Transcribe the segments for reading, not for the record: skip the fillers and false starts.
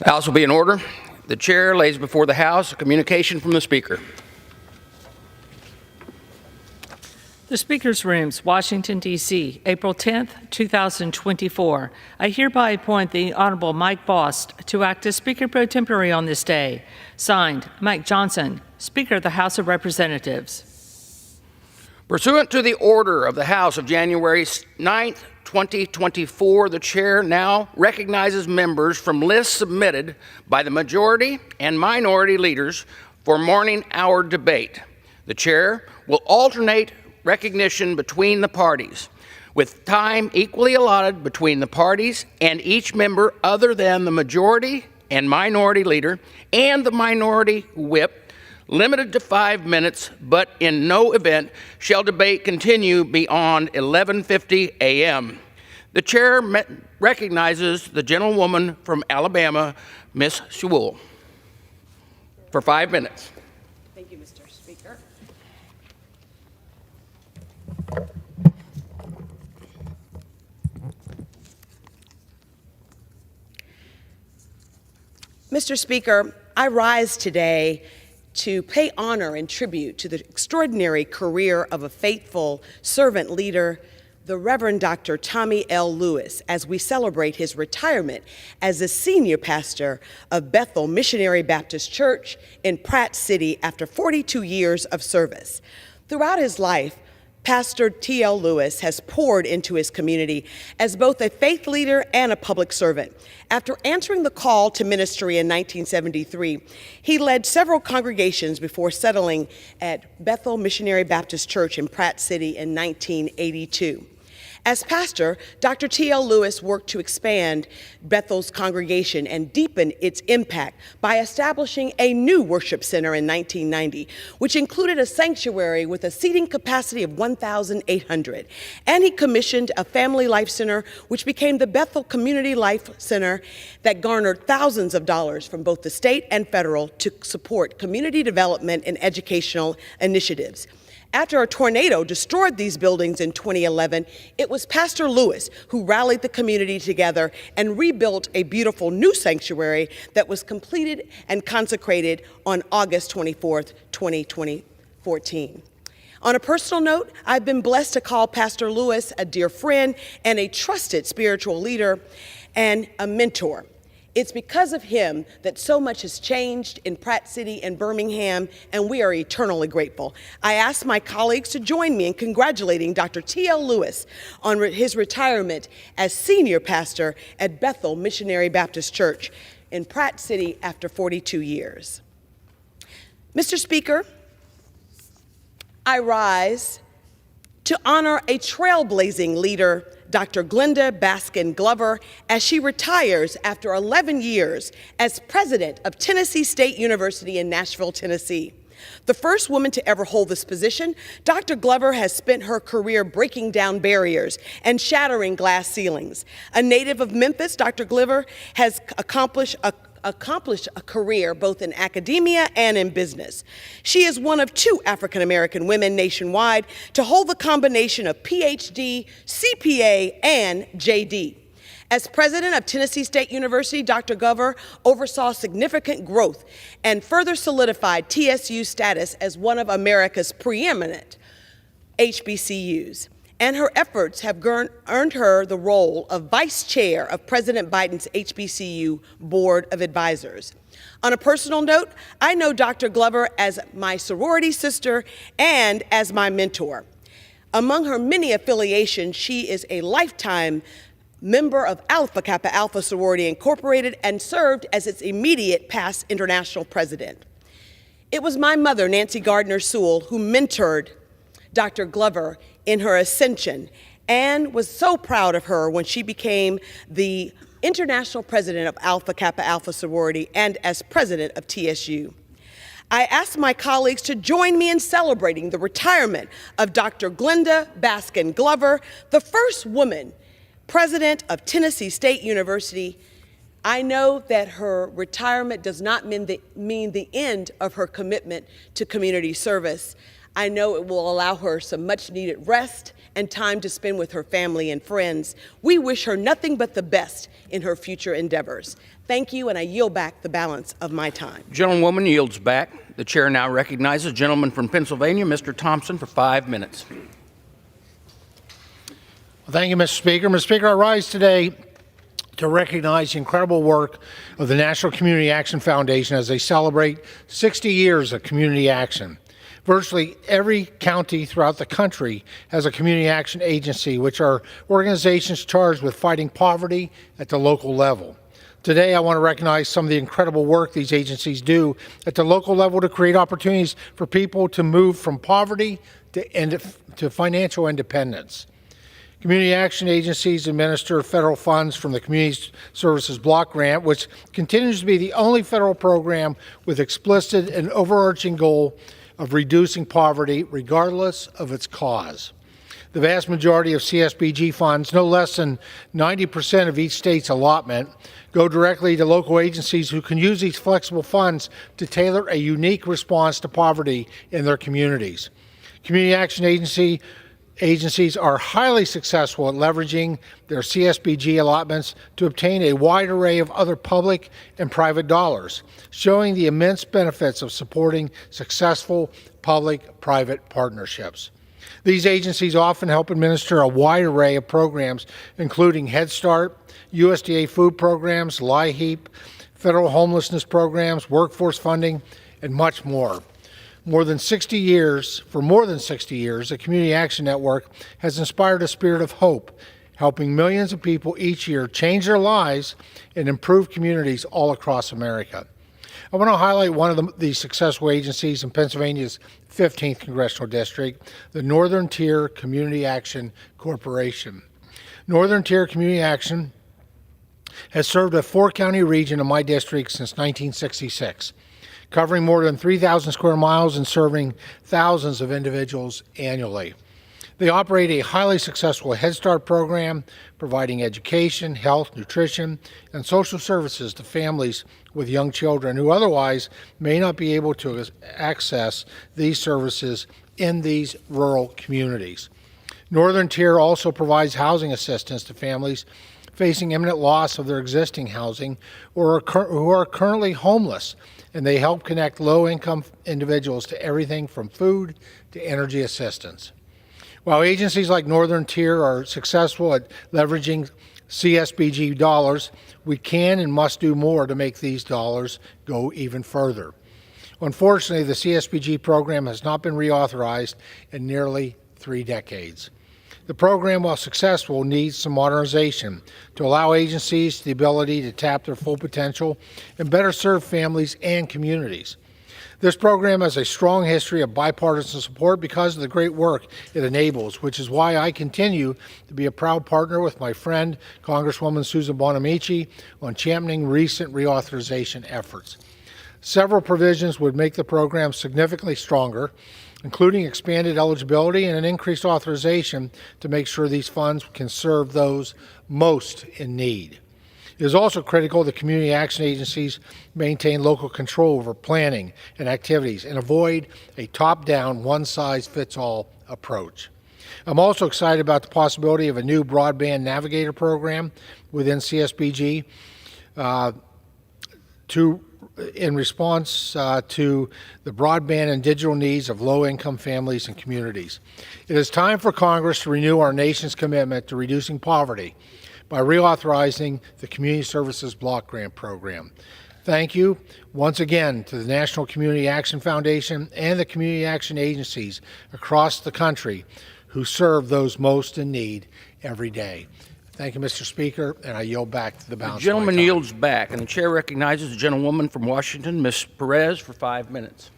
The House will be in order. The chair lays before the House a communication from the Speaker. The Speaker's Rooms, Washington, D.C., April 10th, 2024. I hereby appoint the Honorable Mike Bost to act as Speaker pro tempore on this day. Signed, Mike Johnson, Speaker of the House of Representatives. Pursuant to the order of the House of January 9th, 2024, the chair now recognizes members from lists submitted by the majority and minority leaders for morning hour debate. The chair will alternate recognition between the parties, with time equally allotted between the parties and each member other than the majority and minority leader and the minority whip, limited to 5 minutes, but in no event shall debate continue beyond 11:50 a.m. The chair recognizes the gentlewoman from Alabama, Ms. Sewell, for 5 minutes. Thank you, Mr. Speaker. Mr. Speaker, I rise today to pay honor and tribute to the extraordinary career of a faithful servant leader, the Reverend Dr. Tommy L. Lewis, as we celebrate his retirement as the senior pastor of Bethel Missionary Baptist Church in Pratt City after 42 years of service. Throughout his life, Pastor T.L. Lewis has poured into his community as both a faith leader and a public servant. After answering the call to ministry in 1973, he led several congregations before settling at Bethel Missionary Baptist Church in Pratt City in 1982. As pastor, Dr. T.L. Lewis worked to expand Bethel's congregation and deepen its impact by establishing a new worship center in 1990, which included a sanctuary with a seating capacity of 1,800. And he commissioned a family life center, which became the Bethel Community Life Center, that garnered thousands of dollars from both the state and federal to support community development and educational initiatives. After a tornado destroyed these buildings in 2011, it was Pastor Lewis who rallied the community together and rebuilt a beautiful new sanctuary that was completed and consecrated on August 24th, 2014. On a personal note, I've been blessed to call Pastor Lewis a dear friend and a trusted spiritual leader and a mentor. It's because of him that so much has changed in Pratt City and Birmingham, and we are eternally grateful. I ask my colleagues to join me in congratulating Dr. T.L. Lewis on his retirement as senior pastor at Bethel Missionary Baptist Church in Pratt City after 42 years. Mr. Speaker, I rise to honor a trailblazing leader, Dr. Glenda Baskin Glover, as she retires after 11 years as president of Tennessee State University in Nashville, Tennessee. The first woman to ever hold this position, Dr. Glover has spent her career breaking down barriers and shattering glass ceilings. A native of Memphis, Dr. Glover has accomplished a career both in academia and in business. She is one of 2 African-American women nationwide to hold the combination of PhD, CPA, and JD. As president of Tennessee State University, Dr. Glover oversaw significant growth and further solidified TSU's status as one of America's preeminent HBCUs. And her efforts have earned her the role of vice chair of President Biden's HBCU Board of Advisors. On a personal note, I know Dr. Glover as my sorority sister and as my mentor. Among her many affiliations, she is a lifetime member of Alpha Kappa Alpha Sorority Incorporated and served as its immediate past international president. It was my mother, Nancy Gardner Sewell, who mentored Dr. Glover in her ascension and was so proud of her when she became the international president of Alpha Kappa Alpha Sorority and as president of TSU. I ask my colleagues to join me in celebrating the retirement of Dr. Glenda Baskin Glover, the first woman president of Tennessee State University. I know that her retirement does not mean the end of her commitment to community service. I know it will allow her some much-needed rest and time to spend with her family and friends. We wish her nothing but the best in her future endeavors. Thank you, and I yield back the balance of my time. Gentlewoman yields back. The chair now recognizes the gentleman from Pennsylvania, Mr. Thompson, for 5 minutes. Well, thank you, Mr. Speaker. Mr. Speaker, I rise today to recognize the incredible work of the National Community Action Foundation as they celebrate 60 years of community action. Virtually every county throughout the country has a community action agency, which are organizations charged with fighting poverty at the local level. Today, I want to recognize some of the incredible work these agencies do at the local level to create opportunities for people to move from poverty to financial independence. Community action agencies administer federal funds from the Community Services Block Grant, which continues to be the only federal program with explicit and overarching goal of reducing poverty regardless of its cause. The vast majority of CSBG funds, no less than 90% of each state's allotment, go directly to local agencies who can use these flexible funds to tailor a unique response to poverty in their communities. Community action agencies are highly successful at leveraging their CSBG allotments to obtain a wide array of other public and private dollars, showing the immense benefits of supporting successful public-private partnerships. These agencies often help administer a wide array of programs, including Head Start, USDA food programs, LIHEAP, federal homelessness programs, workforce funding, and much more. For more than 60 years, the Community Action Network has inspired a spirit of hope, helping millions of people each year change their lives and improve communities all across America. I want to highlight one of the successful agencies in Pennsylvania's 15th Congressional District, the Northern Tier Community Action Corporation. Northern Tier Community Action has served a four-county region in my district since 1966, covering more than 3,000 square miles and serving thousands of individuals annually. They operate a highly successful Head Start program, providing education, health, nutrition, and social services to families with young children who otherwise may not be able to access these services in these rural communities. Northern Tier also provides housing assistance to families facing imminent loss of their existing housing or who are currently homeless, and they help connect low-income individuals to everything from food to energy assistance. While agencies like Northern Tier are successful at leveraging CSBG dollars, we can and must do more to make these dollars go even further. Unfortunately, the CSBG program has not been reauthorized in nearly 3 decades. The program, while successful, needs some modernization to allow agencies the ability to tap their full potential and better serve families and communities. This program has a strong history of bipartisan support because of the great work it enables, which is why I continue to be a proud partner with my friend, Congresswoman Susan Bonamici, on championing recent reauthorization efforts. Several provisions would make the program significantly stronger, including expanded eligibility and an increased authorization to make sure these funds can serve those most in need. It is also critical that community action agencies maintain local control over planning and activities and avoid a top-down, one-size-fits-all approach. I'm also excited about the possibility of a new broadband navigator program within CSBG in response to the broadband and digital needs of low-income families and communities. It is time for Congress to renew our nation's commitment to reducing poverty by reauthorizing the Community Services Block Grant Program. Thank you once again to the National Community Action Foundation and the community action agencies across the country who serve those most in need every day. Thank you, Mr. Speaker, and I yield back to the balance. The gentleman yields back, and the chair recognizes the gentlewoman from Washington, Ms. Perez, for 5 minutes.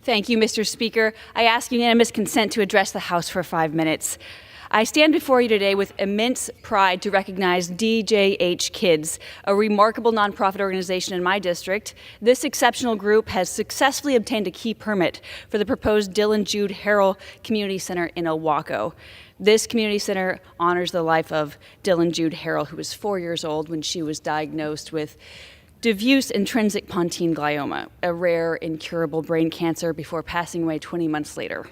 Thank you, Mr. Speaker. I ask unanimous consent to address the House for 5 minutes. I stand before you today with immense pride to recognize DJH Kids, a remarkable nonprofit organization in my district. This exceptional group has successfully obtained a key permit for the proposed Dylan Jude Harrell Community Center in Ilwaco. This community center honors the life of Dylan Jude Harrell, who was 4 years old when she was diagnosed with diffuse intrinsic pontine glioma, a rare, incurable brain cancer, before passing away 20 months later.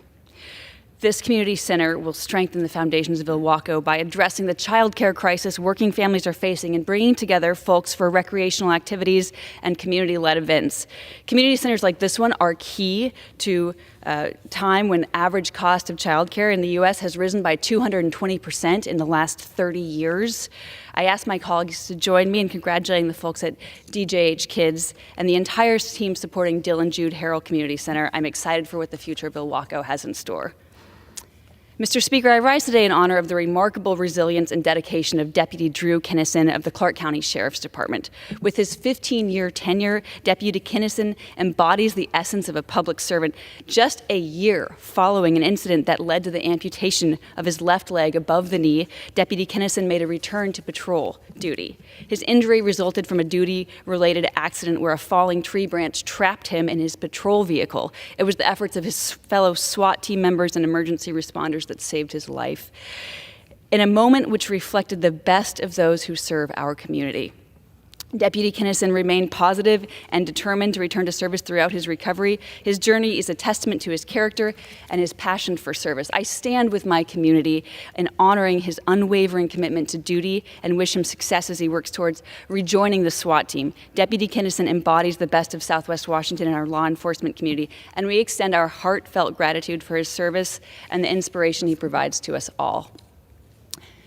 This community center will strengthen the foundations of Ilwaco by addressing the child care crisis working families are facing and bringing together folks for recreational activities and community-led events. Community centers like this one are key to a time when average cost of child care in the U.S. has risen by 220% in the last 30 years. I ask my colleagues to join me in congratulating the folks at DJH Kids and the entire team supporting Dylan Jude Harrell Community Center. I'm excited for what the future of Ilwaco has in store. Mr. Speaker, I rise today in honor of the remarkable resilience and dedication of Deputy Drew Kinnison of the Clark County Sheriff's Department. With his 15-year tenure, Deputy Kinnison embodies the essence of a public servant. Just a year following an incident that led to the amputation of his left leg above the knee, Deputy Kinnison made a return to patrol duty. His injury resulted from a duty-related accident where a falling tree branch trapped him in his patrol vehicle. It was the efforts of his fellow SWAT team members and emergency responders that saved his life, in a moment which reflected the best of those who serve our community. Deputy Kinnison remained positive and determined to return to service throughout his recovery. His journey is a testament to his character and his passion for service. I stand with my community in honoring his unwavering commitment to duty and wish him success as he works towards rejoining the SWAT team. Deputy Kinnison embodies the best of Southwest Washington and our law enforcement community, and we extend our heartfelt gratitude for his service and the inspiration he provides to us all.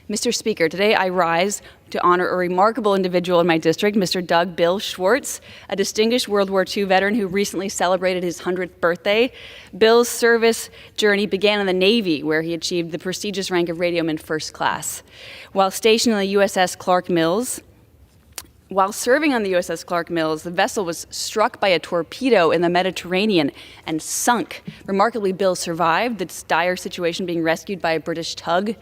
Mr. Speaker, today I rise to honor a remarkable individual in my district, Mr. Doug Bill Schwartz, a distinguished World War II veteran who recently celebrated his 100th birthday. Bill's service journey began in the Navy, where he achieved the prestigious rank of radioman first class. While stationed on the USS Clark Mills, While serving on the USS Clark Mills, the vessel was struck by a torpedo in the Mediterranean and sunk. Remarkably, Bill survived this dire situation, being rescued by a British tug,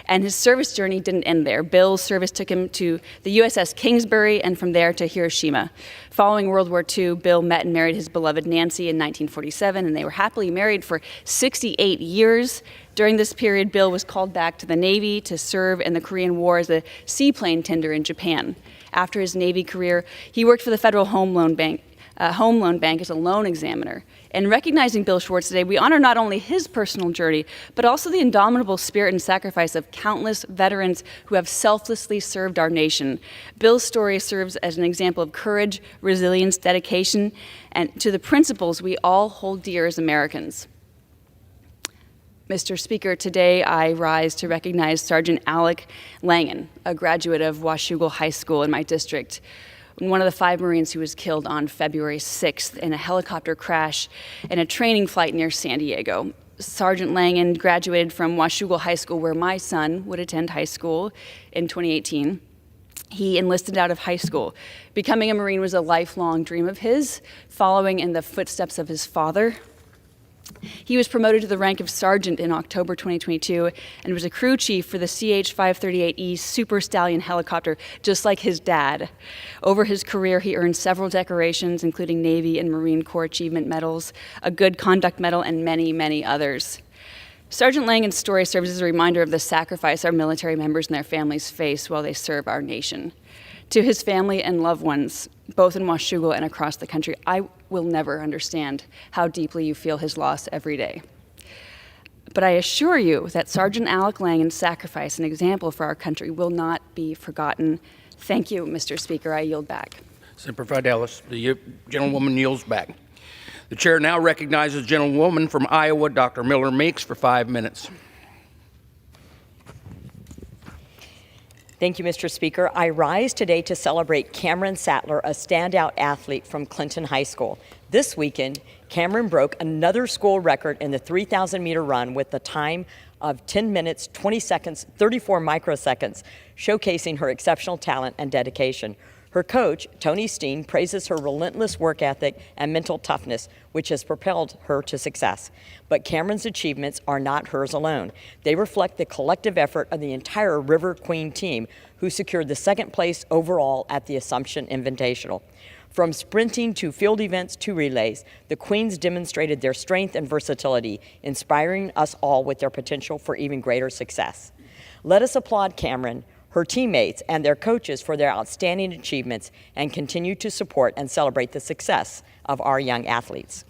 and his service journey didn't end there. Bill's service took him to the USS Kingsbury and from there to Hiroshima. Following World War II, Bill met and married his beloved Nancy in 1947, and they were happily married for 68 years. During this period, Bill was called back to the Navy to serve in the Korean War as a seaplane tender in Japan. After his Navy career, he worked for the Federal Home Loan Bank as a loan examiner. In recognizing Bill Schwartz today, we honor not only his personal journey, but also the indomitable spirit and sacrifice of countless veterans who have selflessly served our nation. Bill's story serves as an example of courage, resilience, dedication, and to the principles we all hold dear as Americans. Mr. Speaker, today I rise to recognize Sergeant Alec Langan, a graduate of Washougal High School in my district, one of the 5 Marines who was killed on February 6th in a helicopter crash in a training flight near San Diego. Sergeant Langan graduated from Washougal High School, where my son would attend high school in 2018. He enlisted out of high school. Becoming a Marine was a lifelong dream of his, following in the footsteps of his father. He was promoted to the rank of sergeant in October 2022 and was a crew chief for the CH-538E Super Stallion helicopter, just like his dad. Over his career, he earned several decorations, including Navy and Marine Corps Achievement Medals, a Good Conduct Medal, and many, many others. Sergeant Langan's story serves as a reminder of the sacrifice our military members and their families face while they serve our nation. To his family and loved ones, both in Washougal and across the country, I will never understand how deeply you feel his loss every day. But I assure you that Sergeant Alec Langan's sacrifice and example for our country will not be forgotten. Thank you, Mr. Speaker. I yield back. Senator Fidelis, the gentlewoman yields back. The chair now recognizes gentlewoman from Iowa, Dr. Miller Meeks, for 5 minutes. Thank you, Mr. Speaker. I rise today to celebrate Cameron Sattler, a standout athlete from Clinton High School. This weekend, Cameron broke another school record in the 3,000-meter run with the time of 10 minutes, 20 seconds, 34 microseconds, showcasing her exceptional talent and dedication. Her coach, Tony Steen, praises her relentless work ethic and mental toughness, which has propelled her to success. But Cameron's achievements are not hers alone. They reflect the collective effort of the entire River Queen team, who secured the 2nd place overall at the Assumption Invitational. From sprinting to field events to relays, the Queens demonstrated their strength and versatility, inspiring us all with their potential for even greater success. Let us applaud Cameron her teammates, and their coaches for their outstanding achievements and continue to support and celebrate the success of our young athletes.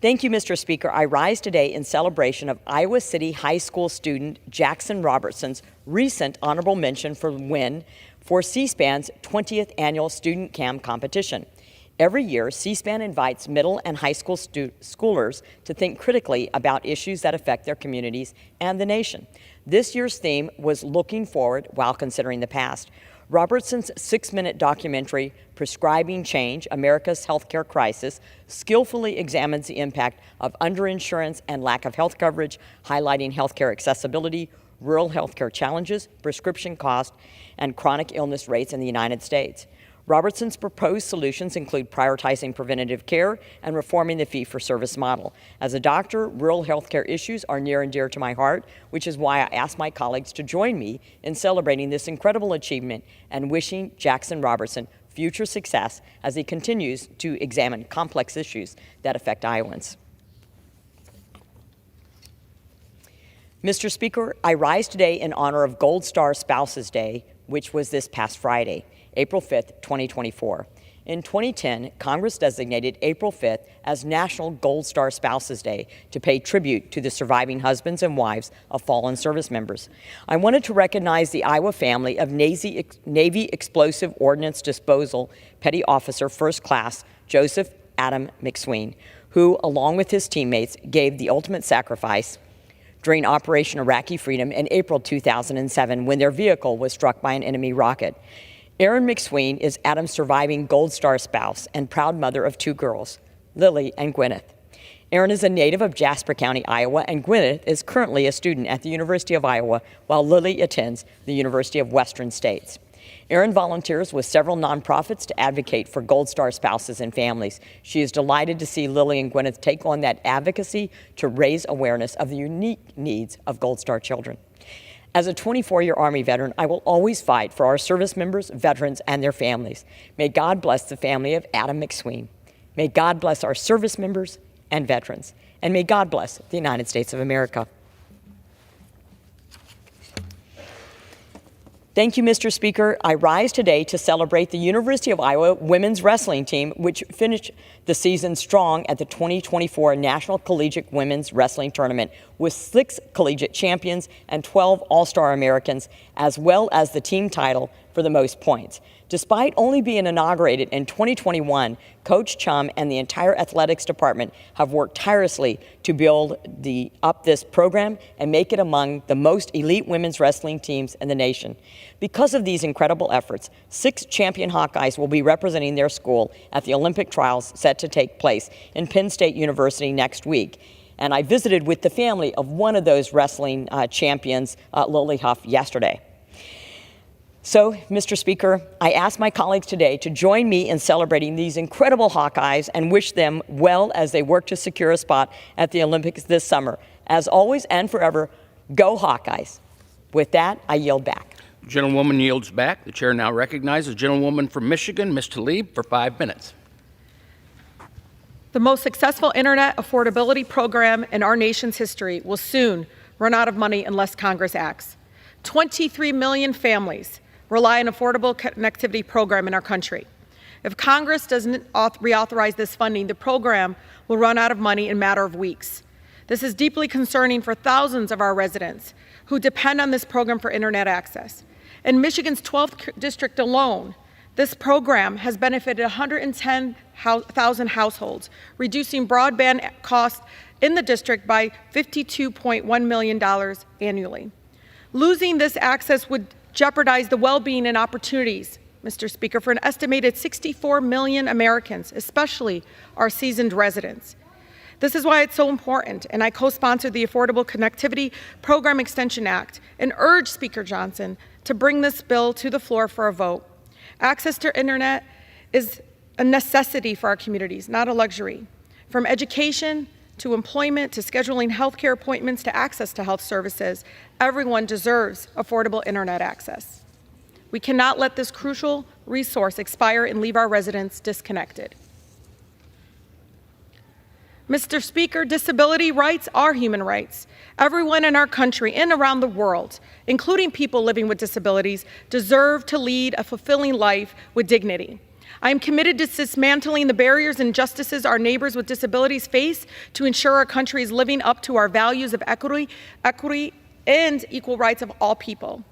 Thank you, Mr. Speaker. I rise today in celebration of Iowa City High School student Jackson Robertson's recent honorable mention for win for C-SPAN's 20th annual Student Cam competition. Every year, C-SPAN invites middle and high school schoolers to think critically about issues that affect their communities and the nation. This year's theme was looking forward while considering the past. Robertson's 6-minute documentary, Prescribing Change, America's Healthcare Crisis, skillfully examines the impact of underinsurance and lack of health coverage, highlighting healthcare accessibility, rural healthcare challenges, prescription costs, and chronic illness rates in the United States. Robertson's proposed solutions include prioritizing preventative care and reforming the fee-for-service model. As a doctor, rural healthcare issues are near and dear to my heart, which is why I asked my colleagues to join me in celebrating this incredible achievement and wishing Jackson Robertson future success as he continues to examine complex issues that affect Iowans. Mr. Speaker, I rise today in honor of Gold Star Spouses Day, which was this past Friday, April 5th, 2024. In 2010, Congress designated April 5th as National Gold Star Spouses Day to pay tribute to the surviving husbands and wives of fallen service members. I wanted to recognize the Iowa family of Navy Explosive Ordnance Disposal Petty Officer First Class Joseph Adam McSween, who, along with his teammates, gave the ultimate sacrifice during Operation Iraqi Freedom in April 2007 when their vehicle was struck by an enemy rocket. Erin McSween is Adam's surviving Gold Star spouse and proud mother of 2 girls, Lily and Gwyneth. Erin is a native of Jasper County, Iowa, and Gwyneth is currently a student at the University of Iowa, while Lily attends the University of Western States. Erin volunteers with several nonprofits to advocate for Gold Star spouses and families. She is delighted to see Lily and Gwyneth take on that advocacy to raise awareness of the unique needs of Gold Star children. As a 24-year Army veteran, I will always fight for our service members, veterans, and their families. May God bless the family of Adam McSween. May God bless our service members and veterans. And may God bless the United States of America. Thank you, Mr. Speaker. I rise today to celebrate the University of Iowa women's wrestling team, which finished the season strong at the 2024 National Collegiate Women's Wrestling Tournament with 6 collegiate champions and 12 All-Star Americans, as well as the team title for the most points. Despite only being inaugurated in 2021, Coach Chum and the entire athletics department have worked tirelessly to build up this program and make it among the most elite women's wrestling teams in the nation. Because of these incredible efforts, 6 champion Hawkeyes will be representing their school at the Olympic trials set to take place in Penn State University next week. And I visited with the family of one of those wrestling champions, Lily Huff, yesterday. So, Mr. Speaker, I ask my colleagues today to join me in celebrating these incredible Hawkeyes and wish them well as they work to secure a spot at the Olympics this summer. As always and forever, go Hawkeyes. With that, I yield back. The gentlewoman yields back. The chair now recognizes the gentlewoman from Michigan, Ms. Tlaib, for 5 minutes. The most successful internet affordability program in our nation's history will soon run out of money unless Congress acts. 23 million families rely on an affordable connectivity program in our country. If Congress doesn't reauthorize this funding, the program will run out of money in a matter of weeks. This is deeply concerning for thousands of our residents who depend on this program for internet access. In Michigan's 12th district alone, this program has benefited 110,000 households, reducing broadband costs in the district by $52.1 million annually. Losing this access would jeopardize the well-being and opportunities, Mr. Speaker, for an estimated 64 million Americans, especially our seasoned residents. This is why it's so important, and I co-sponsored the Affordable Connectivity Program Extension Act and urge Speaker Johnson to bring this bill to the floor for a vote. Access to internet is a necessity for our communities, not a luxury. From education to employment to scheduling healthcare appointments to access to health services, everyone deserves affordable internet access. We cannot let this crucial resource expire and leave our residents disconnected. Mr. Speaker, disability rights are human rights. Everyone in our country and around the world, including people living with disabilities, deserve to lead a fulfilling life with dignity. I am committed to dismantling the barriers and injustices our neighbors with disabilities face to ensure our country is living up to our values of equity, and equal rights of all people.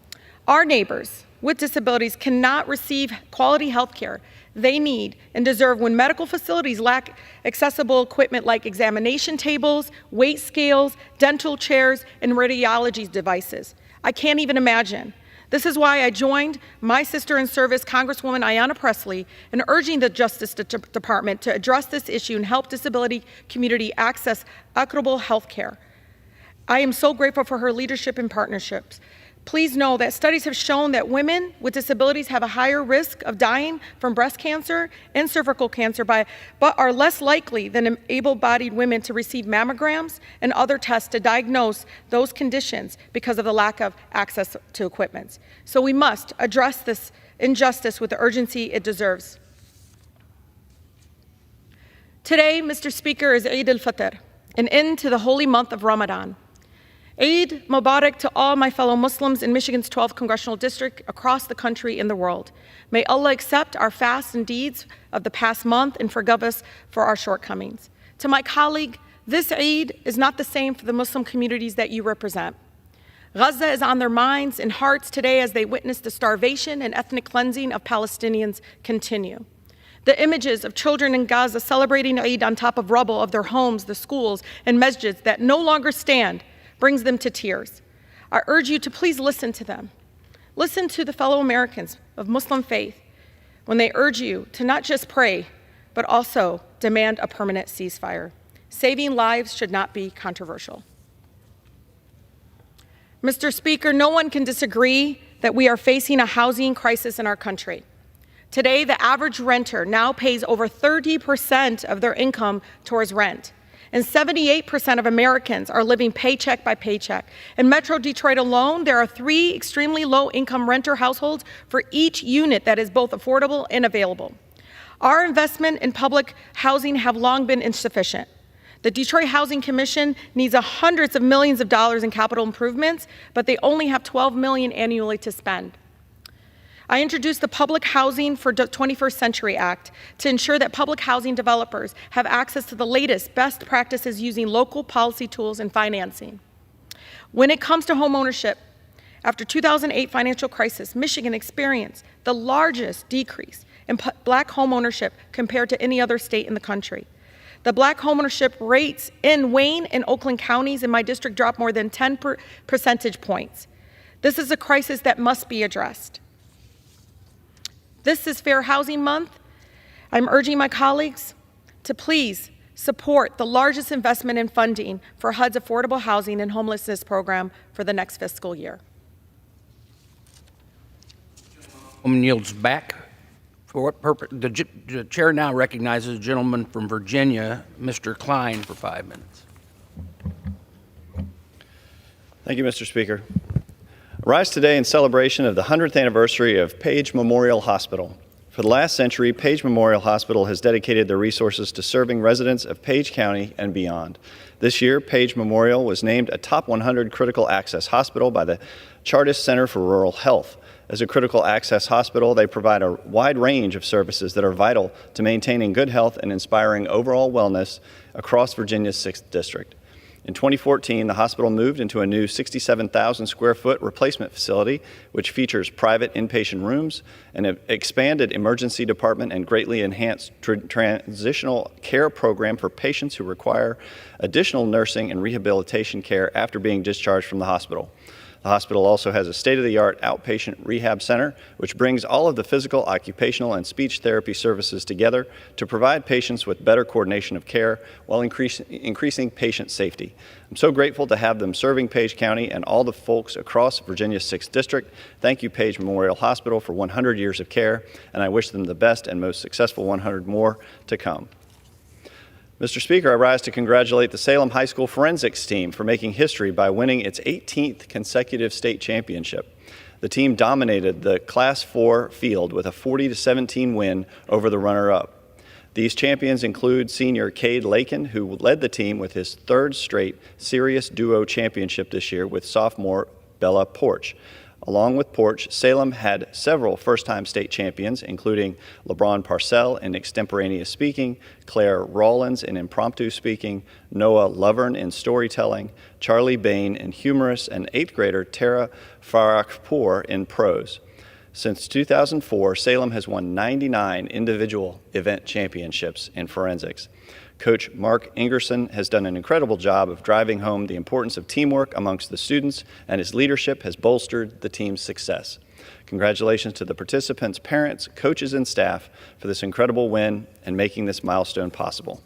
Our neighbors with disabilities cannot receive quality health care they need and deserve when medical facilities lack accessible equipment like examination tables, weight scales, dental chairs, and radiology devices. I can't even imagine. This is why I joined my sister in service, Congresswoman Ayanna Pressley, in urging the Justice Department to address this issue and help disability community access equitable health care. I am so grateful for her leadership and partnerships. Please know that studies have shown that women with disabilities have a higher risk of dying from breast cancer and cervical cancer, but are less likely than able-bodied women to receive mammograms and other tests to diagnose those conditions because of the lack of access to equipment. So we must address this injustice with the urgency it deserves. Today, Mr. Speaker, is Eid al-Fitr, an end to the holy month of Ramadan. Eid Mubarak to all my fellow Muslims in Michigan's 12th Congressional District, across the country and the world. May Allah accept our fasts and deeds of the past month and forgive us for our shortcomings. To my colleague, this Eid is not the same for the Muslim communities that you represent. Gaza is on their minds and hearts today as they witness the starvation and ethnic cleansing of Palestinians continue. The images of children in Gaza celebrating Eid on top of rubble of their homes, the schools, and masjids that no longer stand brings them to tears. I urge you to please listen to them. Listen to the fellow Americans of Muslim faith when they urge you to not just pray, but also demand a permanent ceasefire. Saving lives should not be controversial. Mr. Speaker, no one can disagree that we are facing a housing crisis in our country. Today, the average renter now pays over 30% of their income towards rent. And 78% of Americans are living paycheck by paycheck. In Metro Detroit alone, there are 3 extremely low-income renter households for each unit that is both affordable and available. Our investment in public housing have long been insufficient. The Detroit Housing Commission needs hundreds of millions of dollars in capital improvements, but they only have $12 million annually to spend. I introduced the Public Housing for the 21st Century Act to ensure that public housing developers have access to the latest best practices using local policy tools and financing. When it comes to homeownership, after 2008 financial crisis, Michigan experienced the largest decrease in black homeownership compared to any other state in the country. The black homeownership rates in Wayne and Oakland counties in my district dropped more than 10 percentage points. This is a crisis that must be addressed. This is Fair Housing Month. I'm urging my colleagues to please support the largest investment in funding for HUD's affordable housing and homelessness program for the next fiscal year. Yields back. For what purpose? The chair now recognizes a gentleman from Virginia, Mr. Klein, for 5 minutes. Thank you, Mr. Speaker. I rise today in celebration of the 100th anniversary of Page Memorial Hospital. For the last century, Page Memorial Hospital has dedicated their resources to serving residents of Page County and beyond. This year, Page Memorial was named a Top 100 Critical Access Hospital by the Chartist Center for Rural Health. As a critical access hospital, they provide a wide range of services that are vital to maintaining good health and inspiring overall wellness across Virginia's 6th District. In 2014, the hospital moved into a new 67,000 square foot replacement facility, which features private inpatient rooms, an expanded emergency department, and greatly enhanced transitional care program for patients who require additional nursing and rehabilitation care after being discharged from the hospital. The hospital also has a state-of-the-art outpatient rehab center, which brings all of the physical, occupational, and speech therapy services together to provide patients with better coordination of care while increasing patient safety. I'm so grateful to have them serving Page County and all the folks across Virginia's 6th District. Thank you, Page Memorial Hospital, for 100 years of care, and I wish them the best and most successful 100 more to come. Mr. Speaker, I rise to congratulate the Salem High School forensics team for making history by winning its 18th consecutive state championship. The team dominated the Class 4 field with a 40-17 win over the runner-up. These champions include senior Cade Lakin, who led the team with his third straight serious duo championship this year with sophomore Bella Porch. Along with Porch, Salem had several first-time state champions, including LeBron Parcell in extemporaneous speaking, Claire Rawlins in impromptu speaking, Noah Lovern in storytelling, Charlie Bain in humorous, and 8th grader Tara Farakpour in prose. Since 2004, Salem has won 99 individual event championships in forensics. Coach Mark Ingerson has done an incredible job of driving home the importance of teamwork amongst the students, and his leadership has bolstered the team's success. Congratulations to the participants, parents, coaches, and staff for this incredible win and making this milestone possible.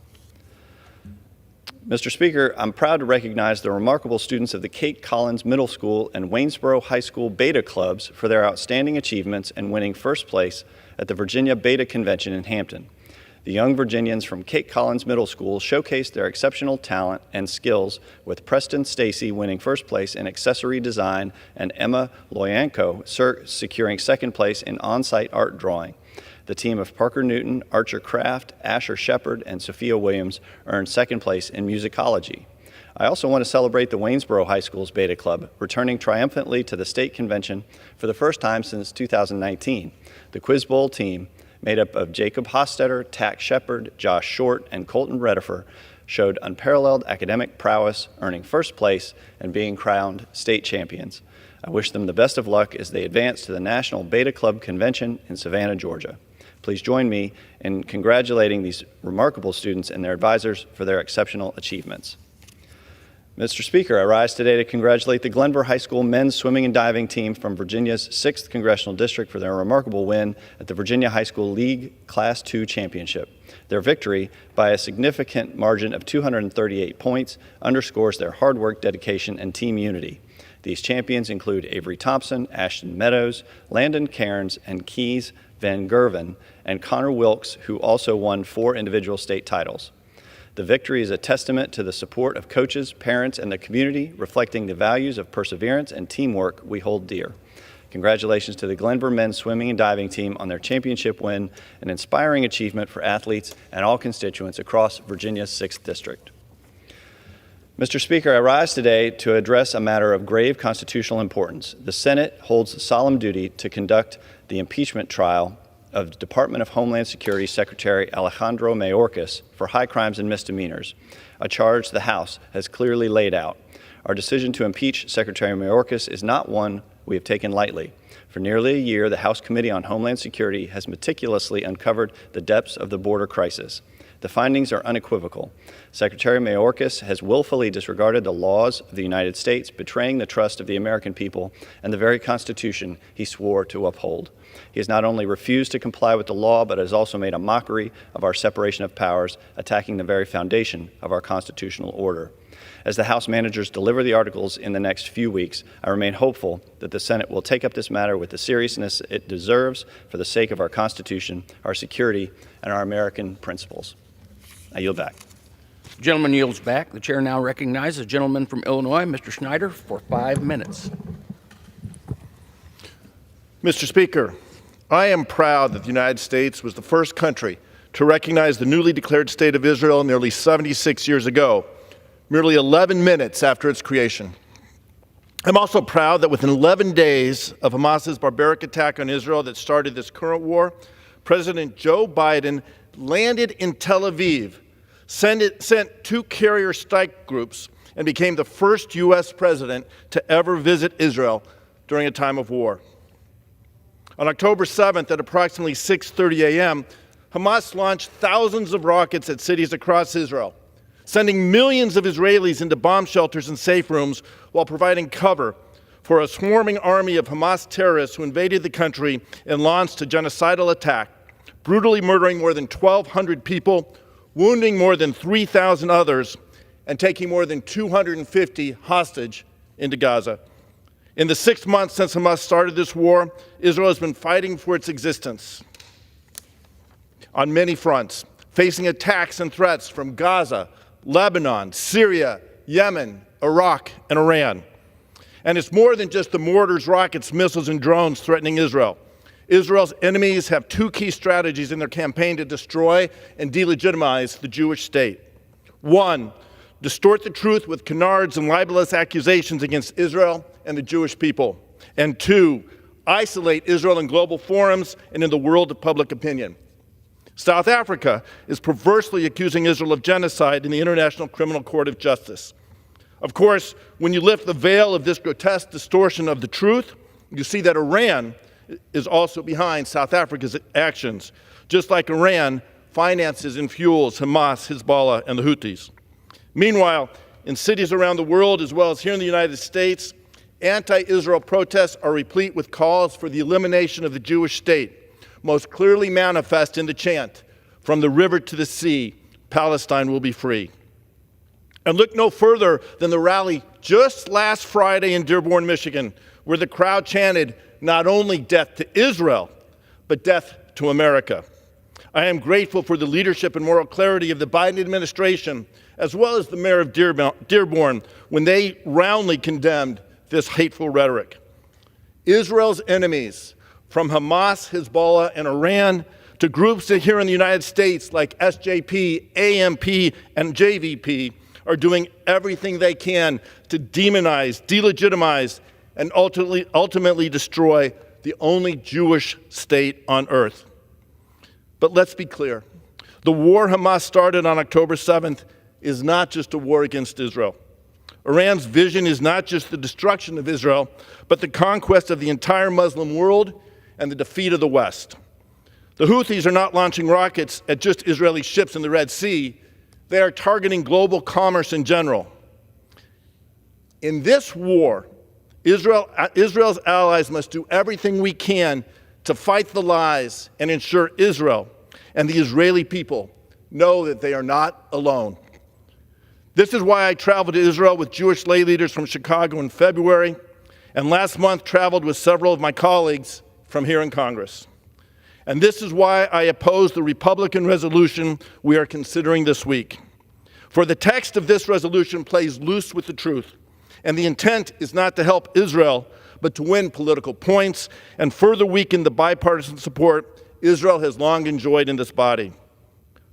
Mr. Speaker, I'm proud to recognize the remarkable students of the Kate Collins Middle School and Waynesboro High School Beta Clubs for their outstanding achievements and winning first place at the Virginia Beta Convention in Hampton. The young Virginians from Kate Collins Middle School showcased their exceptional talent and skills, with Preston Stacy winning first place in accessory design and Emma Loyanko securing second place in on-site art drawing. The team of Parker Newton, Archer Kraft, Asher Shepard, and Sophia Williams earned second place in musicology. I also want to celebrate the Waynesboro High School's Beta Club, returning triumphantly to the state convention for the first time since 2019. The Quiz Bowl team, made up of Jacob Hostetter, Tack Shepard, Josh Short, and Colton Redifer, showed unparalleled academic prowess, earning first place and being crowned state champions. I wish them the best of luck as they advance to the National Beta Club Convention in Savannah, Georgia. Please join me in congratulating these remarkable students and their advisors for their exceptional achievements. Mr. Speaker, I rise today to congratulate the Glenver High School men's swimming and diving team from Virginia's 6th Congressional District for their remarkable win at the Virginia High School League Class II Championship. Their victory, by a significant margin of 238 points, underscores their hard work, dedication, and team unity. These champions include Avery Thompson, Ashton Meadows, Landon Cairns, and Keys Van Gerven, and Connor Wilkes, who also won 4 individual state titles. The victory is a testament to the support of coaches, parents, and the community, reflecting the values of perseverance and teamwork we hold dear. Congratulations to the Glenver men's swimming and diving team on their championship win, an inspiring achievement for athletes and all constituents across Virginia's 6th District. Mr. Speaker, I rise today to address a matter of grave constitutional importance. The Senate holds a solemn duty to conduct the impeachment trial of Department of Homeland Security Secretary Alejandro Mayorkas for high crimes and misdemeanors, a charge the House has clearly laid out. Our decision to impeach Secretary Mayorkas is not one we have taken lightly. For nearly a year, the House Committee on Homeland Security has meticulously uncovered the depths of the border crisis. The findings are unequivocal. Secretary Mayorkas has willfully disregarded the laws of the United States, betraying the trust of the American people and the very Constitution he swore to uphold. He has not only refused to comply with the law, but has also made a mockery of our separation of powers, attacking the very foundation of our constitutional order. As the House managers deliver the articles in the next few weeks, I remain hopeful that the Senate will take up this matter with the seriousness it deserves for the sake of our Constitution, our security, and our American principles. I yield back. The gentleman yields back. The chair now recognizes the gentleman from Illinois, Mr. Schneider, for 5 minutes. Mr. Speaker, I am proud that the United States was the first country to recognize the newly declared state of Israel nearly 76 years ago, merely 11 minutes after its creation. I'm also proud that within 11 days of Hamas's barbaric attack on Israel that started this current war, President Joe Biden landed in Tel Aviv, sent 2 carrier strike groups, and became the first U.S. president to ever visit Israel during a time of war. On October 7th at approximately 6:30 a.m., Hamas launched thousands of rockets at cities across Israel, sending millions of Israelis into bomb shelters and safe rooms while providing cover for a swarming army of Hamas terrorists who invaded the country and launched a genocidal attack, brutally murdering more than 1,200 people, wounding more than 3,000 others, and taking more than 250 hostage into Gaza. In the 6 months since Hamas started this war, Israel has been fighting for its existence on many fronts, facing attacks and threats from Gaza, Lebanon, Syria, Yemen, Iraq, and Iran. And it's more than just the mortars, rockets, missiles, and drones threatening Israel. Israel's enemies have two key strategies in their campaign to destroy and delegitimize the Jewish state. One, distort the truth with canards and libelous accusations against Israel and the Jewish people. And two, isolate Israel in global forums and in the world of public opinion. South Africa is perversely accusing Israel of genocide in the International Criminal Court of Justice. Of course, when you lift the veil of this grotesque distortion of the truth, you see that Iran is also behind South Africa's actions, just like Iran finances and fuels Hamas, Hezbollah, and the Houthis. Meanwhile, in cities around the world, as well as here in the United States, anti-Israel protests are replete with calls for the elimination of the Jewish state, most clearly manifest in the chant, "From the river to the sea, Palestine will be free." And look no further than the rally just last Friday in Dearborn, Michigan, where the crowd chanted not only death to Israel, but death to America. I am grateful for the leadership and moral clarity of the Biden administration, as well as the mayor of Dearborn, when they roundly condemned this hateful rhetoric. Israel's enemies, from Hamas, Hezbollah, and Iran, to groups here in the United States like SJP, AMP, and JVP, are doing everything they can to demonize, delegitimize, and ultimately destroy the only Jewish state on earth. But let's be clear. The war Hamas started on October 7th is not just a war against Israel. Iran's vision is not just the destruction of Israel, but the conquest of the entire Muslim world and the defeat of the West. The Houthis are not launching rockets at just Israeli ships in the Red Sea. They are targeting global commerce in general. In this war, Israel's allies must do everything we can to fight the lies and ensure Israel and the Israeli people know that they are not alone. This is why I traveled to Israel with Jewish lay leaders from Chicago in February, and last month traveled with several of my colleagues from here in Congress. And this is why I oppose the Republican resolution we are considering this week. For the text of this resolution plays loose with the truth, and the intent is not to help Israel, but to win political points and further weaken the bipartisan support Israel has long enjoyed in this body.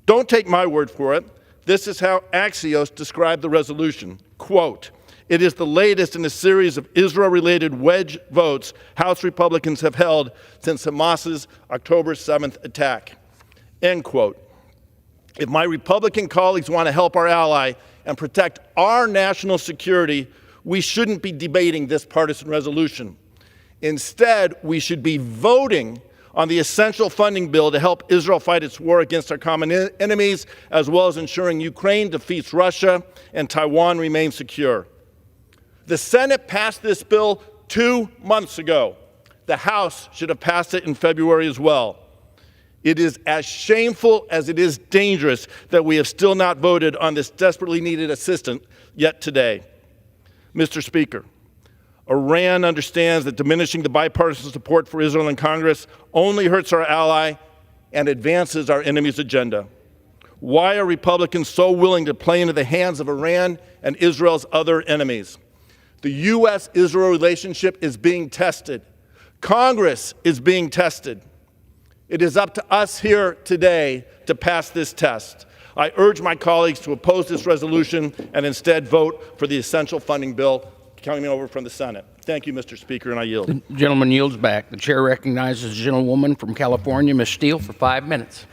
Don't take my word for it. This is how Axios described the resolution. Quote, "It is the latest in a series of Israel-related wedge votes House Republicans have held since Hamas's October 7th attack." End quote. If my Republican colleagues want to help our ally and protect our national security, we shouldn't be debating this partisan resolution. Instead, we should be voting on the essential funding bill to help Israel fight its war against our common enemies, as well as ensuring Ukraine defeats Russia and Taiwan remains secure. The Senate passed this bill 2 months ago. The House should have passed it in February as well. It is as shameful as it is dangerous that we have still not voted on this desperately needed assistance yet today. Mr. Speaker, Iran understands that diminishing the bipartisan support for Israel in Congress only hurts our ally and advances our enemy's agenda. Why are Republicans so willing to play into the hands of Iran and Israel's other enemies? The U.S.-Israel relationship is being tested. Congress is being tested. It is up to us here today to pass this test. I urge my colleagues to oppose this resolution and instead vote for the essential funding bill coming over from the Senate. Thank you, Mr. Speaker, and I yield. The gentleman yields back. The chair recognizes the gentlewoman from California, Ms. Steele, for 5 minutes.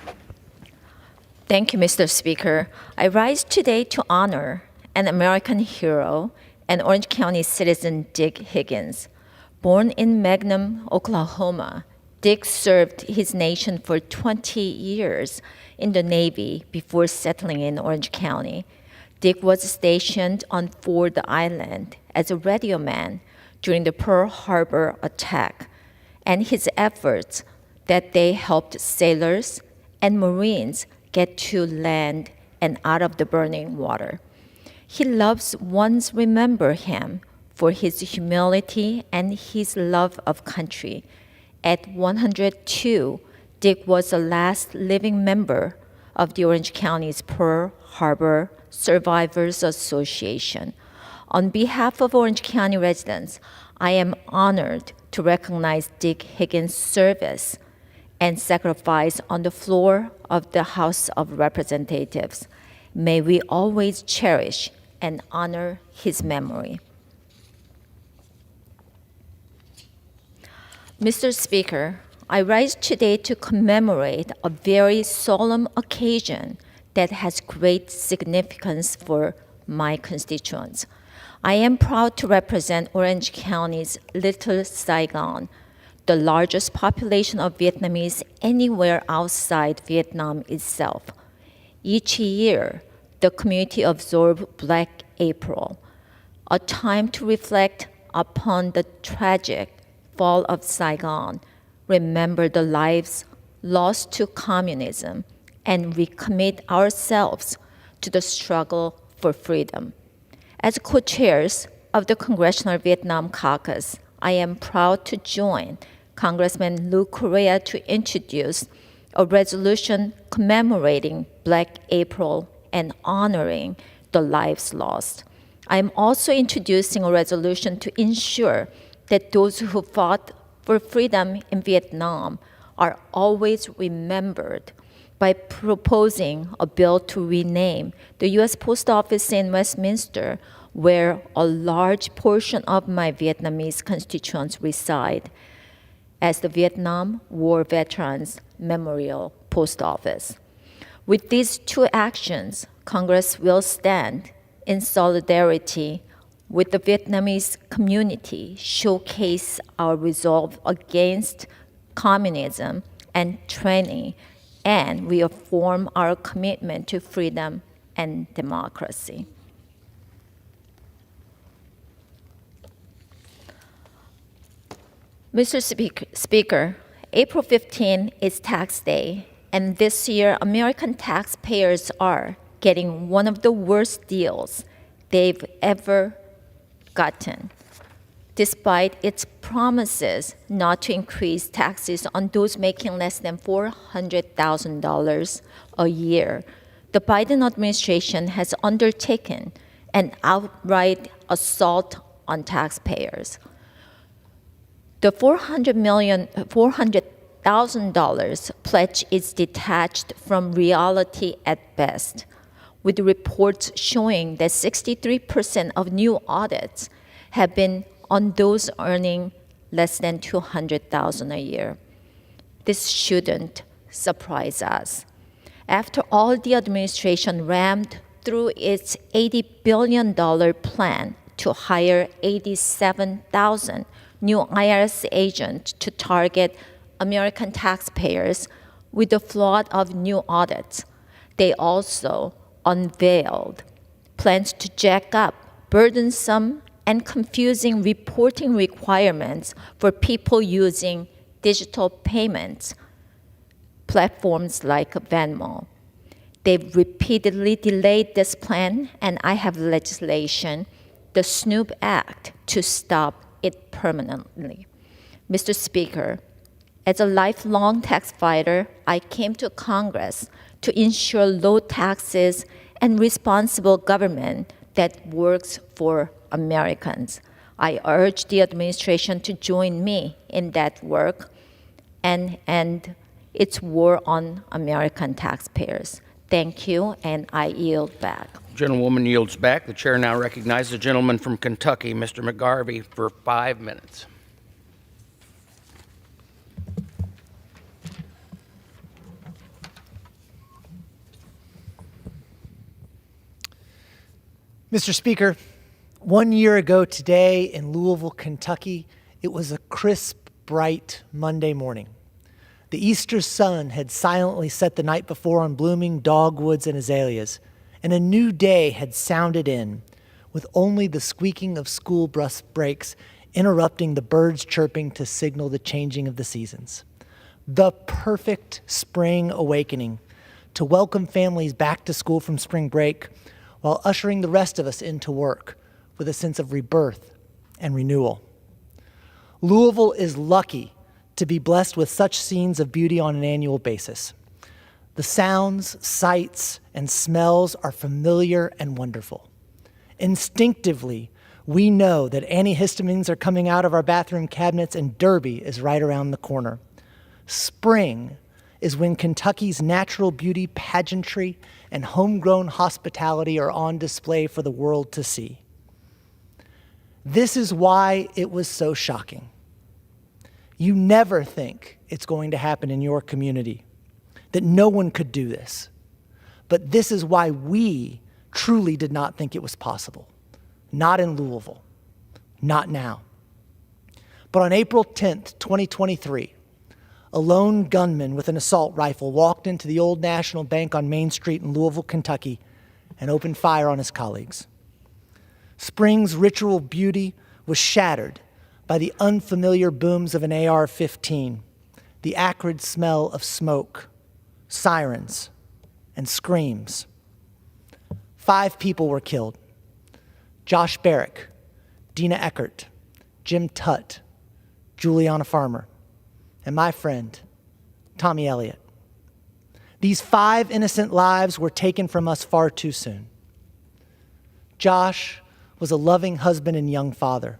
Thank you, Mr. Speaker. I rise today to honor an American hero and Orange County citizen, Dick Higgins. Born in Magnum, Oklahoma, Dick served his nation for 20 years in the Navy before settling in Orange County. Dick was stationed on Ford Island as a radio man during the Pearl Harbor attack, and his efforts that they helped sailors and Marines get to land and out of the burning water. He loves ones remember him for his humility and his love of country. At 102, Dick was the last living member of the Orange County's Pearl Harbor Survivors Association. On behalf of Orange County residents, I am honored to recognize Dick Higgins' service and sacrifice on the floor of the House of Representatives. May we always cherish and honor his memory. Mr. Speaker, I rise today to commemorate a very solemn occasion that has great significance for my constituents. I am proud to represent Orange County's Little Saigon, the largest population of Vietnamese anywhere outside Vietnam itself. Each year, the community observes Black April, a time to reflect upon the tragic fall of Saigon, remember the lives lost to communism, and recommit ourselves to the struggle for freedom. As co-chairs of the Congressional Vietnam Caucus, I am proud to join Congressman Lou Correa to introduce a resolution commemorating Black April and honoring the lives lost. I am also introducing a resolution to ensure that those who fought for freedom in Vietnam are always remembered by proposing a bill to rename the U.S. Post Office in Westminster, where a large portion of my Vietnamese constituents reside, as the Vietnam War Veterans Memorial Post Office. With these two actions, Congress will stand in solidarity with the Vietnamese community, showcase our resolve against communism and tyranny, and reaffirm our commitment to freedom and democracy. Mr. Speaker, April 15 is tax day, and this year American taxpayers are getting one of the worst deals they've ever gotten, despite its promises not to increase taxes on those making less than $400,000 a year. The Biden administration has undertaken an outright assault on taxpayers. The $400,000 pledge is detached from reality at best, with reports showing that 63% of new audits have been on those earning less than $200,000 a year. This shouldn't surprise us. After all, the administration rammed through its $80 billion plan to hire 87,000 new IRS agents to target American taxpayers with a flood of new audits. They also unveiled plans to jack up burdensome and confusing reporting requirements for people using digital payments platforms like Venmo. They've repeatedly delayed this plan, and I have legislation, the Snoop Act, to stop it permanently. Mr. Speaker, as a lifelong tax fighter, I came to Congress to ensure low taxes and responsible government that works for Americans. I urge the administration to join me in that work and end its war on American taxpayers. Thank you, and I yield back. Gentlewoman yields back. The chair now recognizes the gentleman from Kentucky, Mr. McGarvey, for 5 minutes. Mr. Speaker, 1 year ago today in Louisville, Kentucky, it was a crisp, bright Monday morning. The Easter sun had silently set the night before on blooming dogwoods and azaleas, and a new day had sounded in, with only the squeaking of school bus brakes interrupting the birds chirping to signal the changing of the seasons. The perfect spring awakening to welcome families back to school from spring break while ushering the rest of us into work with a sense of rebirth and renewal. Louisville is lucky to be blessed with such scenes of beauty on an annual basis. The sounds, sights, and smells are familiar and wonderful. Instinctively, We know that antihistamines are coming out of our bathroom cabinets and Derby is right around the corner. Spring is when Kentucky's natural beauty, pageantry, and homegrown hospitality are on display for the world to see. This is why it was so shocking. You never think it's going to happen in your community, that no one could do this. But this is why we truly did not think it was possible. Not in Louisville, not now. But on April 10th, 2023, a lone gunman with an assault rifle walked into the Old National Bank on Main Street in Louisville, Kentucky, and opened fire on his colleagues. Spring's ritual beauty was shattered by the unfamiliar booms of an AR-15, the acrid smell of smoke, sirens, and screams. 5 people were killed. Josh Barrick, Dina Eckert, Jim Tutt, Juliana Farmer, and my friend, Tommy Elliott. These 5 innocent lives were taken from us far too soon. Josh was a loving husband and young father.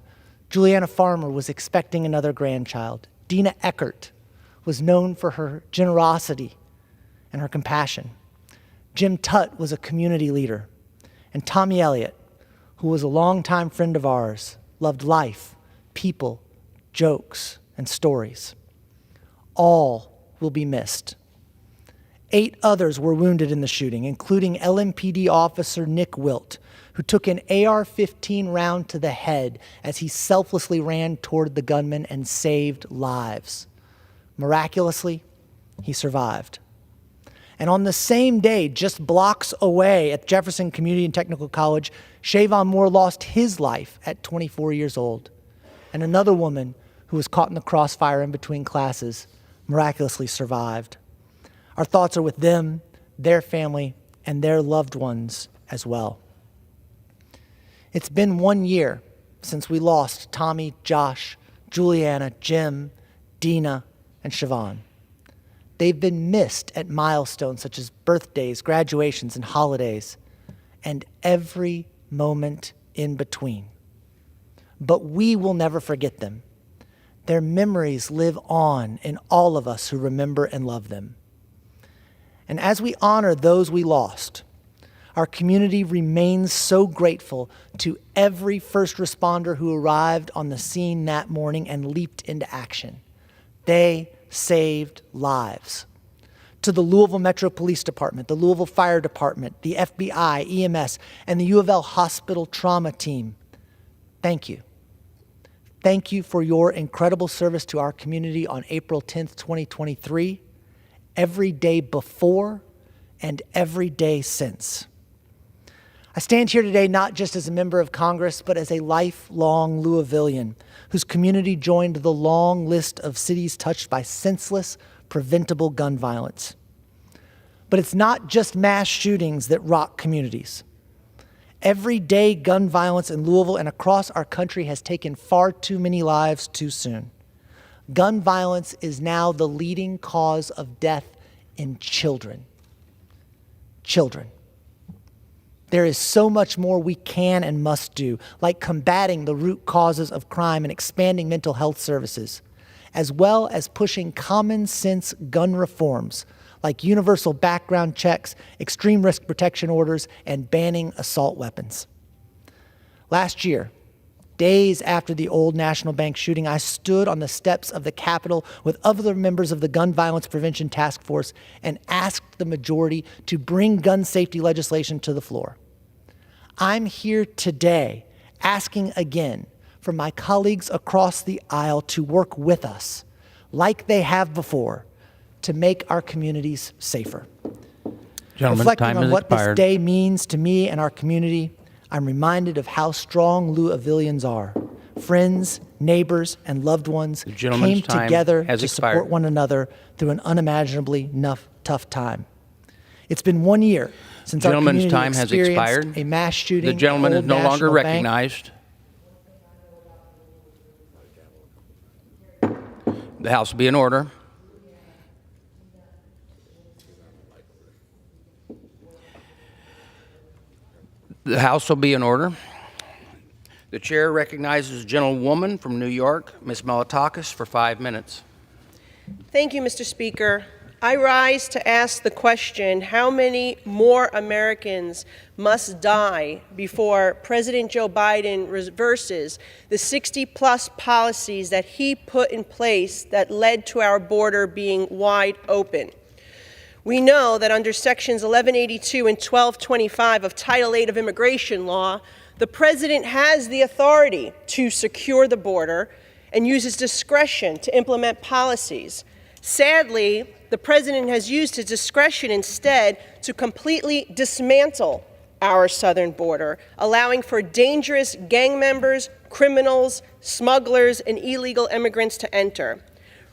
Juliana Farmer was expecting another grandchild. Dina Eckert was known for her generosity and her compassion. Jim Tutt was a community leader. And Tommy Elliott, who was a longtime friend of ours, loved life, people, jokes, and stories. All will be missed. 8 others were wounded in the shooting, including LMPD officer Nick Wilt, who took an AR-15 round to the head as he selflessly ran toward the gunman and saved lives. Miraculously, he survived. And on the same day, just blocks away at Jefferson Community and Technical College, Shavon Moore lost his life at 24 years old. And another woman who was caught in the crossfire in between classes miraculously survived. Our thoughts are with them, their family, and their loved ones as well. It's been 1 year since we lost Tommy, Josh, Juliana, Jim, Dina, and Siobhan. They've been missed at milestones such as birthdays, graduations, and holidays, and every moment in between. But we will never forget them. Their memories live on in all of us who remember and love them. And as we honor those we lost, our community remains so grateful to every first responder who arrived on the scene that morning and leaped into action. They saved lives. To the Louisville Metro Police Department, the Louisville Fire Department, the FBI, EMS, and the U of L Hospital Trauma Team, thank you. Thank you for your incredible service to our community on April 10th, 2023, every day before and every day since. I stand here today not just as a member of Congress, but as a lifelong Louisvillian whose community joined the long list of cities touched by senseless, preventable gun violence. But it's not just mass shootings that rock communities. Everyday gun violence in Louisville and across our country has taken far too many lives too soon. Gun violence is now the leading cause of death in children. Children. There is so much more we can and must do, like combating the root causes of crime and expanding mental health services, as well as pushing common sense gun reforms, like universal background checks, extreme risk protection orders, and banning assault weapons. Last year, days after the Old National Bank shooting, I stood on the steps of the Capitol with other members of the Gun Violence Prevention Task Force and asked the majority to bring gun safety legislation to the floor. I'm here today asking again for my colleagues across the aisle to work with us, like they have before, to make our communities safer. Gentlemen, Reflecting time on has what expired. this day means to me and our community, I'm reminded of how strong Louisvillians are. Friends, neighbors, and loved ones gentleman's came time together has to expired. support one another through an unimaginably tough time. It's been 1 year since our Gentleman's community time has experienced expired. a mass shooting. The gentleman at is Old no longer National Bank. recognized. The House will be in order. The House will be in order. The chair recognizes a gentlewoman from New York, Ms. Malatakis, for 5 minutes. Thank you, Mr. Speaker. I rise to ask the question, how many more Americans must die before President Joe Biden reverses the 60-plus policies that he put in place that led to our border being wide open? We know that under Sections 1182 and 1225 of Title VIII of immigration law, the President has the authority to secure the border and uses discretion to implement policies. Sadly, the President has used his discretion instead to completely dismantle our southern border, allowing for dangerous gang members, criminals, smugglers, and illegal immigrants to enter.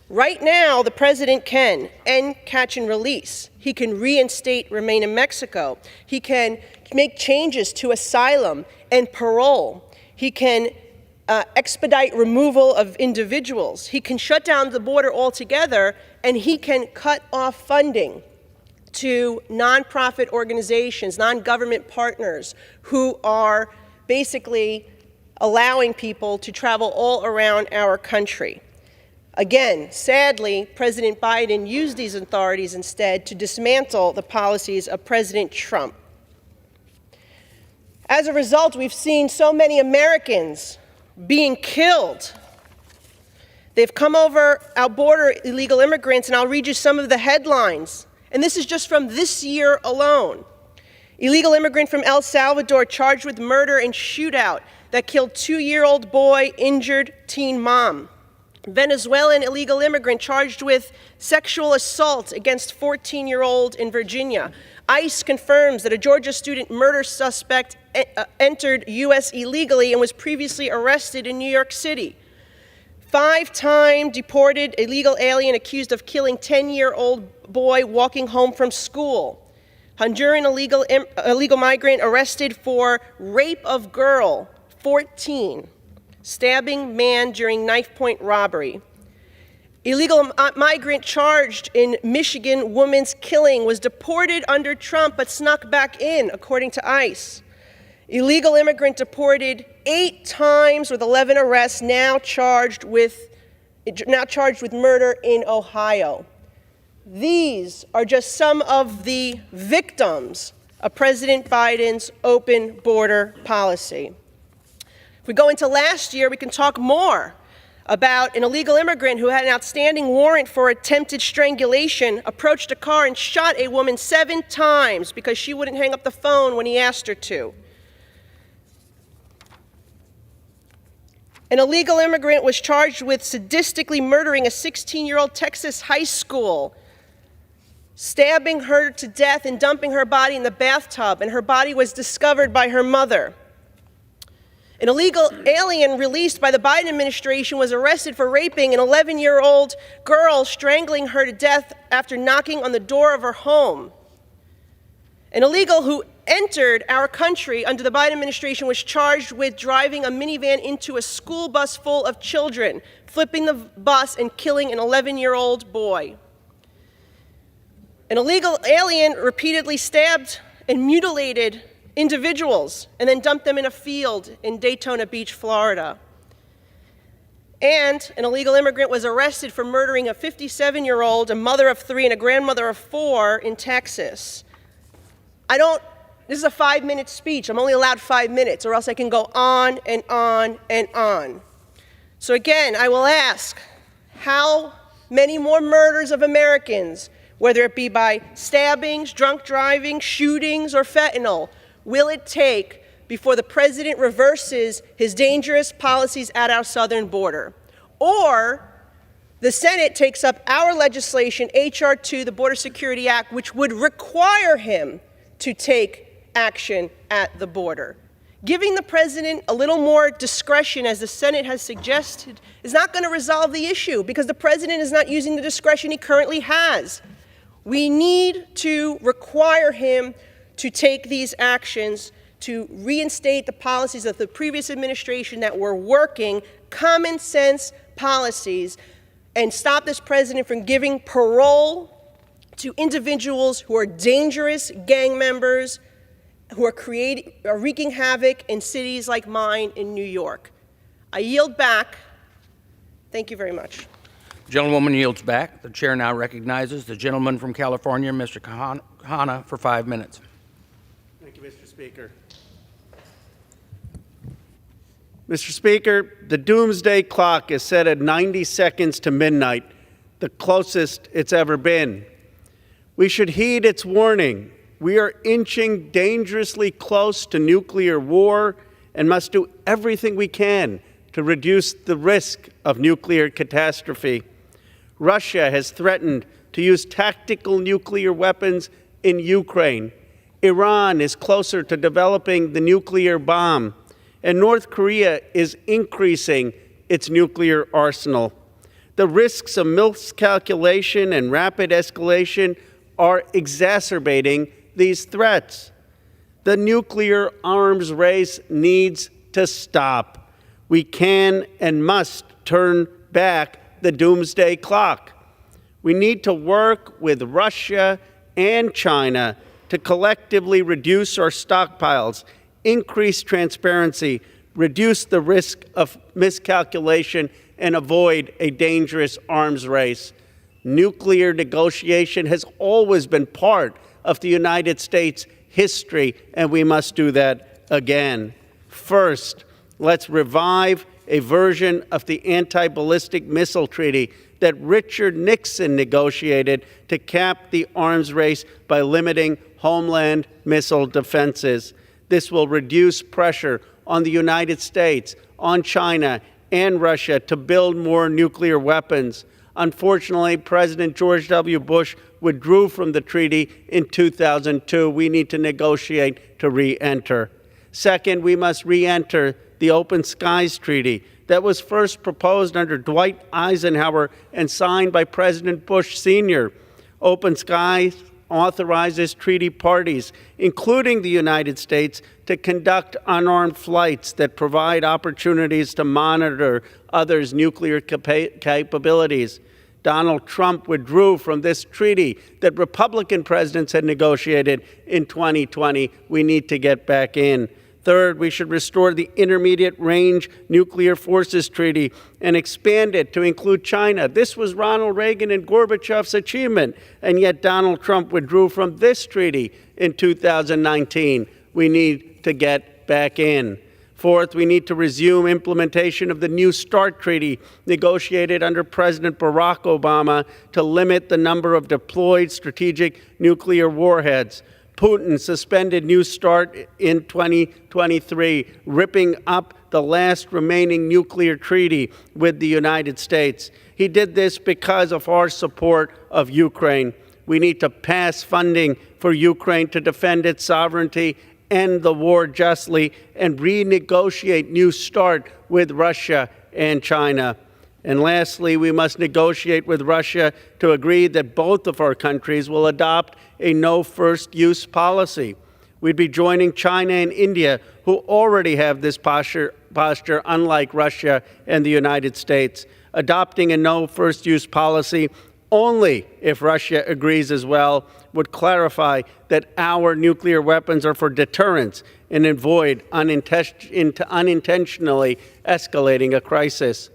Right now, the President can end catch and release. He can reinstate remain in Mexico. He can make changes to asylum and parole. He can expedite removal of individuals. He can shut down the border altogether, and he can cut off funding to nonprofit organizations, non-government partners who are basically allowing people to travel all around our country. Again, sadly, President Biden used these authorities instead to dismantle the policies of President Trump. As a result, we've seen so many Americans being killed. They've come over our border, illegal immigrants, and I'll read you some of the headlines. And this is just from this year alone. Illegal immigrant from El Salvador charged with murder and shootout that killed 2-year-old boy, injured teen mom. Venezuelan illegal immigrant charged with sexual assault against 14-year-old in Virginia. ICE confirms that a Georgia student murder suspect entered U.S. illegally and was previously arrested in New York City. 5-time deported illegal alien accused of killing 10-year-old boy walking home from school. Honduran illegal migrant arrested for rape of girl, 14. Stabbing man during knife point robbery. Illegal migrant charged in Michigan woman's killing was deported under Trump but snuck back in, according to ICE. Illegal immigrant deported 8 times with 11 arrests, now charged with murder in Ohio. These are just some of the victims of President Biden's open border policy. If we go into last year, we can talk more about an illegal immigrant who had an outstanding warrant for attempted strangulation, approached a car and shot a woman 7 times because she wouldn't hang up the phone when he asked her to. An illegal immigrant was charged with sadistically murdering a 16-year-old Texas high school, stabbing her to death and dumping her body in the bathtub, and her body was discovered by her mother. An illegal alien released by the Biden administration was arrested for raping an 11-year-old girl, strangling her to death after knocking on the door of her home. An illegal who entered our country under the Biden administration was charged with driving a minivan into a school bus full of children, flipping the bus and killing an 11-year-old boy. An illegal alien repeatedly stabbed and mutilated individuals and then dumped them in a field in Daytona Beach, Florida. And an illegal immigrant was arrested for murdering a 57-year-old, a mother of 3, and a grandmother of 4 in Texas. This is a 5-minute speech. I'm only allowed 5 minutes, or else I can go on and on and on. So again, I will ask, how many more murders of Americans, whether it be by stabbings, drunk driving, shootings, or fentanyl, will it take before the President reverses his dangerous policies at our southern border? Or the Senate takes up our legislation, H.R. 2, the Border Security Act, which would require him to take action at the border. Giving the President a little more discretion, as the Senate has suggested, is not going to resolve the issue because the President is not using the discretion he currently has. We need to require him to take these actions to reinstate the policies of the previous administration that were working, common sense policies, and stop this President from giving parole to individuals who are dangerous gang members who are wreaking havoc in cities like mine in New York. I yield back. Thank you very much. Gentlewoman yields back. The chair now recognizes the gentleman from California, Mr. Kahana, for 5 minutes. Thank you, Mr. Speaker. Mr. Speaker, the doomsday clock is set at 90 seconds to midnight, the closest it's ever been. We should heed its warning. We are inching dangerously close to nuclear war and must do everything we can to reduce the risk of nuclear catastrophe. Russia has threatened to use tactical nuclear weapons in Ukraine. Iran is closer to developing the nuclear bomb, and North Korea is increasing its nuclear arsenal. The risks of miscalculation and rapid escalation are exacerbating these threats. The nuclear arms race needs to stop. We can and must turn back the doomsday clock. We need to work with Russia and China to collectively reduce our stockpiles, increase transparency, reduce the risk of miscalculation, and avoid a dangerous arms race. Nuclear negotiation has always been part of the United States' history, and we must do that again. First, let's revive a version of the anti-ballistic missile treaty that Richard Nixon negotiated to cap the arms race by limiting homeland missile defenses. This will reduce pressure on the United States, on China, and Russia to build more nuclear weapons. Unfortunately, President George W. Bush withdrew from the treaty in 2002. We need to negotiate to re-enter. Second, we must re-enter the Open Skies Treaty that was first proposed under Dwight Eisenhower and signed by President Bush Sr. Open Skies authorizes treaty parties, including the United States, to conduct unarmed flights that provide opportunities to monitor others' nuclear capabilities. Donald Trump withdrew from this treaty that Republican presidents had negotiated in 2020. We need to get back in. Third, we should restore the Intermediate Range Nuclear Forces Treaty and expand it to include China. This was Ronald Reagan and Gorbachev's achievement, and yet Donald Trump withdrew from this treaty in 2019. We need to get back in. Fourth, we need to resume implementation of the New START Treaty negotiated under President Barack Obama to limit the number of deployed strategic nuclear warheads. Putin suspended New START in 2023, ripping up the last remaining nuclear treaty with the United States. He did this because of our support of Ukraine. We need to pass funding for Ukraine to defend its sovereignty, end the war justly, and renegotiate New START with Russia and China. And lastly, we must negotiate with Russia to agree that both of our countries will adopt a no first use policy. We'd be joining China and India, who already have this posture, unlike Russia and the United States. Adopting a no first use policy only if Russia agrees as well would clarify that our nuclear weapons are for deterrence and avoid unintentionally escalating a crisis.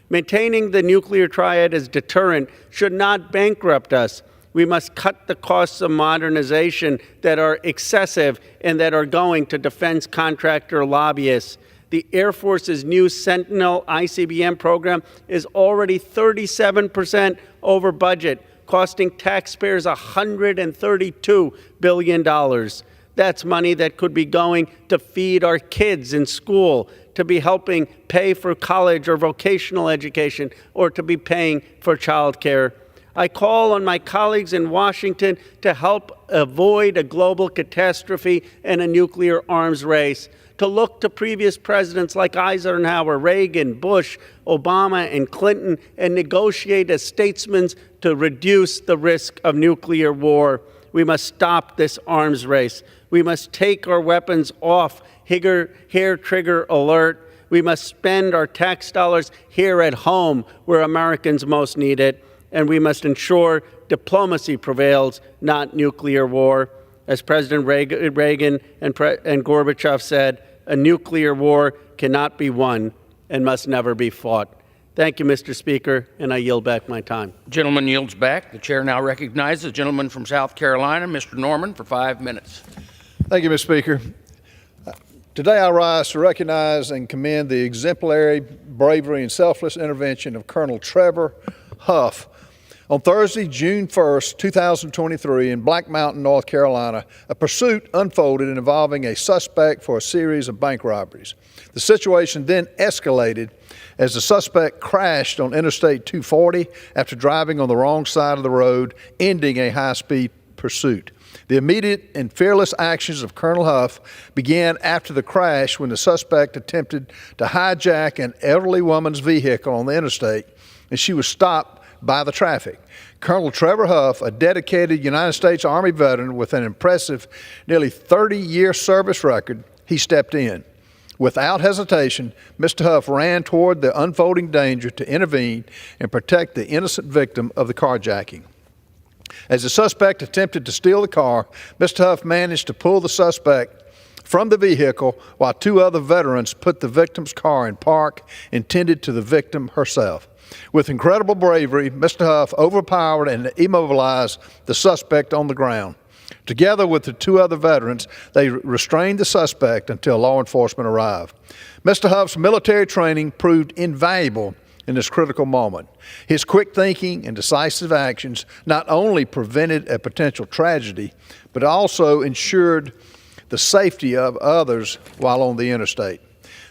Maintaining the nuclear triad as deterrent should not bankrupt us. We must cut the costs of modernization that are excessive and that are going to defense contractor lobbyists. The Air Force's new Sentinel ICBM program is already 37% over budget, costing taxpayers $132 billion. That's money that could be going to feed our kids in school, to be helping pay for college or vocational education, or to be paying for childcare. I call on my colleagues in Washington to help avoid a global catastrophe and a nuclear arms race, to look to previous presidents like Eisenhower, Reagan, Bush, Obama, and Clinton, and negotiate as statesmen to reduce the risk of nuclear war. We must stop this arms race. We must take our weapons off hair trigger alert. We must spend our tax dollars here at home where Americans most need it. And we must ensure diplomacy prevails, not nuclear war. As President Reagan and Gorbachev said, a nuclear war cannot be won and must never be fought. Thank you, Mr. Speaker, and I yield back my time. Gentleman yields back. The chair now recognizes the gentleman from South Carolina, Mr. Norman, for 5 minutes. Thank you, Mr. Speaker. Today I rise to recognize and commend the exemplary bravery and selfless intervention of Colonel Trevor Huff. On Thursday, June 1st, 2023, in Black Mountain, North Carolina, a pursuit unfolded involving a suspect for a series of bank robberies. The situation then escalated as the suspect crashed on Interstate 240 after driving on the wrong side of the road, ending a high-speed pursuit. The immediate and fearless actions of Colonel Huff began after the crash when the suspect attempted to hijack an elderly woman's vehicle on the interstate, and she was stopped by the traffic. Colonel Trevor Huff, a dedicated United States Army veteran with an impressive nearly 30-year service record, he stepped in. Without hesitation, Mr. Huff ran toward the unfolding danger to intervene and protect the innocent victim of the carjacking. As the suspect attempted to steal the car, Mr. Huff managed to pull the suspect from the vehicle while two other veterans put the victim's car in park intended to the victim herself. With incredible bravery, Mr. Huff overpowered and immobilized the suspect on the ground. Together with the two other veterans, they restrained the suspect until law enforcement arrived. Mr. Huff's military training proved invaluable in this critical moment. His quick thinking and decisive actions not only prevented a potential tragedy, but also ensured the safety of others while on the interstate.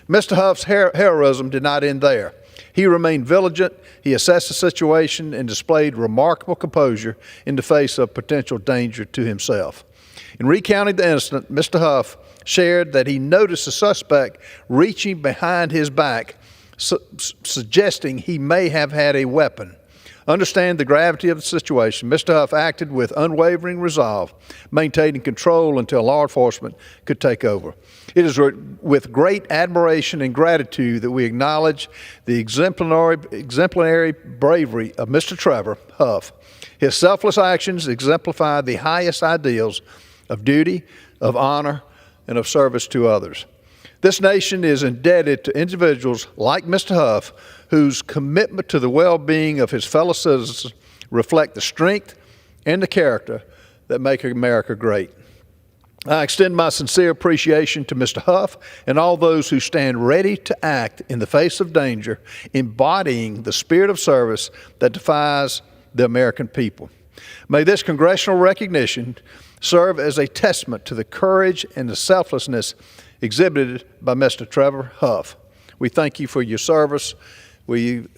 Mr. Huff's heroism did not end there. He remained vigilant, he assessed the situation, and displayed remarkable composure in the face of potential danger to himself. In recounting the incident, Mr. Huff shared that he noticed the suspect reaching behind his back, suggesting he may have had a weapon. Understanding the gravity of the situation, Mr. Huff acted with unwavering resolve, maintaining control until law enforcement could take over. It is with great admiration and gratitude that we acknowledge the exemplary bravery of Mr. Trevor Huff. His selfless actions exemplify the highest ideals of duty, of honor, and of service to others. This nation is indebted to individuals like Mr. Huff, whose commitment to the well-being of his fellow citizens reflect the strength and the character that make America great. I extend my sincere appreciation to Mr. Huff and all those who stand ready to act in the face of danger, embodying the spirit of service that defines the American people. May this congressional recognition serve as a testament to the courage and the selflessness exhibited by Mr. Trevor Huff. We thank you for your service. We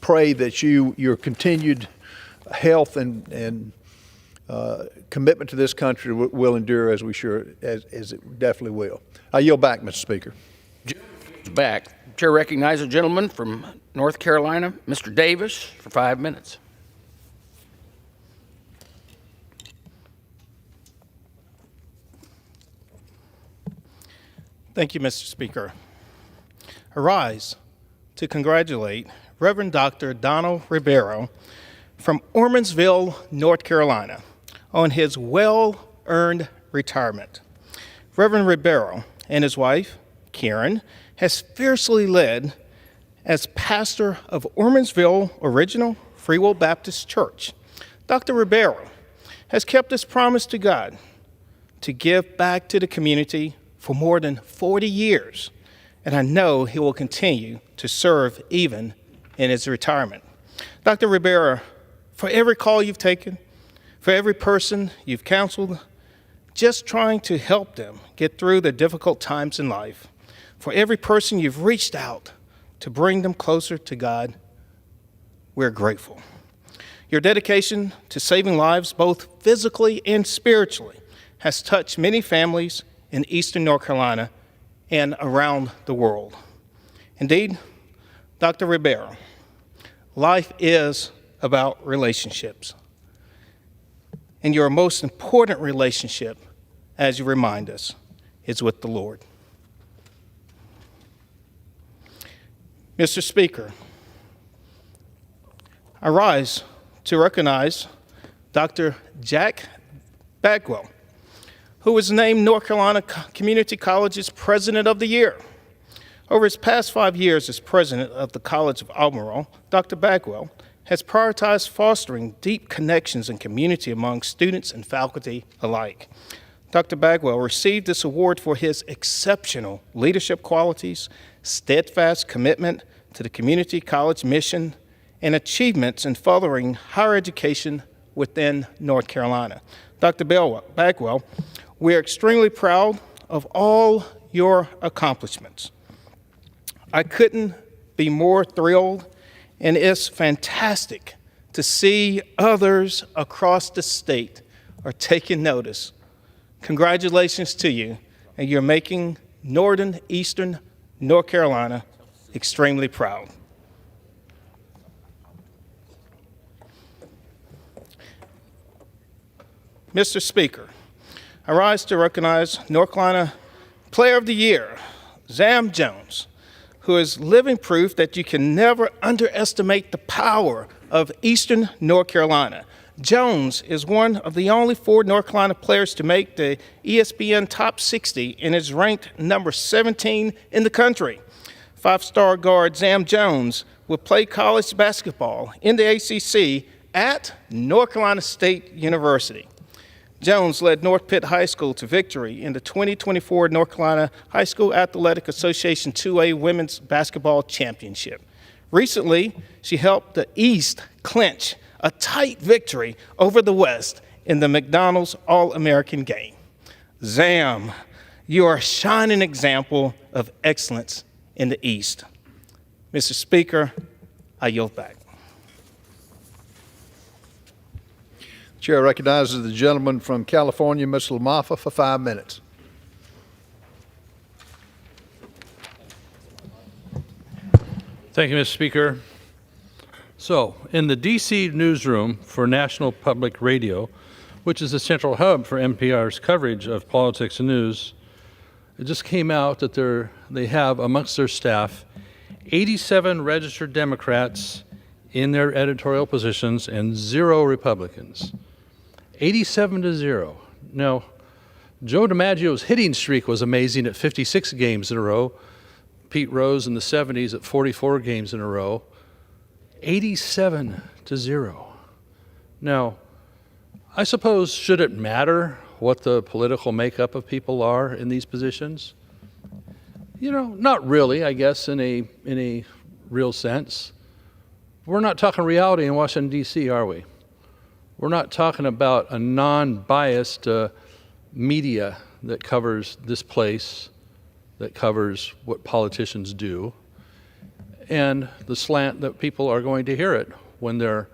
pray that your continued health and commitment to this country will endure as it definitely will. I yield back, Mr. Speaker. Back. Chair recognizes a gentleman from North Carolina, Mr. Davis, for 5 minutes. Thank you, Mr. Speaker. I rise to congratulate Reverend Dr. Donald Ribeiro from Ormansville, North Carolina, on his well-earned retirement. Reverend Ribeiro and his wife, Karen, has fiercely led as pastor of Ormansville Original Free Will Baptist Church. Dr. Ribeiro has kept his promise to God to give back to the community for more than 40 years, and I know he will continue to serve even in his retirement. Dr. Ribeiro, for every call you've taken, for every person you've counseled, just trying to help them get through the difficult times in life, for every person you've reached out to bring them closer to God, we're grateful. Your dedication to saving lives, both physically and spiritually, has touched many families in eastern North Carolina and around the world. Indeed, Dr. Ribeiro, life is about relationships. And your most important relationship, as you remind us, is with the Lord. Mr. Speaker, I rise to recognize Dr. Jack Bagwell who was named North Carolina Community College's President of the Year. Over his past 5 years as president of the College of Albemarle, Dr. Bagwell has prioritized fostering deep connections and community among students and faculty alike. Dr. Bagwell received this award for his exceptional leadership qualities, steadfast commitment to the community college mission, and achievements in furthering higher education within North Carolina. Dr. Bagwell, we are extremely proud of all your accomplishments. I couldn't be more thrilled, and it's fantastic to see others across the state are taking notice. Congratulations to you, and you're making Northern Eastern North Carolina extremely proud. Mr. Speaker, I rise to recognize North Carolina Player of the Year, Zam Jones, who is living proof that you can never underestimate the power of Eastern North Carolina. Jones is one of the only 4 North Carolina players to make the ESPN Top 60 and is ranked number 17 in the country. 5-star guard Zam Jones will play college basketball in the ACC at North Carolina State University. Jones led North Pitt High School to victory in the 2024 North Carolina High School Athletic Association 2A Women's Basketball Championship. Recently, she helped the East clinch a tight victory over the West in the McDonald's All-American game. Zam, you are a shining example of excellence in the East. Mr. Speaker, I yield back. The chair recognizes the gentleman from California, Mr. LaMaffa, for 5 minutes. Thank you, Mr. Speaker. So, in the D.C. newsroom for National Public Radio, which is the central hub for NPR's coverage of politics and news, it just came out that they have amongst their staff 87 registered Democrats in their editorial positions and 0 Republicans. 87 to 0. Now, Joe DiMaggio's hitting streak was amazing at 56 games in a row. Pete Rose in the 70s at 44 games in a row. 87 to 0. Now, I suppose, should it matter what the political makeup of people are in these positions? You know, not really, I guess, in a real sense. We're not talking reality in Washington, D.C., are we? We're not talking about a non-biased media that covers this place, that covers what politicians do, and the slant that people are going to hear it when they're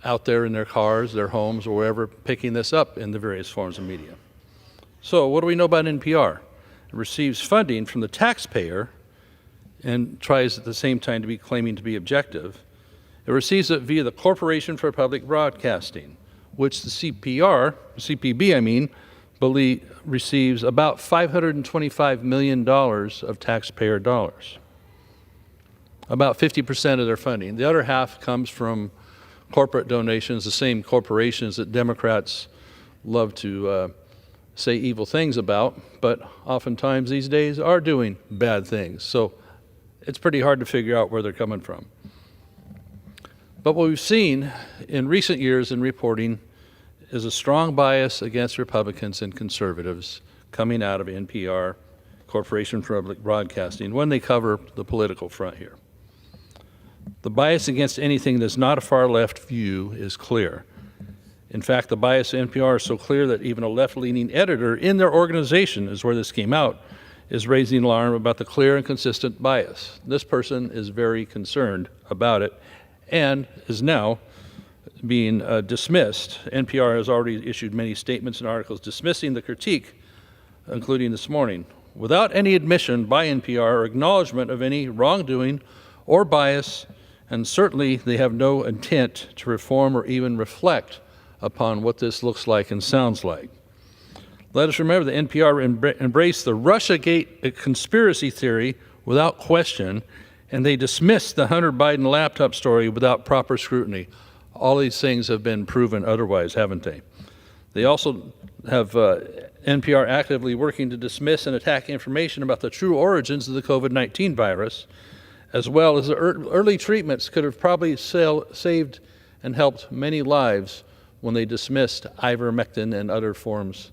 out there in their cars, their homes, or wherever, picking this up in the various forms of media. So what do we know about NPR? It receives funding from the taxpayer and tries at the same time to be claiming to be objective. It receives it via the Corporation for Public Broadcasting, which the CPB, receives about $525 million of taxpayer dollars. About 50% of their funding. The other half comes from corporate donations, the same corporations that Democrats love to say evil things about, but oftentimes these days are doing bad things. So it's pretty hard to figure out where they're coming from. But what we've seen in recent years in reporting is a strong bias against Republicans and conservatives coming out of NPR, Corporation for Public Broadcasting, when they cover the political front here. The bias against anything that's not a far-left view is clear. In fact, the bias of NPR is so clear that even a left-leaning editor in their organization, is where this came out, is raising alarm about the clear and consistent bias. This person is very concerned about it and is now being dismissed. NPR has already issued many statements and articles dismissing the critique, including this morning, without any admission by NPR or acknowledgement of any wrongdoing or bias, and certainly they have no intent to reform or even reflect upon what this looks like and sounds like. Let us remember that NPR embraced the Russiagate conspiracy theory without question, and they dismissed the Hunter Biden laptop story without proper scrutiny. All these things have been proven otherwise, haven't they? They also have NPR actively working to dismiss and attack information about the true origins of the COVID-19 virus, as well as the early treatments could have probably saved and helped many lives when they dismissed ivermectin and other forms,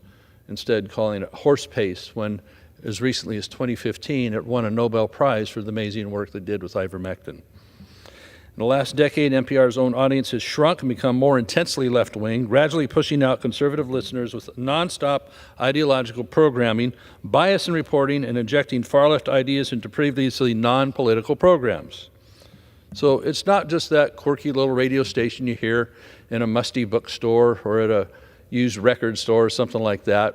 instead calling it horse paste, when as recently as 2015 it won a Nobel Prize for the amazing work they did with ivermectin. In the last decade, NPR's own audience has shrunk and become more intensely left-wing, gradually pushing out conservative listeners with nonstop ideological programming, bias in reporting, and injecting far-left ideas into previously non-political programs. So it's not just that quirky little radio station you hear in a musty bookstore or at a used record store or something like that.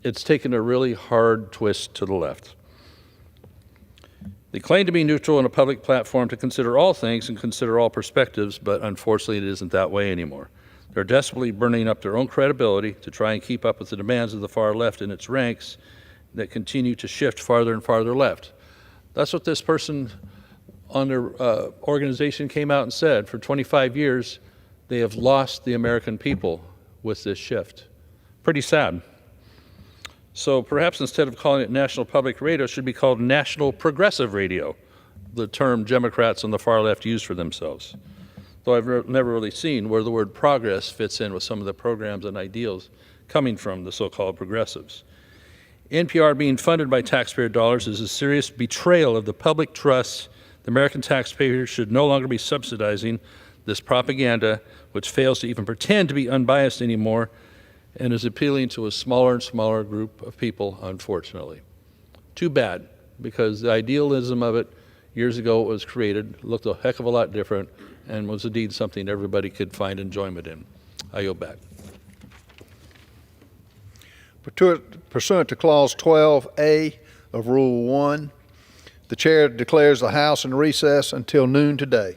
It's taken a really hard twist to the left. They claim to be neutral in a public platform to consider all things and consider all perspectives, but unfortunately it isn't that way anymore. They're desperately burning up their own credibility to try and keep up with the demands of the far left in its ranks that continue to shift farther and farther left. That's what this person on their organization came out and said. For 25 years, they have lost the American people with this shift. Pretty sad. So perhaps instead of calling it National Public Radio, it should be called National Progressive Radio, the term Democrats on the far left use for themselves. Though I've never really seen where the word progress fits in with some of the programs and ideals coming from the so-called progressives. NPR being funded by taxpayer dollars is a serious betrayal of the public trust. The American taxpayer should no longer be subsidizing this propaganda, which fails to even pretend to be unbiased anymore, and is appealing to a smaller and smaller group of people, unfortunately. Too bad, because the idealism of it years ago it was created looked a heck of a lot different and was indeed something everybody could find enjoyment in. I yield back. Pursuant to Clause 12A of Rule 1, the Chair declares the House in recess until noon today.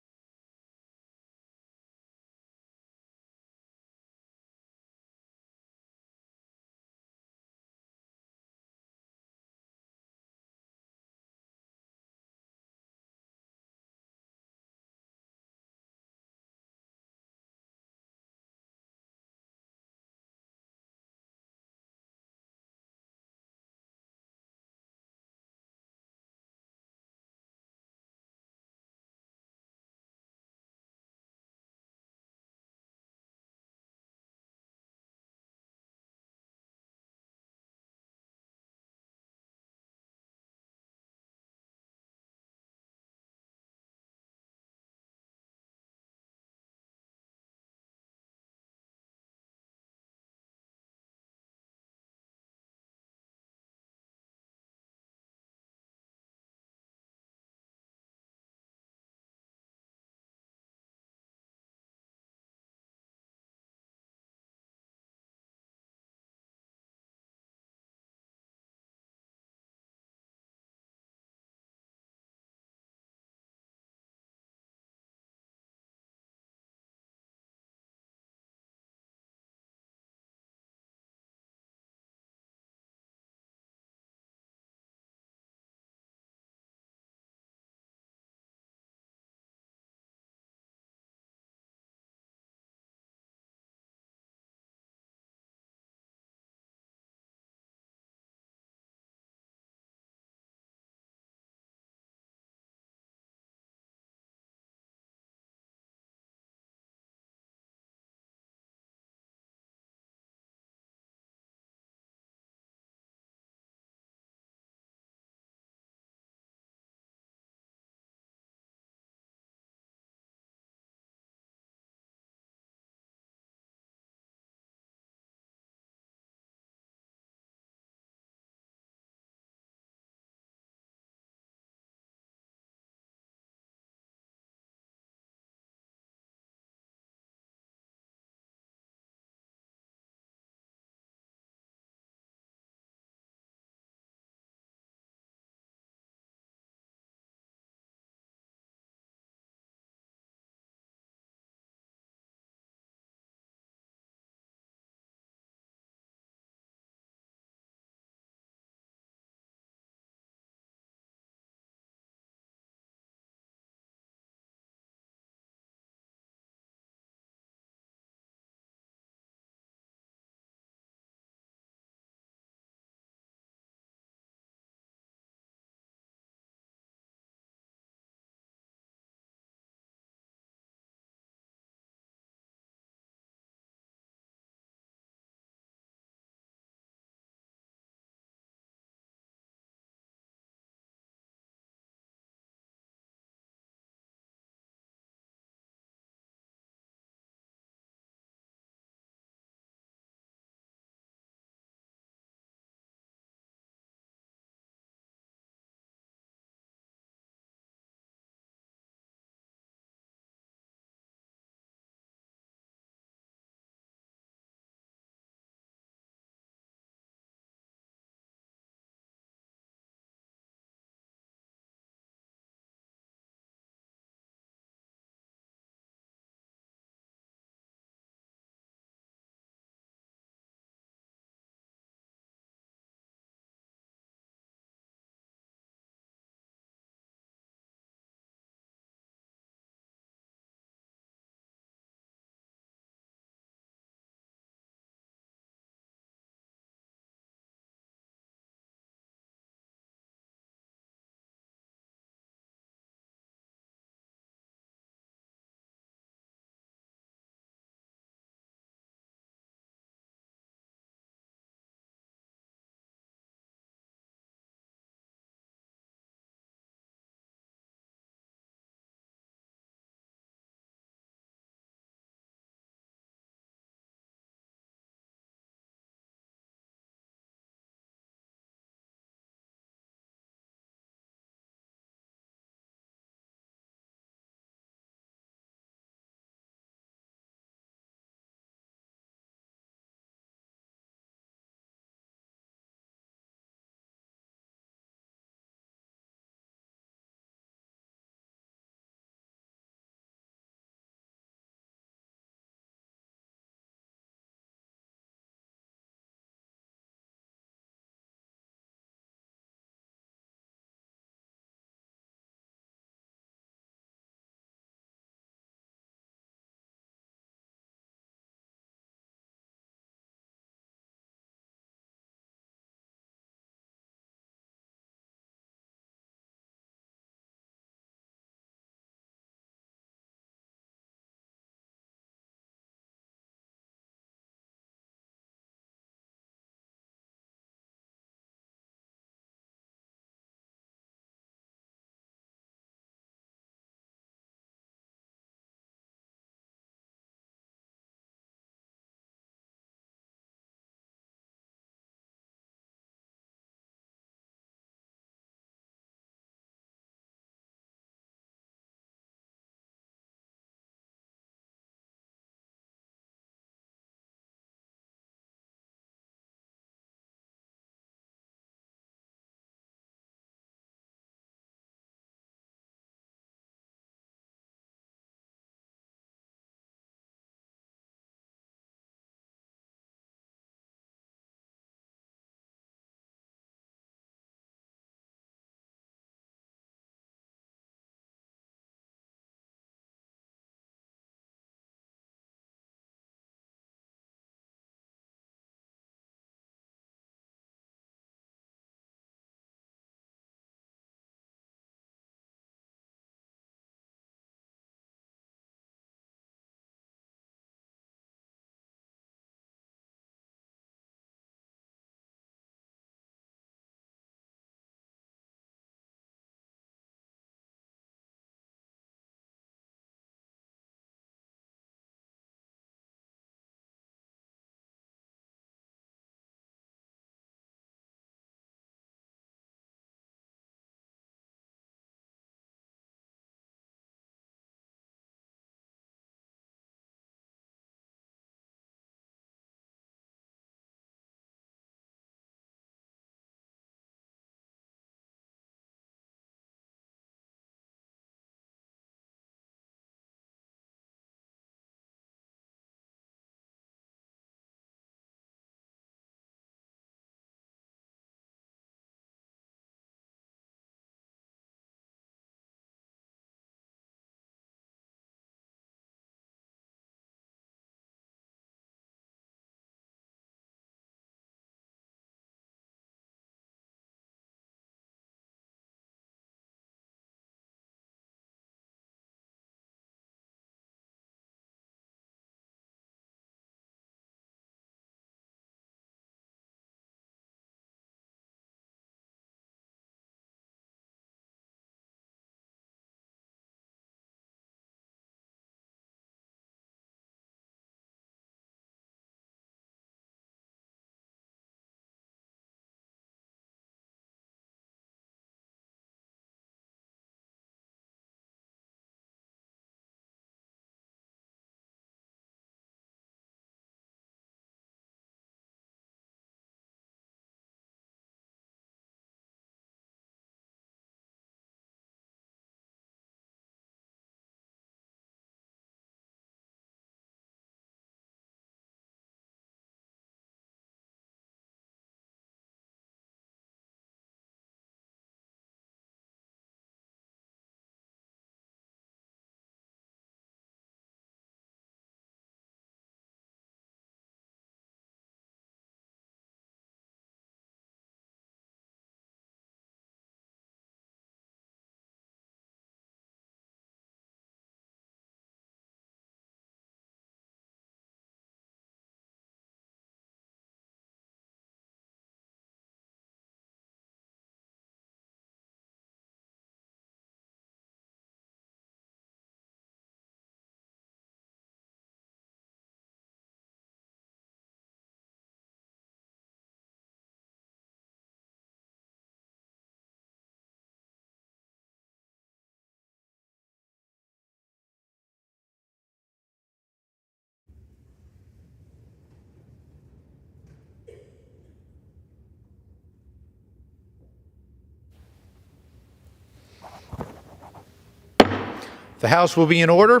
The House will be in order.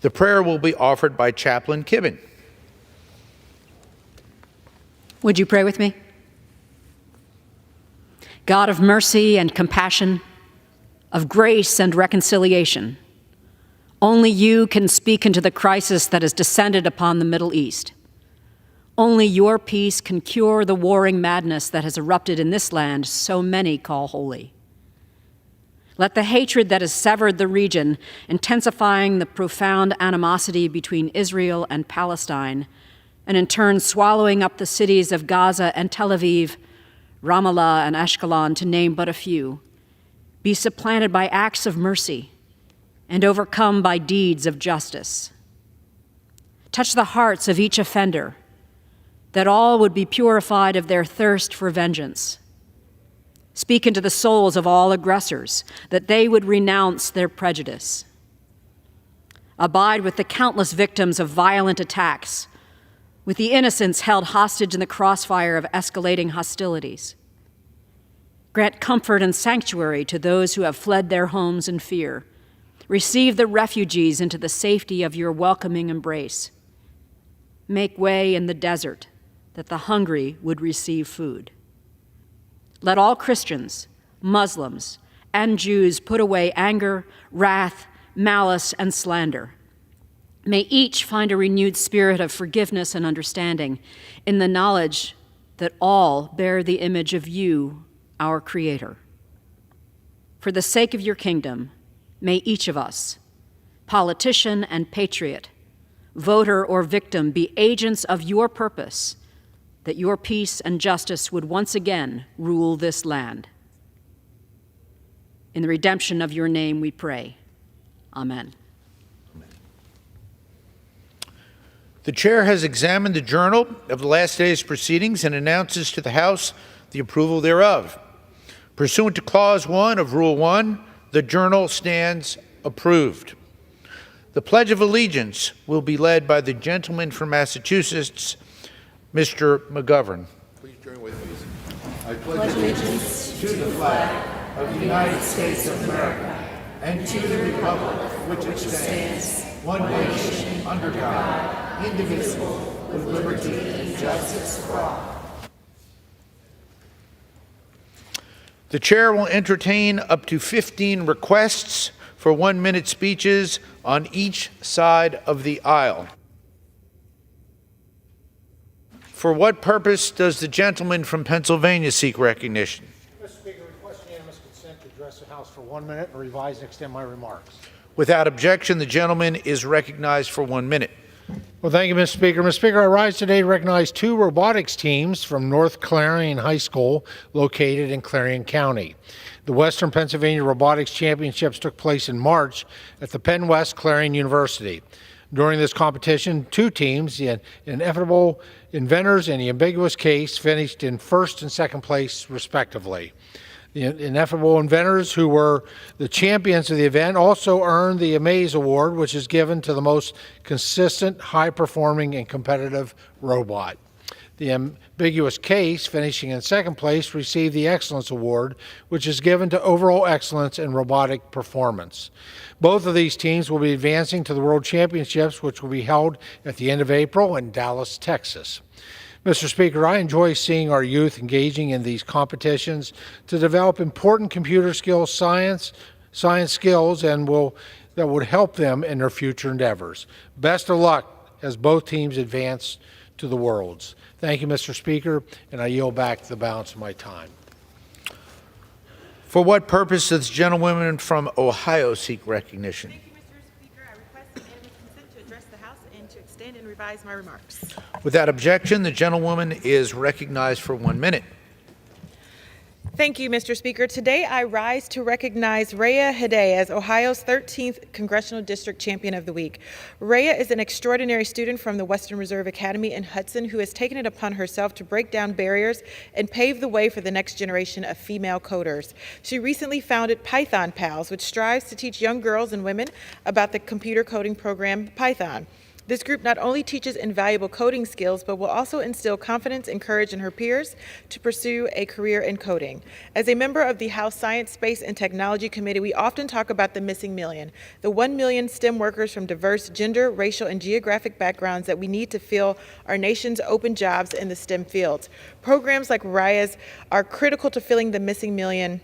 The prayer will be offered by Chaplain Kibben. Would you pray with me? God of mercy and compassion, of grace and reconciliation, only you can speak into the crisis that has descended upon the Middle East. Only your peace can cure the warring madness that has erupted in this land so many call holy. Let the hatred that has severed the region, intensifying the profound animosity between Israel and Palestine, and in turn swallowing up the cities of Gaza and Tel Aviv, Ramallah and Ashkelon, to name but a few, be supplanted by acts of mercy and overcome by deeds of justice. Touch the hearts of each offender, that all would be purified of their thirst for vengeance. Speak into the souls of all aggressors, that they would renounce their prejudice. Abide with the countless victims of violent attacks, with the innocents held hostage in the crossfire of escalating hostilities. Grant comfort and sanctuary to those who have fled their homes in fear. Receive the refugees into the safety of your welcoming embrace. Make way in the desert, that the hungry would receive food. Let all Christians, Muslims, and Jews put away anger, wrath, malice, and slander. May each find a renewed spirit of forgiveness and understanding in the knowledge that all bear the image of you, our Creator. For the sake of your kingdom, may each of us, politician and patriot, voter or victim, be agents of your purpose, that your peace and justice would once again rule this land. In the redemption of your name we pray. Amen. The chair has examined the journal of the last day's proceedings and announces to the House the approval thereof. Pursuant to Clause 1 of Rule 1, the journal stands approved. The Pledge of Allegiance will be led by the gentleman from Massachusetts, Mr. McGovern. Please join with me. I pledge allegiance to the flag of the United States of America and to the republic for which it stands, one nation, under God, indivisible, with liberty and justice for all. The chair will entertain up to 15 requests for 1-minute speeches on each side of the aisle. For what purpose does the gentleman from Pennsylvania seek recognition? Mr. Speaker, request unanimous consent to address the House for 1 minute and revise and extend my remarks. Without objection, the gentleman is recognized for 1 minute. Well, thank you, Mr. Speaker. Mr. Speaker, I rise today to recognize 2 robotics teams from North Clarion High School located in Clarion County. The Western Pennsylvania Robotics Championships took place in March at the Penn West Clarion University. During this competition, 2 teams, the Ineffable Inventors and the Ambiguous Case, finished in first and second place, respectively. The Ineffable Inventors, who were the champions of the event, also earned the Amaze Award, which is given to the most consistent, high-performing, and competitive robot. The Ambiguous Case, finishing in second place, received the Excellence Award, which is given to overall excellence in robotic performance. Both of these teams will be advancing to the World Championships, which will be held at the end of April in Dallas, Texas. Mr. Speaker, I enjoy seeing our youth engaging in these competitions to develop important computer skills, science skills, and that would help them in their future endeavors. Best of luck as both teams advance to the Worlds. Thank you, Mr. Speaker, and I yield back the balance of my time. For what purpose does the gentlewoman from Ohio seek recognition? Thank you, Mr. Speaker. I request unanimous consent to address the House and to extend and revise my remarks. Without objection, the gentlewoman is recognized for 1 minute. Thank you, Mr. Speaker. Today, I rise to recognize Rhea Hideh as Ohio's 13th Congressional District Champion of the Week. Rhea is an extraordinary student from the Western Reserve Academy in Hudson who has taken it upon herself to break down barriers and pave the way for the next generation of female coders. She recently founded Python Pals, which strives to teach young girls and women about the computer coding program Python. This group not only teaches invaluable coding skills, but will also instill confidence and courage in her peers to pursue a career in coding. As a member of the House Science, Space, and Technology Committee, we often talk about the missing million, the 1 million STEM workers from diverse gender, racial, and geographic backgrounds that we need to fill our nation's open jobs in the STEM fields. Programs like Raya's are critical to filling the missing million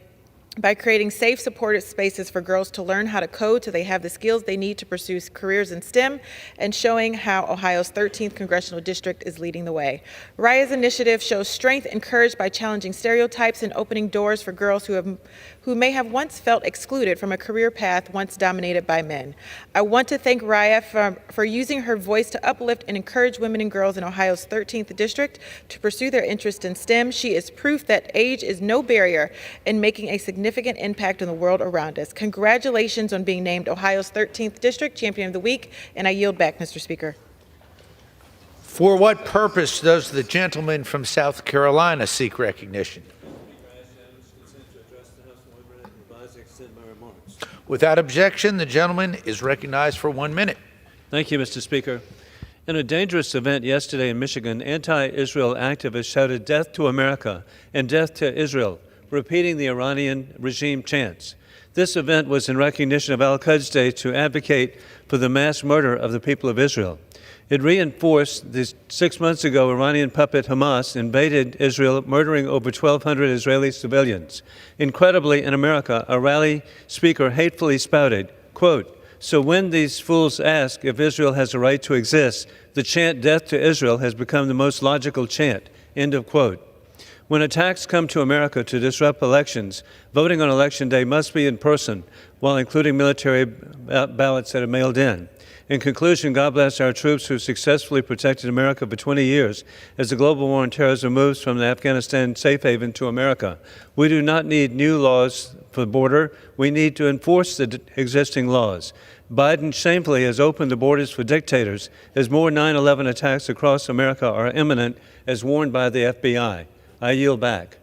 by creating safe, supportive spaces for girls to learn how to code so they have the skills they need to pursue careers in STEM, and showing how Ohio's 13th Congressional District is leading the way. Raya's initiative shows strength and courage by challenging stereotypes and opening doors for girls who may have once felt excluded from a career path once dominated by men. I want to thank Raya for using her voice to uplift and encourage women and girls in Ohio's 13th District to pursue their interest in STEM. She is proof that age is no barrier in making a significant impact on the world around us. Congratulations on being named Ohio's 13th District Champion of the Week, and I yield back, Mr. Speaker. For what purpose does the gentleman from South Carolina seek recognition? Without objection, the gentleman is recognized for 1 minute. Thank you, Mr. Speaker. In a dangerous event yesterday in Michigan, anti-Israel activists shouted "Death to America" and "Death to Israel," repeating the Iranian regime chants. This event was in recognition of Al-Quds Day to advocate for the mass murder of the people of Israel. It reinforced the 6 months ago Iranian puppet Hamas invaded Israel, murdering over 1,200 Israeli civilians. Incredibly, in America, a rally speaker hatefully spouted, quote, "So when these fools ask if Israel has a right to exist, the chant 'Death to Israel' has become the most logical chant," end of quote. When attacks come to America to disrupt elections, voting on Election Day must be in person, while including military ballots that are mailed in. In conclusion, God bless our troops who successfully protected America for 20 years as the global war on terrorism moves from the Afghanistan safe haven to America. We do not need new laws for the border. We need to enforce the existing laws. Biden shamefully has opened the borders for dictators as more 9/11 attacks across America are imminent, as warned by the FBI. I yield back.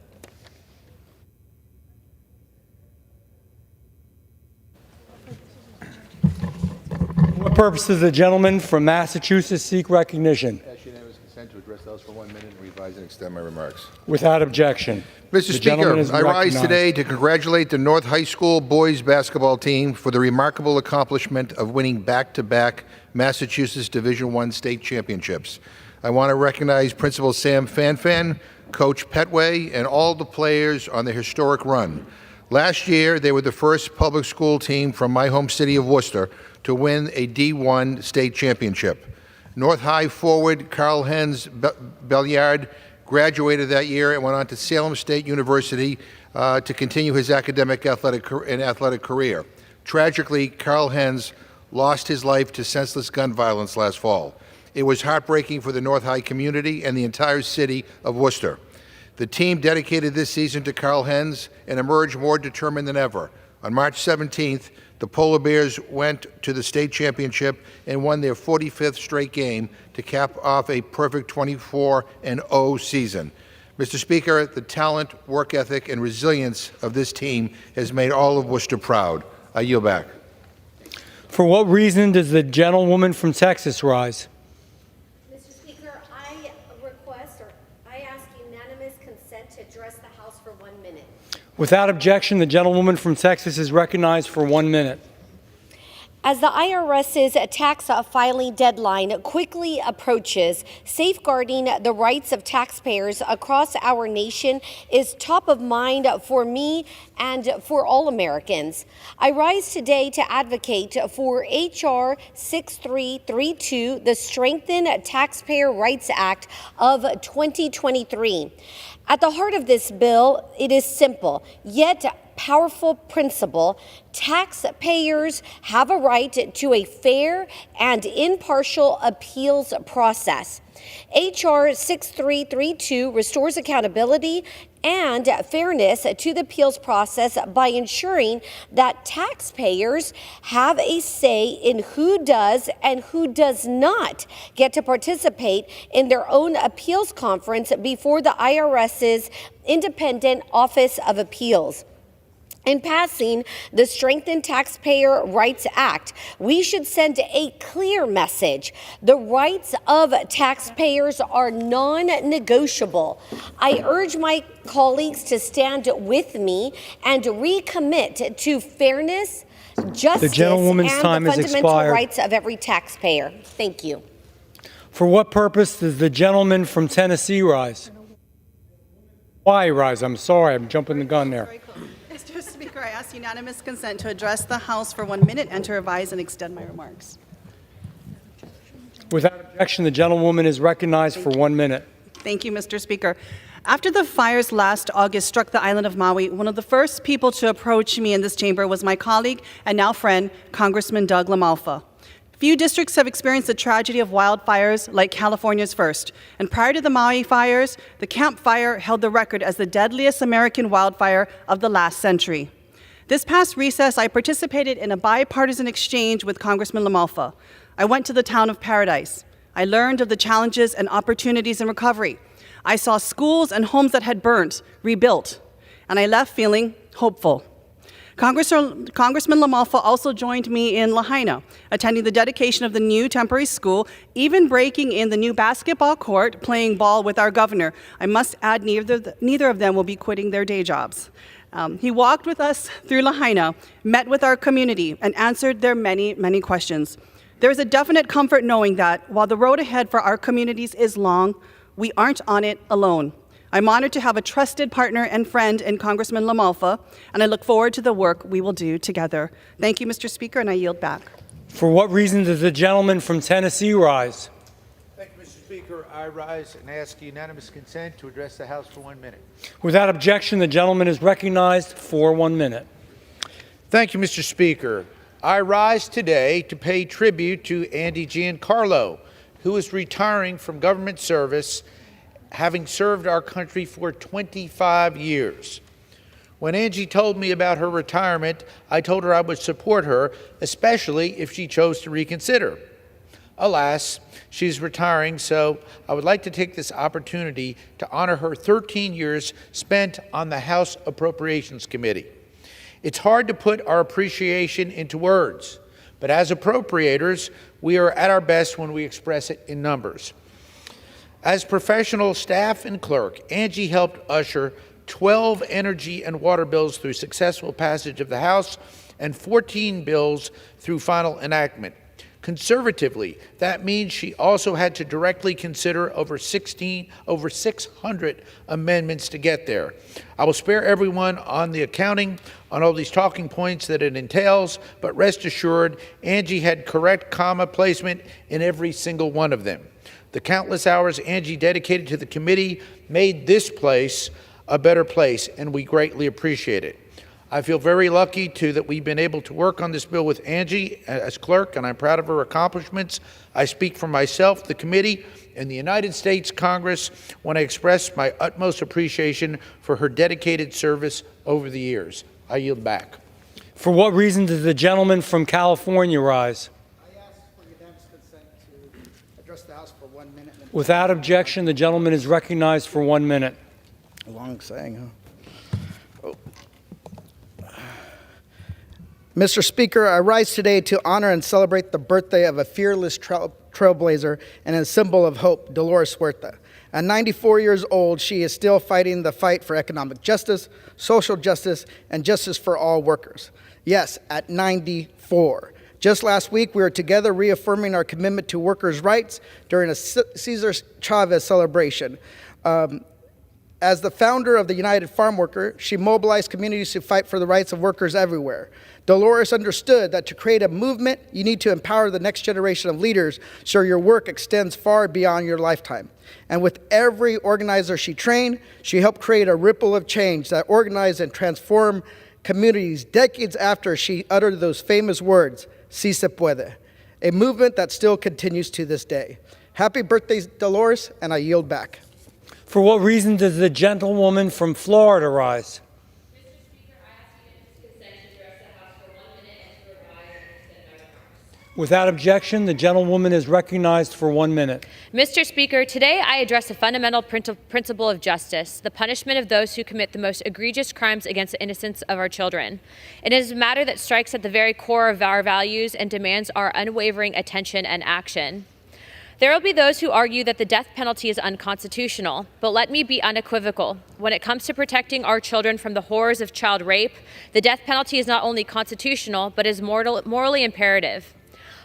For what purpose does the gentleman from Massachusetts seek recognition? Ask unanimous consent to address those for 1 minute and revise and extend my remarks. Without objection. Mr. Speaker, I rise today to congratulate the North High School boys basketball team for the remarkable accomplishment of winning back-to-back Massachusetts Division I state championships. I want to recognize Principal Sam Fanfan, Coach Petway, and all the players on their historic run. Last year, they were the first public school team from my home city of Worcester to win a D1 state championship. North High forward Carl Hens Belliard graduated that year and went on to Salem State University to continue his academic athletic career. Tragically, Carl Hens lost his life to senseless gun violence last fall. It was heartbreaking for the North High community and the entire city of Worcester. The team dedicated this season to Carl Hens and emerged more determined than ever. On March 17th, the Polar Bears went to the state championship and won their 45th straight game to cap off a perfect 24-0 season. Mr. Speaker, the talent, work ethic, and resilience of this team has made all of Worcester proud. I yield back. For what reason does the gentlewoman from Texas rise? Mr. Speaker, I ask unanimous consent to address the House for 1 minute. Without objection, the gentlewoman from Texas is recognized for 1 minute. As the IRS's tax filing deadline quickly approaches, safeguarding the rights of taxpayers across our nation is top of mind for me and for all Americans. I rise today to advocate for H.R. 6332, the Strengthened Taxpayer Rights Act of 2023. At the heart of this bill, it is simple, yet powerful principle. Taxpayers have a right to a fair and impartial appeals process. H.R. 6332 restores accountability and fairness to the appeals process by ensuring that taxpayers have a say in who does and who does not get to participate in their own appeals conference before the IRS's Independent Office of Appeals. In passing the Strengthened Taxpayer Rights Act, we should send a clear message. The rights of taxpayers are non-negotiable. I urge my colleagues to stand with me and recommit to fairness, justice, and the fundamental rights of every taxpayer. Thank you. For what purpose does the gentleman from Tennessee rise? Why rise? I'm sorry, I'm jumping the gun there. Mr. Speaker, I ask unanimous consent to address the House for 1 minute and to revise and extend my remarks. Without objection, the gentlewoman is recognized for 1 minute. Thank you, Mr. Speaker. After the fires last August struck the island of Maui, one of the first people to approach me in this chamber was my colleague and now friend, Congressman Doug LaMalfa. Few districts have experienced the tragedy of wildfires like California's first. And prior to the Maui fires, the Camp Fire held the record as the deadliest American wildfire of the last century. This past recess, I participated in a bipartisan exchange with Congressman LaMalfa. I went to the town of Paradise. I learned of the challenges and opportunities in recovery. I saw schools and homes that had burnt, rebuilt, and I left feeling hopeful. Congressman LaMalfa also joined me in Lahaina, attending the dedication of the new temporary school, even breaking in the new basketball court, playing ball with our governor. I must add, neither of them will be quitting their day jobs. He walked with us through Lahaina, met with our community, and answered their many, many questions. There is a definite comfort knowing that while the road ahead for our communities is long, we aren't on it alone. I'm honored to have a trusted partner and friend in Congressman LaMalfa, and I look forward to the work we will do together. Thank you, Mr. Speaker, and I yield back. For what reason does the gentleman from Tennessee rise? Thank you, Mr. Speaker. I rise and ask unanimous consent to address the House for 1 minute. Without objection, the gentleman is recognized for 1 minute. Thank you, Mr. Speaker. I rise today to pay tribute to Andy Giancarlo, who is retiring from government service, having served our country for 25 years. When Angie told me about her retirement, I told her I would support her, especially if she chose to reconsider. Alas, she's retiring, so I would like to take this opportunity to honor her 13 years spent on the House Appropriations Committee. It's hard to put our appreciation into words, but as appropriators, we are at our best when we express it in numbers. As professional staff and clerk, Angie helped usher 12 energy and water bills through successful passage of the House and 14 bills through final enactment. Conservatively, that means she also had to directly consider over 600 amendments to get there. I will spare everyone on the accounting on all these talking points that it entails, but rest assured, Angie had correct comma placement in every single one of them. The countless hours Angie dedicated to the committee made this place a better place, and we greatly appreciate it. I feel very lucky, too, that we've been able to work on this bill with Angie as clerk, and I'm proud of her accomplishments. I speak for myself, the committee, and the United States Congress when I express my utmost appreciation for her dedicated service over the years. I yield back. For what reason does the gentleman from California rise? The House for 1 minute. Without objection, the gentleman is recognized for 1 minute. A long saying, huh? Oh. Mr. Speaker, I rise today to honor and celebrate the birthday of a fearless trailblazer and a symbol of hope, Dolores Huerta. At 94 years old, she is still fighting the fight for economic justice, social justice, and justice for all workers. Yes, at 94. Just last week, we were together reaffirming our commitment to workers' rights during a Cesar Chavez celebration. As the founder of the United Farm Worker, she mobilized communities to fight for the rights of workers everywhere. Dolores understood that to create a movement, you need to empower the next generation of leaders so your work extends far beyond your lifetime. And with every organizer she trained, she helped create a ripple of change that organized and transformed communities decades after she uttered those famous words, "Si se puede," a movement that still continues to this day. Happy birthday, Dolores, and I yield back. For what reason does the gentlewoman from Florida rise? Mr. Speaker, I ask unanimous consent to address the House for 1 minute and to revise and extend my remarks. Without objection, the gentlewoman is recognized for 1 minute. Mr. Speaker, today I address a fundamental principle of justice, the punishment of those who commit the most egregious crimes against the innocence of our children. It is a matter that strikes at the very core of our values and demands our unwavering attention and action. There will be those who argue that the death penalty is unconstitutional, but let me be unequivocal. When it comes to protecting our children from the horrors of child rape, the death penalty is not only constitutional, but is morally imperative.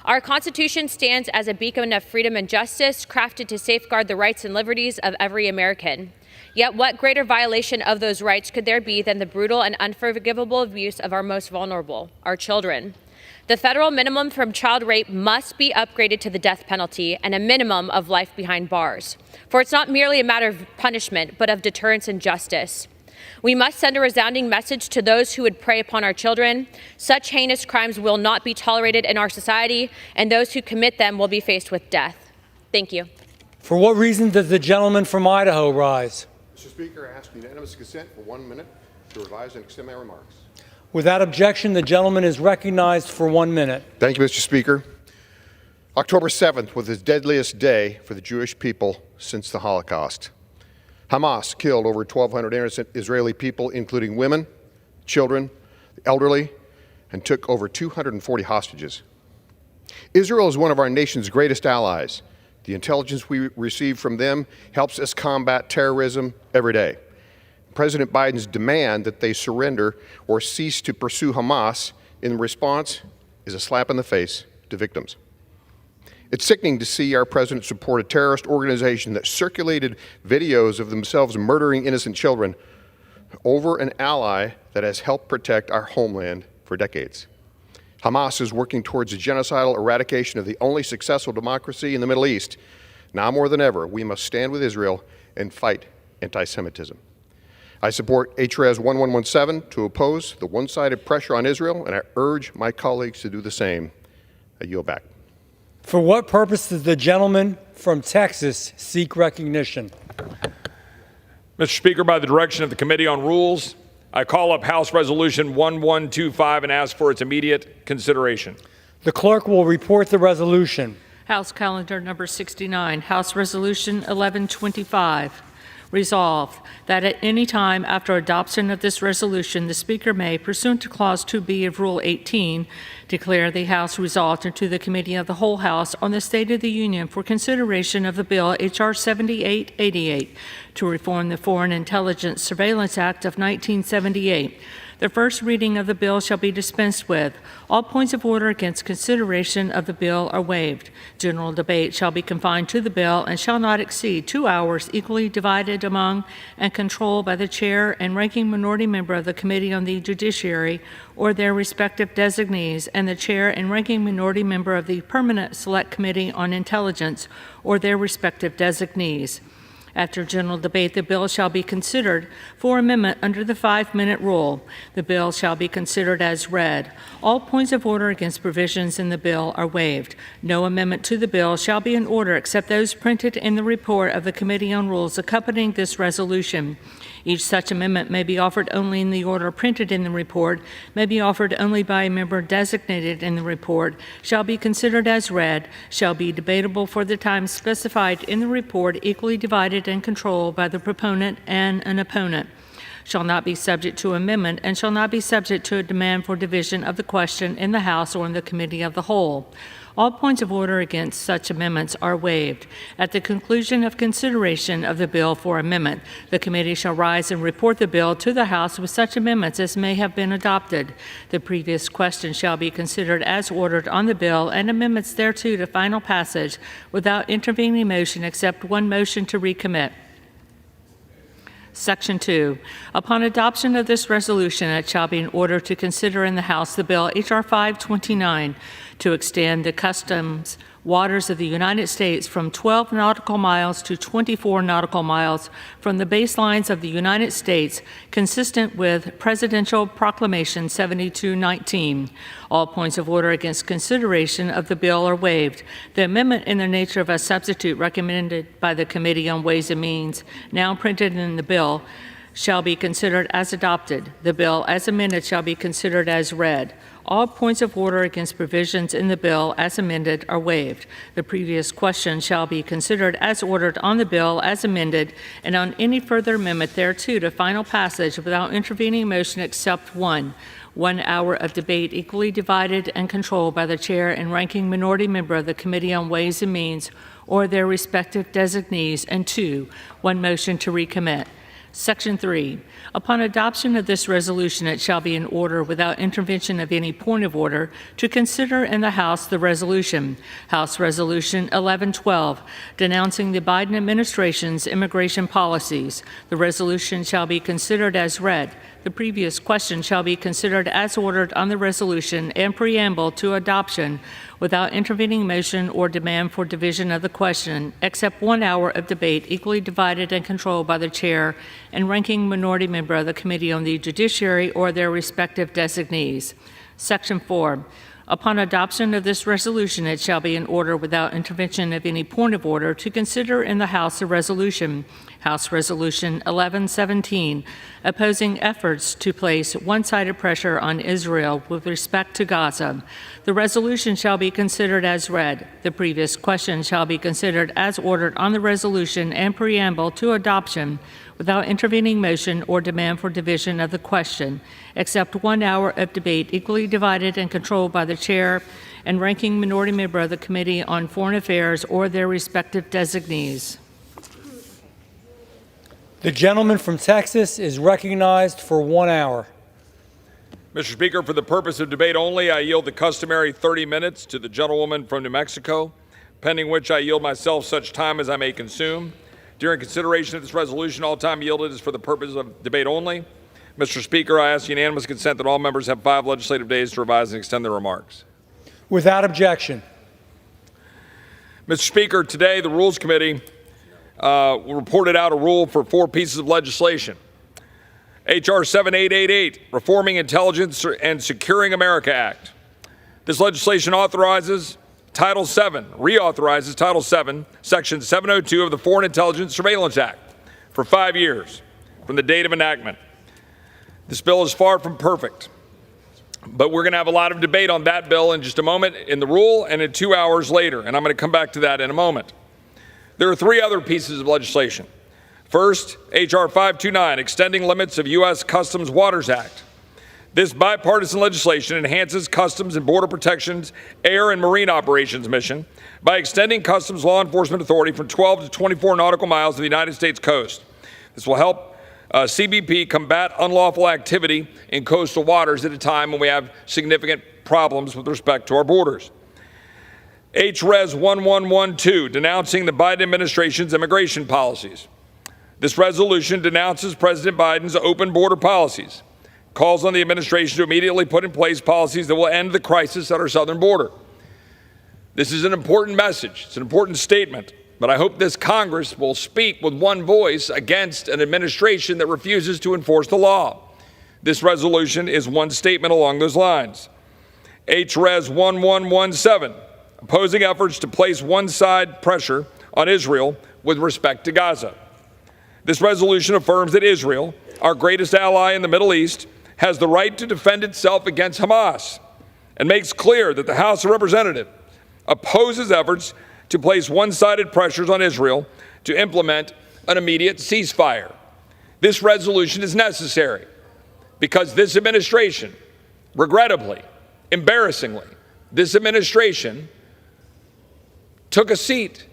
Our Constitution stands as a beacon of freedom and justice, crafted to safeguard the rights and liberties of every American. Yet what greater violation of those rights could there be than the brutal and unforgivable abuse of our most vulnerable, our children? The federal minimum from child rape must be upgraded to the death penalty and a minimum of life behind bars. For it's not merely a matter of punishment, but of deterrence and justice. We must send a resounding message to those who would prey upon our children. Such heinous crimes will not be tolerated in our society, and those who commit them will be faced with death. Thank you. For what reason does the gentleman from Idaho rise? Mr. Speaker, I ask unanimous consent for 1 minute to revise and extend my remarks. Without objection, the gentleman is recognized for 1 minute. Thank you, Mr. Speaker. October 7th was the deadliest day for the Jewish people since the Holocaust. Hamas killed over 1,200 innocent Israeli people, including women, children, the elderly, and took over 240 hostages. Israel is one of our nation's greatest allies. The intelligence we receive from them helps us combat terrorism every day. President Biden's demand that they surrender or cease to pursue Hamas in response is a slap in the face to victims. It's sickening to see our president support a terrorist organization that circulated videos of themselves murdering innocent children over an ally that has helped protect our homeland for decades. Hamas is working towards the genocidal eradication of the only successful democracy in the Middle East. Now more than ever, we must stand with Israel and fight anti-Semitism. I support HRES 1117 to oppose the one-sided pressure on Israel, and I urge my colleagues to do the same. I yield back. For what purpose does the gentleman from Texas seek recognition? Mr. Speaker, by the direction of the Committee on Rules, I call up House Resolution 1125 and ask for its immediate consideration. The clerk will report the resolution. House Calendar Number 69, House Resolution 1125. Resolved that at any time after adoption of this resolution, the Speaker may, pursuant to Clause 2B of Rule 18, declare the House resolved into the Committee of the Whole House on the State of the Union for consideration of the bill H.R. 7888 to reform the Foreign Intelligence Surveillance Act of 1978. The first reading of the bill shall be dispensed with. All points of order against consideration of the bill are waived. General debate shall be confined to the bill and shall not exceed 2 hours, equally divided among and controlled by the chair and ranking minority member of the Committee on the Judiciary or their respective designees, and the chair and ranking minority member of the Permanent Select Committee on Intelligence or their respective designees. After general debate, the bill shall be considered for amendment under the 5-minute rule. The bill shall be considered as read. All points of order against provisions in the bill are waived. No amendment to the bill shall be in order except those printed in the report of the Committee on Rules accompanying this resolution. Each such amendment may be offered only in the order printed in the report, may be offered only by a member designated in the report, shall be considered as read, shall be debatable for the time specified in the report, equally divided and controlled by the proponent and an opponent, shall not be subject to amendment, and shall not be subject to a demand for division of the question in the House or in the Committee of the Whole. All points of order against such amendments are waived. At the conclusion of consideration of the bill for amendment, the committee shall rise and report the bill to the House with such amendments as may have been adopted. The previous question shall be considered as ordered on the bill and amendments thereto to final passage without intervening motion except one motion to recommit. Section 2. Upon adoption of this resolution, it shall be in order to consider in the House the bill H.R. 529 to extend the customs waters of the United States from 12 nautical miles to 24 nautical miles from the baselines of the United States, consistent with Presidential Proclamation 7219. All points of order against consideration of the bill are waived. The amendment in the nature of a substitute recommended by the Committee on Ways and Means, now printed in the bill, shall be considered as adopted. The bill as amended shall be considered as read. All points of order against provisions in the bill as amended are waived. The previous question shall be considered as ordered on the bill as amended and on any further amendment thereto to final passage without intervening motion except one. 1 hour of debate equally divided and controlled by the chair and ranking minority member of the Committee on Ways and Means or their respective designees, and 2, 1 motion to recommit. Section 3. Upon adoption of this resolution, it shall be in order without intervention of any point of order to consider in the House the resolution, House Resolution 1112, denouncing the Biden administration's immigration policies. The resolution shall be considered as read. The previous question shall be considered as ordered on the resolution and preamble to adoption without intervening motion or demand for division of the question, except 1 hour of debate equally divided and controlled by the chair and ranking minority member of the Committee on the Judiciary or their respective designees. Section 4. Upon adoption of this resolution, it shall be in order without intervention of any point of order to consider in the House a resolution, House Resolution 1117, opposing efforts to place one-sided pressure on Israel with respect to Gaza. The resolution shall be considered as read. The previous question shall be considered as ordered on the resolution and preamble to adoption without intervening motion or demand for division of the question, except 1 hour of debate equally divided and controlled by the chair and ranking minority member of the Committee on Foreign Affairs or their respective designees. The gentleman from Texas is recognized for 1 hour. Mr. Speaker, for the purpose of debate only, I yield the customary 30 minutes to the gentlewoman from New Mexico, pending which I yield myself such time as I may consume. During consideration of this resolution, all time yielded is for the purpose of debate only. Mr. Speaker, I ask unanimous consent that all members have 5 legislative days to revise and extend their remarks. Without objection. Mr. Speaker, today the Rules Committee reported out a rule for 4 pieces of legislation. H.R. 7888, Reforming Intelligence and Securing America Act. This legislation authorizes Title VII, reauthorizes Title VII, Section 702 of the Foreign Intelligence Surveillance Act for 5 years from the date of enactment. This bill is far from perfect, but we're going to have a lot of debate on that bill in just a moment in the rule and in 2 hours later, and I'm going to come back to that in a moment. There are 3 other pieces of legislation. First, H.R. 529, Extending Limits of U.S. Customs Waters Act. This bipartisan legislation enhances Customs and Border Protection's air and marine operations mission by extending Customs law enforcement authority from 12 to 24 nautical miles of the United States coast. This will help CBP combat unlawful activity in coastal waters at a time when we have significant problems with respect to our borders. H.Res. 1112, denouncing the Biden administration's immigration policies. This resolution denounces President Biden's open border policies, calls on the administration to immediately put in place policies that will end the crisis at our southern border. This is an important message. It's an important statement, but I hope this Congress will speak with one voice against an administration that refuses to enforce the law. This resolution is one statement along those lines. H.Res. 1117, opposing efforts to place one-side pressure on Israel with respect to Gaza. This resolution affirms that Israel, our greatest ally in the Middle East, has the right to defend itself against Hamas and makes clear that the House of Representatives opposes efforts to place one-sided pressures on Israel to implement an immediate ceasefire. This resolution is necessary because this administration, regrettably, embarrassingly, this administration took a seat,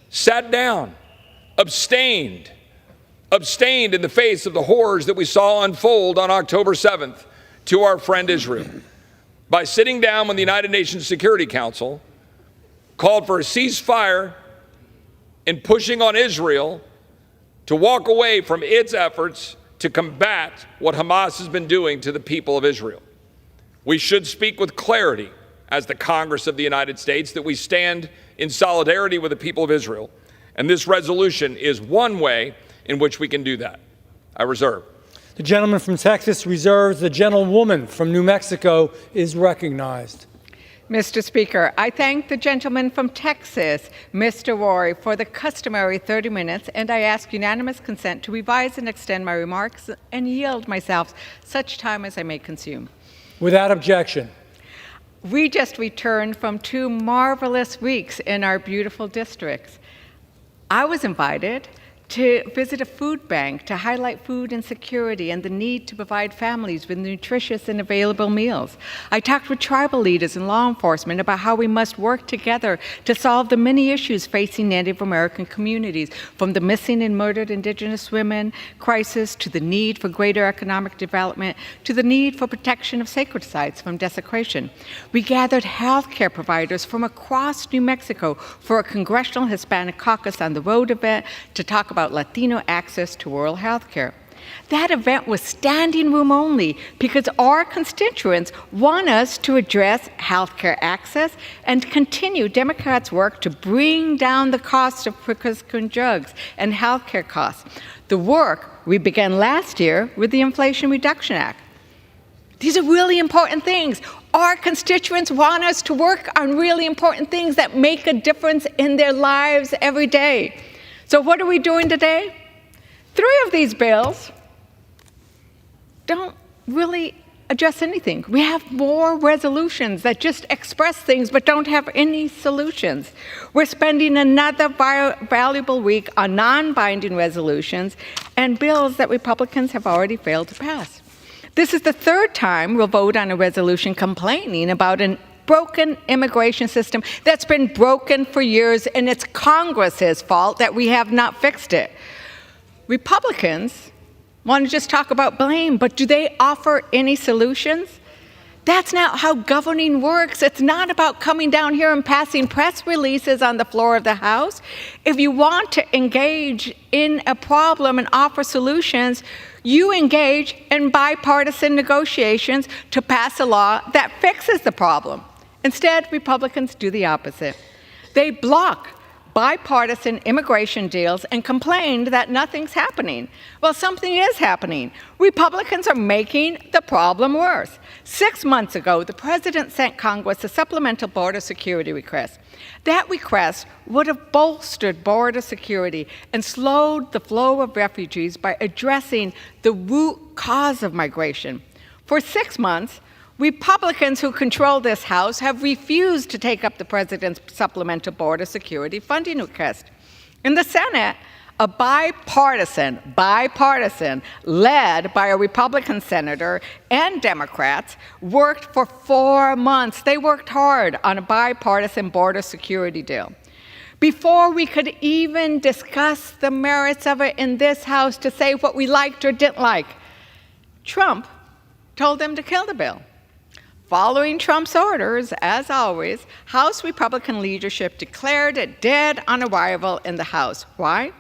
sat down, abstained in the face of the horrors that we saw unfold on October 7th to our friend Israel. By sitting down when the United Nations Security Council called for a ceasefire and pushing on Israel to walk away from its efforts to combat what Hamas has been doing to the people of Israel. We should speak with clarity as the Congress of the United States that we stand in solidarity with the people of Israel, and this resolution is one way in which we can do that. I reserve. The gentleman from Texas reserves. The gentlewoman from New Mexico is recognized. Mr. Speaker, I thank the gentleman from Texas, Mr. Rory, for the customary 30 minutes, and I ask unanimous consent to revise and extend my remarks and yield myself such time as I may consume. Without objection. We just returned from 2 marvelous weeks in our beautiful districts. I was invited to visit a food bank to highlight food insecurity and the need to provide families with nutritious and available meals. I talked with tribal leaders and law enforcement about how we must work together to solve the many issues facing Native American communities, from the missing and murdered Indigenous women crisis to the need for greater economic development to the need for protection of sacred sites from desecration. We gathered healthcare providers from across New Mexico for a Congressional Hispanic Caucus on the Road event to talk about Latino access to rural health care. That event was standing room only because our constituents want us to address health care access and continue Democrats' work to bring down the cost of prescription drugs and health care costs. The work we began last year with the Inflation Reduction Act. These are really important things. Our constituents want us to work on really important things that make a difference in their lives every day. So what are we doing today? 3 of these bills don't really address anything. We have more resolutions that just express things but don't have any solutions. We're spending another valuable week on non-binding resolutions and bills that Republicans have already failed to pass. This is the 3rd time we'll vote on a resolution complaining about an broken immigration system that's been broken for years, and it's Congress's fault that we have not fixed it. Republicans want to just talk about blame, but do they offer any solutions? That's not how governing works. It's not about coming down here and passing press releases on the floor of the House. If you want to engage in a problem and offer solutions, you engage in bipartisan negotiations to pass a law that fixes the problem. Instead, Republicans do the opposite. They block bipartisan immigration deals and complained that nothing's happening. Well, something is happening. Republicans are making the problem worse. 6 months ago, the president sent Congress a supplemental border security request. That request would have bolstered border security and slowed the flow of refugees by addressing the root cause of migration. For 6 months, Republicans who control this House have refused to take up the president's supplemental border security funding request. In the Senate, a bipartisan, led by a Republican senator and Democrats, worked for 4 months. They worked hard on a bipartisan border security deal. Before we could even discuss the merits of it in this House to say what we liked or didn't like, Trump told them to kill the bill. Following Trump's orders, as always, House Republican leadership declared it dead on arrival in the House. Why?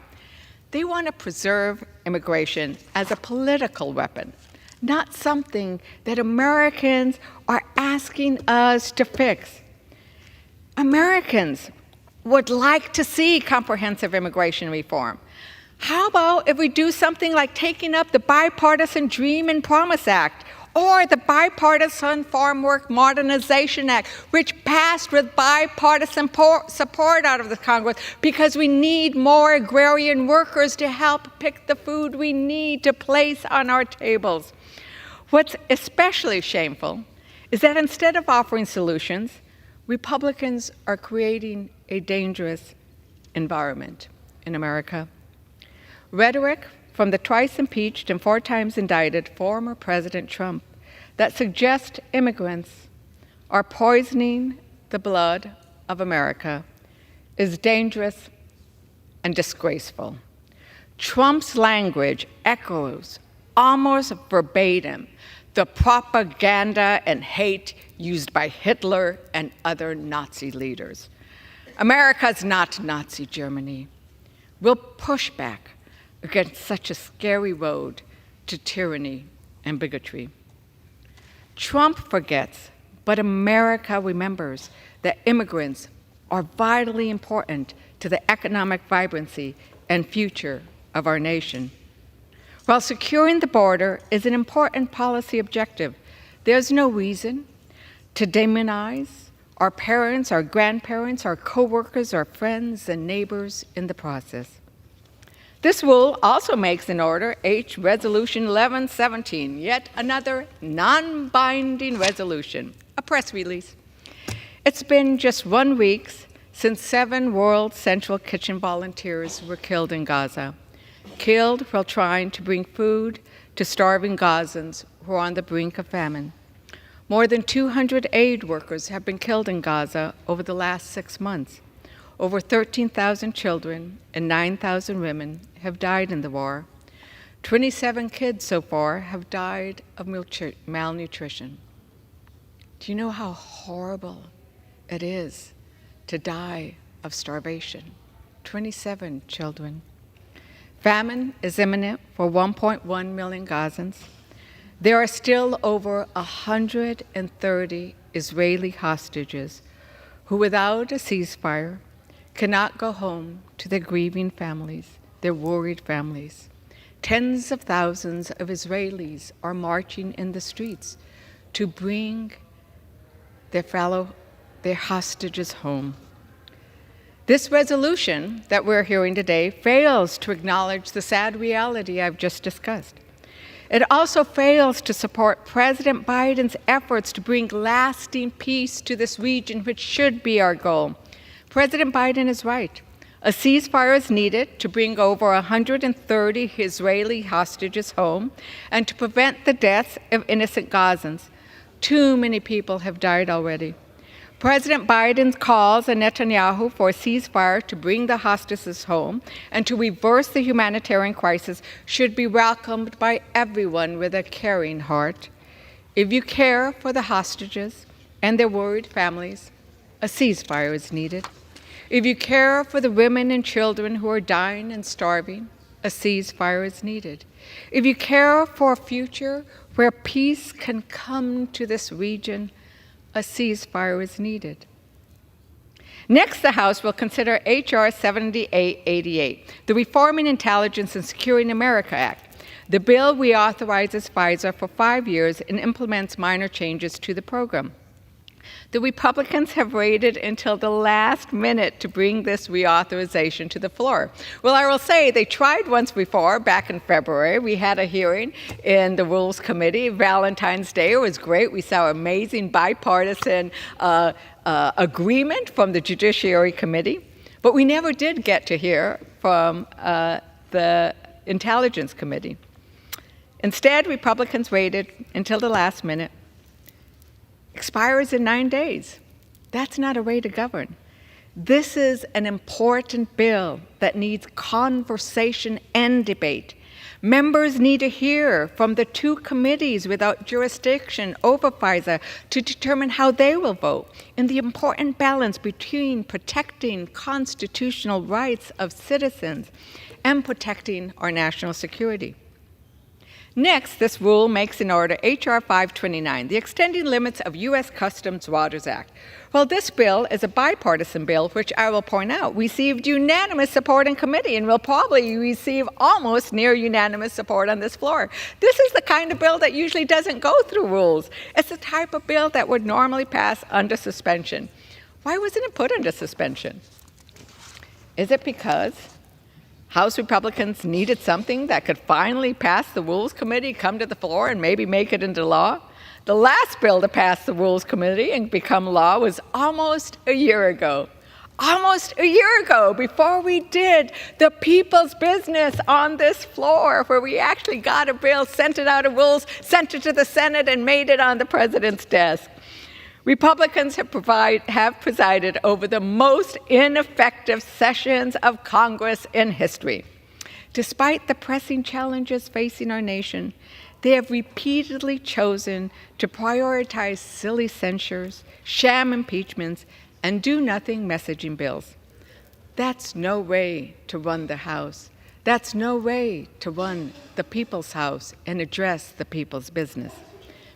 They want to preserve immigration as a political weapon, not something that Americans are asking us to fix. Americans would like to see comprehensive immigration reform. How about if we do something like taking up the Bipartisan Dream and Promise Act, or the Bipartisan Farm Work Modernization Act, which passed with bipartisan support out of the Congress because we need more agrarian workers to help pick the food we need to place on our tables. What's especially shameful is that instead of offering solutions, Republicans are creating a dangerous environment in America. Rhetoric from the twice impeached and 4 times indicted former President Trump that suggests immigrants are poisoning the blood of America is dangerous and disgraceful. Trump's language echoes almost verbatim the propaganda and hate used by Hitler and other Nazi leaders. America's not Nazi Germany. We'll push back against such a scary road to tyranny and bigotry. Trump forgets, but America remembers, that immigrants are vitally important to the economic vibrancy and future of our nation. While securing the border is an important policy objective, there's no reason to demonize our parents, our grandparents, our co-workers, our friends, and neighbors in the process. This rule also makes in order H Resolution 1117, yet another non-binding resolution, a press release. It's been just 1 week since 7 World Central Kitchen volunteers were killed in Gaza, killed while trying to bring food to starving Gazans who are on the brink of famine. More than 200 aid workers have been killed in Gaza over the last 6 months. Over 13,000 children and 9,000 women have died in the war. 27 kids so far have died of malnutrition. Do you know how horrible it is to die of starvation? 27 children. Famine is imminent for 1.1 million Gazans. There are still over 130 Israeli hostages who, without a ceasefire, cannot go home to their grieving families, their worried families. Tens of thousands of Israelis are marching in the streets to bring their hostages home. This resolution that we're hearing today fails to acknowledge the sad reality I've just discussed. It also fails to support President Biden's efforts to bring lasting peace to this region, which should be our goal. President Biden is right. A ceasefire is needed to bring over 130 Israeli hostages home and to prevent the deaths of innocent Gazans. Too many people have died already. President Biden's calls on Netanyahu for a ceasefire to bring the hostages home and to reverse the humanitarian crisis should be welcomed by everyone with a caring heart. If you care for the hostages and their worried families, a ceasefire is needed. If you care for the women and children who are dying and starving, a ceasefire is needed. If you care for a future where peace can come to this region, a ceasefire is needed. Next, the House will consider H.R. 7888, the Reforming Intelligence and Securing America Act. The bill reauthorizes FISA for 5 years and implements minor changes to the program. The Republicans have waited until the last minute to bring this reauthorization to the floor. Well, I will say they tried once before, back in February. We had a hearing in the Rules Committee. Valentine's Day was great. We saw amazing bipartisan agreement from the Judiciary Committee. But we never did get to hear from the Intelligence Committee. Instead, Republicans waited until the last minute. Expires in 9 days. That's not a way to govern. This is an important bill that needs conversation and debate. Members need to hear from the 2 committees without jurisdiction over FISA to determine how they will vote in the important balance between protecting constitutional rights of citizens and protecting our national security. Next, this rule makes in order H.R. 529, the Extending Limits of U.S. Customs Waters Act. Well, this bill is a bipartisan bill, which I will point out received unanimous support in committee and will probably receive almost near unanimous support on this floor. This is the kind of bill that usually doesn't go through rules. It's the type of bill that would normally pass under suspension. Why wasn't it put under suspension? Is it because House Republicans needed something that could finally pass the Rules Committee, come to the floor, and maybe make it into law? The last bill to pass the Rules Committee and become law was almost a year ago. Almost a year ago, before we did the people's business on this floor, where we actually got a bill, sent it out of rules, sent it to the Senate, and made it on the president's desk. Republicans have presided over the most ineffective sessions of Congress in history. Despite the pressing challenges facing our nation, they have repeatedly chosen to prioritize silly censures, sham impeachments, and do-nothing messaging bills. That's no way to run the House. That's no way to run the people's House and address the people's business.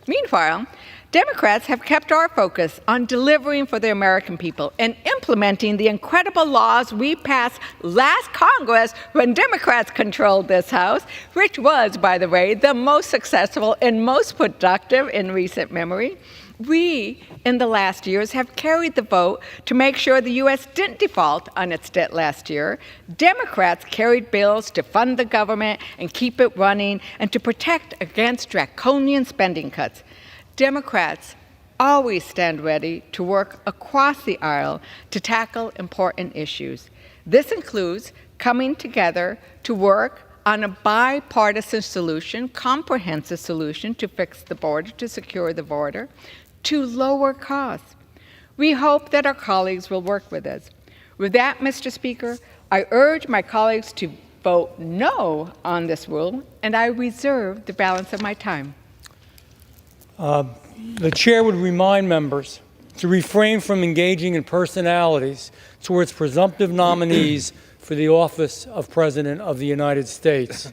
Meanwhile, Democrats have kept our focus on delivering for the American people and implementing the incredible laws we passed last Congress when Democrats controlled this House, which was, by the way, the most successful and most productive in recent memory. We, in the last years, have carried the vote to make sure the U.S. didn't default on its debt last year. Democrats carried bills to fund the government and keep it running and to protect against draconian spending cuts. Democrats always stand ready to work across the aisle to tackle important issues. This includes coming together to work on a bipartisan solution, comprehensive solution to fix the border, to secure the border, to lower costs. We hope that our colleagues will work with us. With that, Mr. Speaker, I urge my colleagues to vote no on this rule, and I reserve the balance of my time. The chair would remind members to refrain from engaging in personalities towards presumptive nominees for the office of President of the United States.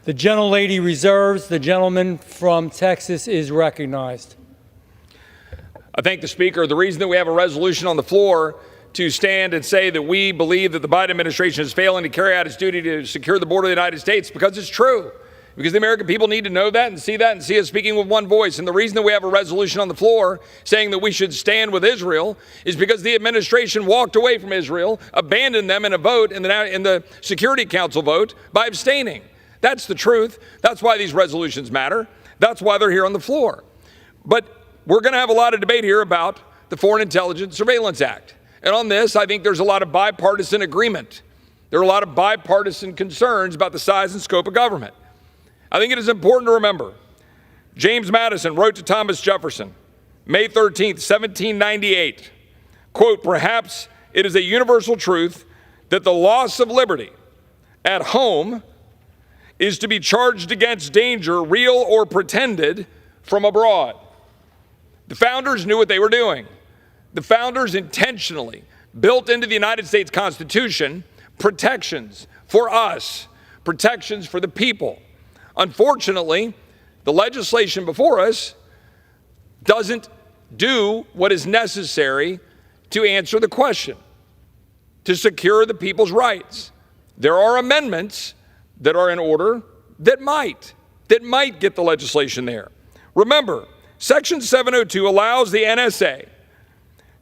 The gentlelady reserves. The gentleman from Texas is recognized. I thank the Speaker. The reason that we have a resolution on the floor to stand and say that we believe that the Biden administration is failing to carry out its duty to secure the border of the United States because it's true. Because the American people need to know that and see us speaking with one voice. And the reason that we have a resolution on the floor saying that we should stand with Israel is because the administration walked away from Israel, abandoned them in a vote, in the Security Council vote, by abstaining. That's the truth. That's why these resolutions matter. That's why they're here on the floor. But we're going to have a lot of debate here about the Foreign Intelligence Surveillance Act. And on this, I think there's a lot of bipartisan agreement. There are a lot of bipartisan concerns about the size and scope of government. I think it is important to remember, James Madison wrote to Thomas Jefferson, May 13th, 1798, quote, "Perhaps it is a universal truth that the loss of liberty at home is to be charged against danger, real or pretended, from abroad." The founders knew what they were doing. The founders intentionally built into the United States Constitution protections for us, protections for the people. Unfortunately, the legislation before us doesn't do what is necessary to answer the question, to secure the people's rights. There are amendments that are in order that might get the legislation there. Remember, Section 702 allows the NSA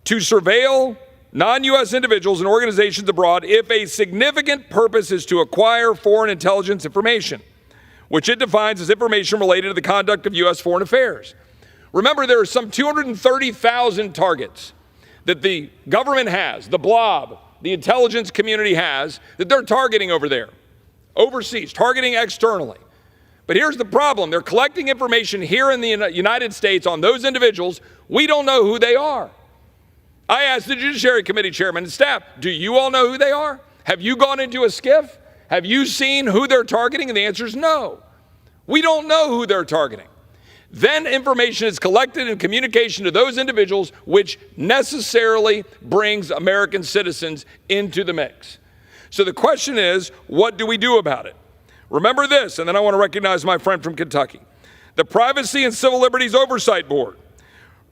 to surveil non-U.S. individuals and organizations abroad if a significant purpose is to acquire foreign intelligence information, which it defines as information related to the conduct of U.S. foreign affairs. Remember, there are some 230,000 targets that the government has, the blob, the intelligence community has, that they're targeting over there, overseas, targeting externally. But here's the problem. They're collecting information here in the United States on those individuals. We don't know who they are. I asked the Judiciary Committee chairman and staff, do you all know who they are? Have you gone into a SCIF? Have you seen who they're targeting? And the answer is no. We don't know who they're targeting. Then information is collected in communication to those individuals, which necessarily brings American citizens into the mix. So the question is, what do we do about it? Remember this, and then I want to recognize my friend from Kentucky. The Privacy and Civil Liberties Oversight Board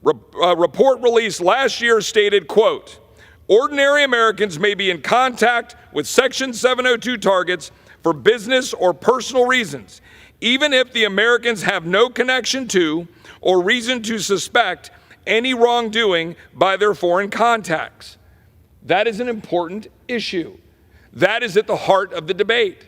report released last year stated, quote, "Ordinary Americans may be in contact with Section 702 targets for business or personal reasons, even if the Americans have no connection to or reason to suspect any wrongdoing by their foreign contacts." That is an important issue. That is at the heart of the debate.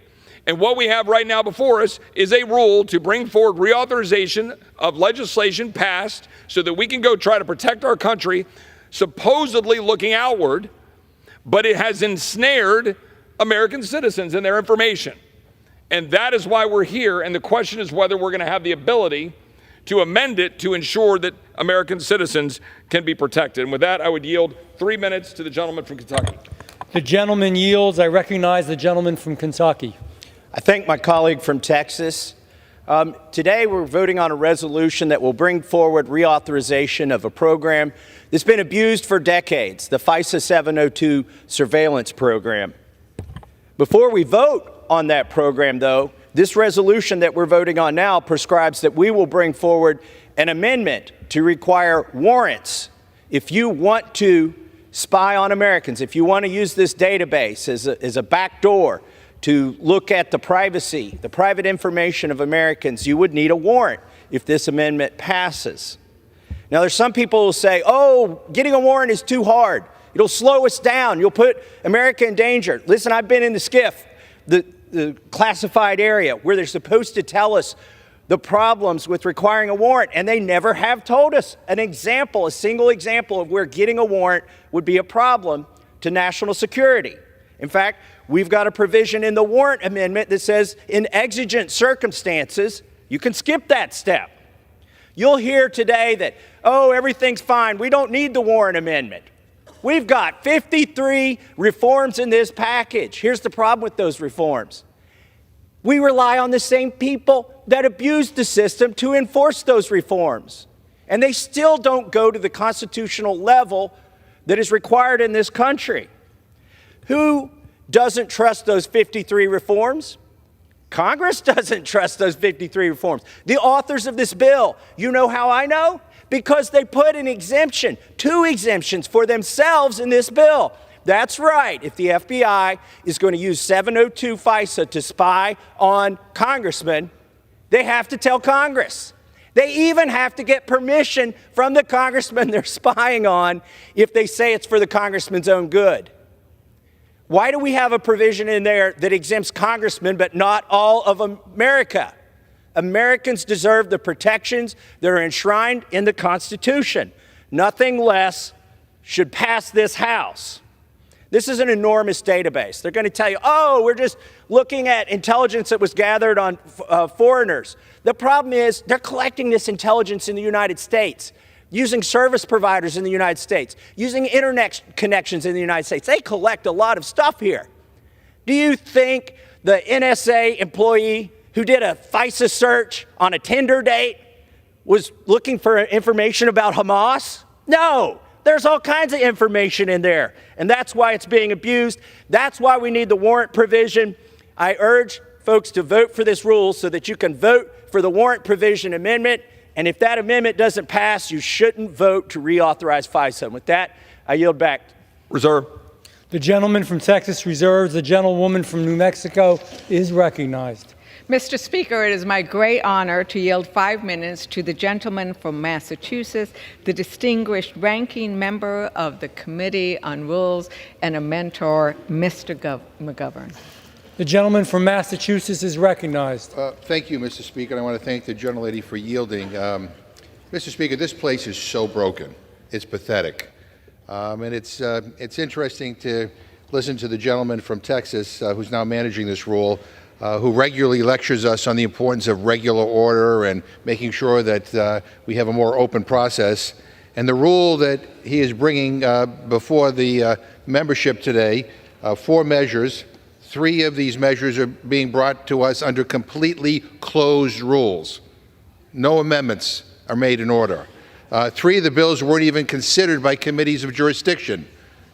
And what we have right now before us is a rule to bring forward reauthorization of legislation passed so that we can go try to protect our country, supposedly looking outward, but it has ensnared American citizens and their information. And that is why we're here, and the question is whether we're going to have the ability to amend it to ensure that American citizens can be protected. And with that, I would yield 3 minutes to the gentleman from Kentucky. The gentleman yields. I recognize the gentleman from Kentucky. I thank my colleague from Texas. Today we're voting on a resolution that will bring forward reauthorization of a program that's been abused for decades, the FISA 702 surveillance program. Before we vote on that program, though, this resolution that we're voting on now prescribes that we will bring forward an amendment to require warrants if you want to spy on Americans, if you want to use this database as a backdoor to look at the privacy, the private information of Americans, you would need a warrant if this amendment passes. Now, there's some people who say, oh, getting a warrant is too hard. It'll slow us down. You'll put America in danger. Listen, I've been in the SCIF, the classified area, where they're supposed to tell us the problems with requiring a warrant, and they never have told us a single example of where getting a warrant would be a problem to national security. In fact, we've got a provision in the warrant amendment that says in exigent circumstances, you can skip that step. You'll hear today that, oh, everything's fine. We don't need the warrant amendment. We've got 53 reforms in this package. Here's the problem with those reforms. We rely on the same people that abused the system to enforce those reforms. And they still don't go to the constitutional level that is required in this country. Who doesn't trust those 53 reforms? Congress doesn't trust those 53 reforms. The authors of this bill, you know how I know? Because they put an exemption, 2 exemptions for themselves in this bill. That's right. If the FBI is going to use 702 FISA to spy on congressmen, they have to tell Congress. They even have to get permission from the congressman they're spying on if they say it's for the congressman's own good. Why do we have a provision in there that exempts congressmen but not all of America? Americans deserve the protections that are enshrined in the Constitution. Nothing less should pass this House. This is an enormous database. They're going to tell you, oh, we're just looking at intelligence that was gathered on foreigners. The problem is they're collecting this intelligence in the United States, using service providers in the United States, using internet connections in the United States. They collect a lot of stuff here. Do you think the NSA employee who did a FISA search on a Tinder date was looking for information about Hamas? No. There's all kinds of information in there, and that's why it's being abused. That's why we need the warrant provision. I urge folks to vote for this rule so that you can vote for the warrant provision amendment, and if that amendment doesn't pass, you shouldn't vote to reauthorize FISA. And with that, I yield back. Reserve. The gentleman from Texas reserves. The gentlewoman from New Mexico is recognized. Mr. Speaker, it is my great honor to yield 5 minutes to the gentleman from Massachusetts, the distinguished ranking member of the Committee on Rules and a mentor, Mr. McGovern. The gentleman from Massachusetts is recognized. Thank you, Mr. Speaker. I want to thank the gentlelady for yielding. Mr. Speaker, this place is so broken. It's pathetic. And it's interesting to listen to the gentleman from Texas who's now managing this rule, who regularly lectures us on the importance of regular order and making sure that we have a more open process. And the rule that he is bringing before the membership today, 4 measures, 3 of these measures are being brought to us under completely closed rules. No amendments are made in order. 3 of the bills weren't even considered by committees of jurisdiction.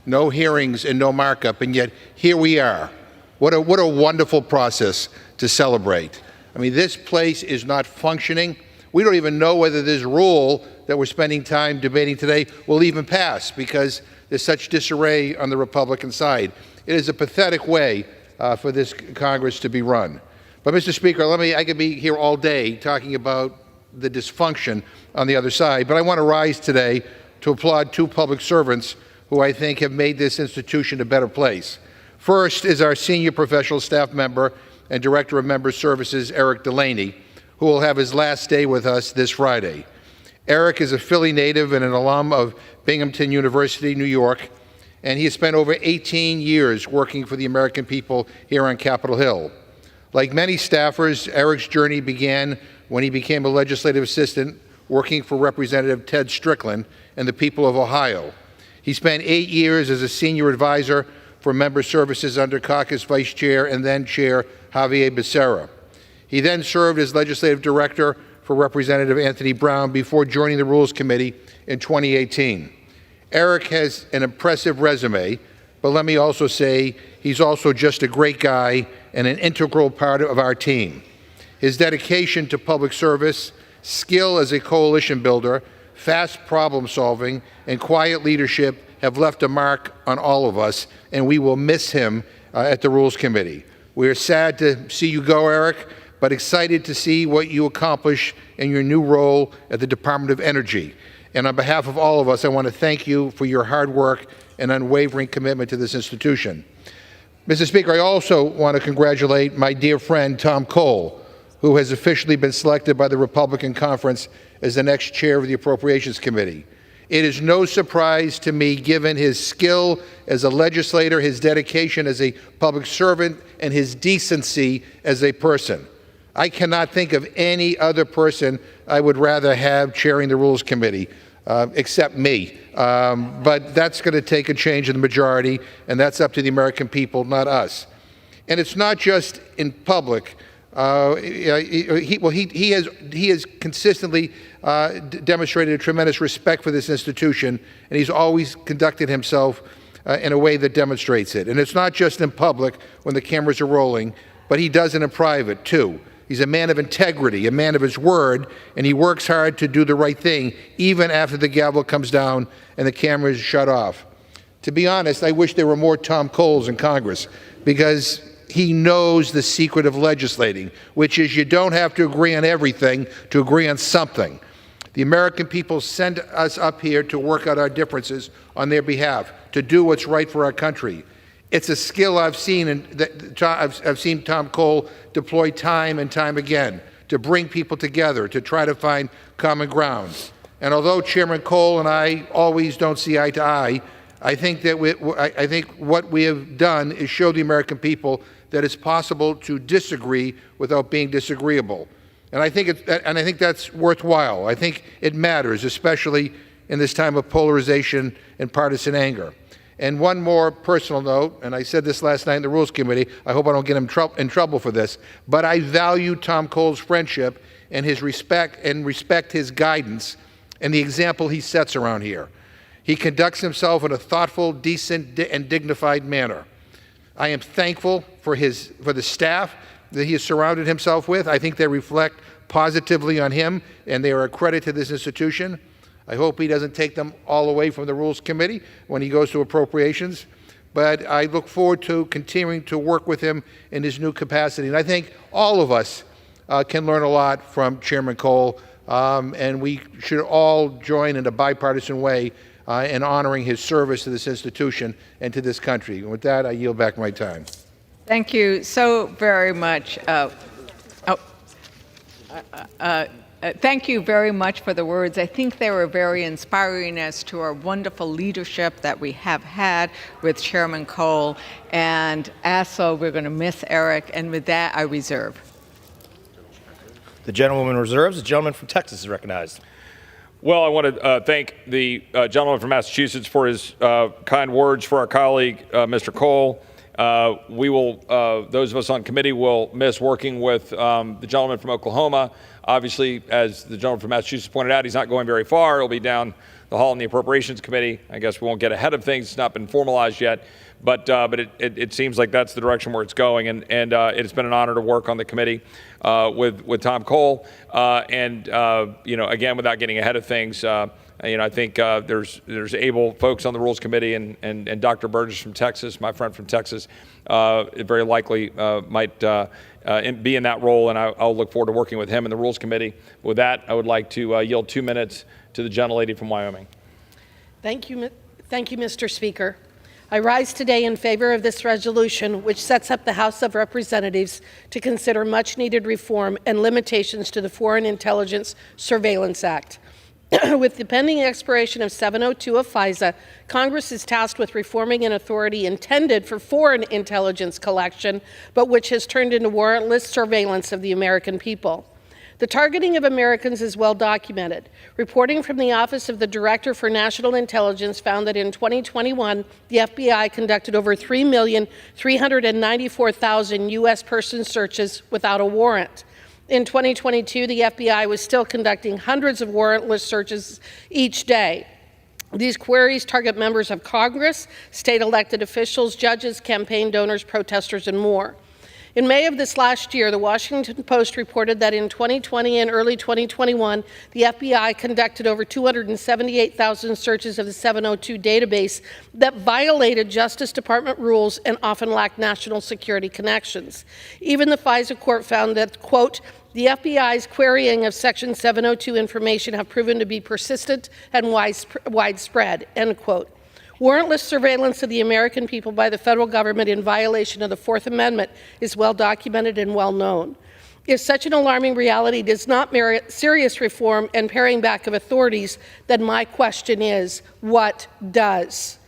No hearings and no markup, and yet here we are. What a wonderful process to celebrate. I mean, this place is not functioning. We don't even know whether this rule that we're spending time debating today will even pass because there's such disarray on the Republican side. It is a pathetic way for this Congress to be run. But, Mr. Speaker, I could be here all day talking about the dysfunction on the other side, but I want to rise today to applaud 2 public servants who I think have made this institution a better place. First is our senior professional staff member and Director of Member Services, Eric Delaney, who will have his last day with us this Friday. Eric is a Philly native and an alum of Binghamton University, New York, and he has spent over 18 years working for the American people here on Capitol Hill. Like many staffers, Eric's journey began when he became a legislative assistant working for Representative Ted Strickland and the people of Ohio. He spent 8 years as a senior advisor for Member Services under Caucus Vice Chair and then Chair Javier Becerra. He then served as Legislative Director for Representative Anthony Brown before joining the Rules Committee in 2018. Eric has an impressive resume, but let me also say he's also just a great guy and an integral part of our team. His dedication to public service, skill as a coalition builder, fast problem solving, and quiet leadership have left a mark on all of us, and we will miss him at the Rules Committee. We are sad to see you go, Eric, but excited to see what you accomplish in your new role at the Department of Energy. And on behalf of all of us, I want to thank you for your hard work and unwavering commitment to this institution. Mr. Speaker, I also want to congratulate my dear friend Tom Cole, who has officially been selected by the Republican Conference as the next chair of the Appropriations Committee. It is no surprise to me, given his skill as a legislator, his dedication as a public servant, and his decency as a person. I cannot think of any other person I would rather have chairing the Rules Committee, except me. But that's going to take a change in the majority, and that's up to the American people, not us. And it's not just in public. He has consistently demonstrated a tremendous respect for this institution, and he's always conducted himself in a way that demonstrates it. And it's not just in public when the cameras are rolling, but he does it in private, too. He's a man of integrity, a man of his word, and he works hard to do the right thing, even after the gavel comes down and the camera is shut off. To be honest, I wish there were more Tom Coles in Congress, because he knows the secret of legislating, which is you don't have to agree on everything to agree on something. The American people send us up here to work out our differences on their behalf, to do what's right for our country. It's a skill I've seen Tom Cole deploy time and time again to bring people together, to try to find common ground. And although Chairman Cole and I always don't see eye to eye, I think what we have done is show the American people that it's possible to disagree without being disagreeable. And I think that's worthwhile. I think it matters, especially in this time of polarization and partisan anger. And one more personal note, and I said this last night in the Rules Committee, I hope I don't get him in trouble for this, but I value Tom Cole's friendship and his respect his guidance and the example he sets around here. He conducts himself in a thoughtful, decent, and dignified manner. I am thankful for the staff that he has surrounded himself with. I think they reflect positively on him, and they are a credit to this institution. I hope he doesn't take them all away from the Rules Committee when he goes to Appropriations. But I look forward to continuing to work with him in his new capacity. And I think all of us can learn a lot from Chairman Cole, and we should all join in a bipartisan way in honoring his service to this institution and to this country. And with that, I yield back my time. Thank you so very much. Thank you very much for the words. I think they were very inspiring as to our wonderful leadership that we have had with Chairman Cole. And also, we're going to miss Eric. And with that, I reserve. The gentlewoman reserves. The gentleman from Texas is recognized. Well, I want to thank the gentleman from Massachusetts for his kind words for our colleague, Mr. Cole. We will, those of us on committee will miss working with the gentleman from Oklahoma. Obviously, as the gentleman from Massachusetts pointed out, he's not going very far. He'll be down the hall in the Appropriations Committee. I guess we won't get ahead of things. It's not been formalized yet, but it seems like that's the direction where it's going. And it's been an honor to work on the committee with Tom Cole. Again, without getting ahead of things, I think there's able folks on the Rules Committee and Dr. Burgess from Texas, my friend from Texas, very likely might be in that role, and I'll look forward to working with him in the Rules Committee. With that, I would like to yield 2 minutes to the gentlelady from Wyoming. Thank you, Mr. Speaker. I rise today in favor of this resolution, which sets up the House of Representatives to consider much-needed reform and limitations to the Foreign Intelligence Surveillance Act. With the pending expiration of 702 of FISA, Congress is tasked with reforming an authority intended for foreign intelligence collection, but which has turned into warrantless surveillance of the American people. The targeting of Americans is well documented. Reporting from the Office of the Director for National Intelligence found that in 2021, the FBI conducted over 3,394,000 U.S. person searches without a warrant. In 2022, the FBI was still conducting hundreds of warrantless searches each day. These queries target members of Congress, state elected officials, judges, campaign donors, protesters, and more. In May of this last year, the Washington Post reported that in 2020 and early 2021, the FBI conducted over 278,000 searches of the 702 database that violated Justice Department rules and often lacked national security connections. Even the FISA court found that, quote, The FBI's querying of Section 702 information have proven to be persistent and widespread, end quote. Warrantless surveillance of the American people by the federal government in violation of the Fourth Amendment is well documented and well known. If such an alarming reality does not merit serious reform and paring back of authorities, then my question is, what does?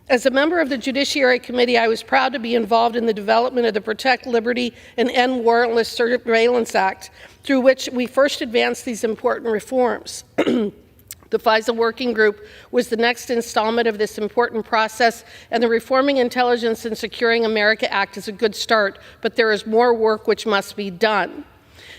As a member of the Judiciary Committee, I was proud to be involved in the development of the Protect Liberty and End Warrantless Surveillance Act, through which we first advanced these important reforms. The FISA Working Group was the next installment of this important process, and the Reforming Intelligence and Securing America Act is a good start, but there is more work which must be done.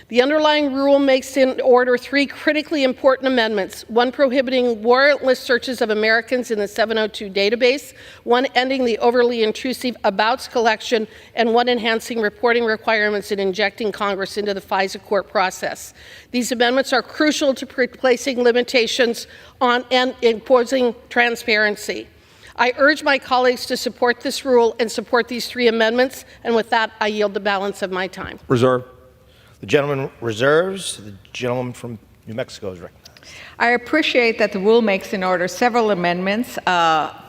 The underlying rule makes in order 3 critically important amendments, one prohibiting warrantless searches of Americans in the 702 database, one ending the overly intrusive abouts collection, and one enhancing reporting requirements and injecting Congress into the FISA court process. These amendments are crucial to placing limitations on and imposing transparency. I urge my colleagues to support this rule and support these 3 amendments, and with that, I yield the balance of my time. Reserve. The gentleman reserves. The gentleman from New Mexico is recognized. I appreciate that the rule makes in order several amendments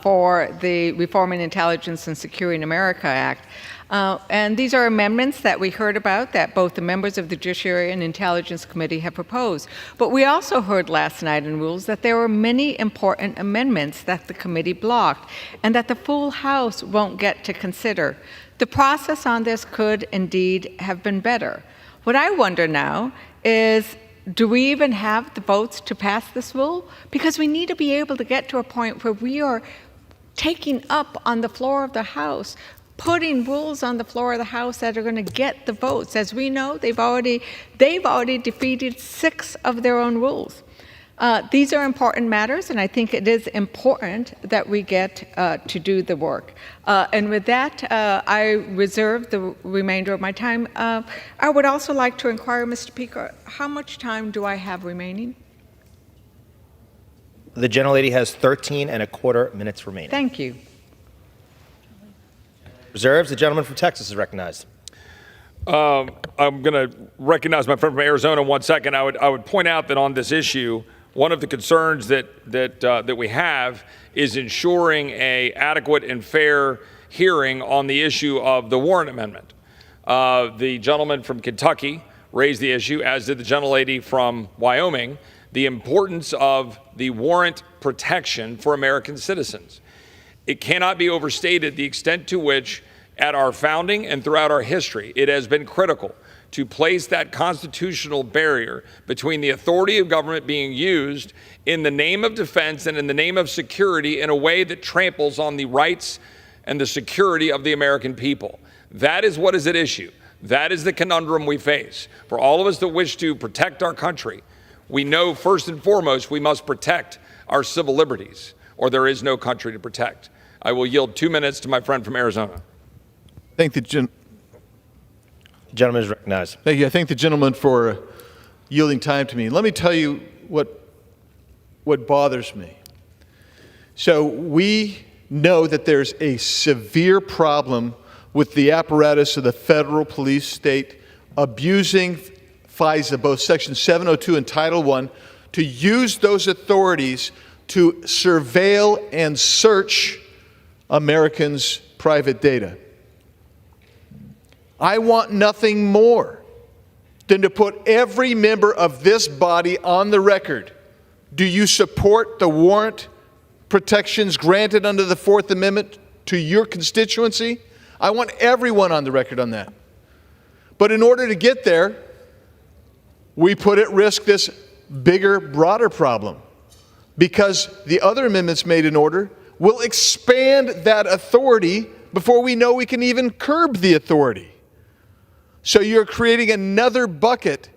for the Reforming Intelligence and Securing America Act. And these are amendments that we heard about that both the members of the Judiciary and Intelligence Committee have proposed. But we also heard last night in rules that there were many important amendments that the committee blocked and that the full House won't get to consider. The process on this could indeed have been better. What I wonder now is, do we even have the votes to pass this rule? Because we need to be able to get to a point where we are taking up on the floor of the House, putting rules on the floor of the House that are going to get the votes. As we know, they've already defeated 6 of their own rules. These are important matters, and I think it is important that we get to do the work. And with that, I reserve the remainder of my time. I would also like to inquire, Mr. Speaker, how much time do I have remaining? The gentlelady has 13¼ minutes remaining. Thank you. Reserves. The gentleman from Texas is recognized. I'm going to recognize my friend from Arizona in 1 second. I would point out that on this issue, one of the concerns that we have is ensuring an adequate and fair hearing on the issue of the warrant amendment. The gentleman from Kentucky raised the issue, as did the gentlelady from Wyoming, the importance of the warrant protection for American citizens. It cannot be overstated the extent to which, at our founding and throughout our history, it has been critical to place that constitutional barrier between the authority of government being used in the name of defense and in the name of security in a way that tramples on the rights and the security of the American people. That is what is at issue. That is the conundrum we face. For all of us that wish to protect our country, we know first and foremost we must protect our civil liberties, or there is no country to protect. I will yield 2 minutes to my friend from Arizona. Thank the gentleman is recognized. Thank you. I thank the gentleman for yielding time to me. Let me tell you what bothers me. So we know that there's a severe problem with the apparatus of the federal police state abusing FISA, both Section 702 and Title I, to use those authorities to surveil and search Americans' private data. I want nothing more than to put every member of this body on the record. Do you support the warrant protections granted under the Fourth Amendment to your constituency? I want everyone on the record on that. But in order to get there, we put at risk this bigger, broader problem, because the other amendments made in order will expand that authority before we know we can even curb the authority. So you're creating another bucket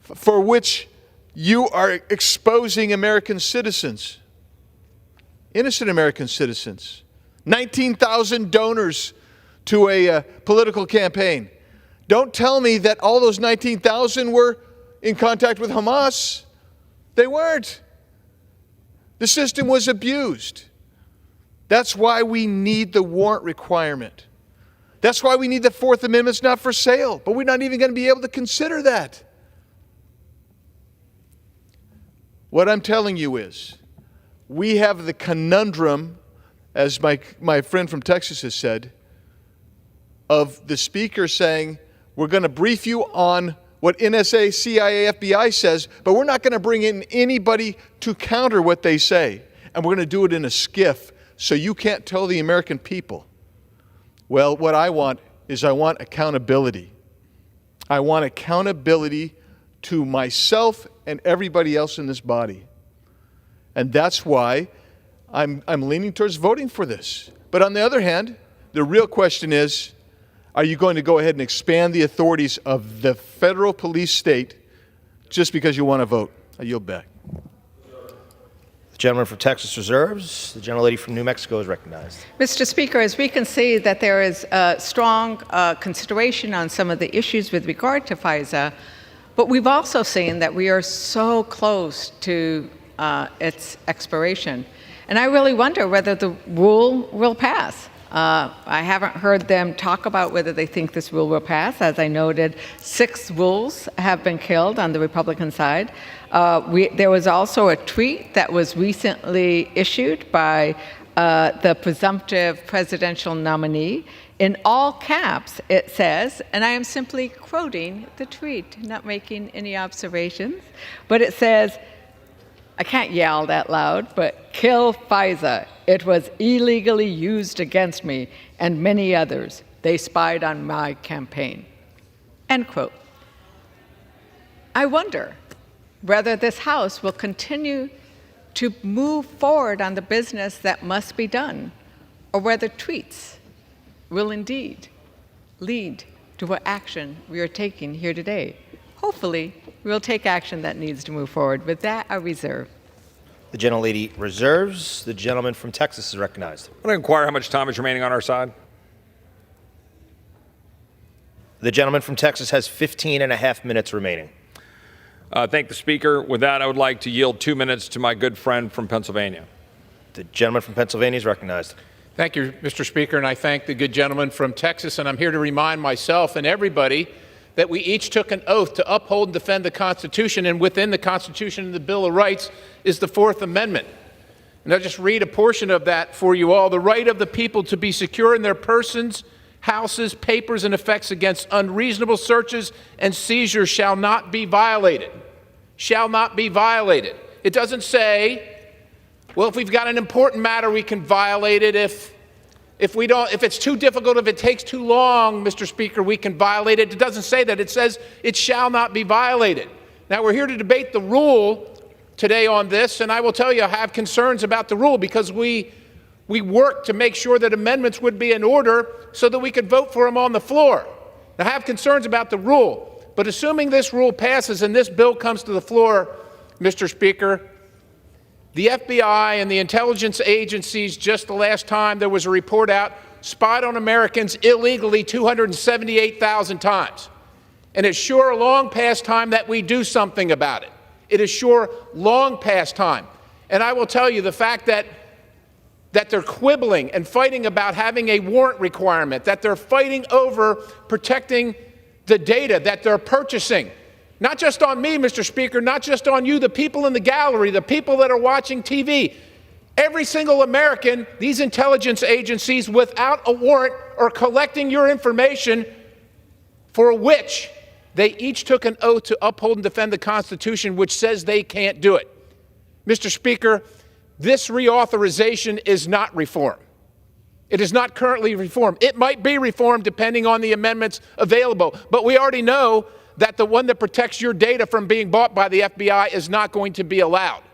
for which you are exposing American citizens, innocent American citizens. 19,000 donors to a political campaign. Don't tell me that all those 19,000 were in contact with Hamas. They weren't. The system was abused. That's why we need the warrant requirement. That's why we need the Fourth Amendment's not for sale, but we're not even going to be able to consider that. What I'm telling you is, we have the conundrum, as my friend from Texas has said, of the speaker saying, we're going to brief you on what NSA, CIA, FBI says, but we're not going to bring in anybody to counter what they say. And we're going to do it in a skiff, so you can't tell the American people. Well, what I want is I want accountability. I want accountability to myself and everybody else in this body. And that's why I'm leaning towards voting for this. But on the other hand, the real question is, are you going to go ahead and expand the authorities of the federal police state just because you want to vote? I yield back. The gentleman from Texas reserves. The gentlelady from New Mexico is recognized. Mr. Speaker, as we can see that there is strong consideration on some of the issues with regard to FISA, but we've also seen that we are so close to its expiration. And I really wonder whether the rule will pass. I haven't heard them talk about whether they think this rule will pass. As I noted, 6 rules have been killed on the Republican side. There was also a tweet that was recently issued by the presumptive presidential nominee. In all caps, it says, and I am simply quoting the tweet, not making any observations, but it says, I can't yell that loud, but kill FISA. It was illegally used against me and many others. They spied on my campaign. End quote. I wonder whether this House will continue to move forward on the business that must be done, or whether tweets will indeed lead to what action we are taking here today. Hopefully, we'll take action that needs to move forward. With that, I reserve. The gentlelady reserves. The gentleman from Texas is recognized. I want to inquire how much time is remaining on our side. The gentleman from Texas has 15 and a half minutes remaining. Thank the Speaker. With that, I would like to yield 2 minutes to my good friend from Pennsylvania. The gentleman from Pennsylvania is recognized. Thank you, Mr. Speaker, and I thank the good gentleman from Texas, and I'm here to remind myself and everybody that we each took an oath to uphold and defend the Constitution, and within the Constitution and the Bill of Rights is the Fourth Amendment. And I'll just read a portion of that for you all. The right of the people to be secure in their persons, houses, papers, and effects against unreasonable searches and seizures shall not be violated. Shall not be violated. It doesn't say, well, if we've got an important matter, we can violate it. If it's too difficult, if it takes too long, Mr. Speaker, we can violate it. It doesn't say that. It says it shall not be violated. Now, we're here to debate the rule today on this, and I will tell you I have concerns about the rule because we worked to make sure that amendments would be in order so that we could vote for them on the floor. Now, I have concerns about the rule, but assuming this rule passes and this bill comes to the floor, Mr. Speaker, the FBI and the intelligence agencies, just the last time there was a report out, spied on Americans illegally 278,000 times. And it's sure long past time that we do something about it. It is sure long past time. And I will tell you the fact that they're quibbling and fighting about having a warrant requirement, that they're fighting over protecting the data that they're purchasing. Not just on me, Mr. Speaker, not just on you, the people in the gallery, the people that are watching TV. Every single American, these intelligence agencies, without a warrant, are collecting your information for which they each took an oath to uphold and defend the Constitution, which says they can't do it. Mr. Speaker, this reauthorization is not reform. It is not currently reform. It might be reformed depending on the amendments available, but we already know that the one that protects your data from being bought by the FBI is not going to be allowed.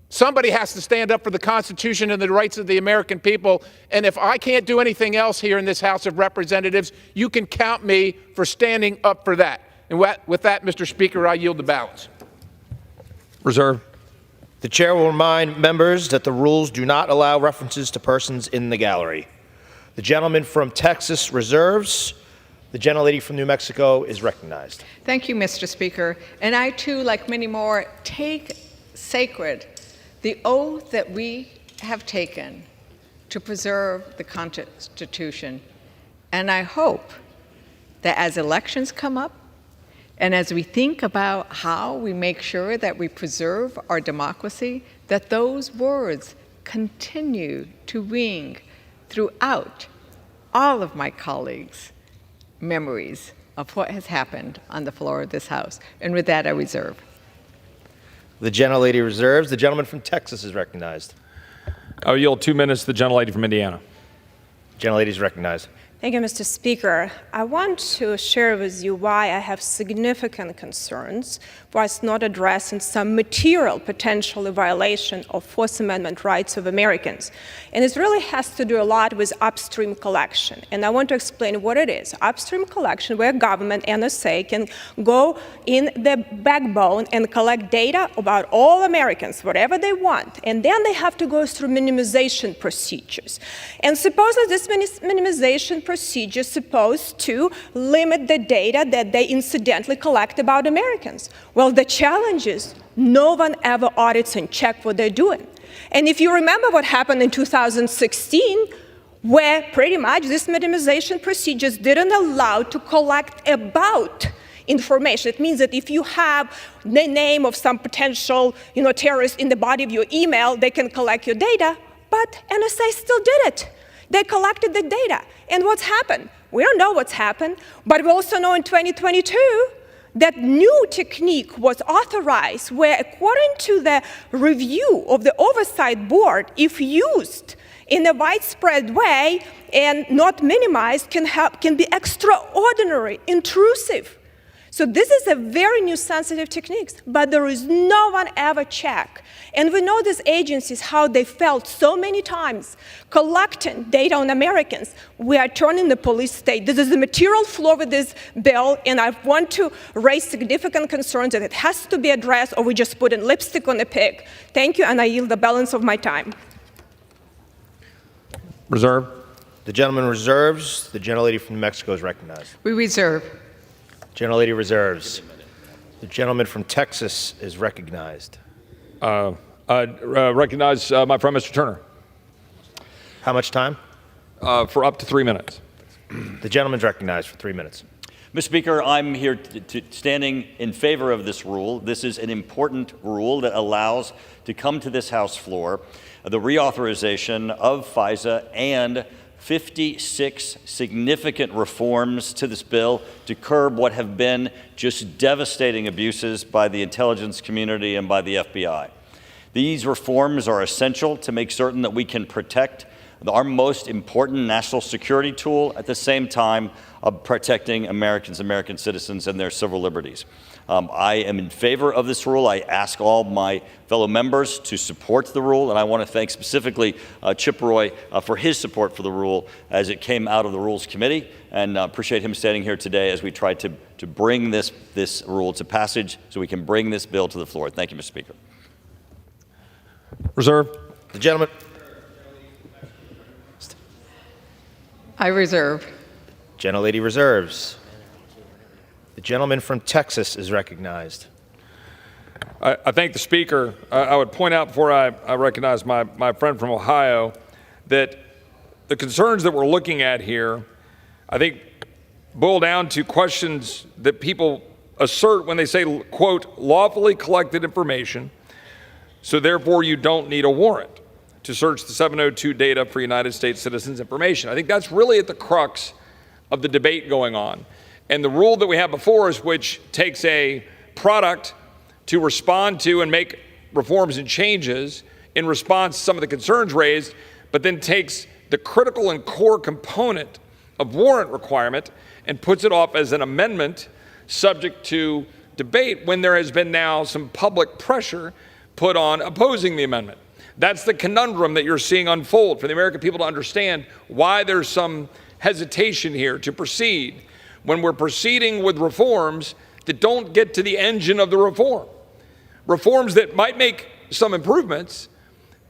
Somebody has to stand up for the Constitution and the rights of the American people, and if I can't do anything else here in this House of Representatives, you can count me for standing up for that. And with that, Mr. Speaker, I yield the balance. Reserve. The chair will remind members that the rules do not allow references to persons in the gallery. The gentleman from Texas reserves. The gentlelady from New Mexico is recognized. Thank you, Mr. Speaker. And I, too, like many more, take sacred the oath that we have taken to preserve the Constitution. And I hope that as elections come up, And as we think about how we make sure that we preserve our democracy, that those words continue to ring throughout all of my colleagues' memories of what has happened on the floor of this House. And with that, I reserve. The gentlelady reserves. The gentleman from Texas is recognized. I'll yield 2 minutes to the gentlelady from Indiana. Gentlelady is recognized. Thank you, Mr. Speaker. I want to share with you why I have significant concerns why it's not addressing some material potential violation of Fourth Amendment rights of Americans. And it really has to do a lot with upstream collection. And I want to explain what it is. Upstream collection, where government, NSA, can go in the backbone and collect data about all Americans, whatever they want. And then they have to go through minimization procedures. And supposedly this minimization procedure is supposed to limit the data that they incidentally collect about Americans. Well, the challenge is no one ever audits and checks what they're doing. And if you remember what happened in 2016, where pretty much this minimization procedures didn't allow to collect about information. It means that if you have the name of some potential, terrorist in the body of your email, they can collect your data, but NSA still did it. They collected the data. And what's happened? We don't know what's happened, but we also know in 2022 that new technique was authorized where, according to the review of the Oversight Board, if used in a widespread way and not minimized, can be extraordinary, intrusive. So this is a very new sensitive technique, but there is no one ever check. And we know these agencies, how they failed so many times collecting data on Americans. We are turning the police state. This is the material flaw with this bill, and I want to raise significant concerns that it has to be addressed, or we just put in lipstick on a pig. Thank you, and I yield the balance of my time. Reserve. The gentleman reserves. The gentlelady from New Mexico is recognized. We reserve. Gentlelady reserves. The gentleman from Texas is recognized. Recognize my friend, Mr. Turner. How much time? For up to 3 minutes. The gentleman's recognized for 3 minutes. Mr. Speaker, I'm here standing in favor of this rule. This is an important rule that allows to come to this House floor the reauthorization of FISA and 56 significant reforms to this bill to curb what have been just devastating abuses by the intelligence community and by the FBI. These reforms are essential to make certain that we can protect our most important national security tool at the same time of protecting American citizens and their civil liberties. I am in favor of this rule. I ask all my fellow members to support the rule, and I want to thank specifically Chip Roy for his support for the rule as it came out of the Rules Committee, and appreciate him standing here today as we try to bring this rule to passage so we can bring this bill to the floor. Thank you, Mr. Speaker. Reserve. The gentleman. I reserve. Gentlelady reserves. The gentleman from Texas is recognized. I thank the Speaker. I would point out before I recognize my friend from Ohio that the concerns that we're looking at here, I think, boil down to questions that people assert when they say, quote, lawfully collected information, so therefore you don't need a warrant to search the 702 data for United States citizens' information. I think that's really at the crux of the debate going on. And the rule that we have before us, which takes a product to respond to and make reforms and changes in response to some of the concerns raised, but then takes the critical and core component of warrant requirement and puts it off as an amendment subject to debate when there has been now some public pressure put on opposing the amendment. That's the conundrum that you're seeing unfold for the American people to understand why there's some hesitation here to proceed when we're proceeding with reforms that don't get to the engine of the reform. Reforms that might make some improvements,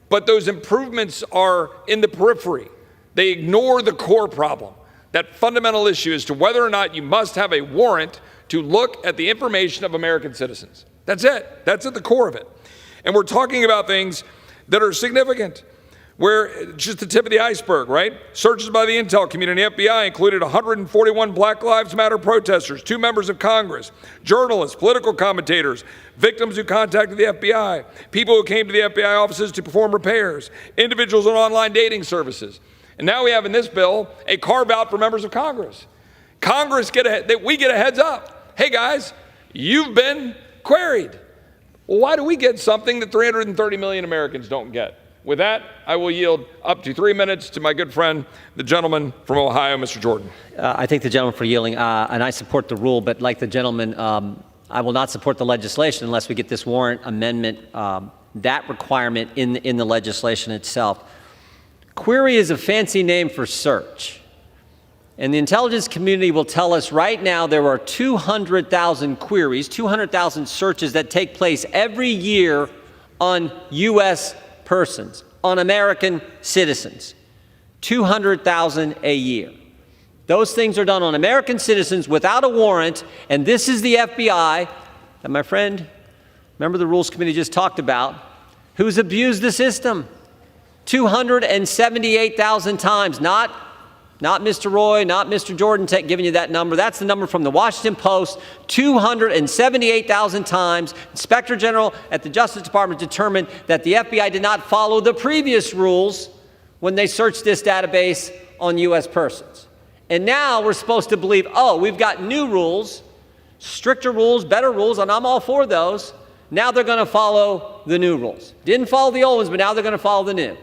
but those improvements are in the periphery. They ignore the core problem, that fundamental issue as to whether or not you must have a warrant to look at the information of American citizens. That's it. That's at the core of it. And we're talking about things that are significant. where just the tip of the iceberg, right? Searches by the intel community and the FBI included 141 Black Lives Matter protesters, 2 members of Congress, journalists, political commentators, victims who contacted the FBI, people who came to the FBI offices to perform repairs, individuals on online dating services. And now we have in this bill a carve-out for members of Congress. We get a heads up. Hey guys, you've been queried. Well, why do we get something that 330 million Americans don't get? With that, I will yield up to 3 minutes to my good friend, the gentleman from Ohio, Mr. Jordan. I thank the gentleman for yielding, and I support the rule, but like the gentleman, I will not support the legislation unless we get this warrant amendment, that requirement in the legislation itself. Query is a fancy name for search. And the intelligence community will tell us right now there are 200,000 queries, 200,000 searches that take place every year on U.S. persons, on American citizens. 200,000 a year. Those things are done on American citizens without a warrant, and this is the FBI that my friend, member of the Rules Committee, just talked about, who's abused the system. 278,000 times, not Mr. Roy, not Mr. Jordan giving you that number. That's the number from the Washington Post. 278,000 times. Inspector General at the Justice Department determined that the FBI did not follow the previous rules when they searched this database on U.S. persons. And now we're supposed to believe, oh, we've got new rules, stricter rules, better rules, and I'm all for those. Now they're going to follow the new rules. Didn't follow the old ones, but now they're going to follow the new.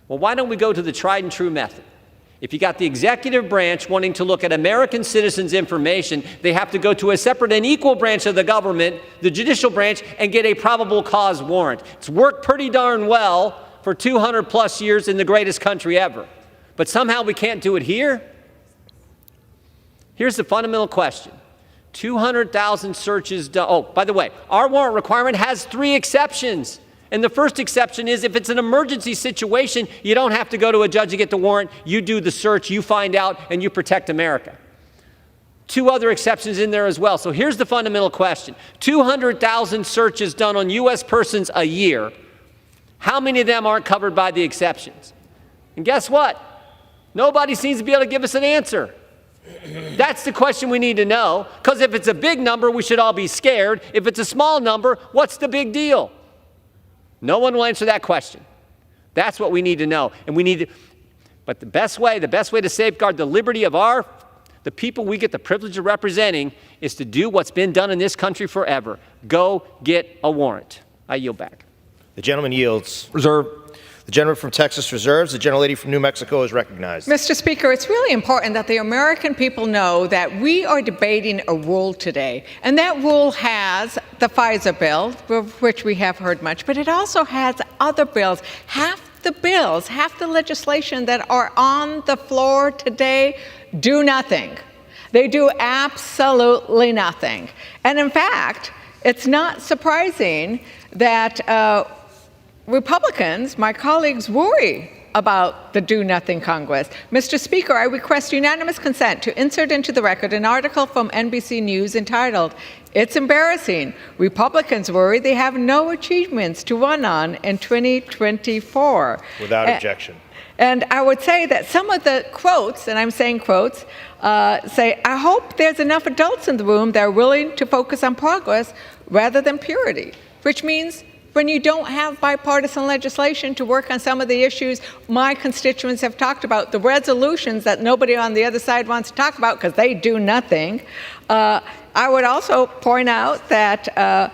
Well, why don't we go to the tried and true method? If you got the executive branch wanting to look at American citizens' information, they have to go to a separate and equal branch of the government, the judicial branch, and get a probable cause warrant. It's worked pretty darn well for 200 plus years in the greatest country ever. But somehow we can't do it here? Here's the fundamental question. 200,000 searches done. Oh, by the way, our warrant requirement has 3 exceptions. And the first exception is if it's an emergency situation, you don't have to go to a judge to get the warrant. You do the search, you find out, and you protect America. 2 other exceptions in there as well. So here's the fundamental question. 200,000 searches done on U.S. persons a year. How many of them aren't covered by the exceptions? And guess what? Nobody seems to be able to give us an answer. That's the question we need to know, because if it's a big number, we should all be scared. If it's a small number, what's the big deal? No one will answer that question. That's what we need to know. And we need to, but the best way to safeguard the liberty of the people we get the privilege of representing is to do what's been done in this country forever. Go get a warrant. I yield back. The gentleman yields. Reserve. The gentleman from Texas reserves. The gentlelady from New Mexico is recognized. Mr. Speaker, it's really important that the American people know that we are debating a rule today. And that rule has the FISA bill, of which we have heard much, but it also has other bills. Half the legislation that are on the floor today do nothing. They do absolutely nothing. And in fact, it's not surprising that Republicans, my colleagues, worry about the do-nothing Congress. Mr. Speaker, I request unanimous consent to insert into the record an article from NBC News entitled, "It's Embarrassing. Republicans worry they have no achievements to run on in 2024. Without objection. And I would say that some of the quotes, and I'm saying quotes, say, I hope there's enough adults in the room that are willing to focus on progress rather than purity, which means when you don't have bipartisan legislation to work on some of the issues my constituents have talked about, the resolutions that nobody on the other side wants to talk about because they do nothing. I would also point out that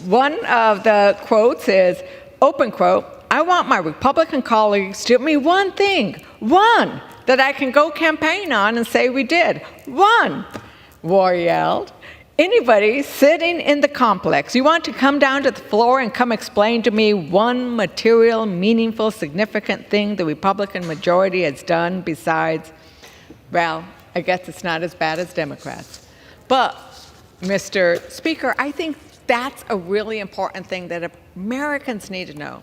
one of the quotes is, open quote, I want my Republican colleagues to give me one thing, one, that I can go campaign on and say we did. One, War yelled. Anybody sitting in the complex, you want to come down to the floor and come explain to me one material, meaningful, significant thing the Republican majority has done besides, well, I guess it's not as bad as Democrats. But, Mr. Speaker, I think that's a really important thing that Americans need to know.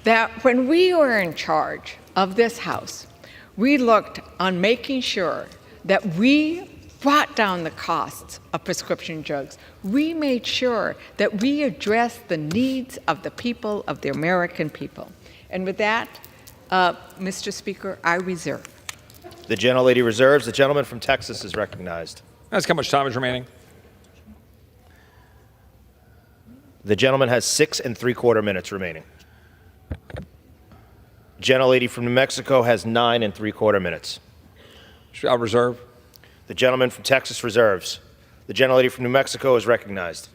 That when we were in charge of this House, we looked on making sure that we brought down the costs of prescription drugs. We made sure that we addressed the needs of the people, of the American people. And with that, Mr. Speaker, I reserve. The gentlelady reserves. The gentleman from Texas is recognized. Ask how much time is remaining. The gentleman has 6 3/4 minutes remaining. Gentlelady from New Mexico has 9 3/4 minutes. I'll reserve. The gentleman from Texas reserves. The gentlelady from New Mexico is recognized.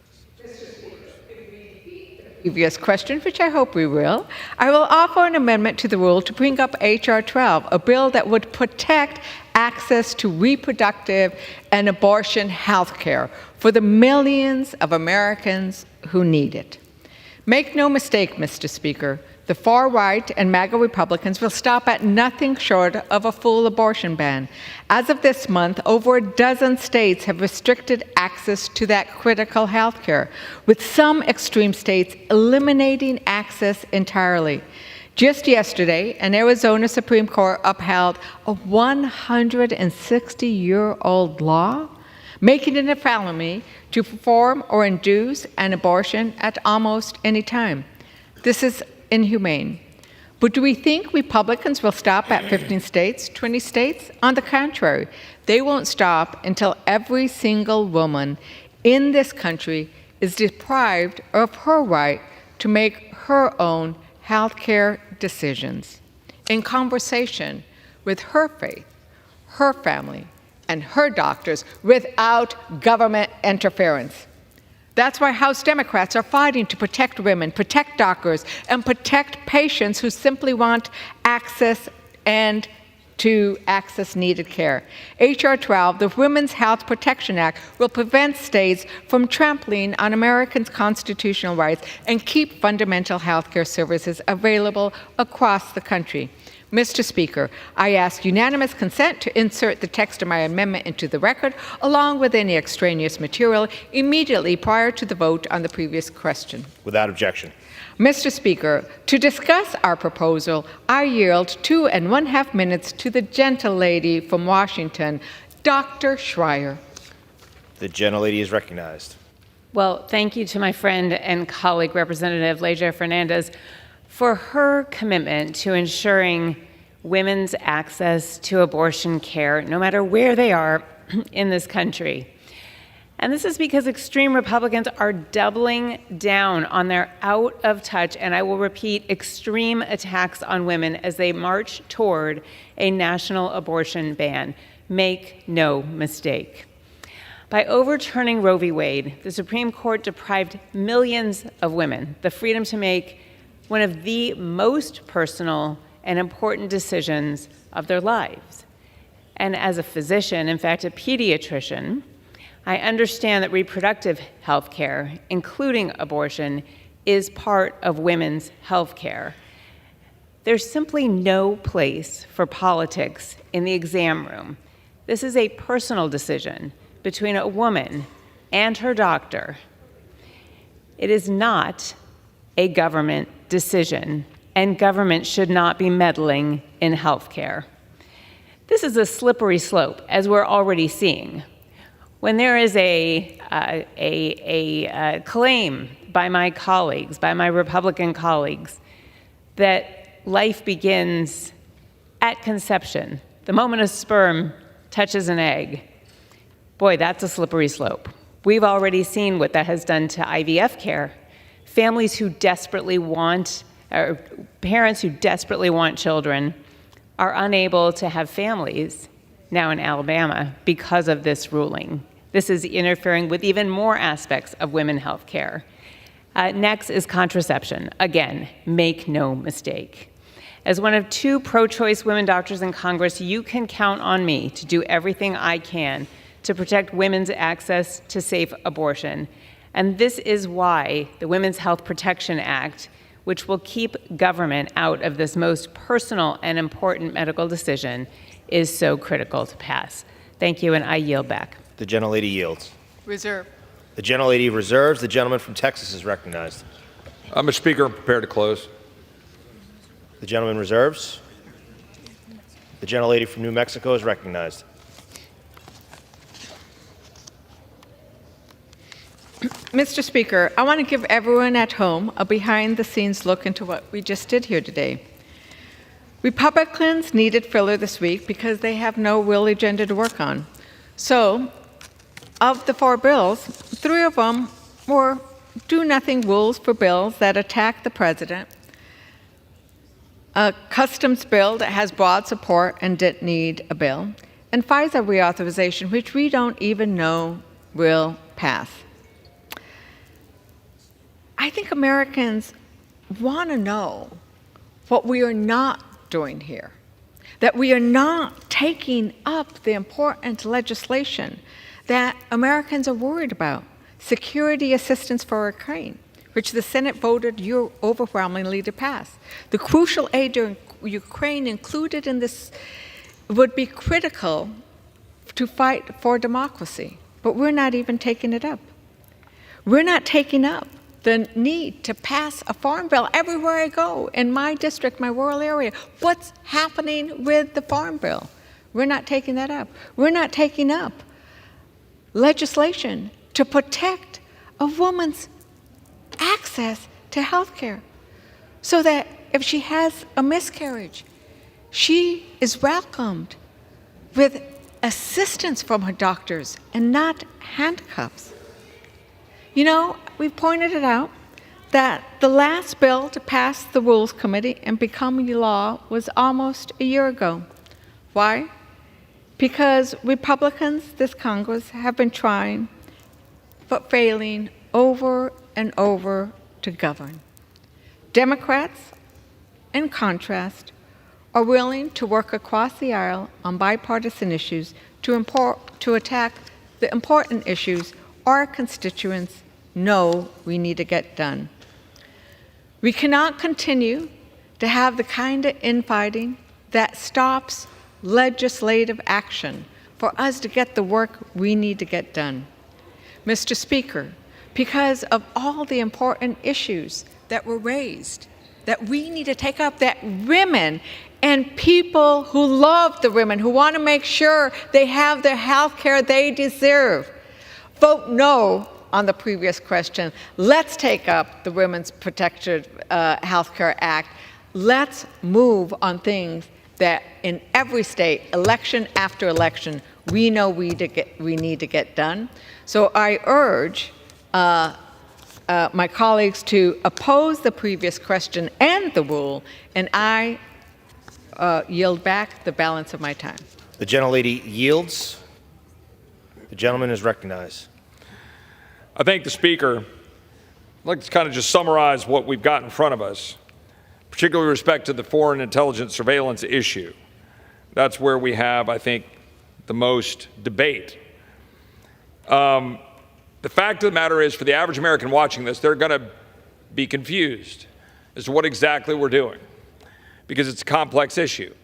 Previous question, which I hope we will, I will offer an amendment to the rule to bring up H.R. 12, a bill that would protect access to reproductive and abortion health care for the millions of Americans who need it. Make no mistake, Mr. Speaker, the far right and MAGA Republicans will stop at nothing short of a full abortion ban. As of this month, over a dozen states have restricted access to that critical health care, with some extreme states eliminating access entirely. Just yesterday, an Arizona Supreme Court upheld a 160-year-old law making it a felony to perform or induce an abortion at almost any time. This is inhumane. But do we think Republicans will stop at 15 states, 20 states? On the contrary, they won't stop until every single woman in this country is deprived of her right to make her own health care decisions in conversation with her faith, her family, and her doctors without government interference. That's why House Democrats are fighting to protect women, protect doctors, and protect patients who simply want access and to access needed care. H.R. 12, the Women's Health Protection Act, will prevent states from trampling on Americans' constitutional rights and keep fundamental health care services available across the country. Mr. Speaker, I ask unanimous consent to insert the text of my amendment into the record, along with any extraneous material, immediately prior to the vote on the previous question. Without objection. Mr. Speaker, to discuss our proposal, I yield 2 1/2 minutes to the gentlelady from Washington, Dr. Schreier. The gentlelady is recognized. Well, thank you to my friend and colleague, Representative Leija Fernandez, for her commitment to ensuring women's access to abortion care, no matter where they are in this country. And this is because extreme Republicans are doubling down on their out-of-touch, and I will repeat, extreme attacks on women as they march toward a national abortion ban. Make no mistake. By overturning Roe v. Wade, the Supreme Court deprived millions of women the freedom to make one of the most personal and important decisions of their lives. And as a physician, in fact, a pediatrician, I understand that reproductive health care, including abortion, is part of women's health care. There's simply no place for politics in the exam room. This is a personal decision between a woman and her doctor. It is not a government decision, and government should not be meddling in health care. This is a slippery slope, as we're already seeing. When there is a claim by my colleagues, by my Republican colleagues, that life begins at conception, the moment a sperm touches an egg, boy, that's a slippery slope. We've already seen what that has done to IVF care. Families who desperately want, or parents who desperately want children are unable to have families now in Alabama because of this ruling. This is interfering with even more aspects of women's health care. Next is contraception. Again, make no mistake. As one of 2 pro-choice women doctors in Congress, you can count on me to do everything I can to protect women's access to safe abortion. And this is why the Women's Health Protection Act, which will keep government out of this most personal and important medical decision, is so critical to pass. Thank you, and I yield back. The gentlelady yields. Reserve. The gentlelady reserves. The gentleman from Texas is recognized. Mr. Speaker, I'm prepared to close. The gentleman reserves. The gentlelady from New Mexico is recognized. Mr. Speaker, I want to give everyone at home a behind-the-scenes look into what we just did here today. Republicans needed filler this week because they have no real agenda to work on. So, of the 4 bills, 3 of them were do-nothing rules for bills that attack the president, a customs bill that has broad support and didn't need a bill, and FISA reauthorization, which we don't even know will pass. I think Americans want to know what we are not doing here, that we are not taking up the important legislation that Americans are worried about, security assistance for Ukraine, which the Senate voted overwhelmingly to pass. The crucial aid to Ukraine included in this would be critical to fight for democracy, but we're not even taking it up. We're not taking up the need to pass a farm bill everywhere I go in my district, my rural area. What's happening with the farm bill? We're not taking that up. We're not taking up legislation to protect a woman's access to health care so that if she has a miscarriage, she is welcomed with assistance from her doctors and not handcuffs. You know, we pointed it out that the last bill to pass the Rules Committee and become law was almost a year ago. Why? Because Republicans, this Congress, have been trying but failing over and over to govern. Democrats, in contrast, are willing to work across the aisle on bipartisan issues to attack the important issues our constituents know we need to get done. We cannot continue to have the kind of infighting that stops legislative action for us to get the work we need to get done. Mr. Speaker, because of all the important issues that were raised, that we need to take up, that women and people who love the women, who want to make sure they have the health care they deserve, vote no on the previous question. Let's take up the Women's Protected Health Care Act. Let's move on things that in every state, election after election, we know we need to get done. So I urge my colleagues to oppose the previous question and the rule, and I yield back the balance of my time. The gentlelady yields. The gentleman is recognized. I thank the Speaker. I'd like to kind of just summarize what we've got in front of us, particularly with respect to the foreign intelligence surveillance issue. That's where we have, I think, the most debate. The fact of the matter is, for the average American watching this, they're going to be confused as to what exactly we're doing, because it's a complex issue.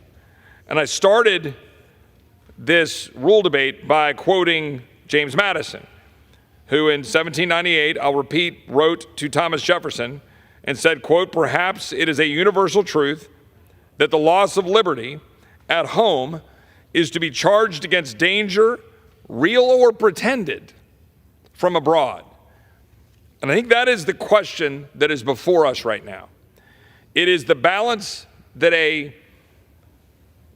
And I started this rule debate by quoting James Madison, who in 1798, I'll repeat, wrote to Thomas Jefferson and said, quote, "Perhaps it is a universal truth that the loss of liberty at home is to be charged against danger, real or pretended, from abroad." And I think that is the question that is before us right now. It is the balance that a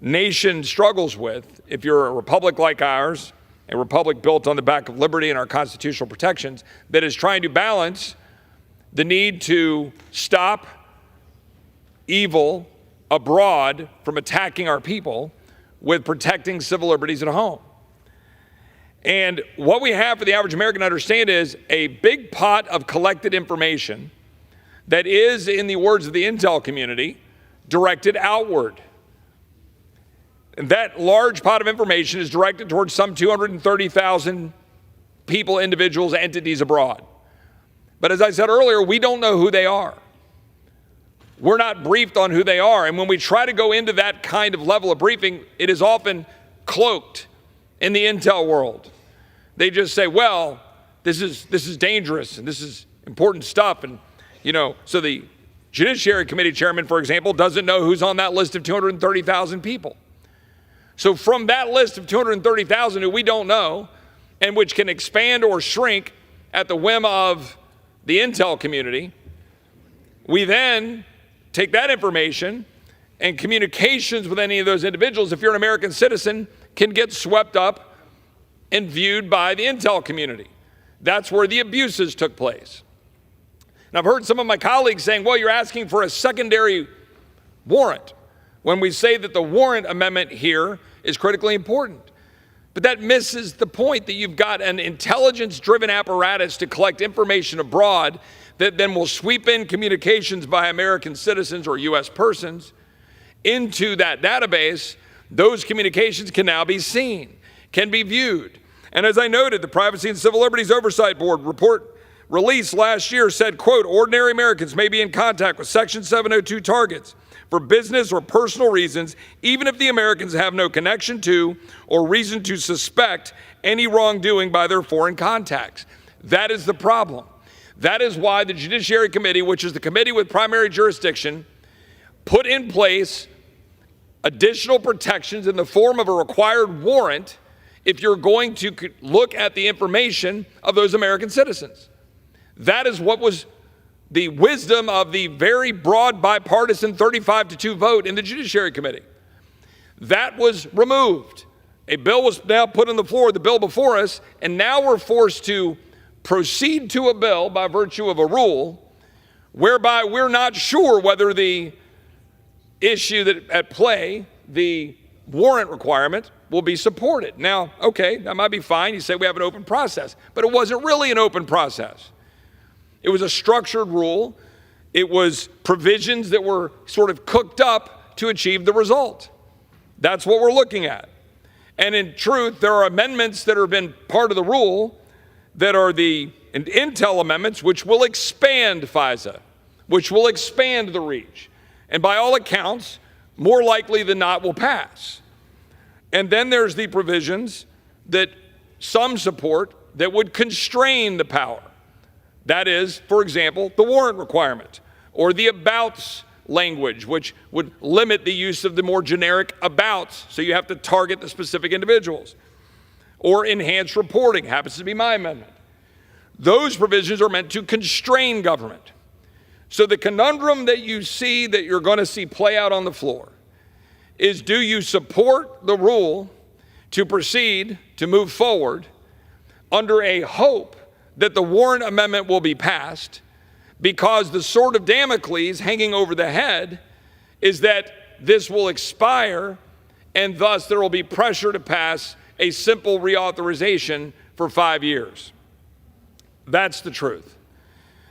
nation struggles with if you're a republic like ours, a republic built on the back of liberty and our constitutional protections, that is trying to balance the need to stop evil abroad from attacking our people with protecting civil liberties at home. And what we have for the average American to understand is a big pot of collected information that is, in the words of the intel community, directed outward. And that large pot of information is directed towards some 230,000 people, individuals, entities abroad. But as I said earlier, we don't know who they are. We're not briefed on who they are. And when we try to go into that kind of level of briefing, it is often cloaked in the intel world. They just say, well, this is dangerous and this is important stuff. And, you know, so the Judiciary Committee chairman, for example, doesn't know who's on that list of 230,000 people. So from that list of 230,000 who we don't know, and which can expand or shrink at the whim of the intel community. We then take that information and communications with any of those individuals, if you're an American citizen, can get swept up and viewed by the intel community. That's where the abuses took place. And I've heard some of my colleagues saying, well, you're asking for a secondary warrant when we say that the warrant amendment here is critically important. But that misses the point that you've got an intelligence-driven apparatus to collect information abroad that then will sweep in communications by American citizens or U.S. persons into that database. Those communications can now be seen, can be viewed. And as I noted, the Privacy and Civil Liberties Oversight Board report released last year said, quote, ordinary Americans may be in contact with Section 702 targets for business or personal reasons, even if the Americans have no connection to or reason to suspect any wrongdoing by their foreign contacts. That is the problem. That is why the Judiciary Committee, which is the committee with primary jurisdiction, put in place additional protections in the form of a required warrant if you're going to look at the information of those American citizens. That is what was the wisdom of the very broad bipartisan 35-2 vote in the Judiciary Committee. That was removed. A bill was now put on the floor, the bill before us, and now we're forced to proceed to a bill by virtue of a rule whereby we're not sure whether the issue that at play, the warrant requirement, will be supported. Now, okay, that might be fine. You say we have an open process, but it wasn't really an open process. It was a structured rule. It was provisions that were sort of cooked up to achieve the result. That's what we're looking at. And in truth, there are amendments that have been part of the rule that are the Intel amendments, which will expand FISA, which will expand the reach. And by all accounts, more likely than not will pass. And then there's the provisions that some support that would constrain the power. That is, for example, the warrant requirement or the abouts language, which would limit the use of the more generic abouts, so you have to target the specific individuals. Or enhanced reporting, happens to be my amendment. Those provisions are meant to constrain government. So the conundrum that you see, that you're going to see play out on the floor, is do you support the rule to proceed, to move forward, under a hope that the warrant amendment will be passed, because the sword of Damocles hanging over the head is that this will expire and thus there will be pressure to pass a simple reauthorization for 5 years. That's the truth.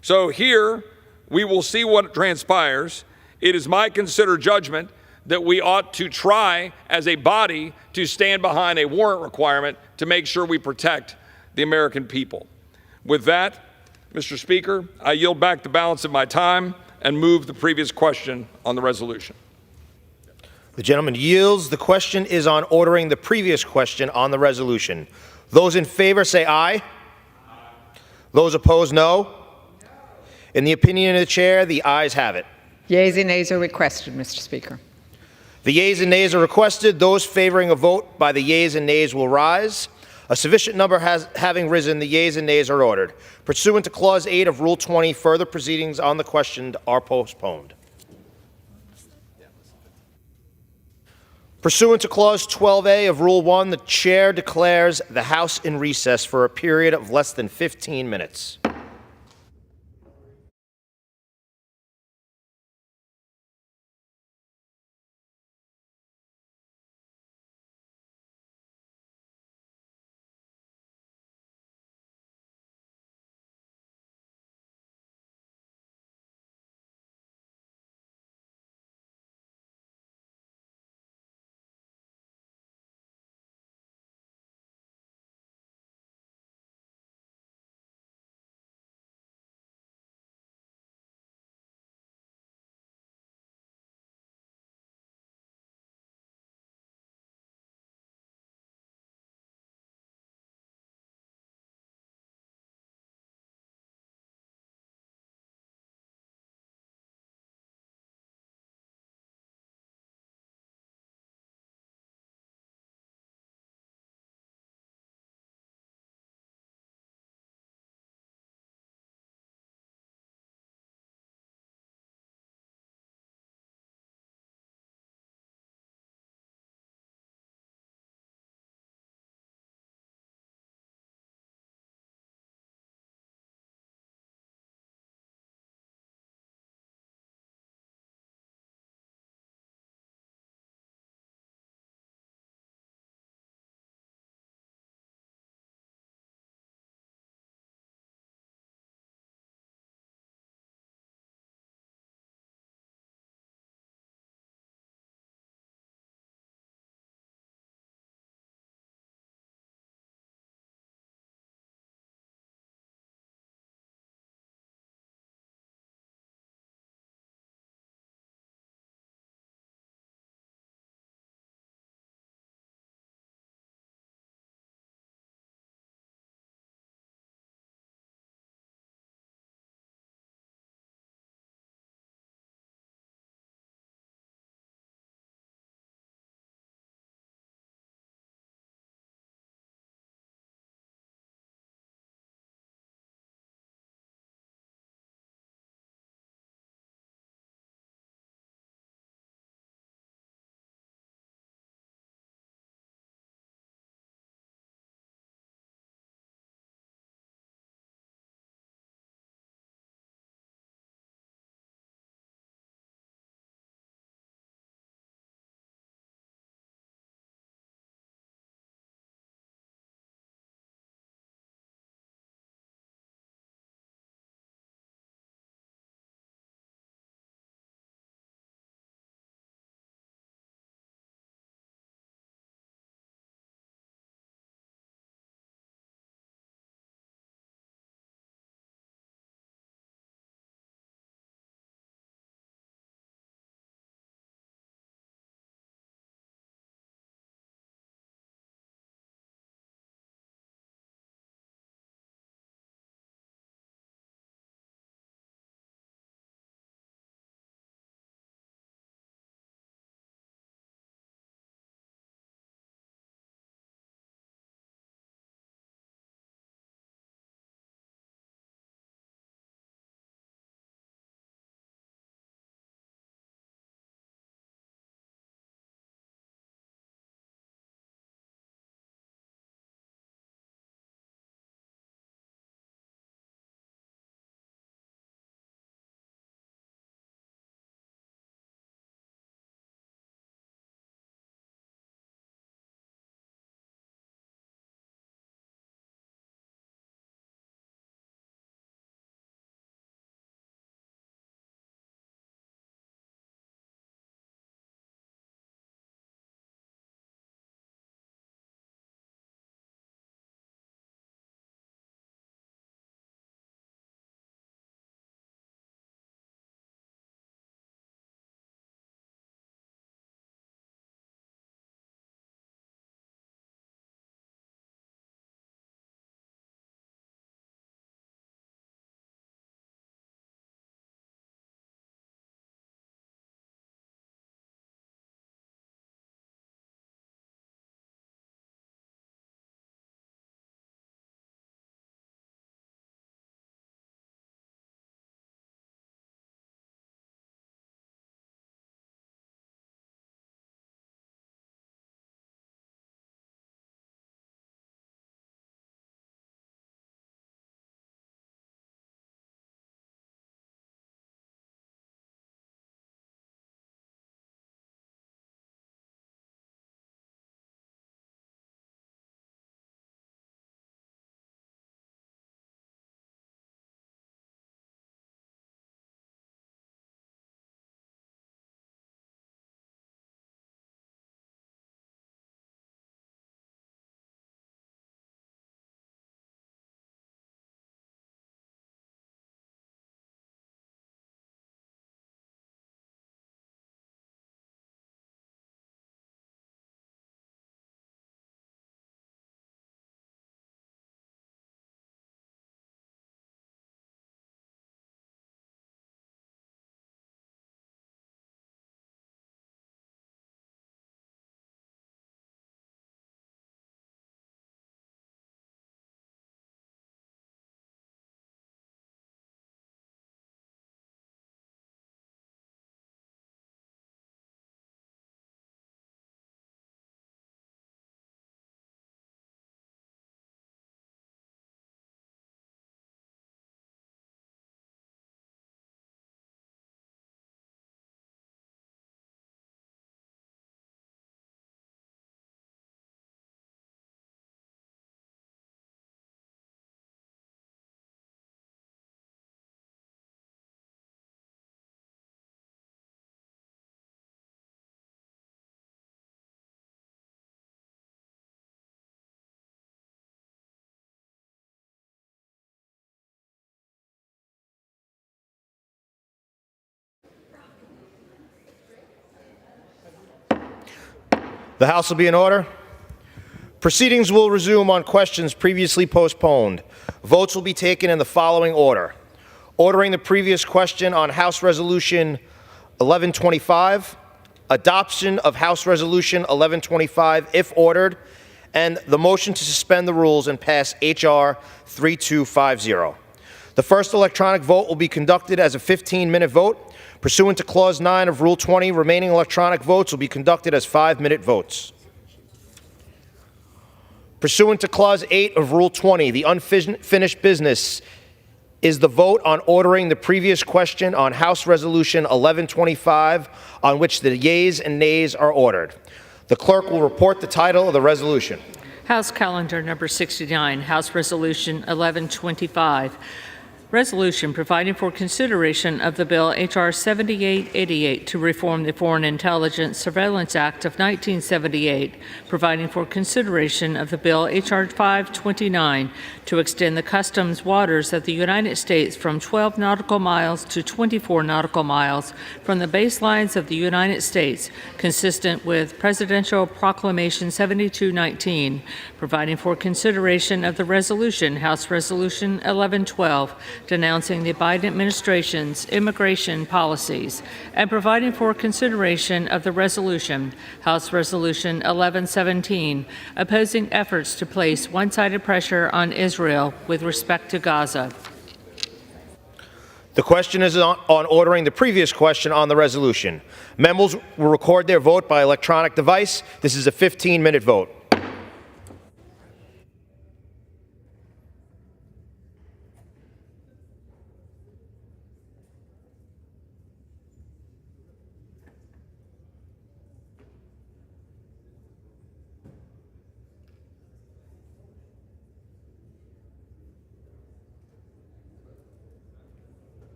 So here we will see what transpires. It is my considered judgment that we ought to try as a body to stand behind a warrant requirement to make sure we protect the American people. With that, Mr. Speaker, I yield back the balance of my time and move the previous question on the resolution. The gentleman yields. The question is on ordering the previous question on the resolution. Those in favor say aye. Aye. Those opposed, no. In the opinion of the chair, the ayes have it. Yeas and nays are requested, Mr. Speaker. The yeas and nays are requested. Those favoring a vote by the yeas and nays will rise. A sufficient number having risen, the yeas and nays are ordered. Pursuant to Clause 8 of Rule 20, further proceedings on the question are postponed. Pursuant to Clause 12A of Rule 1, the Chair declares the House in recess for a period of less than 15 minutes. The House will be in order. Proceedings will resume on questions previously postponed. Votes will be taken in the following order. Ordering the previous question on House Resolution 1125, adoption of House Resolution 1125 if ordered, and the motion to suspend the rules and pass H.R. 3250. The first electronic vote will be conducted as a 15-minute vote. Pursuant to Clause 9 of Rule 20, remaining electronic votes will be conducted as 5-minute votes. Pursuant to Clause 8 of Rule 20, the unfinished business is the vote on ordering the previous question on House Resolution 1125, on which the yeas and nays are ordered. The clerk will report the title of the resolution. House Calendar Number 69, House Resolution 1125. Resolution providing for consideration of the bill H.R. 7888 to reform the Foreign Intelligence Surveillance Act of 1978, providing for consideration of the bill H.R. 529 to extend the customs waters of the United States from 12 nautical miles to 24 nautical miles from the baselines of the United States, consistent with Presidential Proclamation 7219, providing for consideration of the resolution, House Resolution 1112, denouncing the Biden administration's immigration policies, and providing for consideration of the resolution, House Resolution 1117, opposing efforts to place one-sided pressure on Israel with respect to Gaza. The question is on ordering the previous question on the resolution. Members will record their vote by electronic device. This is a 15-minute vote.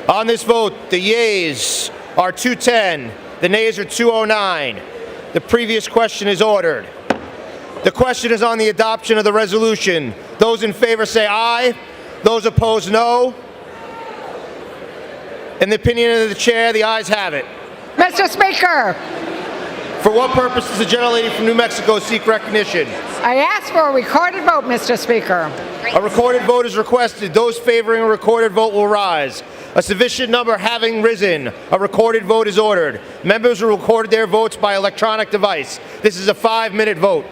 On this vote, the yeas are 210, the nays are 209. The previous question is ordered. The question is on the adoption of the resolution. Those in favor say aye. Those opposed, no. In the opinion of the chair, the ayes have it. Mr. Speaker, For what purpose does the gentlelady from New Mexico seek recognition? I ask for a recorded vote, Mr. Speaker. A recorded vote is requested. Those favoring a recorded vote will rise. A sufficient number having risen, a recorded vote is ordered. Members will record their votes by electronic device. This is a 5-minute vote.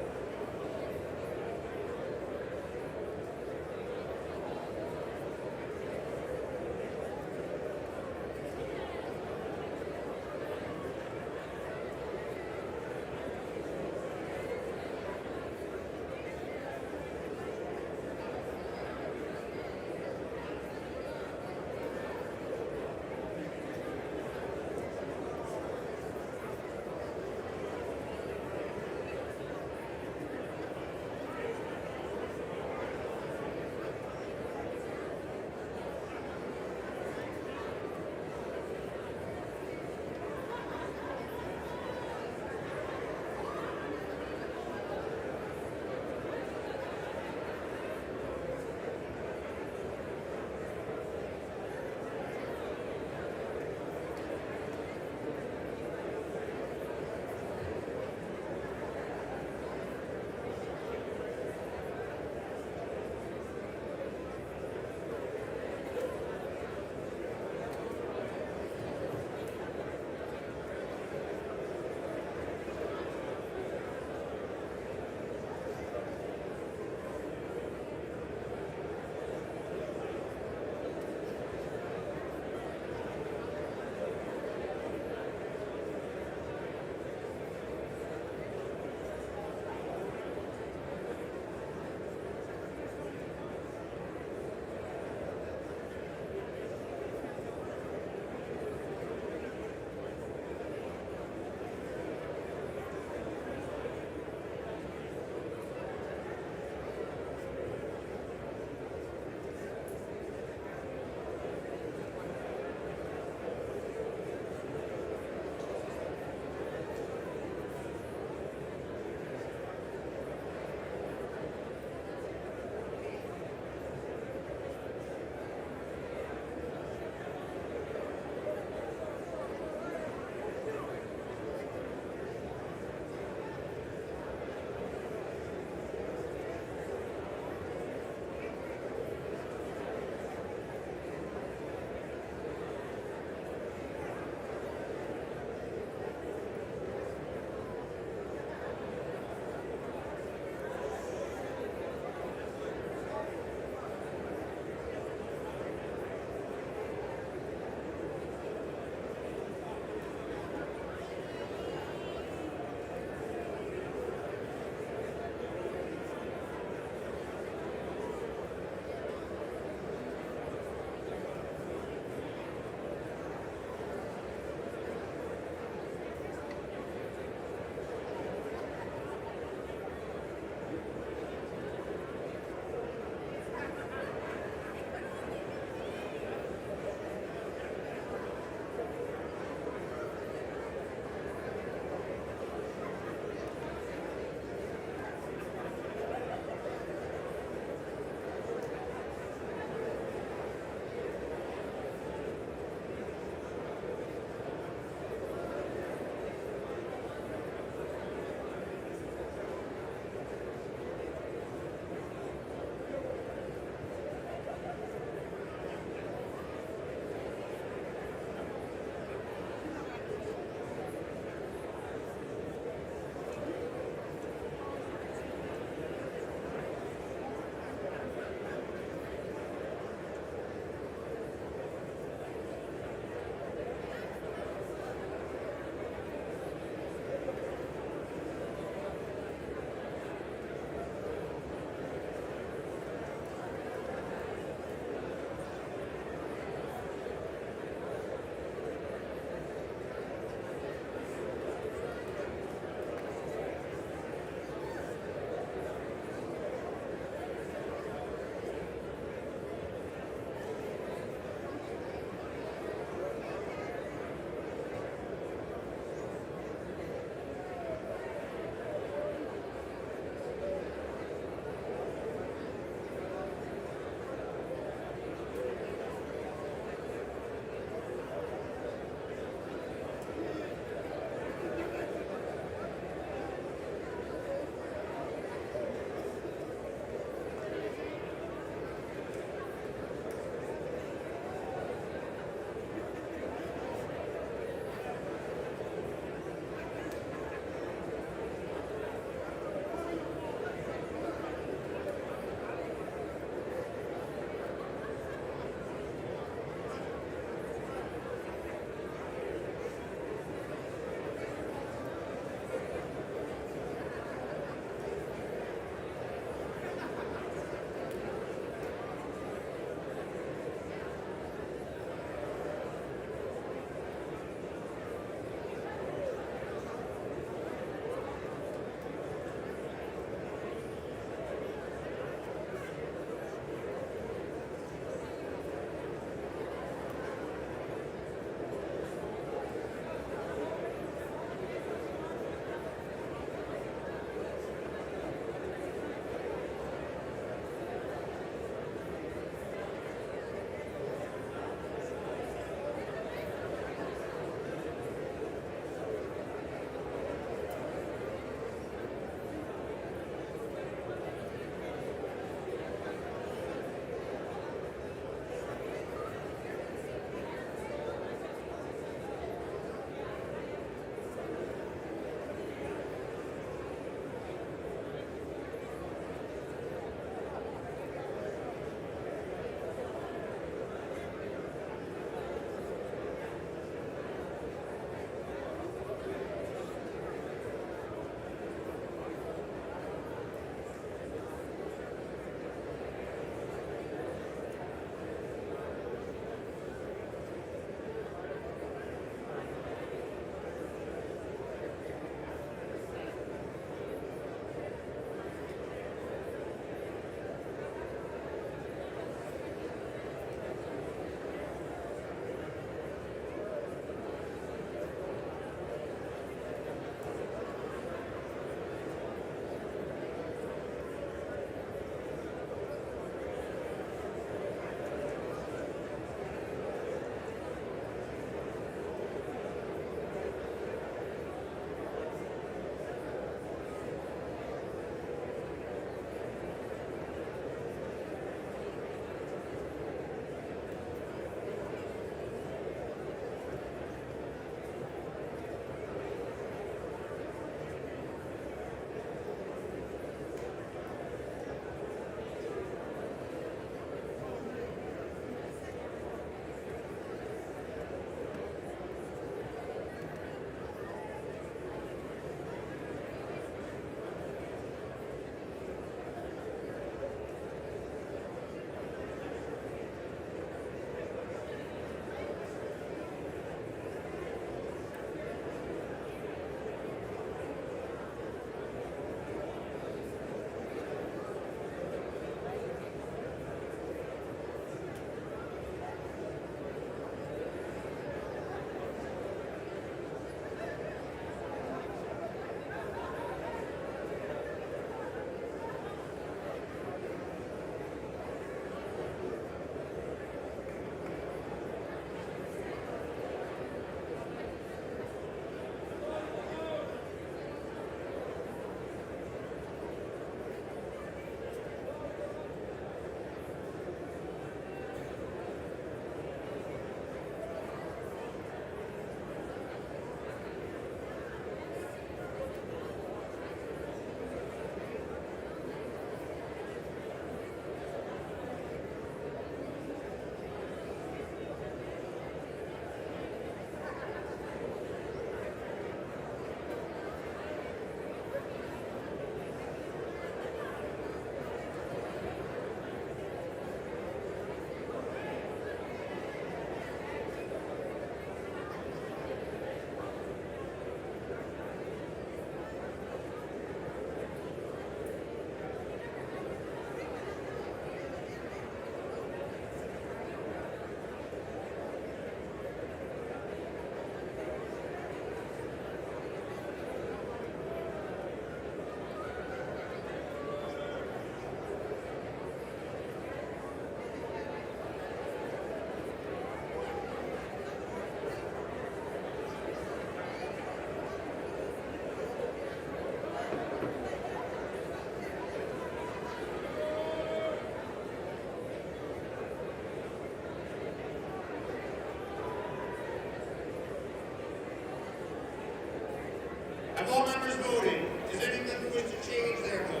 Have all members voted? Is anyone who wishes to change their vote?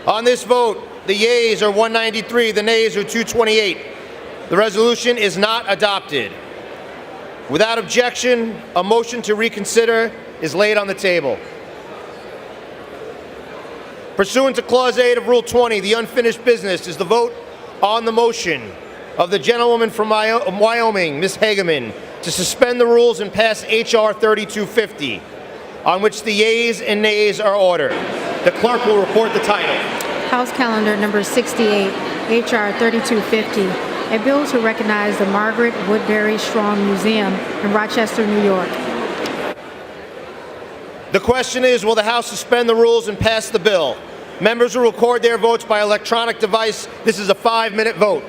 On this vote, the yeas are 193, the nays are 228. The resolution is not adopted. Without objection, a motion to reconsider is laid on the table. Pursuant to Clause 8 of Rule 20, the unfinished business is the vote on the motion of the gentlewoman from Wyoming, Ms. Hageman, to suspend the rules and pass H.R. 3250, on which the yeas and nays are ordered. The clerk will report the title. House Calendar Number 68, H.R. 3250, a bill to recognize the Margaret Woodbury Strong Museum in Rochester, New York. The question is, will the House suspend the rules and pass the bill? Members will record their votes by electronic device. This is a 5-minute vote.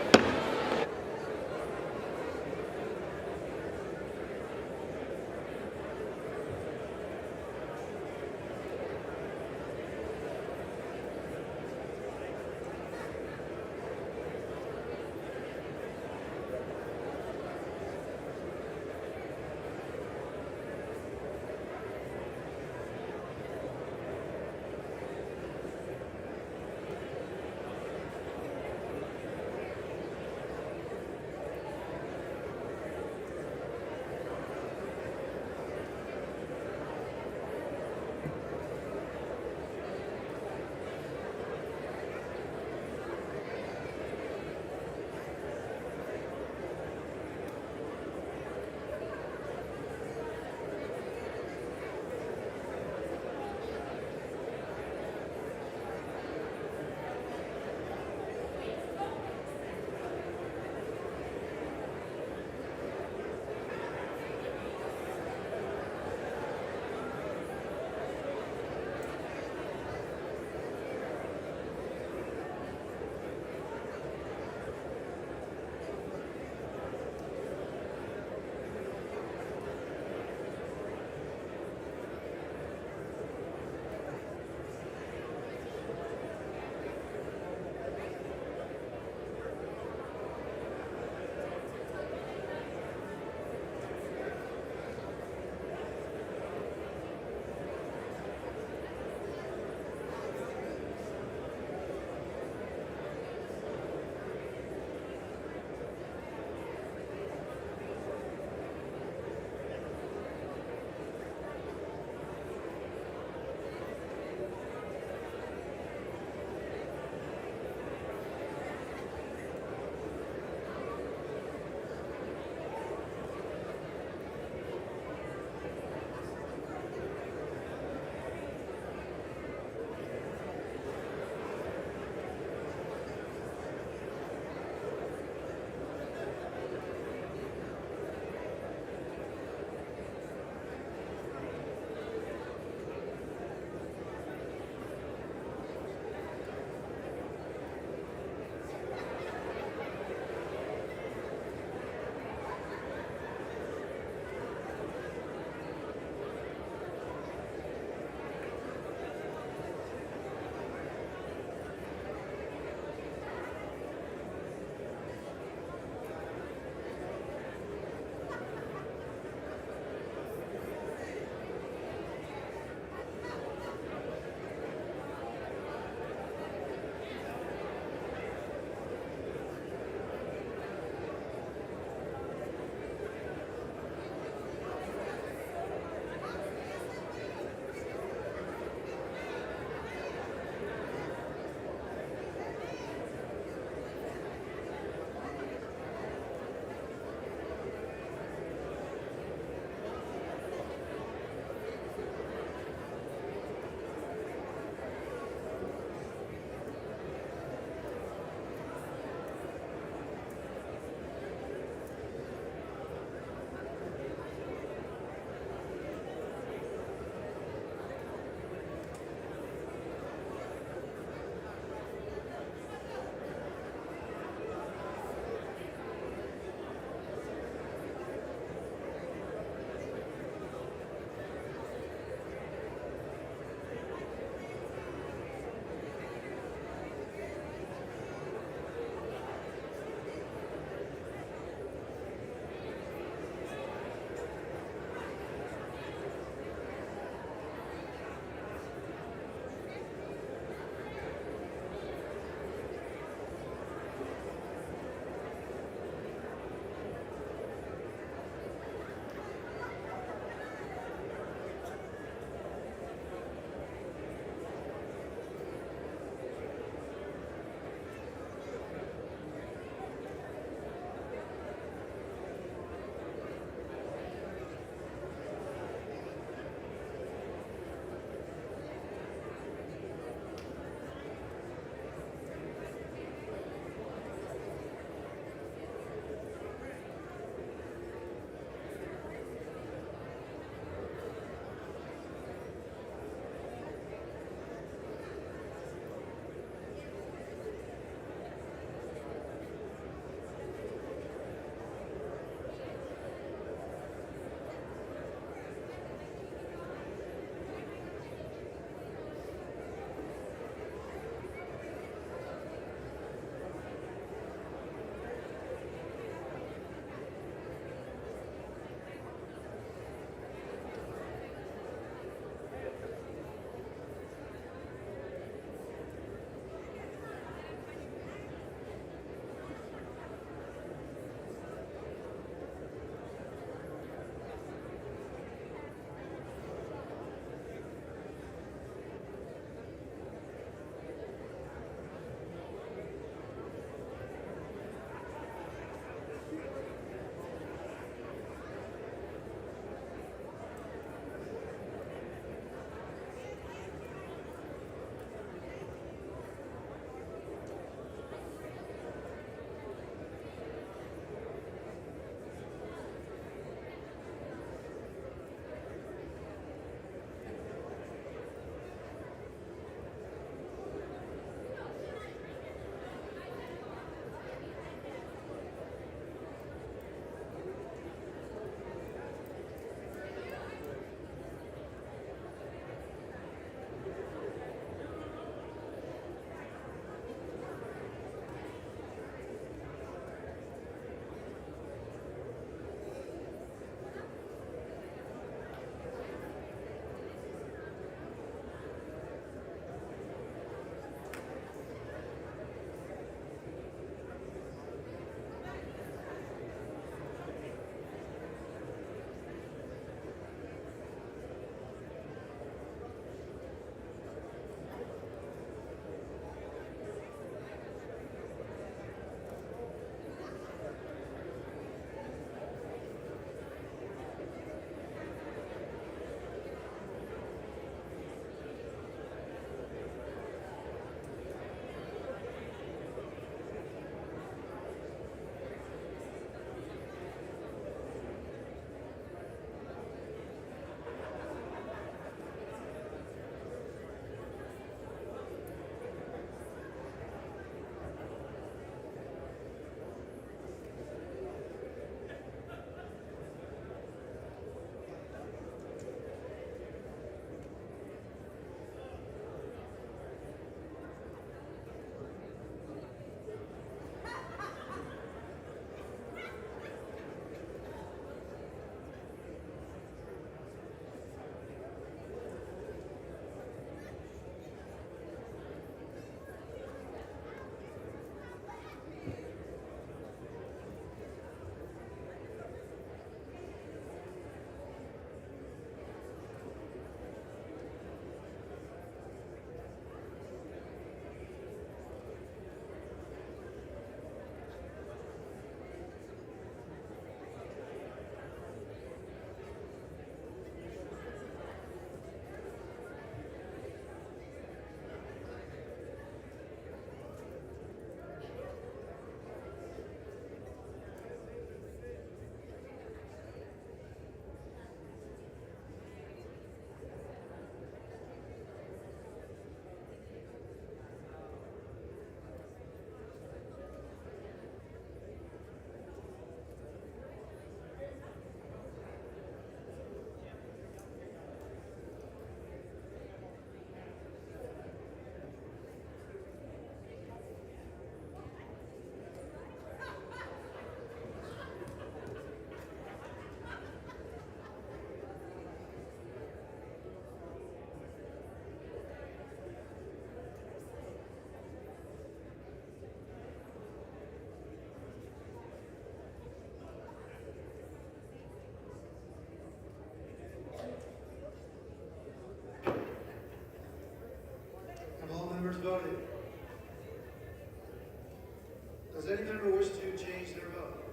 Does any member wish to change their vote?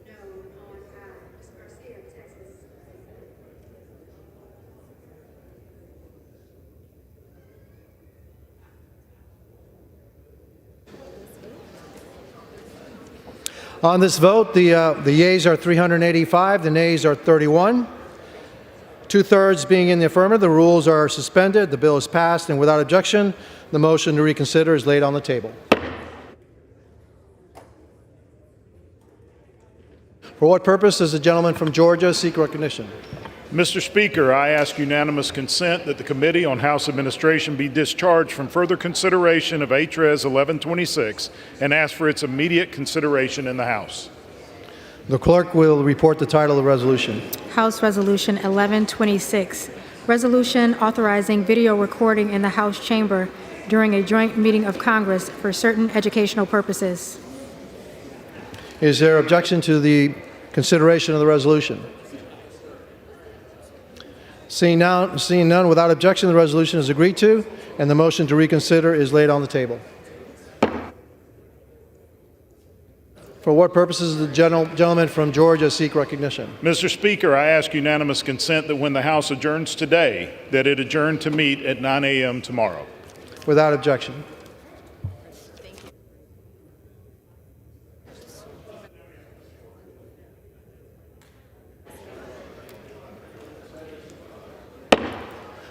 No, on Ms. Garcia of Texas. On this vote, the yeas are 385, the nays are 31. Two-thirds being in the affirmative, the rules are suspended, the bill is passed, and without objection, the motion to reconsider is laid on the table. For what purpose does the gentleman from Georgia seek recognition? Mr. Speaker, I ask unanimous consent that the Committee on House Administration be discharged from further consideration of H.Res. 1126 and ask for its immediate consideration in the House. The clerk will report the title of the resolution. House Resolution 1126, resolution authorizing video recording in the House chamber during a joint meeting of Congress for certain educational purposes. Is there objection to the consideration of the resolution? Seeing none, without objection, the resolution is agreed to, and the motion to reconsider is laid on the table. For what purposes does the gentleman from Georgia seek recognition? Mr. Speaker, I ask unanimous consent that when the House adjourns today, that it adjourn to meet at 9 a.m. tomorrow. Without objection.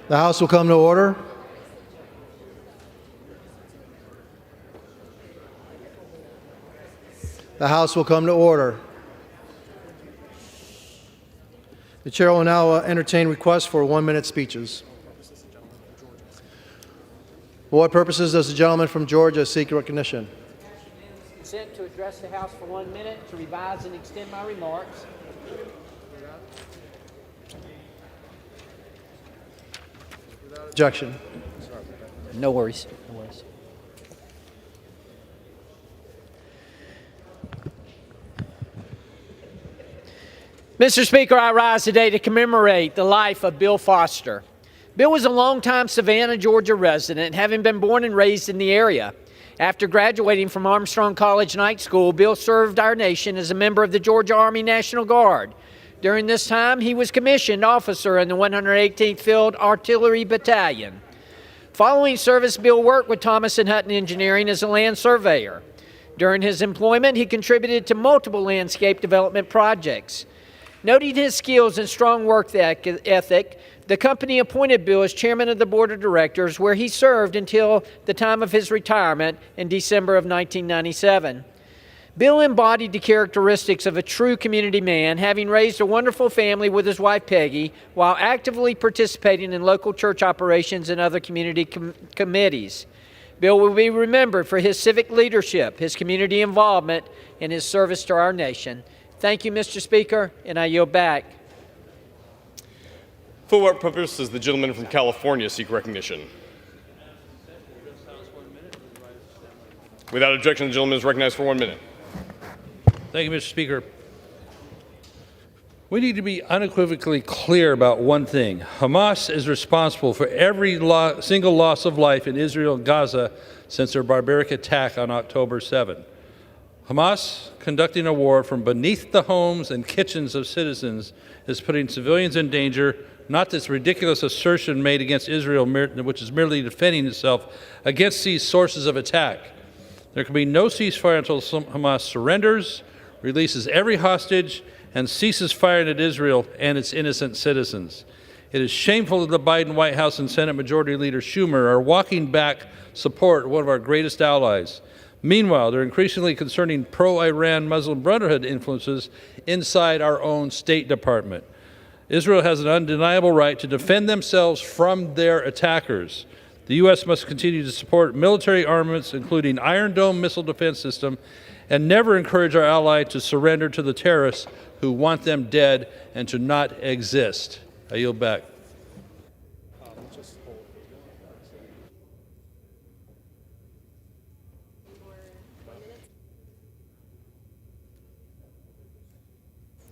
The House will come to order. The House will come to order. The Chair will now entertain requests for 1-minute speeches. For what purposes does the gentleman from Georgia seek recognition? Consent to address the House for 1 minute to revise and extend my remarks. Objection. No worries. No worries. Mr. Speaker, I rise today to commemorate the life of Bill Foster. Bill was a longtime Savannah, Georgia resident, having been born and raised in the area. After graduating from Armstrong College Night School, Bill served our nation as a member of the Georgia Army National Guard. During this time, he was commissioned officer in the 118th Field Artillery Battalion. Following service, Bill worked with Thomas & Hutton Engineering as a land surveyor. During his employment, he contributed to multiple landscape development projects. Noting his skills and strong work ethic, the company appointed Bill as chairman of the board of directors, where he served until the time of his retirement in December of 1997. Bill embodied the characteristics of a true community man, having raised a wonderful family with his wife Peggy, while actively participating in local church operations and other community committees. Bill will be remembered for his civic leadership, his community involvement, and his service to our nation. Thank you, Mr. Speaker, and I yield back. For what purpose does the gentleman from California seek recognition? Without objection, the gentleman is recognized for 1 minute. Thank you, Mr. Speaker. We need to be unequivocally clear about one thing. Hamas is responsible for every single loss of life in Israel and Gaza since their barbaric attack on October 7. Hamas, conducting a war from beneath the homes and kitchens of citizens, is putting civilians in danger, not this ridiculous assertion made against Israel, which is merely defending itself against these sources of attack. There can be no ceasefire until Hamas surrenders, releases every hostage, and ceases firing at Israel and its innocent citizens. It is shameful that the Biden White House and Senate Majority Leader Schumer are walking back support of one of our greatest allies. Meanwhile, they're increasingly concerning pro-Iran Muslim Brotherhood influences inside our own State Department. Israel has an undeniable right to defend themselves from their attackers. The U.S. must continue to support military armaments, including Iron Dome missile defense system, and never encourage our ally to surrender to the terrorists who want them dead and to not exist. I yield back.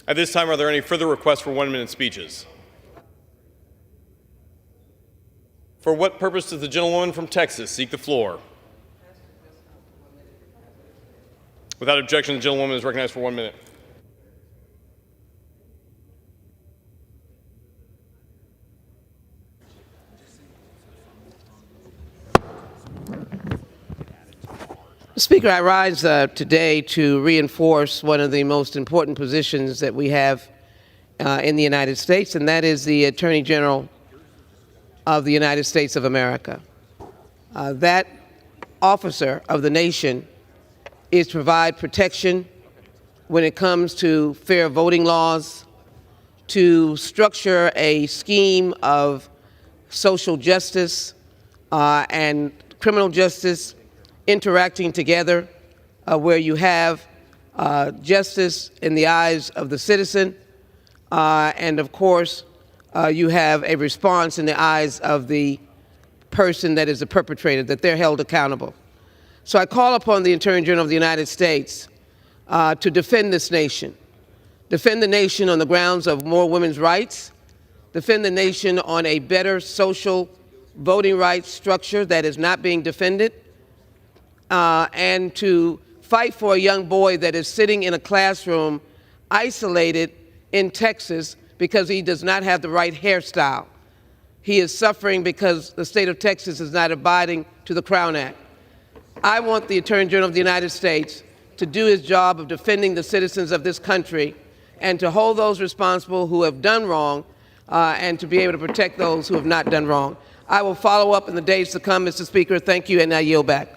At this time, are there any further requests for 1 minute speeches? For what purpose does the gentlewoman from Texas seek the floor? Without objection, the gentlewoman is recognized for 1 minute. Speaker, I rise today to reinforce one of the most important positions that we have in the United States, and that is the Attorney General of the United States of America. That officer of the nation is to provide protection when it comes to fair voting laws, to structure a scheme of social justice and criminal justice interacting together, where you have justice in the eyes of the citizen, and of course, you have a response in the eyes of the person that is the perpetrator, that they're held accountable. So I call upon the Attorney General of the United States to defend this nation. Defend the nation on the grounds of more women's rights. Defend the nation on a better social voting rights structure that is not being defended. And to fight for a young boy that is sitting in a classroom isolated in Texas because he does not have the right hairstyle. He is suffering because the state of Texas is not abiding to the Crown Act. I want the Attorney General of the United States to do his job of defending the citizens of this country and to hold those responsible who have done wrong and to be able to protect those who have not done wrong. I will follow up in the days to come, Mr. Speaker. Thank you, and I yield back.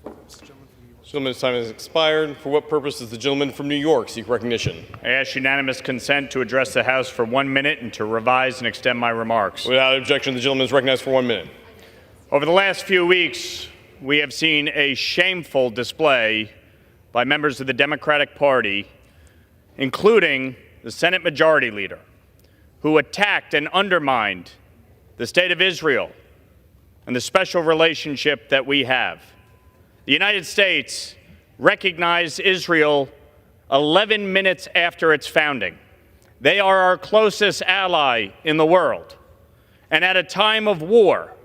The gentleman's time has expired. For what purpose does the gentleman from New York seek recognition? I ask unanimous consent to address the House for 1 minute and to revise and extend my remarks. Without objection, the gentleman is recognized for 1 minute. Over the last few weeks, we have seen a shameful display by members of the Democratic Party, including the Senate Majority Leader, who attacked and undermined the State of Israel and the special relationship that we have. The United States recognized Israel 11 minutes after its founding. They are our closest ally in the world. And at a time of war,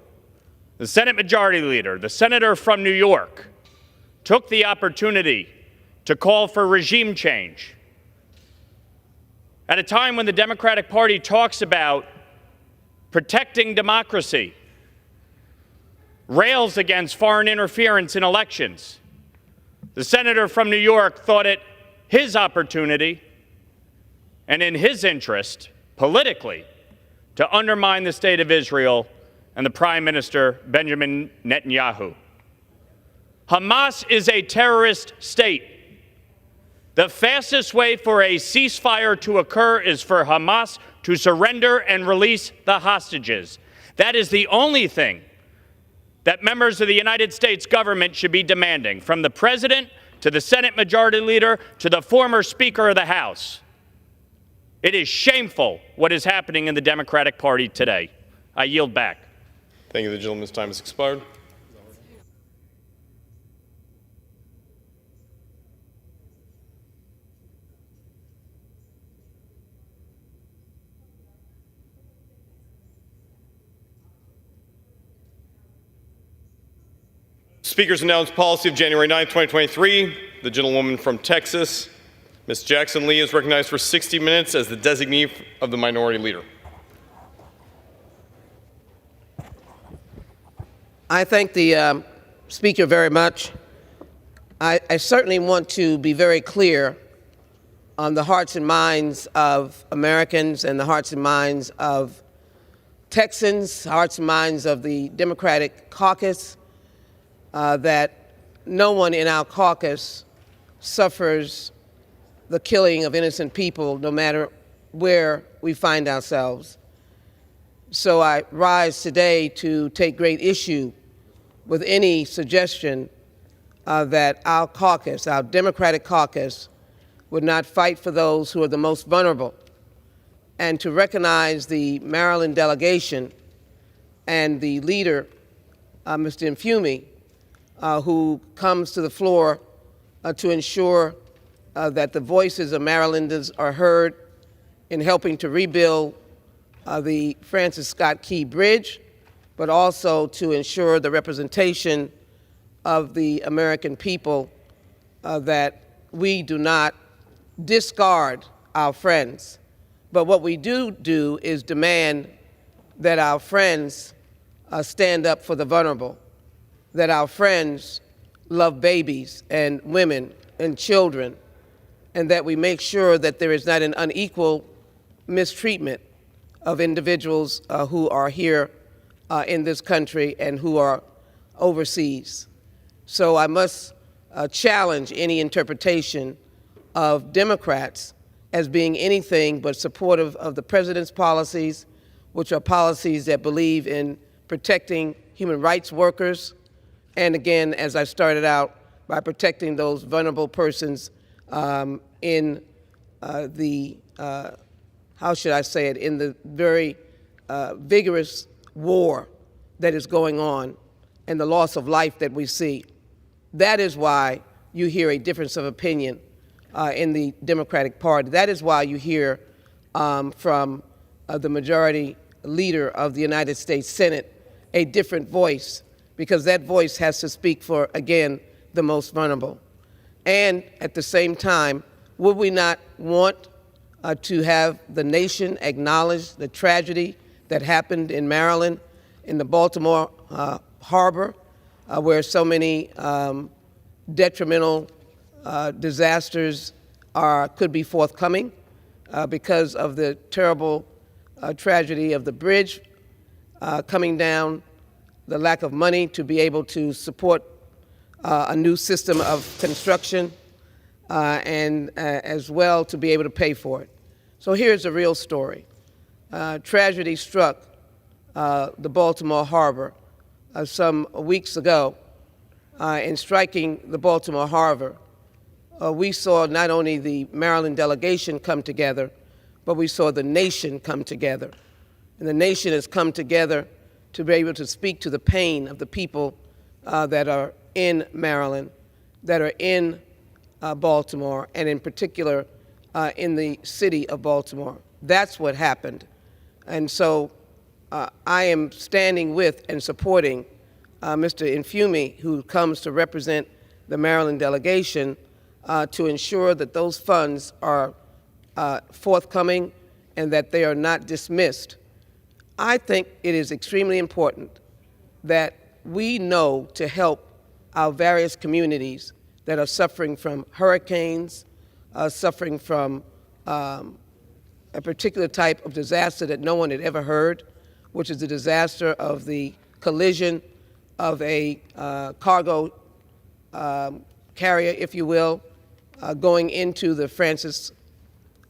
the Senate Majority Leader, the senator from New York, took the opportunity to call for regime change. At a time when the Democratic Party talks about protecting democracy, rails against foreign interference in elections, the senator from New York thought it his opportunity and in his interest, politically, to undermine the State of Israel and the Prime Minister, Benjamin Netanyahu. Hamas is a terrorist state. The fastest way for a ceasefire to occur is for Hamas to surrender and release the hostages. That is the only thing that members of the United States government should be demanding, from the President to the Senate Majority Leader to the former Speaker of the House. It is shameful what is happening in the Democratic Party today. I yield back. Thank you. The gentleman's time has expired. Speaker's announced policy of January 9, 2023. The gentlewoman from Texas, Ms. Jackson Lee, is recognized for 60 minutes as the designee of the Minority Leader. I thank the Speaker very much. I certainly want to be very clear on the hearts and minds of Americans and the hearts and minds of Texans, hearts and minds of the Democratic caucus, that no one in our caucus suffers the killing of innocent people, no matter where we find ourselves. So I rise today to take great issue with any suggestion that our caucus, our Democratic caucus, would not fight for those who are the most vulnerable, and to recognize the Maryland delegation and the leader, Mr. Infumi, who comes to the floor to ensure that the voices of Marylanders are heard in helping to rebuild the Francis Scott Key Bridge, but also to ensure the representation of the American people that we do not discard our friends, but what we do is demand that our friends stand up for the vulnerable, that our friends love babies and women and children, and that we make sure that there is not an unequal mistreatment of individuals who are here in this country and who are overseas. So I must challenge any interpretation of Democrats as being anything but supportive of the president's policies, which are policies that believe in protecting human rights workers, and again, as I started out, by protecting those vulnerable persons in the, how should I say it, in the very vigorous war that is going on and the loss of life that we see. That is why you hear a difference of opinion in the Democratic Party. That is why you hear from the majority leader of the United States Senate a different voice, because that voice has to speak for, again, the most vulnerable. And at the same time, would we not want to have the nation acknowledge the tragedy that happened in Maryland, in the Baltimore harbor, where so many detrimental disasters could be forthcoming because of the terrible tragedy of the bridge coming down, the lack of money to be able to support a new system of construction, and as well to be able to pay for it. So here's a real story. Tragedy struck the Baltimore harbor some weeks ago. In striking the Baltimore harbor, we saw not only the Maryland delegation come together, but we saw the nation come together. And the nation has come together to be able to speak to the pain of the people that are in Maryland, that are in Baltimore, and in particular in the city of Baltimore. That's what happened. And so I am standing with and supporting Mr. Infumi, who comes to represent the Maryland delegation, to ensure that those funds are forthcoming and that they are not dismissed. I think it is extremely important that we know to help our various communities that are suffering from hurricanes, suffering from a particular type of disaster that no one had ever heard, which is the disaster of the collision of a cargo carrier, if you will, going into the Francis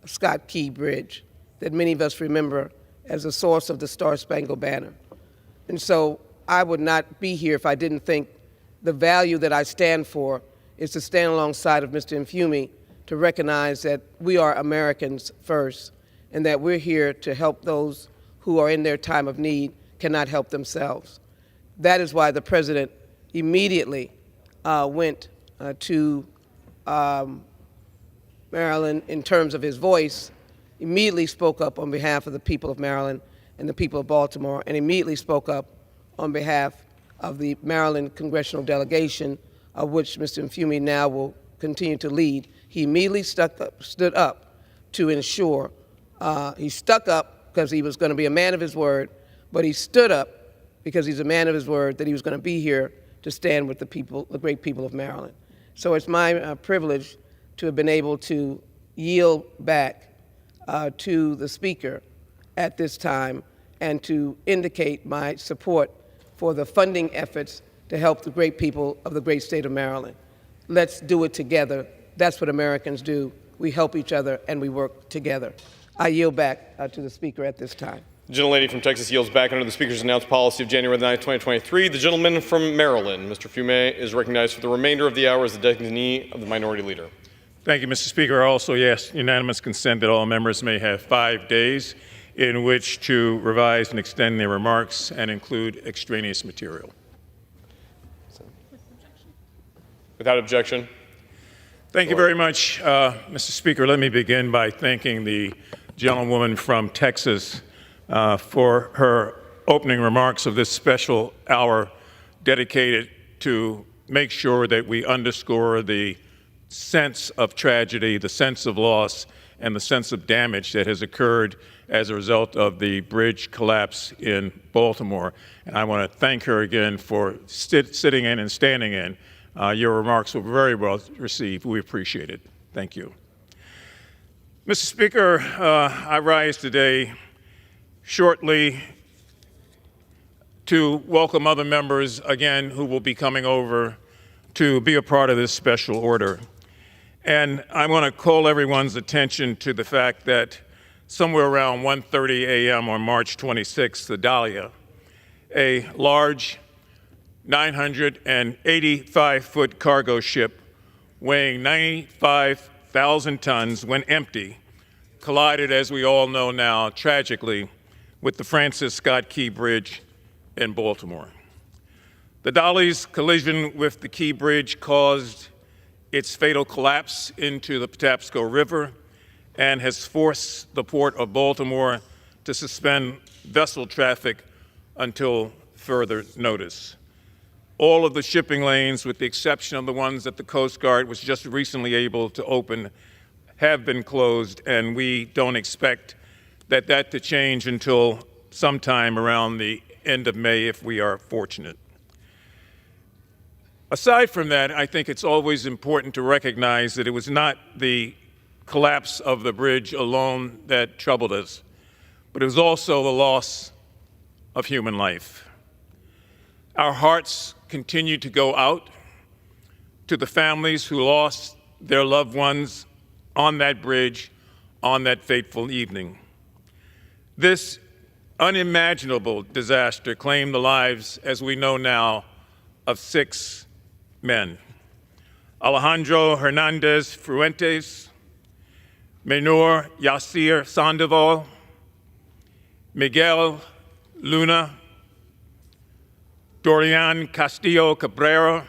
Scott Key Bridge that many of us remember as a source of the Star-Spangled Banner. And so I would not be here if I didn't think the value that I stand for is to stand alongside of Mr. Infumi to recognize that we are Americans first and that we're here to help those who are in their time of need, cannot help themselves. That is why the president immediately went to Maryland in terms of his voice, immediately spoke up on behalf of the people of Maryland and the people of Baltimore, and immediately spoke up on behalf of the Maryland congressional delegation, of which Mr. Infumi now will continue to lead. He immediately stood up to ensure, he stuck up because he was going to be a man of his word, but he stood up because he's a man of his word that he was going to be here to stand with the people, the great people of Maryland. So it's my privilege to have been able to yield back to the Speaker at this time and to indicate my support for the funding efforts to help the great people of the great state of Maryland. Let's do it together. That's what Americans do. We help each other and we work together. I yield back to the Speaker at this time. The gentlelady from Texas yields back under the Speaker's announced policy of January 9, 2023. The gentleman from Maryland, Mr. Fume, is recognized for the remainder of the hour as the designee of the Minority Leader. Thank you, Mr. Speaker. I also ask unanimous consent that all members may have 5 days in which to revise and extend their remarks and include extraneous material. Without objection. Thank you very much, Mr. Speaker. Let me begin by thanking the gentlewoman from Texas for her opening remarks of this special hour dedicated to make sure that we underscore the sense of tragedy, the sense of loss, and the sense of damage that has occurred as a result of the bridge collapse in Baltimore. And I want to thank her again for sitting in and standing in. Your remarks were very well received. We appreciate it. Thank you. Mr. Speaker, I rise today shortly to welcome other members again who will be coming over to be a part of this special order. And I want to call everyone's attention to the fact that somewhere around 1:30 a.m. on March 26th, the Dahlia, a large 985-foot cargo ship weighing 95,000 tons when empty, collided, as we all know now, tragically, with the Francis Scott Key Bridge in Baltimore. The Dahlia's collision with the Key Bridge caused its fatal collapse into the Patapsco River and has forced the Port of Baltimore to suspend vessel traffic until further notice. All of the shipping lanes, with the exception of the ones that the Coast Guard was just recently able to open, have been closed, and we don't expect that to change until sometime around the end of May if we are fortunate. Aside from that, I think it's always important to recognize that it was not the collapse of the bridge alone that troubled us, but it was also the loss of human life. Our hearts continue to go out to the families who lost their loved ones on that bridge on that fateful evening. This unimaginable disaster claimed the lives, as we know now, of 6 men: Alejandro Hernandez Fuentes, Menor Yasir Sandoval, Miguel Luna, Dorian Castillo Cabrera,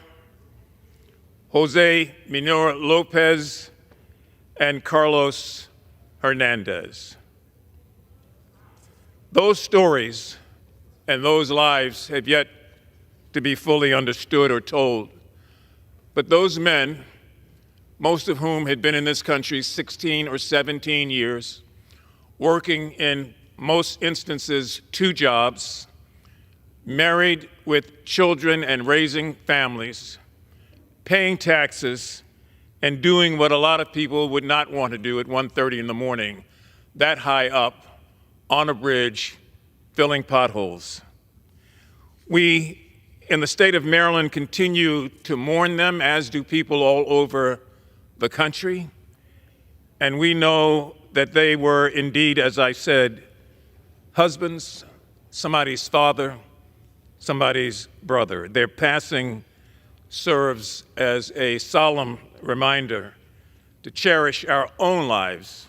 Jose Minor Lopez, and Carlos Hernandez. Those stories and those lives have yet to be fully understood or told. But those men, most of whom had been in this country 16 or 17 years, working in most instances 2 jobs, married with children and raising families, paying taxes, and doing what a lot of people would not want to do at 1:30 in the morning, that high up on a bridge, filling potholes. We, in the state of Maryland, continue to mourn them, as do people all over the country. And we know that they were indeed, as I said, husbands, somebody's father, somebody's brother. Their passing serves as a solemn reminder to cherish our own lives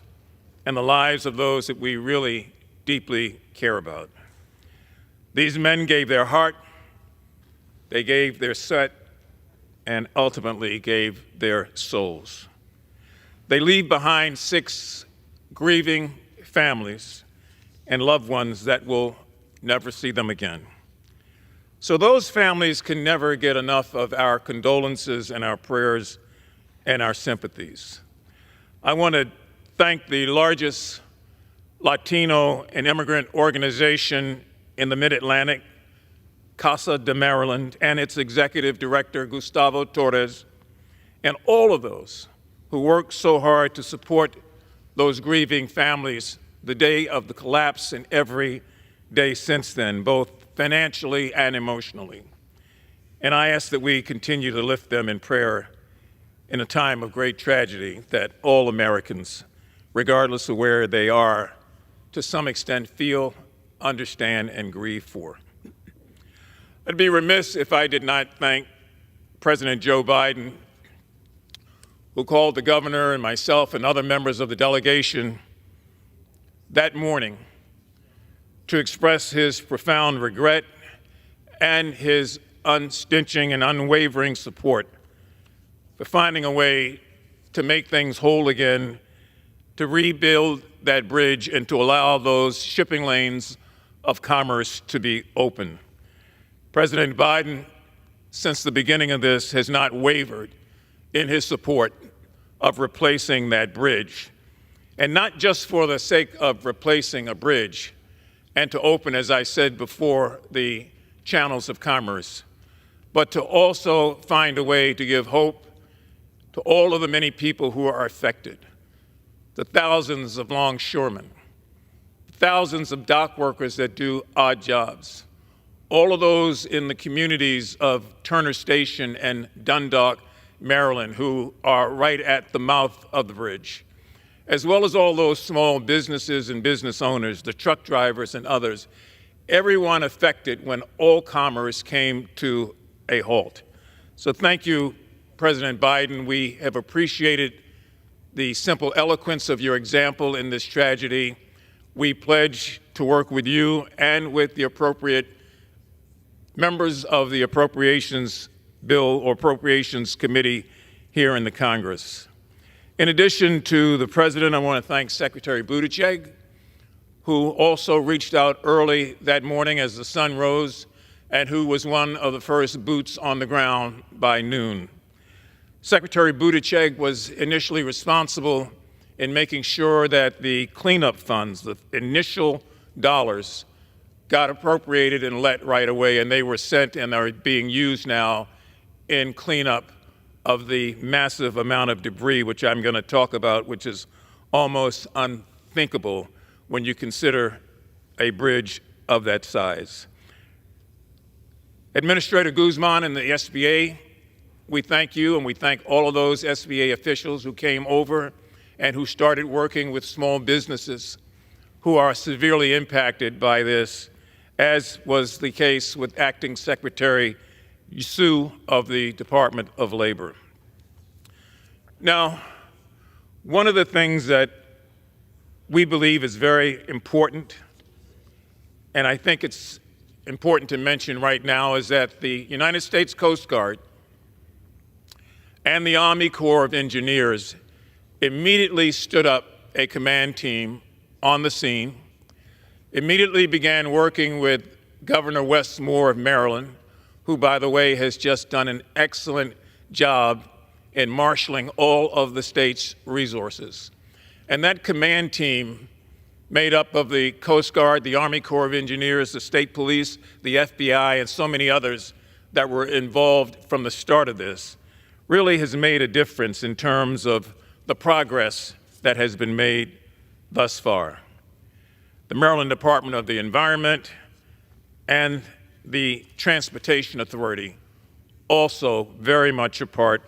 and the lives of those that we really deeply care about. These men gave their heart, they gave their sweat, and ultimately gave their souls. They leave behind 6 grieving families and loved ones that will never see them again. So those families can never get enough of our condolences and our prayers and our sympathies. I want to thank the largest Latino and immigrant organization in the Mid-Atlantic, Casa de Maryland, and its executive director, Gustavo Torres, and all of those who worked so hard to support those grieving families the day of the collapse and every day since then, both financially and emotionally. And I ask that we continue to lift them in prayer in a time of great tragedy that all Americans, regardless of where they are, to some extent feel, understand, and grieve for. I'd be remiss if I did not thank President Joe Biden, who called the governor and myself and other members of the delegation that morning to express his profound regret and his unstinting and unwavering support for finding a way to make things whole again, to rebuild that bridge and to allow those shipping lanes of commerce to be open. President Biden, since the beginning of this, has not wavered in his support of replacing that bridge. And not just for the sake of replacing a bridge and to open, as I said before, the channels of commerce, but to also find a way to give hope to all of the many people who are affected, the thousands of longshoremen, thousands of dock workers that do odd jobs, all of those in the communities of Turner Station and Dundalk, Maryland, who are right at the mouth of the bridge, as well as all those small businesses and business owners, the truck drivers and others, everyone affected when all commerce came to a halt. So thank you, President Biden. We have appreciated the simple eloquence of your example in this tragedy. We pledge to work with you and with the appropriate members of the Appropriations Bill or Appropriations Committee here in the Congress. In addition to the President, I want to thank Secretary Buttigieg, who also reached out early that morning as the sun rose and who was one of the first boots on the ground by noon. Secretary Buttigieg was initially responsible in making sure that the cleanup funds, the initial dollars, got appropriated and let right away, and they were sent and are being used now in cleanup of the massive amount of debris, which I'm going to talk about, which is almost unthinkable when you consider a bridge of that size. Administrator Guzman and the SBA, we thank you, and we thank all of those SBA officials who came over and who started working with small businesses who are severely impacted by this, as was the case with Acting Secretary Sue of the Department of Labor. Now, one of the things that we believe is very important, and I think it's important to mention right now, is that the United States Coast Guard and the Army Corps of Engineers immediately stood up a command team on the scene, immediately began working with Governor Wes Moore of Maryland, who, by the way, has just done an excellent job in marshaling all of the state's resources. And that command team, made up of the Coast Guard, the Army Corps of Engineers, the state police, the FBI, and so many others that were involved from the start of this, really has made a difference in terms of the progress that has been made thus far. The Maryland Department of the Environment and the Transportation Authority also very much a part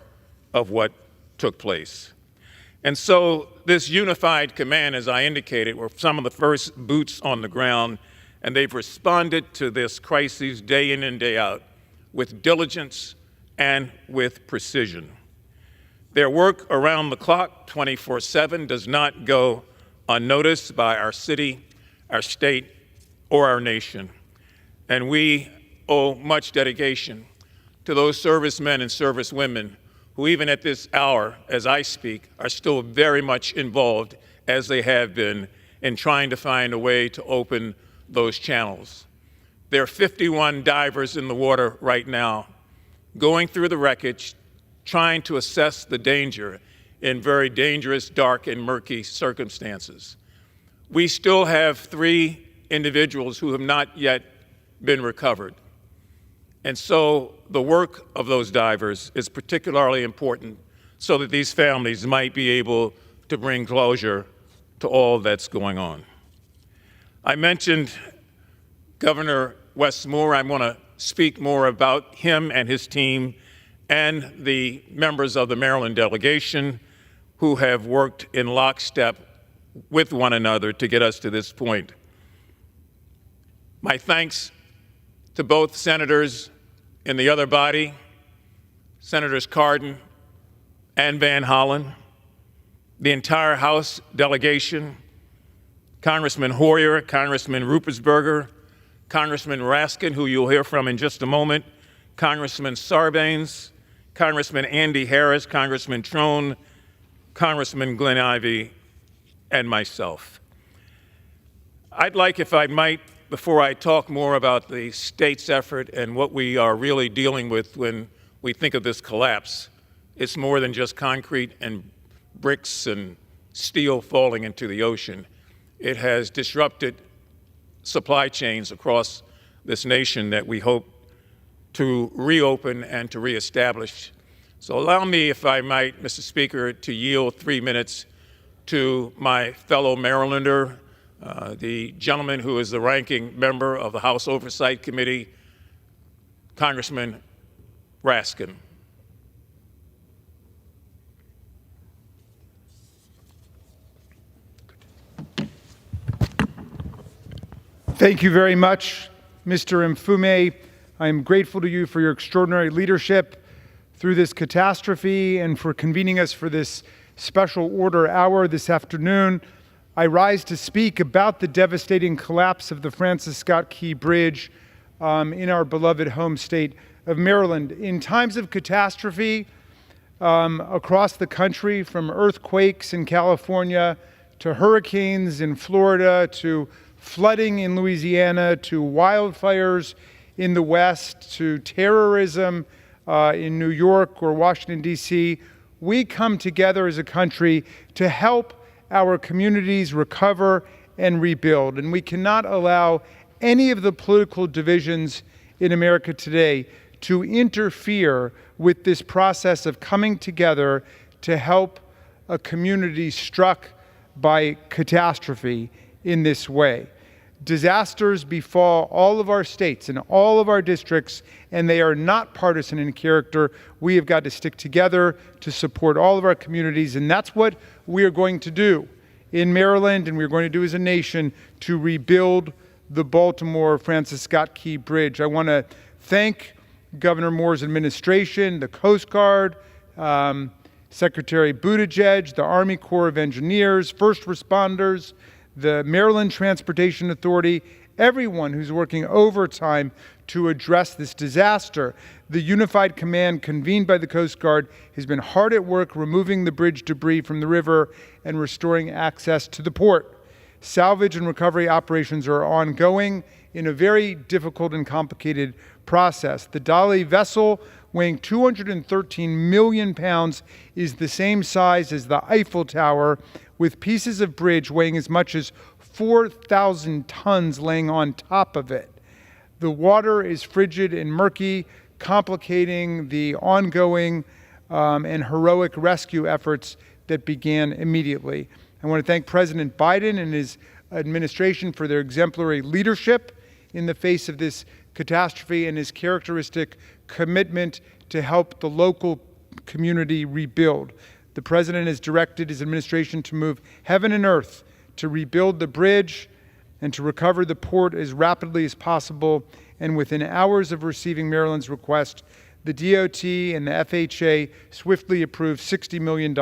of what took place. And so this unified command, as I indicated, were some of the first boots on the ground, and they've responded to this crisis day in and day out with diligence and with precision. Their work around the clock, 24/7, does not go unnoticed by our city, our state, or our nation. And we owe much dedication to those servicemen and servicewomen who, even at this hour, as I speak, are still very much involved, as they have been, in trying to find a way to open those channels. There are 51 divers in the water right now, going through the wreckage, trying to assess the danger in very dangerous, dark, and murky circumstances. We still have 3 individuals who have not yet been recovered. And so the work of those divers is particularly important so that these families might be able to bring closure to all that's going on. I mentioned Governor Wes Moore. I want to speak more about him and his team and the members of the Maryland delegation who have worked in lockstep with one another to get us to this point. My thanks to both senators in the other body, Senators Cardin and Van Hollen, the entire House delegation, Congressman Hoyer, Congressman Ruppersberger, Congressman Raskin, who you'll hear from in just a moment, Congressman Sarbanes, Congressman Andy Harris, Congressman Trone, Congressman Glenn Ivey, and myself. I'd like, if I might, before I talk more about the state's effort and what we are really dealing with when we think of this collapse, it's more than just concrete and bricks and steel falling into the ocean. It has disrupted supply chains across this nation that we hope to reopen and to reestablish. So allow me, if I might, Mr. Speaker, to yield 3 minutes to my fellow Marylander, the gentleman who is the ranking member of the House Oversight Committee, Congressman Raskin. Thank you very much, Mr. Mfume. I am grateful to you for your extraordinary leadership through this catastrophe and for convening us for this special order hour this afternoon. I rise to speak about the devastating collapse of the Francis Scott Key Bridge in our beloved home state of Maryland. In times of catastrophe across the country, from earthquakes in California to hurricanes in Florida to flooding in Louisiana to wildfires in the West to terrorism in New York or Washington, D.C., we come together as a country to help our communities recover and rebuild. And we cannot allow any of the political divisions in America today to interfere with this process of coming together to help a community struck by catastrophe in this way. Disasters befall all of our states and all of our districts, and they are not partisan in character. We have got to stick together to support all of our communities, and that's what we are going to do in Maryland, and we're going to do as a nation to rebuild the Baltimore Francis Scott Key Bridge. I want to thank Governor Moore's administration, the Coast Guard, Secretary Buttigieg, the Army Corps of Engineers, first responders, the Maryland Transportation Authority, everyone who's working overtime to address this disaster. The Unified Command convened by the Coast Guard has been hard at work removing the bridge debris from the river and restoring access to the port. Salvage and recovery operations are ongoing in a very difficult and complicated process. The Dali vessel, weighing 213 million pounds, is the same size as the Eiffel Tower, with pieces of bridge weighing as much as 4,000 tons laying on top of it. The water is frigid and murky, complicating the ongoing and heroic rescue efforts that began immediately. I want to thank President Biden and his administration for their exemplary leadership in the face of this catastrophe and his characteristic commitment to help the local community rebuild. The President has directed his administration to move heaven and earth to rebuild the bridge and to recover the port as rapidly as possible. And within hours of receiving Maryland's request, the DOT and the FHA swiftly approved $60 million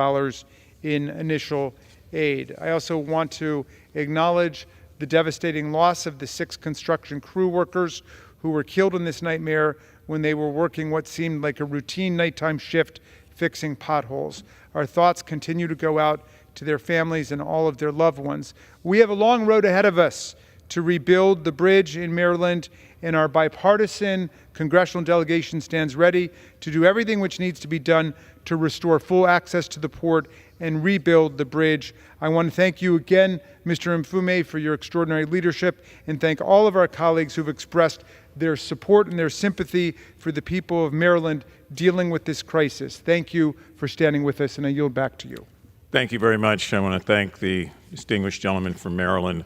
in initial aid. I also want to acknowledge the devastating loss of the 6 construction crew workers who were killed in this nightmare when they were working what seemed like a routine nighttime shift fixing potholes. Our thoughts continue to go out to their families and all of their loved ones. We have a long road ahead of us to rebuild the bridge in Maryland, and our bipartisan congressional delegation stands ready to do everything which needs to be done to restore full access to the port and rebuild the bridge. I want to thank you again, Mr. Mfume, for your extraordinary leadership, and thank all of our colleagues who've expressed their support and their sympathy for the people of Maryland dealing with this crisis. Thank you for standing with us, and I yield back to you. Thank you very much. I want to thank the distinguished gentleman from Maryland,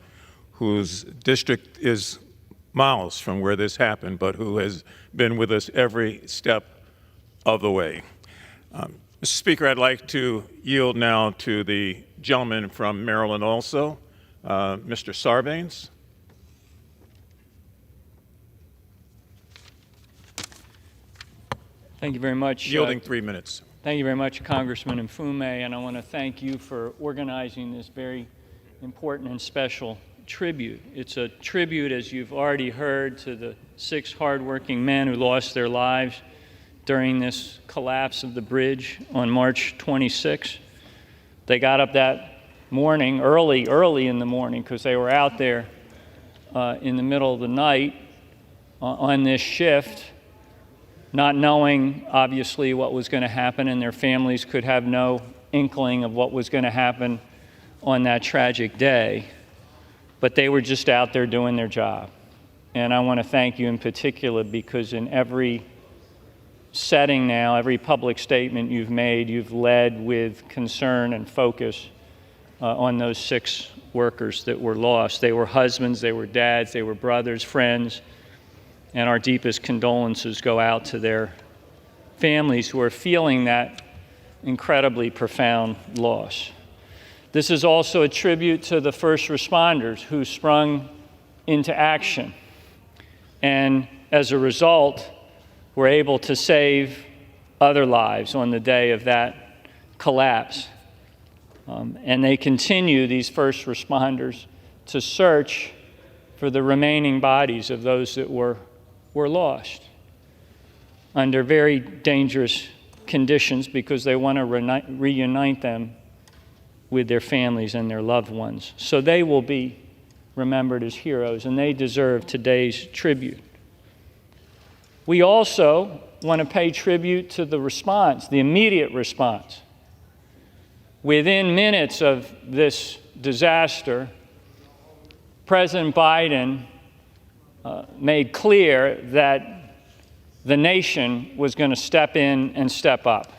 whose district is miles from where this happened, but who has been with us every step of the way. Mr. Speaker, I'd like to yield now to the gentleman from Maryland also, Mr. Sarbanes. Thank you very much. Yielding 3 minutes. Thank you very much, Congressman Mfume, and I want to thank you for organizing this very important and special tribute. It's a tribute, as you've already heard, to the 6 hardworking men who lost their lives during this collapse of the bridge on March 26. They got up that morning, early in the morning, because they were out there in the middle of the night on this shift, not knowing, obviously, what was going to happen, and their families could have no inkling of what was going to happen on that tragic day, but they were just out there doing their job. And I want to thank you in particular because in every setting now, every public statement you've made, you've led with concern and focus on those 6 workers that were lost. They were husbands, they were dads, they were brothers, friends, and our deepest condolences go out to their families who are feeling that incredibly profound loss. This is also a tribute to the first responders who sprung into action, and as a result, were able to save other lives on the day of that collapse. And they continue, these first responders, to search for the remaining bodies of those that were lost under very dangerous conditions because they want to reunite them with their families and their loved ones. So they will be remembered as heroes, and they deserve today's tribute. We also want to pay tribute to the response, the immediate response. Within minutes of this disaster, President Biden made clear that the nation was going to step in and step up.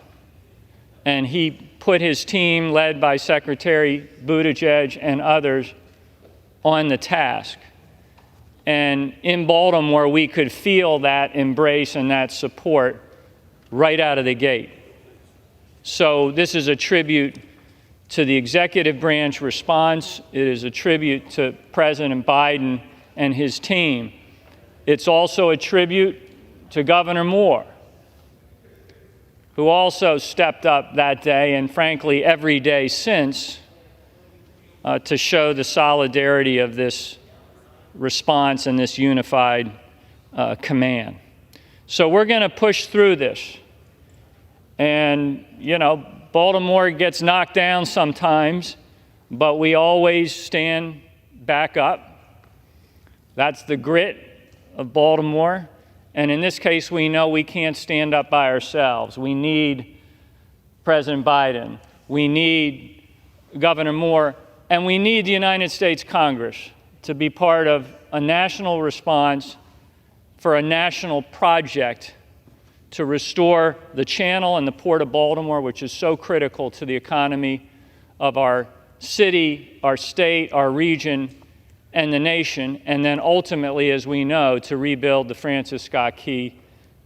And he put his team, led by Secretary Buttigieg and others, on the task. And in Baltimore, we could feel that embrace and that support right out of the gate. So this is a tribute to the executive branch response. It is a tribute to President Biden and his team. It's also a tribute to Governor Moore, who also stepped up that day and frankly every day since to show the solidarity of this response and this unified command. So we're going to push through this. And, you know, Baltimore gets knocked down sometimes, but we always stand back up. That's the grit of Baltimore. And in this case, we know we can't stand up by ourselves. We need President Biden. We need Governor Moore. And we need the United States Congress to be part of a national response for a national project to restore the channel and the port of Baltimore, which is so critical to the economy of our city, our state, our region, and the nation, and then ultimately, as we know, to rebuild the Francis Scott Key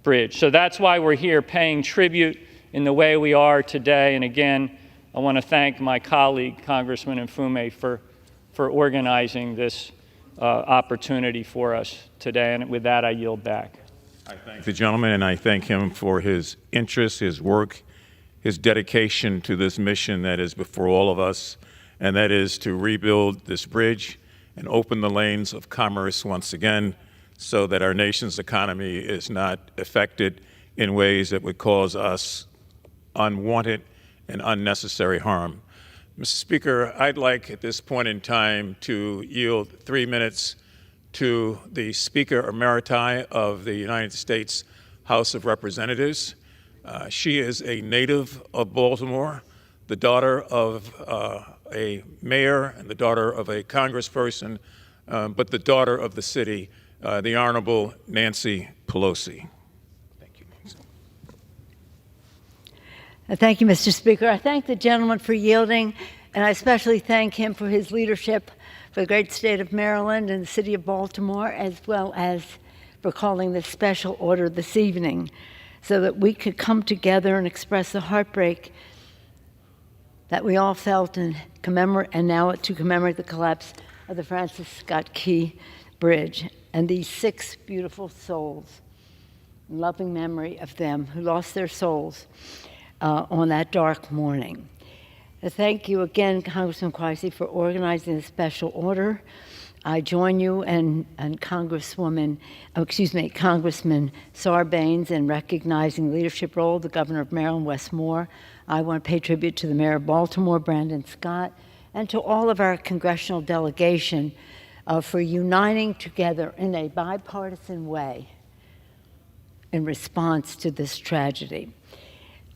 Bridge. So that's why we're here paying tribute in the way we are today. And again, I want to thank my colleague, Congressman Mfume, for organizing this opportunity for us today. And with that, I yield back. I thank the gentleman, and I thank him for his interest, his work, his dedication to this mission that is before all of us, and that is to rebuild this bridge and open the lanes of commerce once again so that our nation's economy is not affected in ways that would cause us unwanted and unnecessary harm. Mr. Speaker, I'd like at this point in time to yield 3 minutes to the Speaker Emeriti of the United States House of Representatives. She is a native of Baltimore, the daughter of a mayor and the daughter of a congressperson, but the daughter of the city, the Honorable Nancy Pelosi. Thank you, Nancy. Thank you, Mr. Speaker. I thank the gentleman for yielding, and I especially thank him for his leadership for the great state of Maryland and the city of Baltimore, as well as for calling this special order this evening so that we could come together and express the heartbreak that we all felt and now to commemorate the collapse of the Francis Scott Key Bridge and these 6 beautiful souls, in loving memory of them who lost their souls on that dark morning. Thank you again, Congressman Quasi, for organizing this special order. I join you and Congressman Sarbanes in recognizing the leadership role of the Governor of Maryland, Wes Moore. I want to pay tribute to the Mayor of Baltimore, Brandon Scott, and to all of our congressional delegation for uniting together in a bipartisan way in response to this tragedy.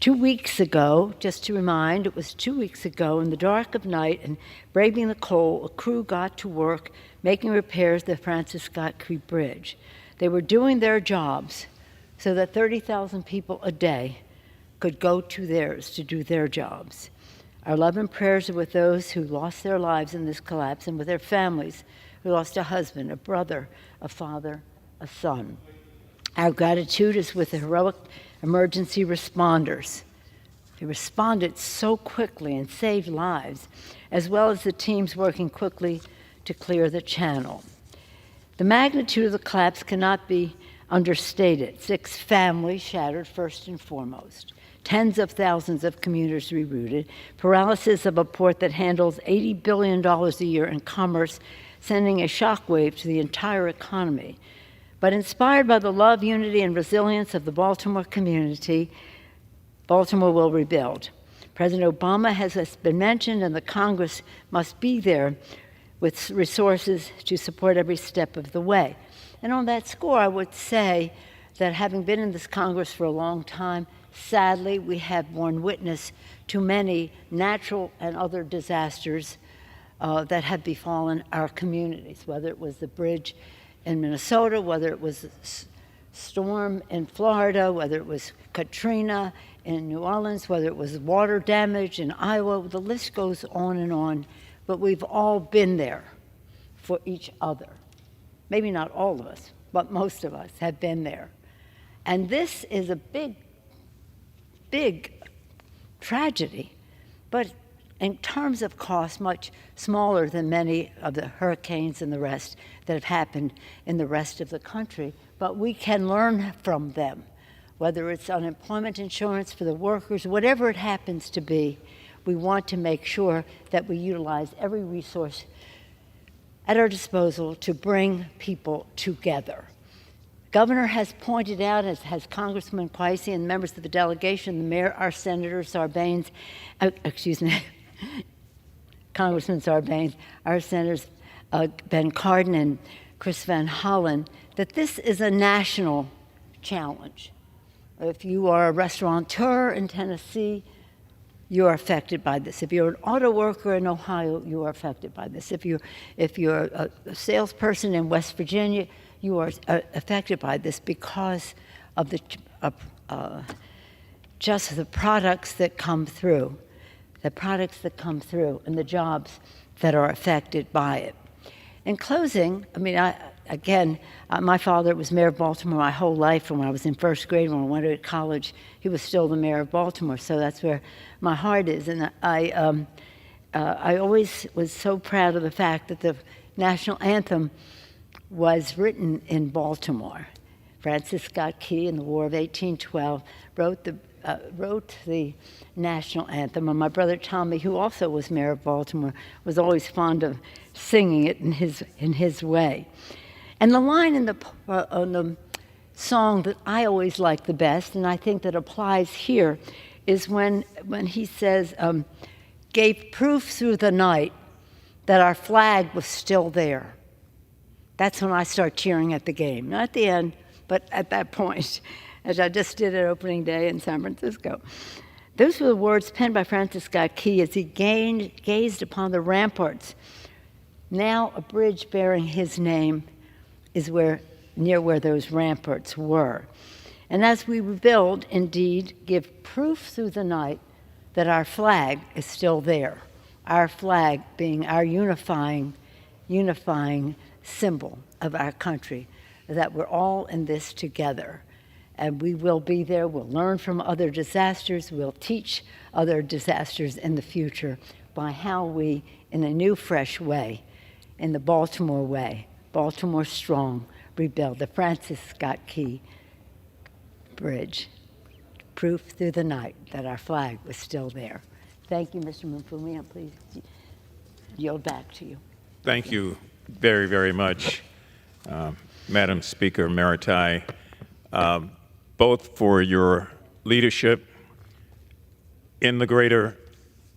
2 weeks ago, just to remind, it was 2 weeks ago in the dark of night and braving the cold, a crew got to work making repairs to the Francis Scott Key Bridge. They were doing their jobs so that 30,000 people a day could go to theirs to do their jobs. Our love and prayers are with those who lost their lives in this collapse and with their families who lost a husband, a brother, a father, a son. Our gratitude is with the heroic emergency responders. They responded so quickly and saved lives, as well as the teams working quickly to clear the channel. The magnitude of the collapse cannot be understated. 6 families shattered first and foremost. Tens of thousands of commuters rerouted. Paralysis of a port that handles $80 billion a year in commerce, sending a shockwave to the entire economy. But inspired by the love, unity, and resilience of the Baltimore community, Baltimore will rebuild. President Obama has been mentioned, and the Congress must be there with resources to support every step of the way. And on that score, I would say that having been in this Congress for a long time, sadly, we have borne witness to many natural and other disasters that have befallen our communities, whether it was the bridge in Minnesota, whether it was a storm in Florida, whether it was Katrina in New Orleans, whether it was water damage in Iowa. The list goes on and on, but we've all been there for each other. Maybe not all of us, but most of us have been there. And this is a big tragedy, but in terms of cost, much smaller than many of the hurricanes and the rest that have happened in the rest of the country. But we can learn from them, whether it's unemployment insurance for the workers, whatever it happens to be. We want to make sure that we utilize every resource at our disposal to bring people together. Governor has pointed out, as has Congressman Quaisi and members of the delegation, the mayor, our Senator Sarbanes, Congressman Sarbanes, our Senators Ben Cardin and Chris Van Hollen, that this is a national challenge. If you are a restaurateur in Tennessee, you are affected by this. If you're an auto worker in Ohio, you are affected by this. If you're a salesperson in West Virginia, you are affected by this because of just the products that come through, and the jobs that are affected by it. In closing, my father was mayor of Baltimore my whole life. From when I was in first grade, when I went to college, he was still the mayor of Baltimore. So that's where my heart is. And I always was so proud of the fact that the national anthem was written in Baltimore. Francis Scott Key, in the War of 1812, wrote the national anthem. And my brother Tommy, who also was mayor of Baltimore, was always fond of singing it in his way. And the line in the song that I always like the best, and I think that applies here, is when he says, gave proof through the night that our flag was still there. That's when I start cheering at the game. Not at the end, but at that point, as I just did at opening day in San Francisco. Those were the words penned by Francis Scott Key as he gazed upon the ramparts. Now a bridge bearing his name is near where those ramparts were. And as we rebuild, indeed, give proof through the night that our flag is still there. Our flag being our unifying symbol of our country, that we're all in this together. And we will be there. We'll learn from other disasters. We'll teach other disasters in the future by how we, in a new, fresh way, in the Baltimore way, Baltimore strong, rebuild the Francis Scott Key Bridge. Proof through the night that our flag was still there. Thank you, Mr. Mufumi. I'm pleased to yield back to you. Thank you very, very much, Madam Speaker Meritai, both for your leadership in the greater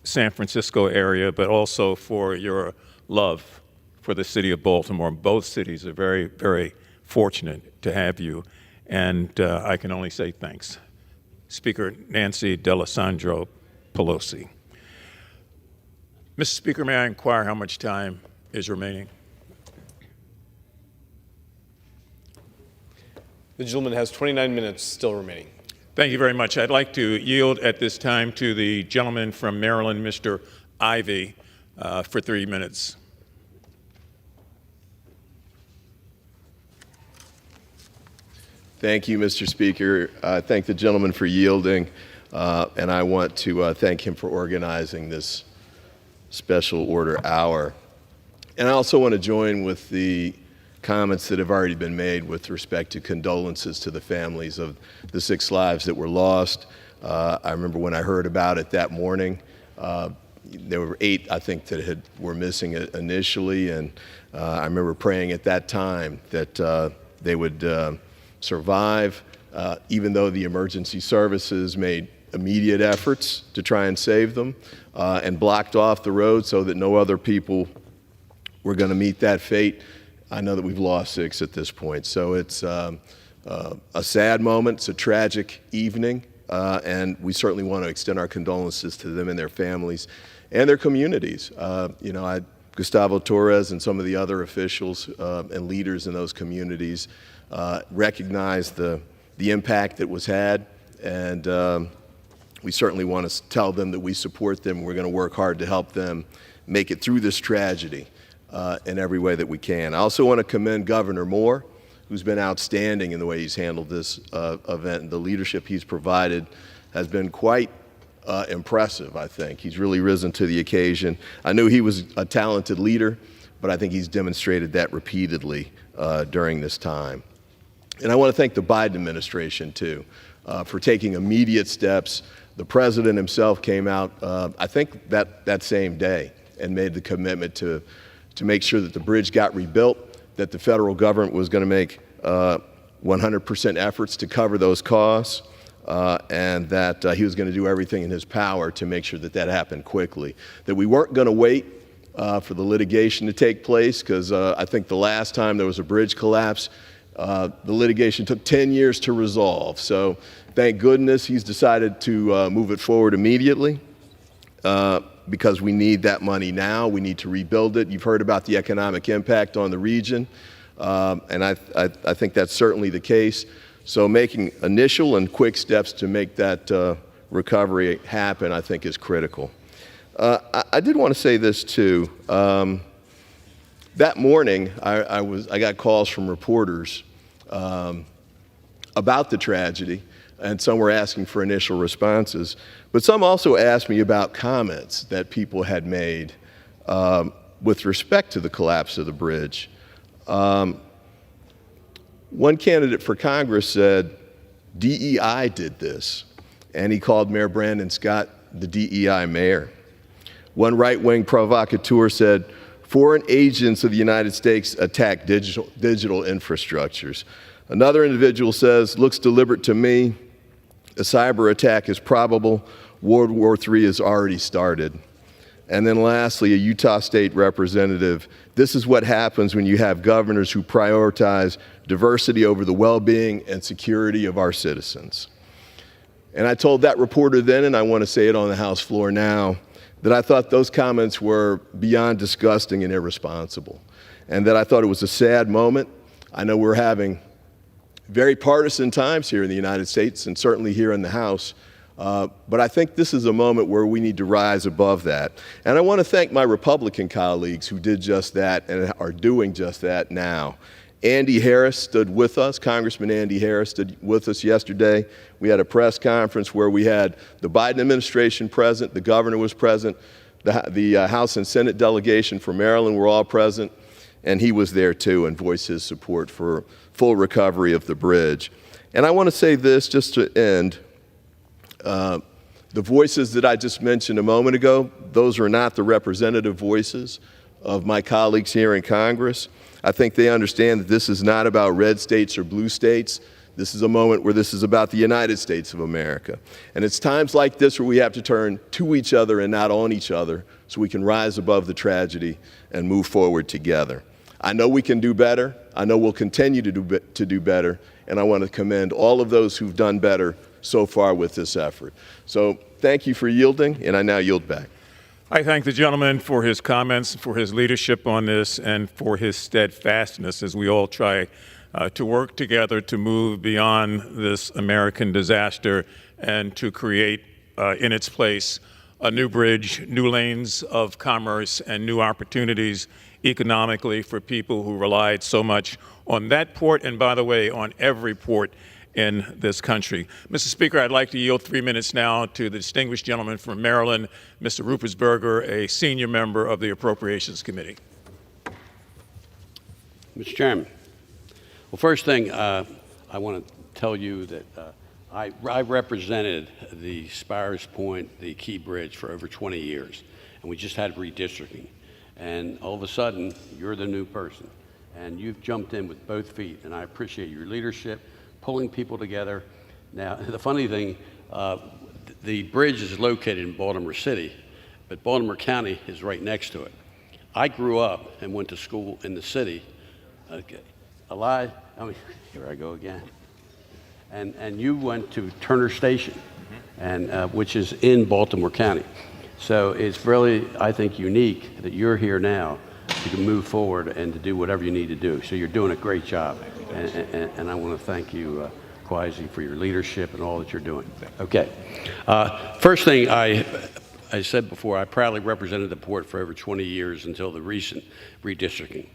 San Francisco area, but also for your love for the city of Baltimore. Both cities are very, very fortunate to have you, and I can only say thanks. Speaker Nancy D'Alessandro Pelosi. Mr. Speaker, may I inquire how much time is remaining? The gentleman has 29 minutes still remaining. Thank you very much. I'd like to yield at this time to the gentleman from Maryland, Mr. Ivey, for 3 minutes. Thank you, Mr. Speaker. I thank the gentleman for yielding, and I want to thank him for organizing this special order hour. And I also want to join with the comments that have already been made with respect to condolences to the families of the 6 lives that were lost. I remember when I heard about it that morning, there were 8, I think, that were missing initially, and I remember praying at that time that they would survive, even though the emergency services made immediate efforts to try and save them and blocked off the road so that no other people were going to meet that fate. I know that we've lost 6 at this point. So it's a sad moment. It's a tragic evening, and we certainly want to extend our condolences to them and their families and their communities. Gustavo Torres and some of the other officials and leaders in those communities recognize the impact that was had, and we certainly want to tell them that we support them. We're going to work hard to help them make it through this tragedy in every way that we can. I also want to commend Governor Moore, who's been outstanding in the way he's handled this event, and the leadership he's provided has been quite impressive, I think. He's really risen to the occasion. I knew he was a talented leader, but I think he's demonstrated that repeatedly during this time. And I want to thank the Biden administration, too, for taking immediate steps. The president himself came out, I think, that same day and made the commitment to make sure that the bridge got rebuilt, that the federal government was going to make 100% efforts to cover those costs, and that he was going to do everything in his power to make sure that that happened quickly, that we weren't going to wait for the litigation to take place, because I think the last time there was a bridge collapse, the litigation took 10 years to resolve. So thank goodness he's decided to move it forward immediately, because we need that money now. We need to rebuild it. You've heard about the economic impact on the region, and I think that's certainly the case. So making initial and quick steps to make that recovery happen, I think, is critical. I did want to say this, too. That morning, I got calls from reporters about the tragedy, and some were asking for initial responses. But some also asked me about comments that people had made with respect to the collapse of the bridge. One candidate for Congress said, DEI did this, and he called Mayor Brandon Scott the DEI mayor. One right-wing provocateur said, foreign agents of the United States attack digital infrastructures. Another individual says, looks deliberate to me. A cyber attack is probable. World War III has already started. And then lastly, a Utah State representative, this is what happens when you have governors who prioritize diversity over the well-being and security of our citizens. And I told that reporter then, and I want to say it on the House floor now, that I thought those comments were beyond disgusting and irresponsible, and that I thought it was a sad moment. I know we're having very partisan times here in the United States, and certainly here in the House, but I think this is a moment where we need to rise above that. And I want to thank my Republican colleagues who did just that and are doing just that now. Andy Harris stood with us. Congressman Andy Harris stood with us yesterday. We had a press conference where we had the Biden administration present, the governor was present, the House and Senate delegation from Maryland were all present, and he was there too and voiced his support for full recovery of the bridge. And I want to say this just to end. The voices that I just mentioned a moment ago, those are not the representative voices of my colleagues here in Congress. I think they understand that this is not about red states or blue states. This is a moment where this is about the United States of America. And it's times like this where we have to turn to each other and not on each other so we can rise above the tragedy and move forward together. I know we can do better. I know we'll continue to do better. And I want to commend all of those who've done better so far with this effort. So thank you for yielding, and I now yield back. I thank the gentleman for his comments, for his leadership on this, and for his steadfastness as we all try to work together to move beyond this American disaster and to create in its place a new bridge, new lanes of commerce, and new opportunities economically for people who relied so much on that port, and by the way, on every port in this country. Mr. Speaker, I'd like to yield 3 minutes now to the distinguished gentleman from Maryland, Mr. Ruppersberger, a senior member of the Appropriations Committee. Mr. Chairman, well, first thing, I want to tell you that I represented the Spires Point, the Key Bridge, for over 20 years, and we just had redistricting. And all of a sudden, you're the new person, and you've jumped in with both feet, and I appreciate your leadership, pulling people together. Now, the funny thing, the bridge is located in Baltimore City, but Baltimore County is right next to it. I grew up and went to school in the city. Okay, here I go again. And you went to Turner Station, and which is in Baltimore County. So it's really, I think, unique that you're here now to move forward and to do whatever you need to do. So you're doing a great job, and I want to thank you, Kwasi, for your leadership and all that you're doing. Okay. First thing, I said before, I proudly represented the port for over 20 years until the recent redistricting.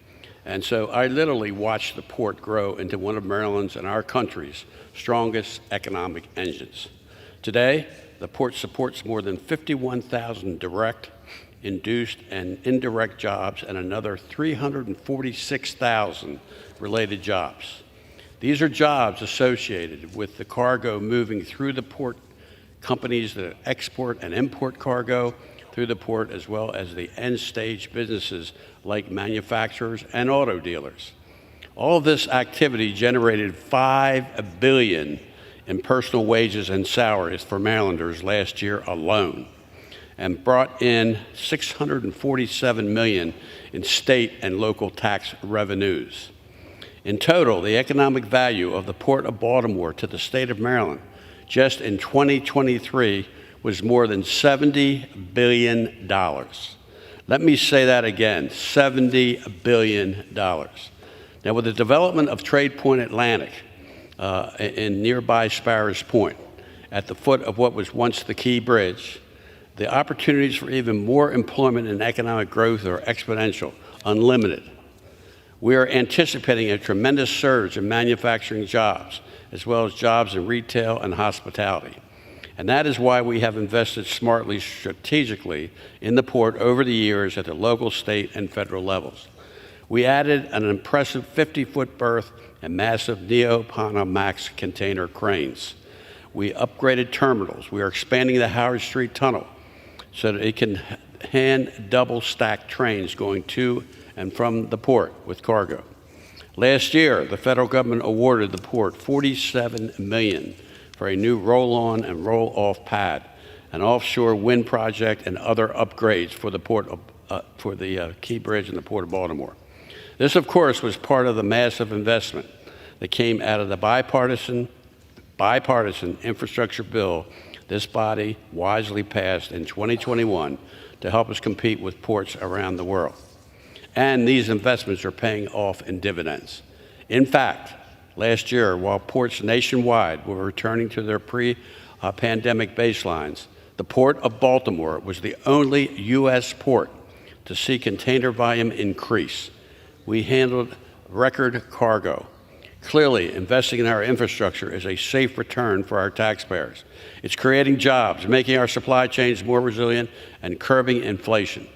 And so I literally watched the port grow into one of Maryland's and our country's strongest economic engines. Today, the port supports more than 51,000 direct, induced, and indirect jobs and another 346,000 related jobs. These are jobs associated with the cargo moving through the port, companies that export and import cargo through the port, as well as the end-stage businesses like manufacturers and auto dealers. All of this activity generated $5 billion in personal wages and salaries for Marylanders last year alone, and brought in $647 million in state and local tax revenues. In total, the economic value of the Port of Baltimore to the state of Maryland just in 2023 was more than $70 billion. Let me say that again, $70 billion. Now, with the development of Trade Point Atlantic in nearby Spires Point, at the foot of what was once the Key Bridge, the opportunities for even more employment and economic growth are exponential, unlimited. We are anticipating a tremendous surge in manufacturing jobs, as well as jobs in retail and hospitality. And that is why we have invested smartly, strategically in the port over the years at the local, state, and federal levels. We added an impressive 50-foot berth and massive Neopanamax container cranes. We upgraded terminals. We are expanding the Howard Street Tunnel so that it can hand double-stack trains going to and from the port with cargo. Last year, the federal government awarded the port $47 million for a new roll-on and roll-off pad, an offshore wind project, and other upgrades for the port for the Key Bridge and the Port of Baltimore. This, of course, was part of the massive investment that came out of the bipartisan infrastructure bill this body wisely passed in 2021 to help us compete with ports around the world. And these investments are paying off in dividends. In fact, last year, while ports nationwide were returning to their pre-pandemic baselines, the Port of Baltimore was the only U.S. port to see container volume increase. We handled record cargo. Clearly, investing in our infrastructure is a safe return for our taxpayers. It's creating jobs, making our supply chains more resilient, and curbing inflation.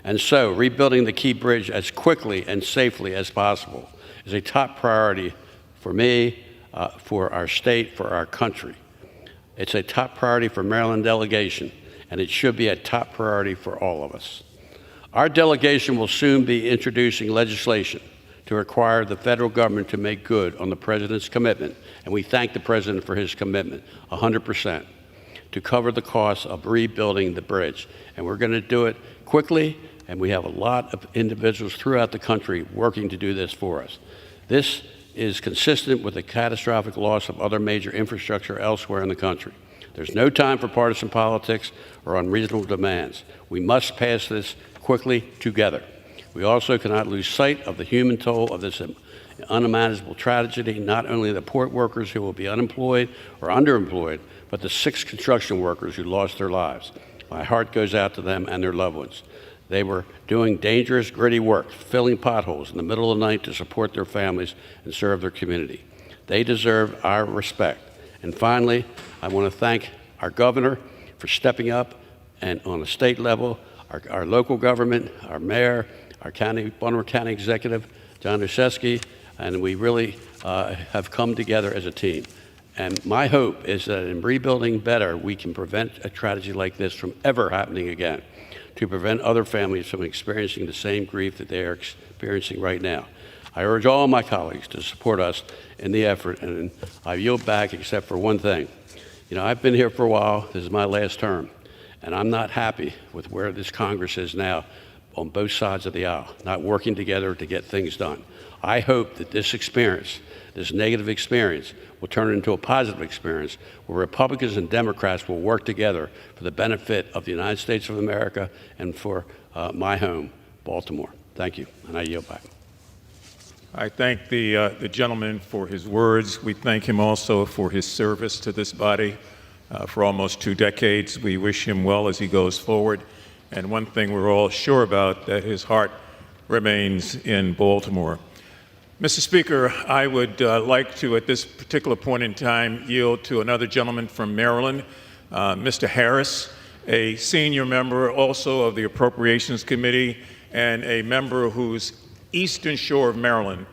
And so, rebuilding the Key Bridge as quickly and safely as possible is a top priority for me, for our state, for our country. It's a top priority for Maryland delegation, and it should be a top priority for all of us. Our delegation will soon be introducing legislation to require the federal government to make good on the President's commitment, and we thank the President for his commitment, 100%, to cover the costs of rebuilding the bridge. And we're going to do it quickly, and we have a lot of individuals throughout the country working to do this for us. This is consistent with the catastrophic loss of other major infrastructure elsewhere in the country. There's no time for partisan politics or unreasonable demands. We must pass this quickly together. We also cannot lose sight of the human toll of this unimaginable tragedy, not only the port workers who will be unemployed or underemployed, but the 6 construction workers who lost their lives. My heart goes out to them and their loved ones. They were doing dangerous, gritty work, filling potholes in the middle of the night to support their families and serve their community. They deserve our respect. And finally, I want to thank our governor for stepping up, and on a state level, our local government, our mayor, our Baltimore County executive, John Uszewski, and we really have come together as a team. And my hope is that in rebuilding better, we can prevent a tragedy like this from ever happening again, to prevent other families from experiencing the same grief that they are experiencing right now. I urge all my colleagues to support us in the effort, and I yield back except for one thing. You know, I've been here for a while. This is my last term, and I'm not happy with where this Congress is now on both sides of the aisle, not working together to get things done. I hope that this experience, this negative experience, will turn into a positive experience where Republicans and Democrats will work together for the benefit of the United States of America and for my home, Baltimore. Thank you, and I yield back. I thank the gentleman for his words. We thank him also for his service to this body for almost 2 decades. We wish him well as he goes forward. And one thing we're all sure about, that his heart remains in Baltimore. Mr. Speaker, I would like to, at this particular point in time, yield to another gentleman from Maryland, Mr. Harris, a senior member also of the Appropriations Committee and a member whose eastern shore of Maryland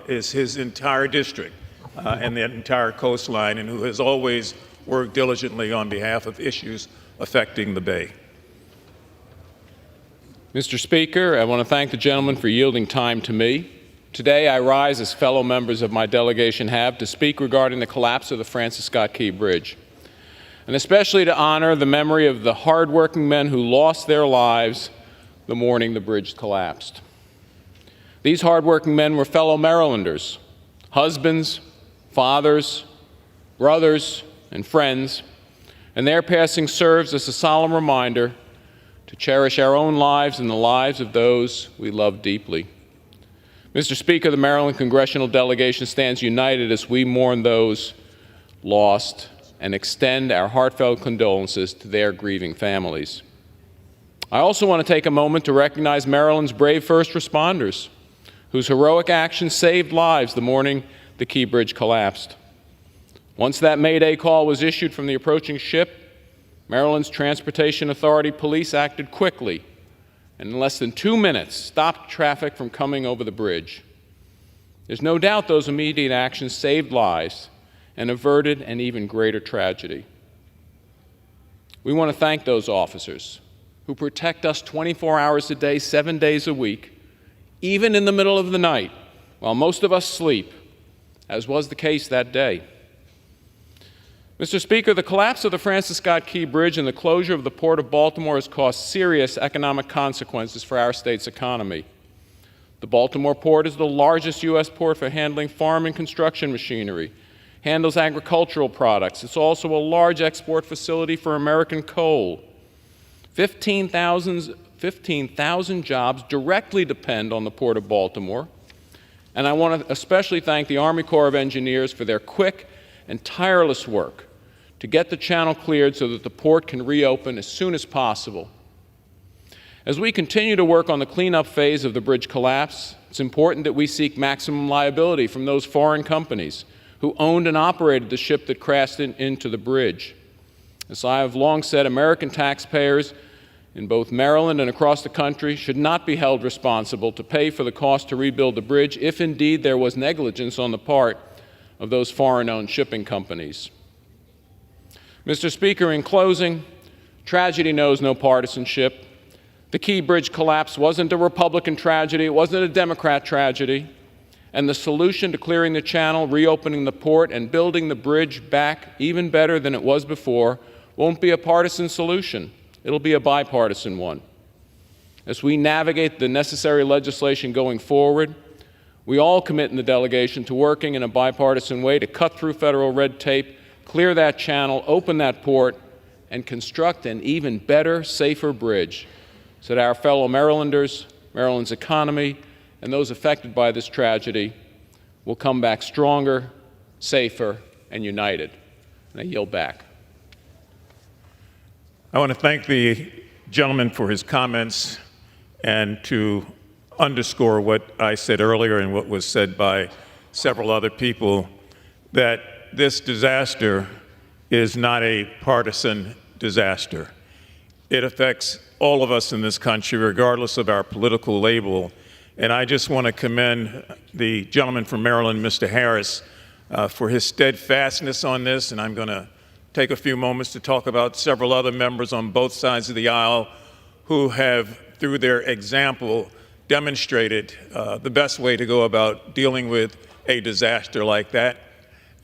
is his entire district and the entire coastline, and who has always worked diligently on behalf of issues affecting the Bay. Mr. Speaker, I want to thank the gentleman for yielding time to me. Today, I rise, as fellow members of my delegation have, to speak regarding the collapse of the Francis Scott Key Bridge, and especially to honor the memory of the hardworking men who lost their lives the morning the bridge collapsed. These hardworking men were fellow Marylanders, husbands, fathers, brothers, and friends, and their passing serves as a solemn reminder to cherish our own lives and the lives of those we love deeply. Mr. Speaker, the Maryland Congressional Delegation stands united as we mourn those lost and extend our heartfelt condolences to their grieving families. I also want to take a moment to recognize Maryland's brave first responders, whose heroic actions saved lives the morning the Key Bridge collapsed. Once that Mayday call was issued from the approaching ship, Maryland's Transportation Authority police acted quickly and in less than 2 minutes stopped traffic from coming over the bridge. There's no doubt those immediate actions saved lives and averted an even greater tragedy. We want to thank those officers who protect us 24 hours a day, 7 days a week, even in the middle of the night, while most of us sleep, as was the case that day. Mr. Speaker, the collapse of the Francis Scott Key Bridge and the closure of the Port of Baltimore has caused serious economic consequences for our state's economy. The Baltimore Port is the largest U.S. port for handling farm and construction machinery, handles agricultural products. It's also a large export facility for American coal. 15,000 jobs directly depend on the Port of Baltimore. And I want to especially thank the Army Corps of Engineers for their quick and tireless work to get the channel cleared so that the port can reopen as soon as possible. As we continue to work on the cleanup phase of the bridge collapse, it's important that we seek maximum liability from those foreign companies who owned and operated the ship that crashed into the bridge. As I have long said, American taxpayers in both Maryland and across the country should not be held responsible to pay for the cost to rebuild the bridge if indeed there was negligence on the part of those foreign-owned shipping companies. Mr. Speaker, in closing, tragedy knows no partisanship. The Key Bridge collapse wasn't a Republican tragedy, it wasn't a Democrat tragedy, and the solution to clearing the channel, reopening the port, and building the bridge back even better than it was before won't be a partisan solution. It'll be a bipartisan one. As we navigate the necessary legislation going forward, We all commit in the delegation to working in a bipartisan way to cut through federal red tape, clear that channel, open that port, and construct an even better, safer bridge so that our fellow Marylanders, Maryland's economy, and those affected by this tragedy will come back stronger, safer, and united. And I yield back. I want to thank the gentleman for his comments and to underscore what I said earlier and what was said by several other people, that this disaster is not a partisan disaster. It affects all of us in this country, regardless of our political label. And I just want to commend the gentleman from Maryland, Mr. Harris, for his steadfastness on this. And I'm going to take a few moments to talk about several other members on both sides of the aisle who have, through their example, demonstrated the best way to go about dealing with a disaster like that,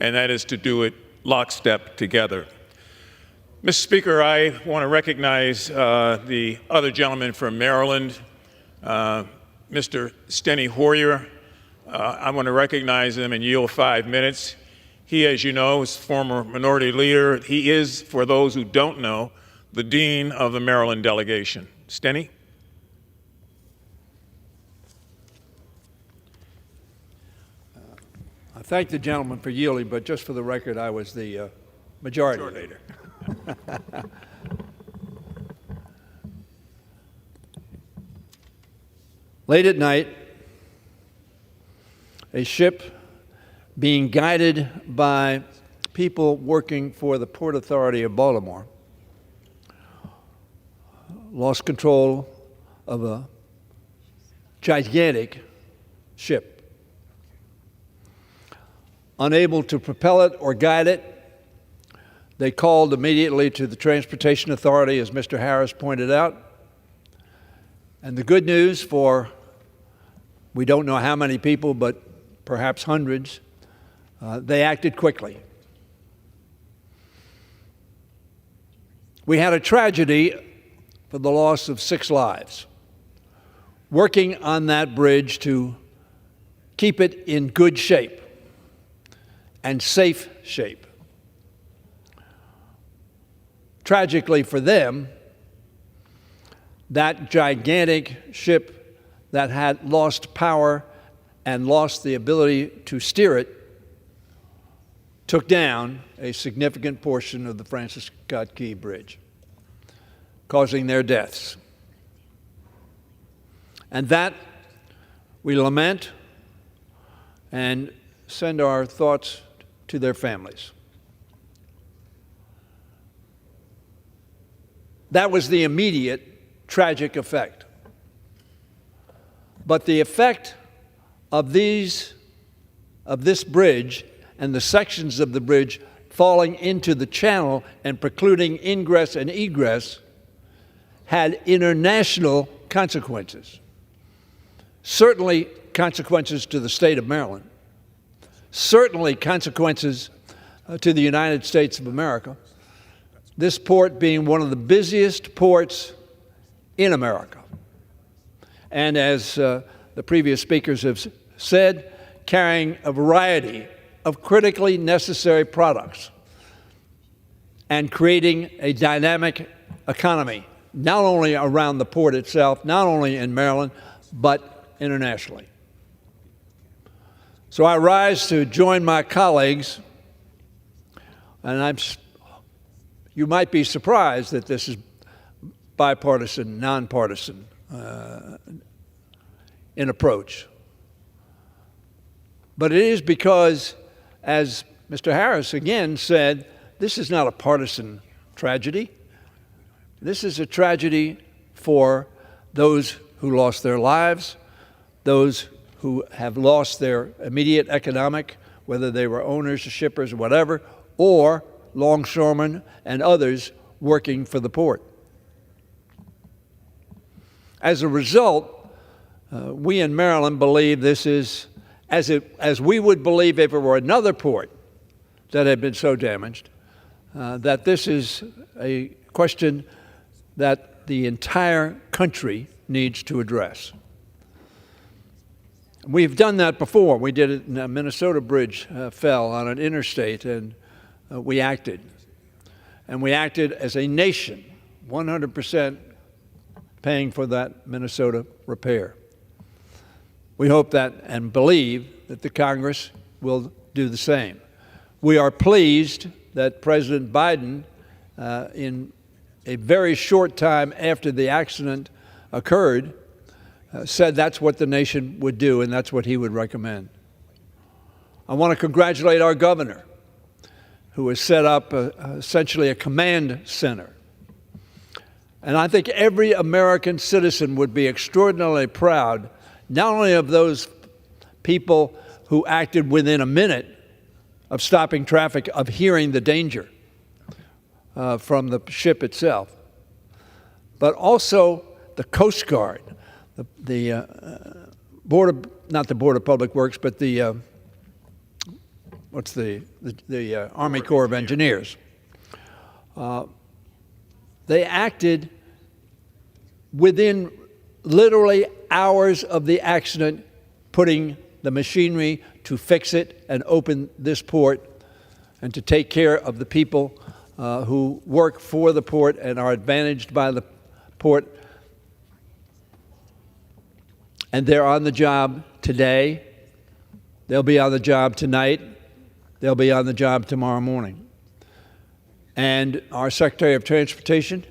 and that is to do it lockstep together. Mr. Speaker, I want to recognize the other gentleman from Maryland, Mr. Steny Hoyer. I want to recognize him and yield 5 minutes. He, as you know, is former minority leader. He is, for those who don't know, the dean of the Maryland delegation. Steny? I thank the gentleman for yielding, but just for the record, I was the majority leader. Late at night, a ship being guided by people working for the Port Authority of Baltimore lost control of a gigantic ship. Unable to propel it or guide it, they called immediately to the Transportation Authority, as Mr. Harris pointed out. And the good news for, we don't know how many people, but perhaps hundreds, they acted quickly. We had a tragedy for the loss of 6 lives. Working on that bridge to keep it in good shape and safe shape. Tragically for them, that gigantic ship that had lost power and lost the ability to steer it took down a significant portion of the Francis Scott Key Bridge, causing their deaths. And that we lament and send our thoughts to their families. That was the immediate tragic effect. But the effect of this bridge and the sections of the bridge falling into the channel and precluding ingress and egress had international consequences. Certainly consequences to the state of Maryland. Certainly consequences to the United States of America. This port being one of the busiest ports in America. And as the previous speakers have said, carrying a variety of critically necessary products and creating a dynamic economy, not only around the port itself, not only in Maryland, but internationally. So I rise to join my colleagues, and you might be surprised that this is bipartisan, nonpartisan in approach. But it is because, as Mr. Harris again said, this is not a partisan tragedy. This is a tragedy for those who lost their lives, those who have lost their immediate economic, whether they were owners or shippers or whatever, or longshoremen and others working for the port. As a result, we in Maryland believe this is, as we would believe if it were another port that had been so damaged, that this is a question that the entire country needs to address. We've done that before. We did it in a Minnesota bridge fell on an interstate, and we acted. And we acted as a nation, 100% paying for that Minnesota repair. We hope that and believe that the Congress will do the same. We are pleased that President Biden, in a very short time after the accident occurred, said that's what the nation would do and that's what he would recommend. I want to congratulate our governor, who has set up essentially a command center. And I think every American citizen would be extraordinarily proud, not only of those people who acted within a minute of stopping traffic, of hearing the danger from the ship itself, but also the Coast Guard, the not the Board of Public Works, but the Army Corps of Engineers. They acted within literally hours of the accident, putting the machinery to fix it and open this port and to take care of the people who work for the port and are advantaged by the port. And they're on the job today. They'll be on the job tonight. They'll be on the job tomorrow morning. And our Secretary of Transportation,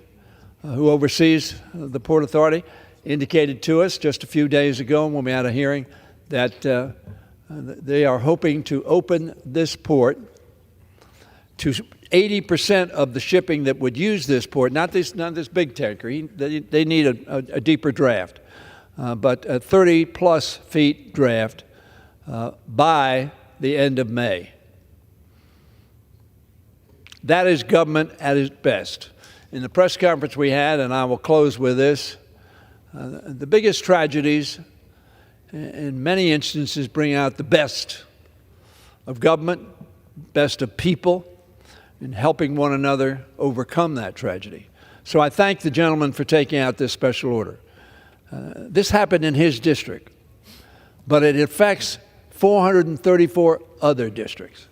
who oversees the Port Authority, indicated to us just a few days ago when we had a hearing that they are hoping to open this port to 80% of the shipping that would use this port, not this big tanker. They need a deeper draft, but a 30-plus feet draft by the end of May. That is government at its best. In the press conference we had, and I will close with this, the biggest tragedies in many instances bring out the best of government, best of people, in helping one another overcome that tragedy. So I thank the gentleman for taking out this special order. This happened in his district, but it affects 434 other districts,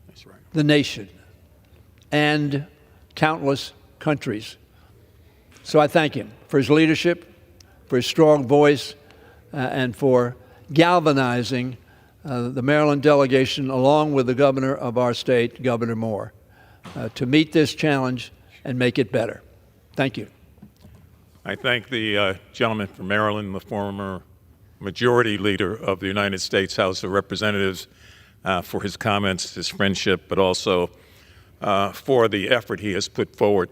That's right. the nation, and countless countries. So I thank him for his leadership, for his strong voice, and for galvanizing the Maryland delegation, along with the governor of our state, Governor Moore, to meet this challenge and make it better. Thank you. I thank the gentleman from Maryland, the former Majority Leader of the United States House of Representatives, for his comments, his friendship, but also for the effort he has put forward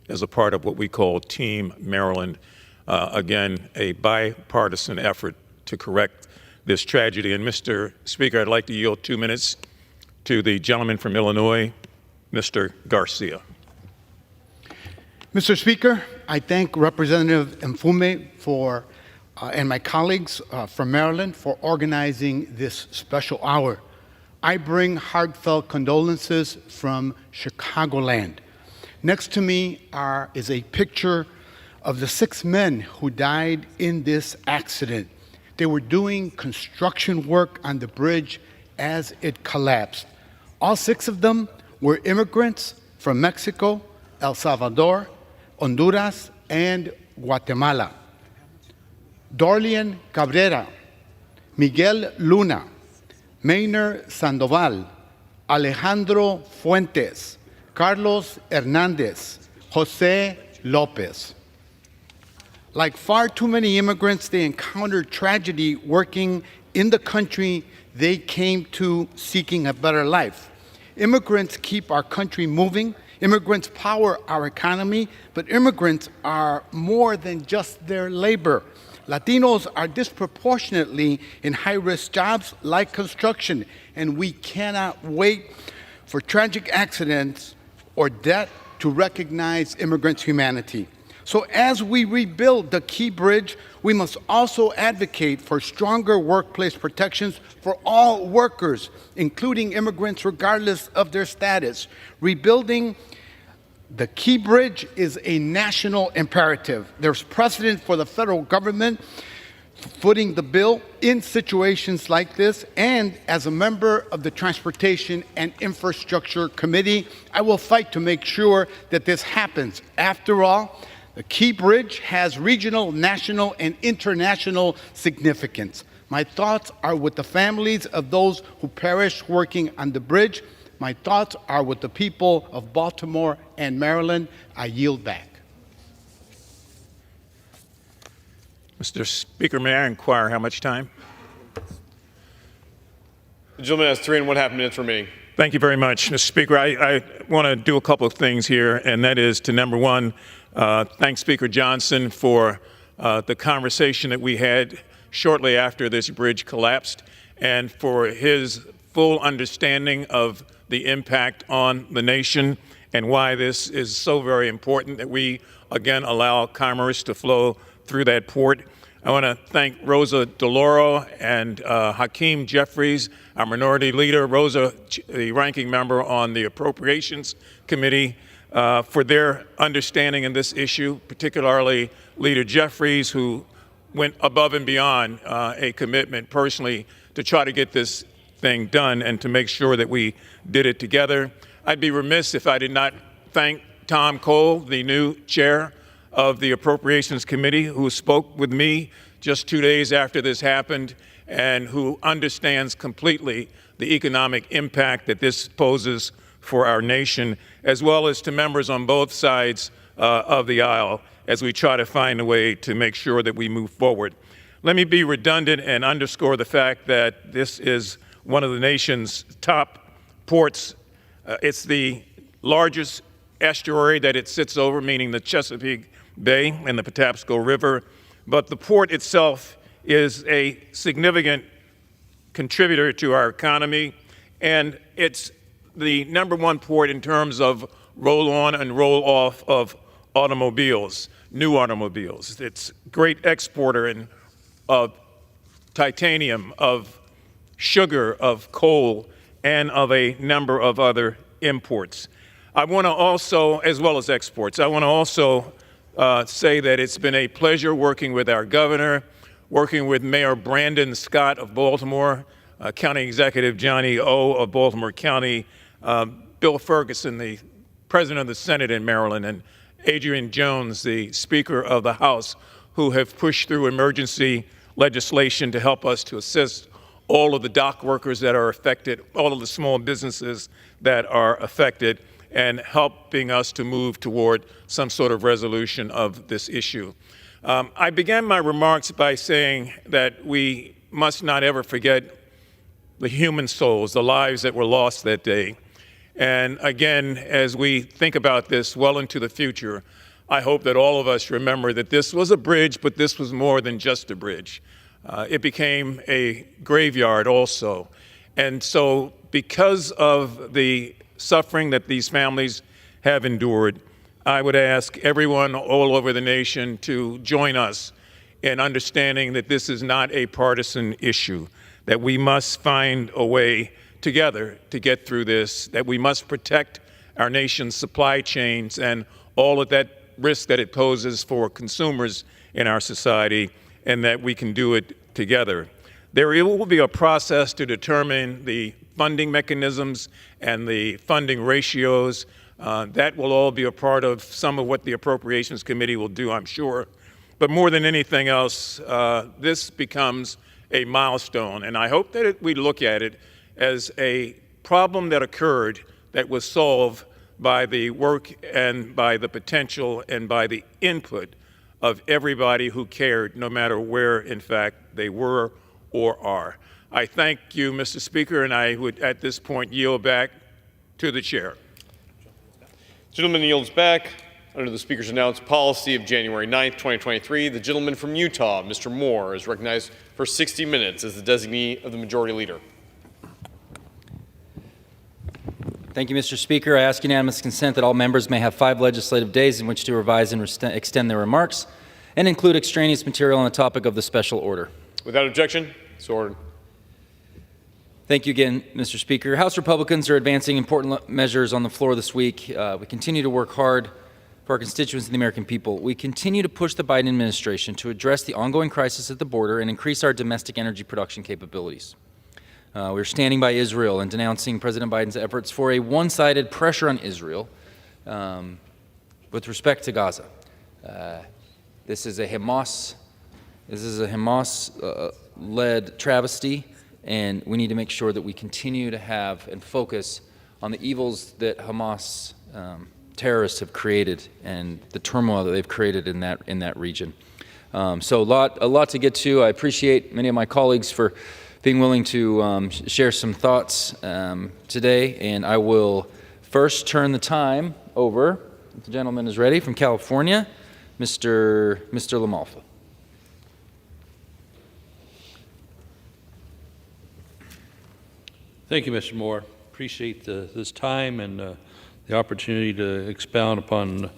as a part of what we call Team Maryland. Again, a bipartisan effort to correct this tragedy. And Mr. Speaker, I'd like to yield 2 minutes to the gentleman from Illinois, Mr. Garcia. Mr. Speaker, I thank Representative Mfume and my colleagues from Maryland for organizing this special hour. I bring heartfelt condolences from Chicagoland. Next to me is a picture of the 6 men who died in this accident. They were doing construction work on the bridge as it collapsed. All 6 of them were immigrants from Mexico, El Salvador, Honduras, and Guatemala. Dorlian Cabrera, Miguel Luna, Maynard Sandoval, Alejandro Fuentes, Carlos Hernandez, Jose Lopez. Like far too many immigrants, they encountered tragedy working in the country they came to seeking a better life. Immigrants keep our country moving. Immigrants power our economy, but immigrants are more than just their labor. Latinos are disproportionately in high-risk jobs like construction, and we cannot wait for tragic accidents or death to recognize immigrants' humanity. So as we rebuild the Key Bridge, we must also advocate for stronger workplace protections for all workers, including immigrants regardless of their status. Rebuilding the Key Bridge is a national imperative. There's precedent for the federal government footing the bill in situations like this. And as a member of the Transportation and Infrastructure Committee, I will fight to make sure that this happens. After all, the Key Bridge has regional, national, and international significance. My thoughts are with the families of those who perished working on the bridge. My thoughts are with the people of Baltimore and Maryland. I yield back. Mr. Speaker, may I inquire how much time? The gentleman has 3.5 minutes remaining. Thank you very much, Mr. Speaker. I want to do a couple of things here, and that is to, number one, thank Speaker Johnson for the conversation that we had shortly after this bridge collapsed, and for his full understanding of the impact on the nation and why this is so very important that we, again, allow commerce to flow through that port. I want to thank Rosa DeLauro and Hakeem Jeffries, our minority leader, Rosa, the ranking member on the Appropriations Committee, for their understanding in this issue, particularly Leader Jeffries, who went above and beyond a commitment personally to try to get this thing done and to make sure that we did it together. I'd be remiss if I did not thank Tom Cole, the new chair of the Appropriations Committee, who spoke with me just 2 days after this happened and who understands completely the economic impact that this poses for our nation, as well as to members on both sides of the aisle as we try to find a way to make sure that we move forward. Let me be redundant and underscore the fact that this is one of the nation's top ports. It's the largest estuary that it sits over, meaning the Chesapeake Bay and the Patapsco River, but the port itself is a significant contributor to our economy, and it's the #1 port in terms of roll-on and roll-off of automobiles, new automobiles. It's a great exporter of titanium, of sugar, of coal, and of a number of other imports. I want to also, as well as exports, I want to also say that it's been a pleasure working with our governor, working with Mayor Brandon Scott of Baltimore, County Executive Johnny O of Baltimore County, Bill Ferguson, the President of the Senate in Maryland, and Adrian Jones, the Speaker of the House, who have pushed through emergency legislation to help us to assist all of the dock workers that are affected, all of the small businesses that are affected, and helping us to move toward some sort of resolution of this issue. I began my remarks by saying that we must not ever forget the human souls, the lives that were lost that day. And again, as we think about this well into the future, I hope that all of us remember that this was a bridge, but this was more than just a bridge. It became a graveyard also. And so because of the suffering that these families have endured, I would ask everyone all over the nation to join us in understanding that this is not a partisan issue, that we must find a way together to get through this, that we must protect our nation's supply chains and all of that risk that it poses for consumers in our society, and that we can do it together. There will be a process to determine the funding mechanisms and the funding ratios. That will all be a part of some of what the Appropriations Committee will do, I'm sure. But more than anything else, this becomes a milestone, and I hope that we look at it as a problem that occurred that was solved by the work and by the potential and by the input of everybody who cared, no matter where, in fact, they were or are. I thank you, Mr. Speaker, and I would, at this point, yield back to the chair. Gentleman yields back. Under the Speaker's announced policy of January 9th, 2023, the gentleman from Utah, Mr. Moore, is recognized for 60 minutes as the designee of the Majority Leader. Thank you, Mr. Speaker. I ask unanimous consent that all members may have 5 legislative days in which to revise and extend their remarks and include extraneous material on the topic of the special order. Without objection, so ordered. Thank you again, Mr. Speaker. House Republicans are advancing important measures on the floor this week. We continue to work hard for our constituents and the American people. We continue to push the Biden administration to address the ongoing crisis at the border and increase our domestic energy production capabilities. We're standing by Israel and denouncing President Biden's efforts for a one-sided pressure on Israel with respect to Gaza. This is a Hamas-led travesty, and we need to make sure that we continue to have and focus on the evils that Hamas terrorists have created and the turmoil that they've created in that region. So a lot to get to. I appreciate many of my colleagues for being willing to share some thoughts today, and I will first turn the time over, if the gentleman is ready, from California, Mr. Lamalfa. Thank you, Mr. Moore. Appreciate this time and the opportunity to expound upon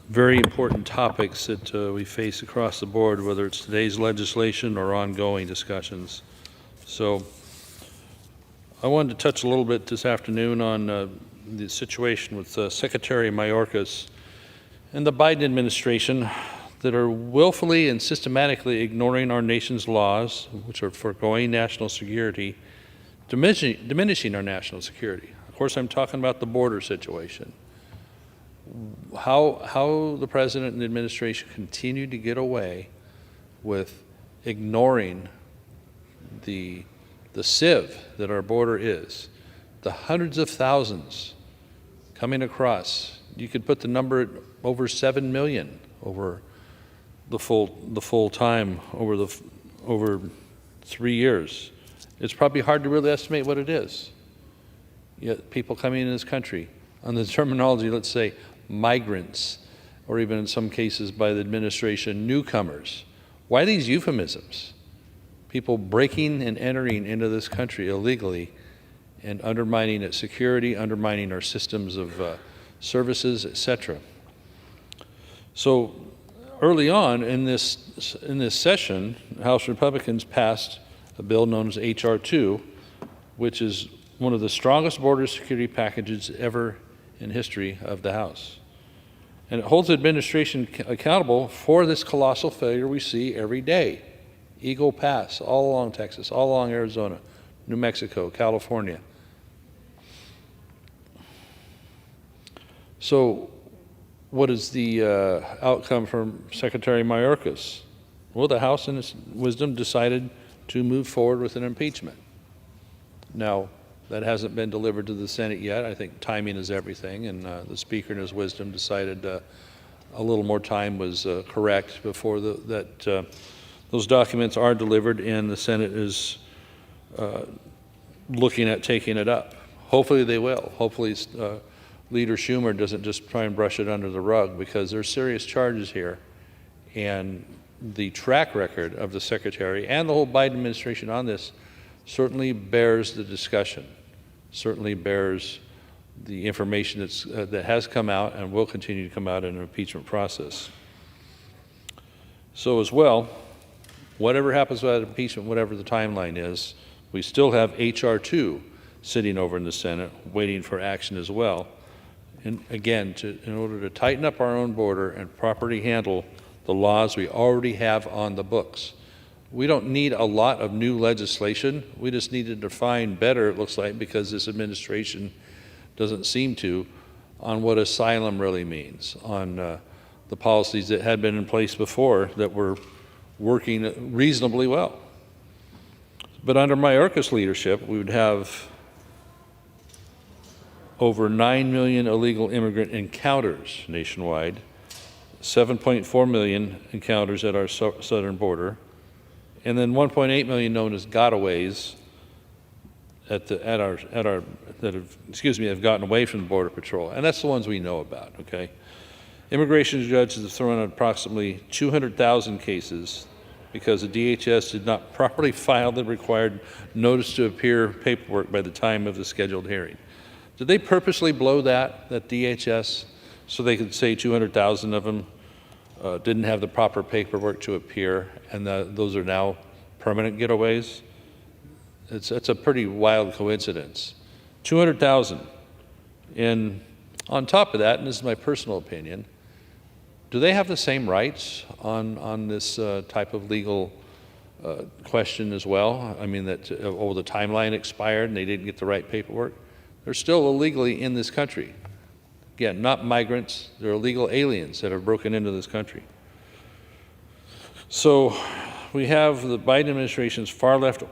very important topics that we face across the board, whether it's today's legislation or ongoing discussions. So I wanted to touch a little bit this afternoon on the situation with Secretary Mayorkas and the Biden administration that are willfully and systematically ignoring our nation's laws, which are foregoing national security, diminishing our national security. Of course, I'm talking about the border situation. How the president and the administration continue to get away with ignoring the sieve that our border is, the hundreds of thousands coming across. You could put the number at over 7 million over the full time over 3 years. It's probably hard to really estimate what it is. Yet people coming into this country, on the terminology, let's say migrants, or even in some cases by the administration, newcomers. Why these euphemisms? People breaking and entering into this country illegally and undermining its security, undermining our systems of services, etc. So early on in this session, House Republicans passed a bill known as H.R. 2, which is one of the strongest border security packages ever in history of the House. And it holds the administration accountable for this colossal failure we see every day. Eagle Pass, all along Texas, all along Arizona, New Mexico, California. So what is the outcome from Secretary Mayorkas? Well, the House in its wisdom decided to move forward with an impeachment. Now, that hasn't been delivered to the Senate yet. I think timing is everything, and the Speaker in his wisdom decided a little more time was correct before those documents are delivered and the Senate is looking at taking it up. Hopefully they will. Hopefully Leader Schumer doesn't just try and brush it under the rug, because there's serious charges here, and the track record of the Secretary and the whole Biden administration on this certainly bears the discussion, certainly bears the information that has come out and will continue to come out in an impeachment process. So as well, whatever happens with that impeachment, whatever the timeline is, we still have H.R. 2 sitting over in the Senate waiting for action as well. And again, in order to tighten up our own border and properly handle the laws we already have on the books. We don't need a lot of new legislation. We just need to define better, it looks like, because this administration doesn't seem to, on what asylum really means, on the policies that had been in place before that were working reasonably well. But under Mayorkas' leadership, we would have over 9 million illegal immigrant encounters nationwide, 7.4 million encounters at our southern border, and then 1.8 million known as gotaways have gotten away from the Border Patrol, and that's the ones we know about. Okay, immigration judges have thrown out approximately 200,000 cases because the DHS did not properly file the required notice to appear paperwork by the time of the scheduled hearing. Did they purposely blow that DHS, so they could say 200,000 of them didn't have the proper paperwork to appear, and those are now permanent getaways? It's a pretty wild coincidence. 200,000 in On top of that, and this is my personal opinion, do they have the same rights on this type of legal question as well? I mean, that the timeline expired and they didn't get the right paperwork. They're still illegally in this country. Again, not migrants, they're illegal aliens that have broken into this country. So we have the Biden administration's far-left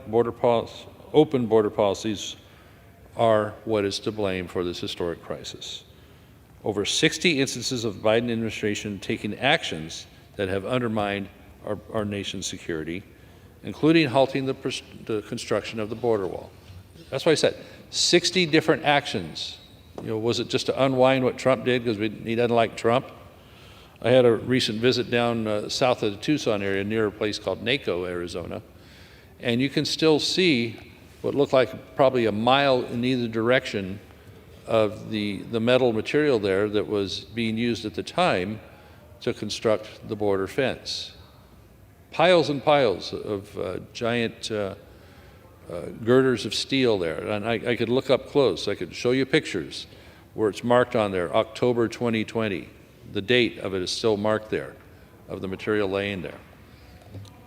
open border policies are what is to blame for this historic crisis. Over 60 instances of the Biden administration taking actions that have undermined our nation's security, including halting the construction of the border wall. That's why I said 60 different actions. Was it just to unwind what Trump did because he doesn't like Trump? I had a recent visit down south of the Tucson area near a place called Naco, Arizona, and you can still see what looked like probably a mile in either direction of the metal material there that was being used at the time to construct the border fence. Piles and piles of giant girders of steel there. And I could look up close. I could show you pictures where it's marked on there, October 2020. The date of it is still marked there, of the material laying there.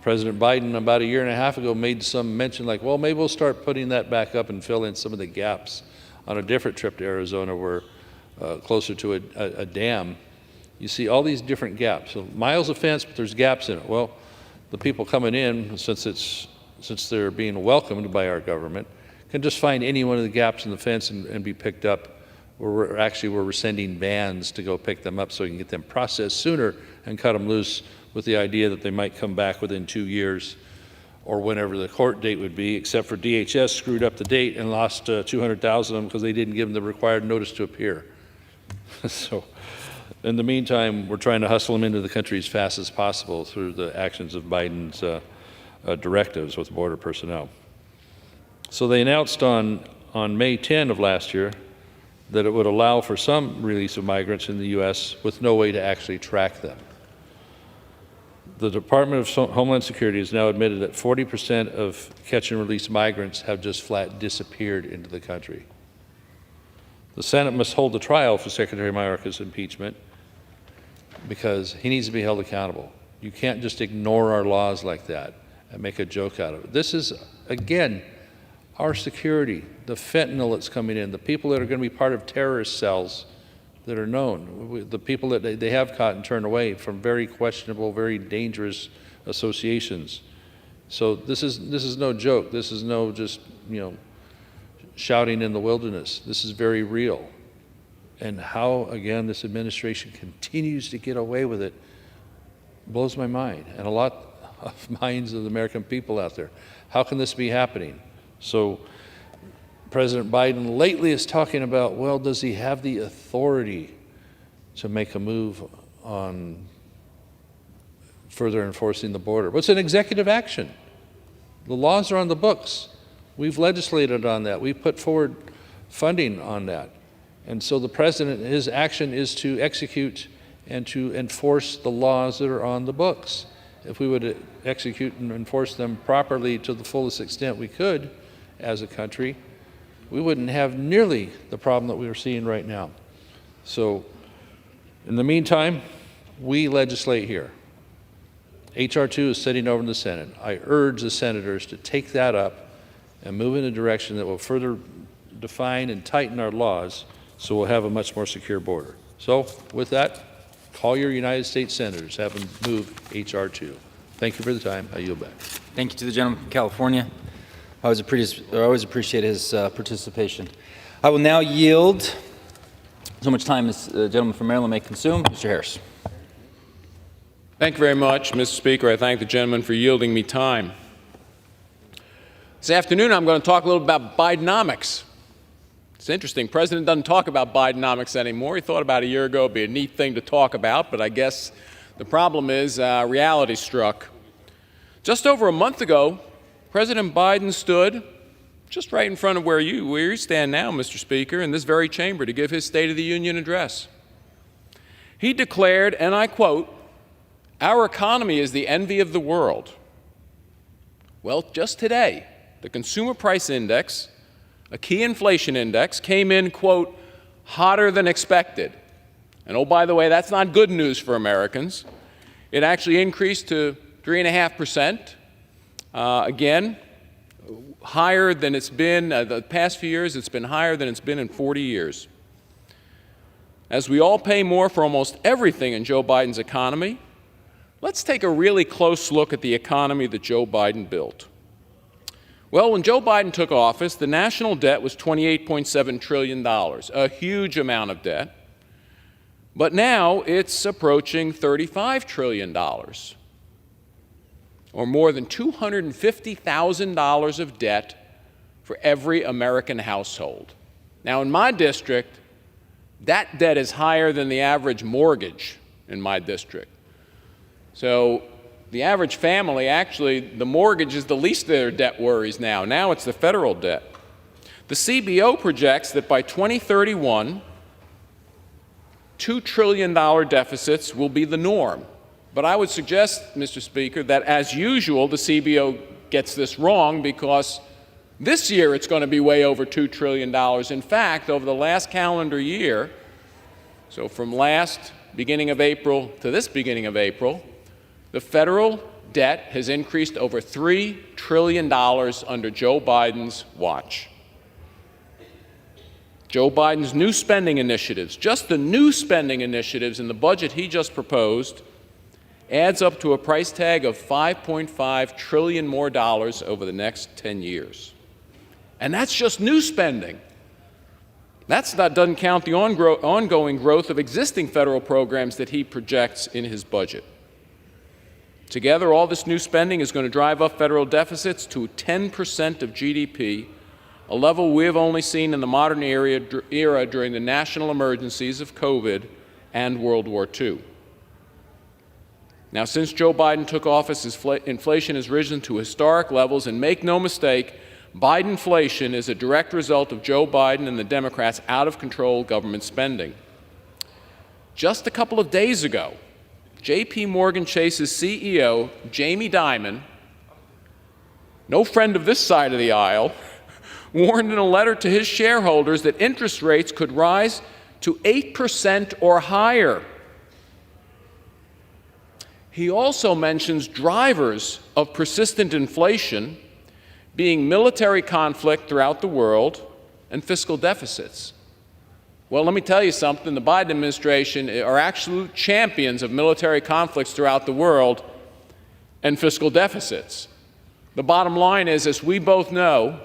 President Biden, about a year and a half ago, made some mention like, well, maybe we'll start putting that back up and fill in some of the gaps on a different trip to Arizona where closer to a dam. You see all these different gaps. So miles of fence, but there's gaps in it. Well, the people coming in, since they're being welcomed by our government, can just find any one of the gaps in the fence and be picked up. We're sending vans to go pick them up so we can get them processed sooner and cut them loose with the idea that they might come back within 2 years or whenever the court date would be, except for DHS screwed up the date and lost 200,000 of them because they didn't give them the required notice to appear. So in the meantime, we're trying to hustle them into the country as fast as possible through the actions of Biden's directives with border personnel. So they announced on May 10 of last year that it would allow for some release of migrants in the U.S. with no way to actually track them. The Department of Homeland Security has now admitted that 40% of catch and release migrants have just flat disappeared into the country. The Senate must hold the trial for Secretary Mayorkas' impeachment because he needs to be held accountable. You can't just ignore our laws like that and make a joke out of it. This is, again, our security, the fentanyl that's coming in, the people that are going to be part of terrorist cells that are known, the people that they have caught and turned away from very questionable, very dangerous associations. So this is no joke. This is no just, shouting in the wilderness. This is very real. And how, again, this administration continues to get away with it blows my mind, and a lot of minds of the American people out there. How can this be happening? So President Biden lately is talking about, well, does he have the authority to make a move on further enforcing the border? Well, it's an executive action. The laws are on the books. We've legislated on that. We've put forward funding on that. And so the president, his action is to execute and to enforce the laws that are on the books. If we would execute and enforce them properly to the fullest extent we could as a country, we wouldn't have nearly the problem that we are seeing right now. So in the meantime, we legislate here. H.R. 2 is sitting over in the Senate. I urge the senators to take that up and move in a direction that will further define and tighten our laws so we'll have a much more secure border. So with that, call your United States senators, have them move H.R. 2. Thank you for the time. I yield back. Thank you to the gentleman from California. I always appreciate his participation. I will now yield so much time as the gentleman from Maryland may consume. Mr. Harris. Thank you very much, Mr. Speaker. I thank the gentleman for yielding me time. This afternoon, I'm going to talk a little about Bidenomics. It's interesting. The president doesn't talk about Bidenomics anymore. He thought about a year ago it'd be a neat thing to talk about, but I guess the problem is reality struck. Just over a month ago, President Biden stood just right in front of where you stand now, Mr. Speaker, in this very chamber to give his State of the Union address. He declared, and I quote, "Our economy is the envy of the world." Well, just today, the Consumer Price Index, a key inflation index, came in, quote, hotter than expected. And oh, by the way, that's not good news for Americans. It actually increased to 3.5%. Again, higher than it's been the past few years. It's been higher than it's been in 40 years. As we all pay more for almost everything in Joe Biden's economy, let's take a really close look at the economy that Joe Biden built. Well, when Joe Biden took office, the national debt was $28.7 trillion, a huge amount of debt. But now it's approaching $35 trillion, or more than $250,000 of debt for every American household. Now, in my district, that debt is higher than the average mortgage in my district. So the average family, actually, the mortgage is the least of their debt worries now. Now it's the federal debt. The CBO projects that by 2031, $2 trillion deficits will be the norm. But I would suggest, Mr. Speaker, that as usual, the CBO gets this wrong because this year it's going to be way over $2 trillion. In fact, over the last calendar year, so from last beginning of April to this beginning of April, the federal debt has increased over $3 trillion under Joe Biden's watch. Joe Biden's new spending initiatives, just the new spending initiatives in the budget he just proposed, adds up to a price tag of $5.5 trillion more over the next 10 years. And that's just new spending. Doesn't count the ongoing growth of existing federal programs that he projects in his budget. Together, all this new spending is going to drive up federal deficits to 10% of GDP, a level we have only seen in the modern era during the national emergencies of COVID and World War II. Now, since Joe Biden took office, inflation has risen to historic levels, and make no mistake, Bidenflation is a direct result of Joe Biden and the Democrats' out-of-control government spending. Just a couple of days ago, J.P. Morgan Chase's CEO, Jamie Dimon, no friend of this side of the aisle, warned in a letter to his shareholders that interest rates could rise to 8% or higher. He also mentions drivers of persistent inflation being military conflict throughout the world and fiscal deficits. Well, let me tell you something. The Biden administration are absolute champions of military conflicts throughout the world and fiscal deficits. The bottom line is, as we both know,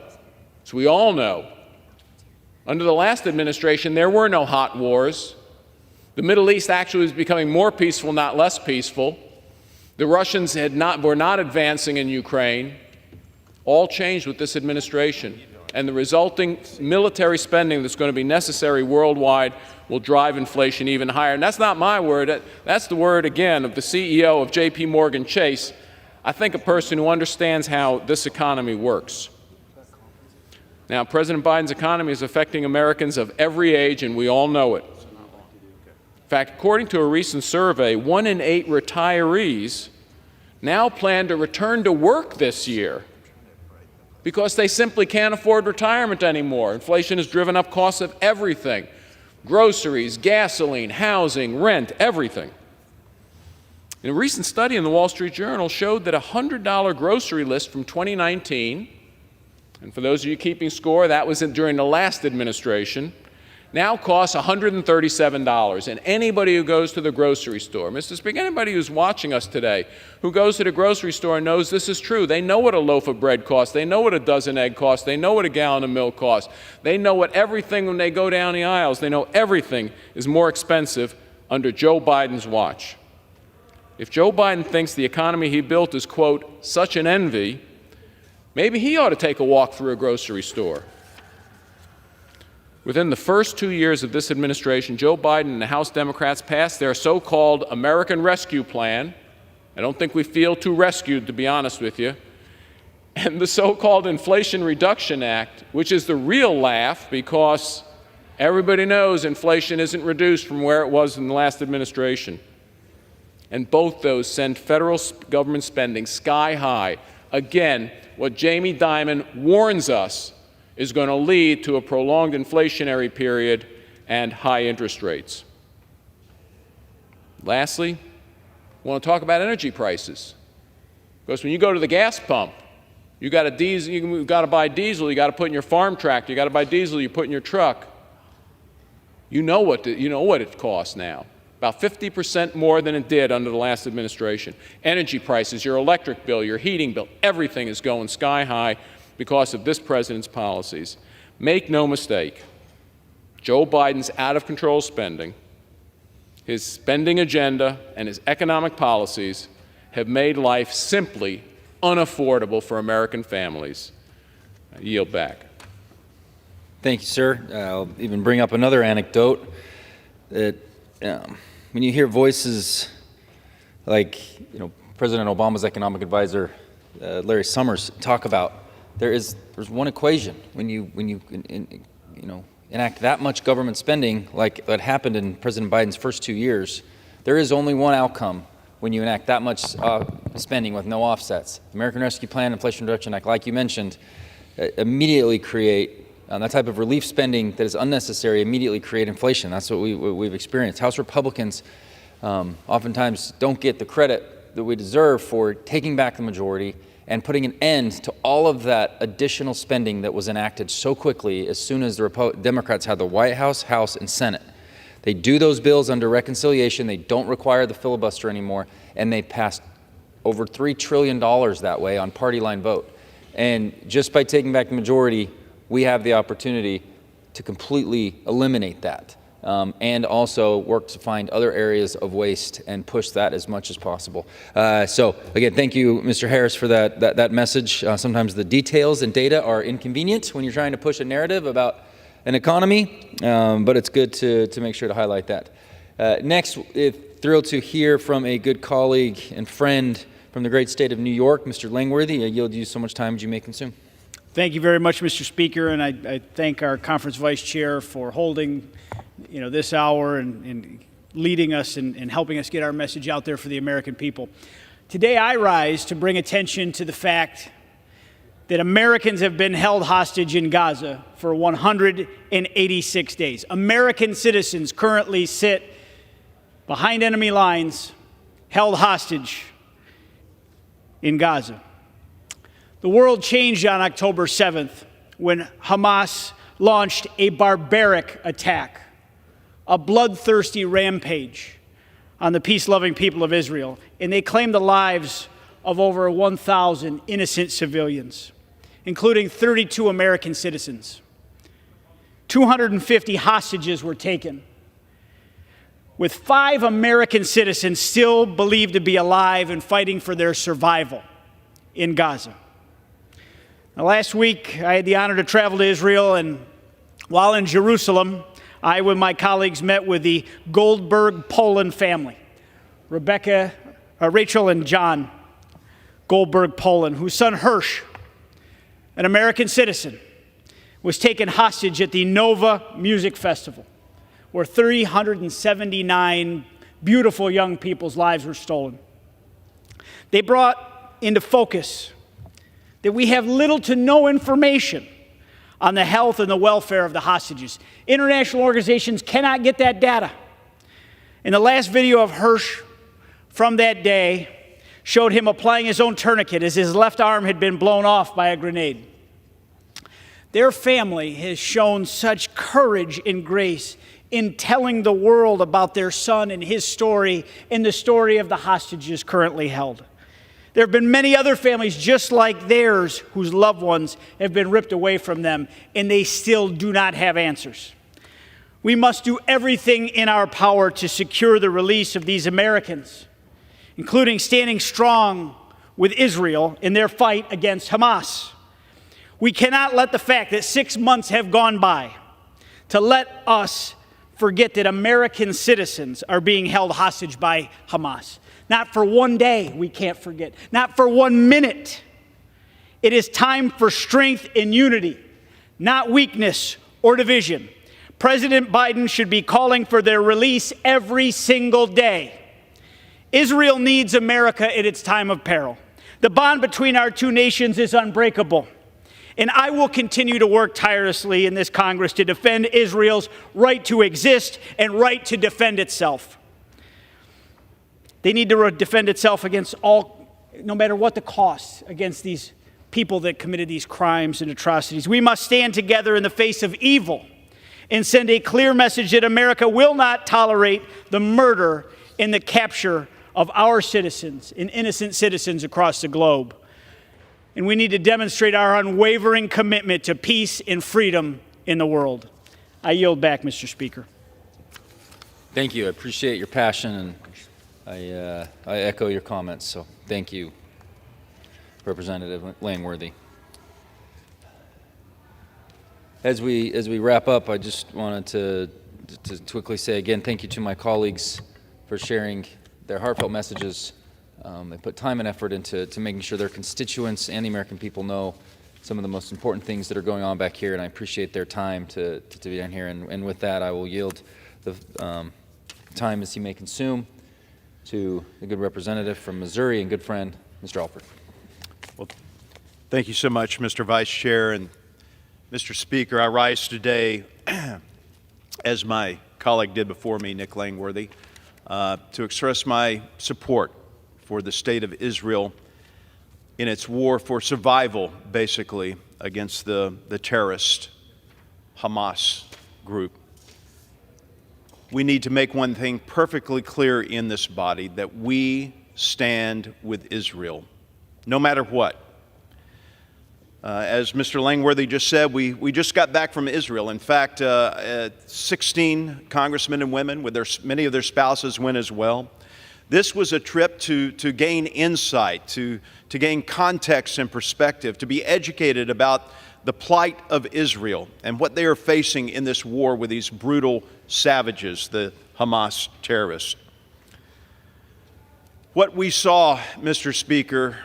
as we all know, under the last administration, there were no hot wars. The Middle East actually was becoming more peaceful, not less peaceful. The Russians were not advancing in Ukraine. All changed with this administration. And the resulting military spending that's going to be necessary worldwide will drive inflation even higher. And that's not my word. That's the word, again, of the CEO of J.P. Morgan Chase. I think a person who understands how this economy works. Now, President Biden's economy is affecting Americans of every age, and we all know it. In fact, according to a recent survey, 1 in 8 retirees now plan to return to work this year because they simply can't afford retirement anymore. Inflation has driven up costs of everything: groceries, gasoline, housing, rent, everything. And a recent study in the Wall Street Journal showed that a $100 grocery list from 2019, and for those of you keeping score, that was during the last administration, now costs $137. And anybody who goes to the grocery store, Mr. Speaker, anybody who's watching us today who goes to the grocery store knows this is true. They know what a loaf of bread costs. They know what a dozen eggs cost. They know what a gallon of milk costs. They know what everything, when they go down the aisles, they know everything is more expensive under Joe Biden's watch. If Joe Biden thinks the economy he built is, quote, such an envy, maybe he ought to take a walk through a grocery store. Within the first 2 years of this administration, Joe Biden and the House Democrats passed their so-called American Rescue Plan. I don't think we feel too rescued, to be honest with you. And the so-called Inflation Reduction Act, which is the real laugh because everybody knows inflation isn't reduced from where it was in the last administration. And both those send federal government spending sky high. Again, what Jamie Dimon warns us is going to lead to a prolonged inflationary period and high interest rates. Lastly, I want to talk about energy prices. Because when you go to the gas pump, you got to buy diesel, you got to put in your farm tractor, you got to buy diesel, you put in your truck. You know what it costs now. About 50% more than it did under the last administration. Energy prices, your electric bill, your heating bill, everything is going sky high because of this president's policies. Make no mistake, Joe Biden's out-of-control spending, his spending agenda, and his economic policies have made life simply unaffordable for American families. I yield back. Thank you, sir. I'll even bring up another anecdote that when you hear voices like President Obama's economic advisor Larry Summers talk about, there's one equation when you enact that much government spending like that happened in President Biden's first 2 years. There is only one outcome when you enact that much spending with no offsets. American Rescue Plan, Inflation Reduction Act, like you mentioned, immediately create that type of relief spending that is unnecessary, immediately create inflation. That's what we've experienced. House Republicans oftentimes don't get the credit that we deserve for taking back the majority and putting an end to all of that additional spending that was enacted so quickly as soon as the Democrats had the White House, House, and Senate. They do those bills under reconciliation. They don't require the filibuster anymore, and they passed over $3 trillion that way on party line vote. And just by taking back the majority, we have the opportunity to completely eliminate that and also work to find other areas of waste and push that as much as possible. So again, thank you, Mr. Harris, for that message. Sometimes the details and data are inconvenient when you're trying to push a narrative about an economy, but it's good to make sure to highlight that. Next, thrilled to hear from a good colleague and friend from the great state of New York, Mr. Langworthy. I yield you so much time as you may consume. Thank you very much, Mr. Speaker, and I thank our conference vice chair for holding, this hour and leading us and helping us get our message out there for the American people. Today, I rise to bring attention to the fact that Americans have been held hostage in Gaza for 186 days. American citizens currently sit behind enemy lines, held hostage in Gaza. The world changed on October 7th when Hamas launched a barbaric attack, a bloodthirsty rampage on the peace-loving people of Israel, and they claimed the lives of over 1,000 innocent civilians, including 32 American citizens. 250 hostages were taken, with 5 American citizens still believed to be alive and fighting for their survival in Gaza. Now, last week, I had the honor to travel to Israel, and while in Jerusalem, I, with my colleagues, met with the Goldberg-Poland family, Rachel and John Goldberg-Poland, whose son Hirsch, an American citizen, was taken hostage at the Nova Music Festival, where 379 beautiful young people's lives were stolen. They brought into focus that we have little to no information on the health and the welfare of the hostages. International organizations cannot get that data. And the last video of Hirsch from that day showed him applying his own tourniquet as his left arm had been blown off by a grenade. Their family has shown such courage and grace in telling the world about their son and his story and the story of the hostages currently held. There have been many other families just like theirs whose loved ones have been ripped away from them, and they still do not have answers. We must do everything in our power to secure the release of these Americans, including standing strong with Israel in their fight against Hamas. We cannot let the fact that 6 months have gone by to let us forget that American citizens are being held hostage by Hamas. Not for one day, we can't forget. Not for 1 minute. It is time for strength and unity, not weakness or division. President Biden should be calling for their release every single day. Israel needs America at its time of peril. The bond between our two nations is unbreakable. And I will continue to work tirelessly in this Congress to defend Israel's right to exist and right to defend itself. They need to defend itself against no matter what the cost, against these people that committed these crimes and atrocities. We must stand together in the face of evil and send a clear message that America will not tolerate the murder and the capture of our citizens and innocent citizens across the globe. And we need to demonstrate our unwavering commitment to peace and freedom in the world. I yield back, Mr. Speaker. Thank you. I appreciate your passion, and I echo your comments. So thank you, Representative Langworthy. As we wrap up, I just wanted to quickly say again, thank you to my colleagues for sharing their heartfelt messages. They put time and effort into making sure their constituents and the American people know some of the most important things that are going on back here, and I appreciate their time to be down here. And with that, I will yield the time as he may consume to the good representative from Missouri and good friend, Mr. Alford. Well, thank you so much, Mr. Vice Chair. And Mr. Speaker, I rise today, as my colleague did before me, Nick Langworthy, to express my support for the state of Israel in its war for survival, basically, against the terrorist Hamas group. We need to make one thing perfectly clear in this body, that we stand with Israel, no matter what. As Mr. Langworthy just said, we just got back from Israel. In fact, 16 congressmen and women, with many of their spouses, went as well. This was a trip to gain insight, to gain context and perspective, to be educated about the plight of Israel and what they are facing in this war with these brutal savages, the Hamas terrorists. What we saw, Mr. Speaker,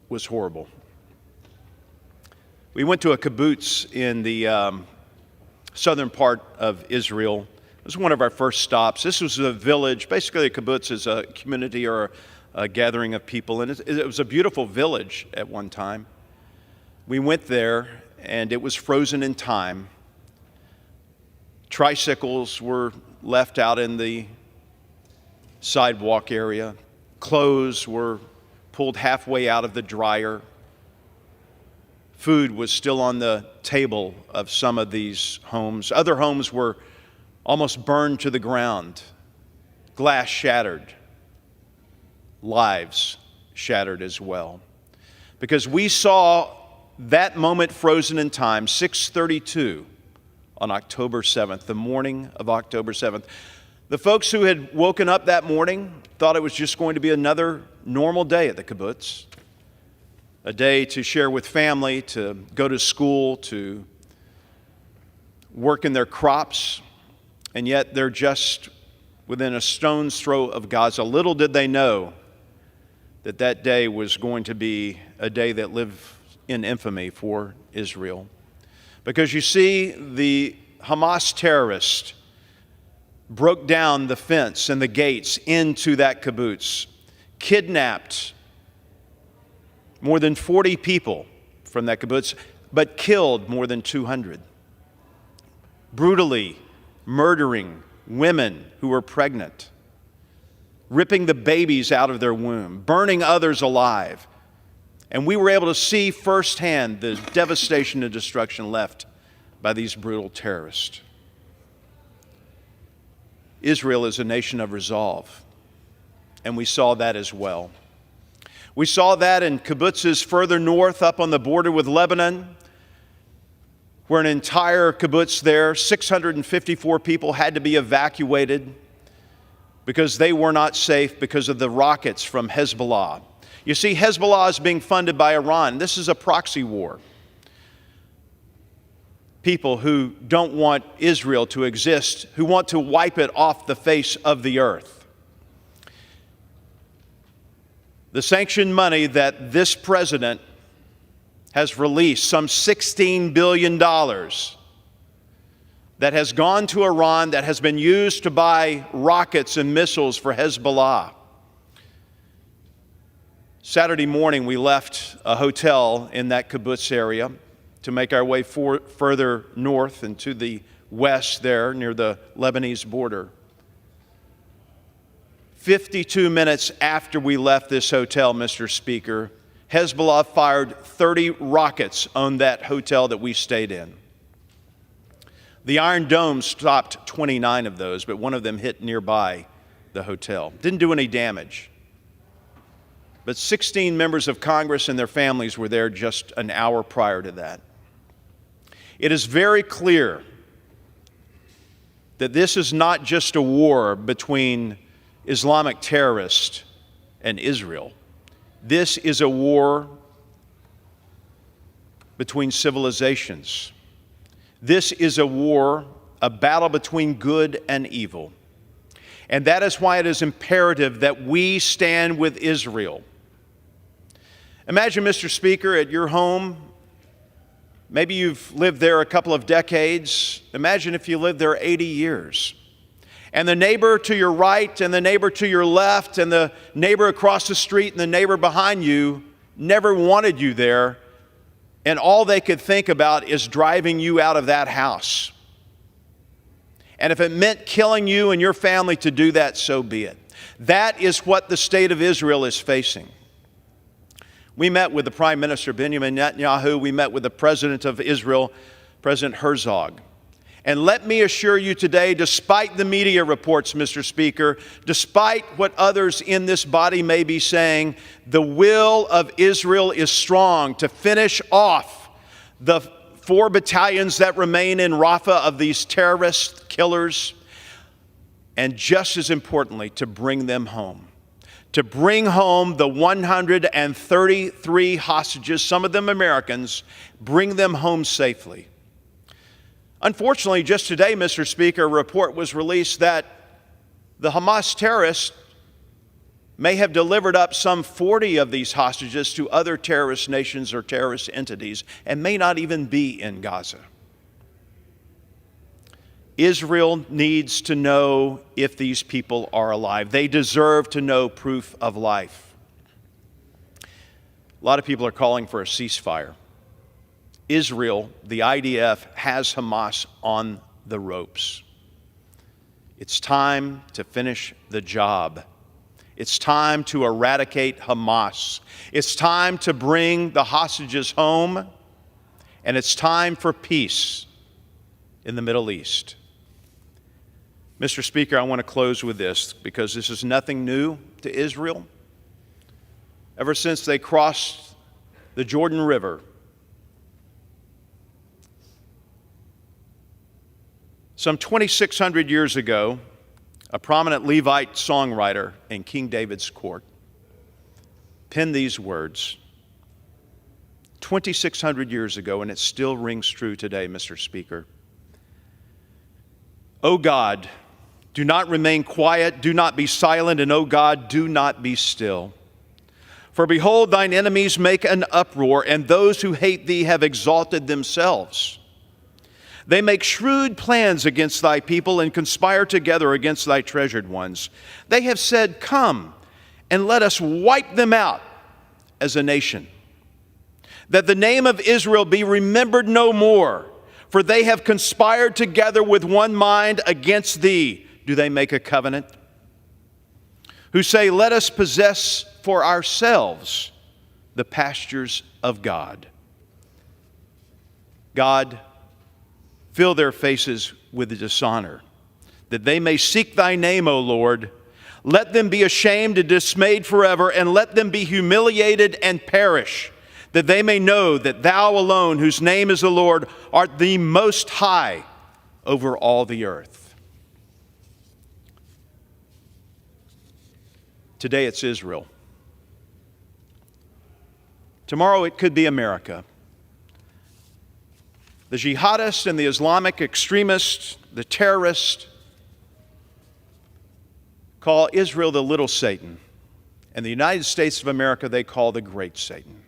was horrible. We went to a kibbutz in the southern part of Israel. It was one of our first stops. This was a village. Basically, a kibbutz is a community or a gathering of people, and it was a beautiful village at one time. We went there, and it was frozen in time. Tricycles were left out in the sidewalk area. Clothes were pulled halfway out of the dryer. Food was still on the table of some of these homes. Other homes were almost burned to the ground, glass shattered, lives shattered as well. Because we saw that moment frozen in time, 6:32 on October 7th, the morning of October 7th. The folks who had woken up that morning thought it was just going to be another normal day at the kibbutz, a day to share with family, to go to school, to work in their crops, and yet they're just within a stone's throw of Gaza. Little did they know that that day was going to be a day that lived in infamy for Israel. Because you see, the Hamas terrorists broke down the fence and the gates into that kibbutz, kidnapped more than 40 people from that kibbutz, but killed more than 200. Brutally murdering women who were pregnant, ripping the babies out of their womb, burning others alive. And we were able to see firsthand the devastation and destruction left by these brutal terrorists. Israel is a nation of resolve, and we saw that as well. We saw that in kibbutzes further north up on the border with Lebanon, where an entire kibbutz there, 654 people had to be evacuated because they were not safe because of the rockets from Hezbollah. You see, Hezbollah is being funded by Iran. This is a proxy war. People who don't want Israel to exist, who want to wipe it off the face of the earth. The sanctioned money that this president has released, some $16 billion, that has gone to Iran, that has been used to buy rockets and missiles for Hezbollah. Saturday morning, we left a hotel in that kibbutz area to make our way further north and to the west there near the Lebanese border. 52 minutes after we left this hotel, Mr. Speaker, Hezbollah fired 30 rockets on that hotel that we stayed in. The Iron Dome stopped 29 of those, but one of them hit nearby the hotel. Didn't do any damage. But 16 members of Congress and their families were there just an hour prior to that. It is very clear that this is not just a war between Islamic terrorists and Israel. This is a war between civilizations. This is a war, a battle between good and evil. And that is why it is imperative that we stand with Israel. Imagine, Mr. Speaker, at your home, maybe you've lived there a couple of decades. Imagine if you lived there 80 years. And the neighbor to your right and the neighbor to your left and the neighbor across the street and the neighbor behind you never wanted you there. And all they could think about is driving you out of that house. And if it meant killing you and your family to do that, so be it. That is what the state of Israel is facing. We met with the Prime Minister, Benjamin Netanyahu. We met with the President of Israel, President Herzog. And let me assure you today, despite the media reports, Mr. Speaker, despite what others in this body may be saying, the will of Israel is strong to finish off the 4 battalions that remain in Rafah of these terrorist killers, and just as importantly, to bring them home. To bring home the 133 hostages, some of them Americans, bring them home safely. Unfortunately, just today, Mr. Speaker, a report was released that the Hamas terrorists may have delivered up some 40 of these hostages to other terrorist nations or terrorist entities and may not even be in Gaza. Israel needs to know if these people are alive. They deserve to know proof of life. A lot of people are calling for a ceasefire. Israel, the IDF, has Hamas on the ropes. It's time to finish the job. It's time to eradicate Hamas. It's time to bring the hostages home, and it's time for peace in the Middle East. Mr. Speaker, I want to close with this because this is nothing new to Israel. Ever since they crossed the Jordan River, some 2,600 years ago, a prominent Levite songwriter in King David's court penned these words 2,600 years ago, and it still rings true today, Mr. Speaker. O God, do not remain quiet, do not be silent, and O God, do not be still. For behold, thine enemies make an uproar, and those who hate thee have exalted themselves. They make shrewd plans against thy people and conspire together against thy treasured ones. They have said, come, and let us wipe them out as a nation, that the name of Israel be remembered no more, for they have conspired together with one mind against thee. Do they make a covenant? Who say, let us possess for ourselves the pastures of God. God, fill their faces with dishonor, that they may seek thy name, O Lord. Let them be ashamed and dismayed forever, and let them be humiliated and perish, that they may know that thou alone, whose name is the Lord, art the most high over all the earth. Today it's Israel. Tomorrow it could be America. The jihadists and the Islamic extremists, the terrorists, call Israel the little Satan, and the United States of America they call the great Satan.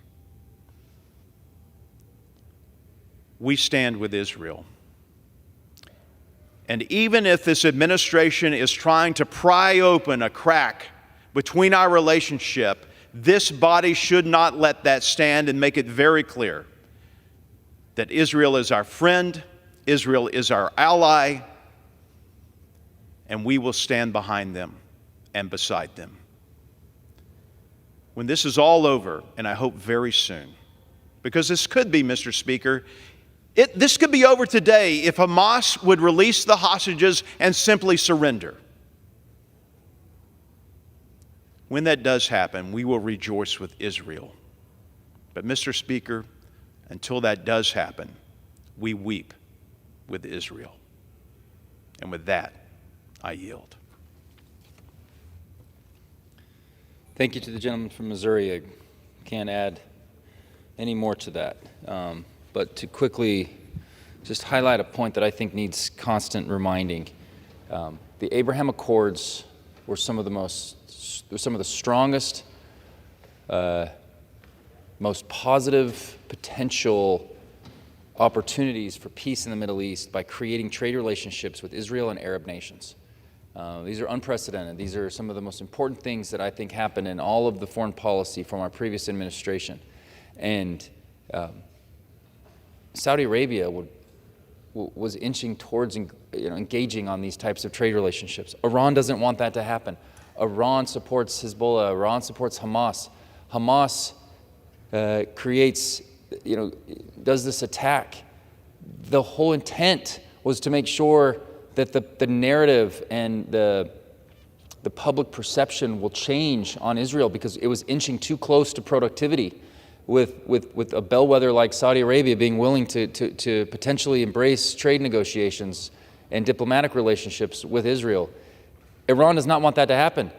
We stand with Israel. And even if this administration is trying to pry open a crack between our relationship, This body should not let that stand and make it very clear that Israel is our friend, Israel is our ally, and we will stand behind them and beside them. When this is all over, and I hope very soon, because this could be, Mr. Speaker, this could be over today if Hamas would release the hostages and simply surrender. When that does happen, we will rejoice with Israel. But, Mr. Speaker, until that does happen, we weep with Israel. And with that, I yield. Thank you to the gentleman from Missouri. I can't add any more to that. But to quickly just highlight a point that I think needs constant reminding. The Abraham Accords were some of the strongest, most positive potential opportunities for peace in the Middle East by creating trade relationships with Israel and Arab nations. These are unprecedented. These are some of the most important things that I think happened in all of the foreign policy from our previous administration. And Saudi Arabia was inching towards engaging on these types of trade relationships. Iran doesn't want that to happen. Iran supports Hezbollah. Iran supports Hamas. Hamas does this attack. The whole intent was to make sure that the narrative and the public perception will change on Israel because it was inching too close to productivity with a bellwether like Saudi Arabia being willing to potentially embrace trade negotiations and diplomatic relationships with Israel. Iran does not want that to happen.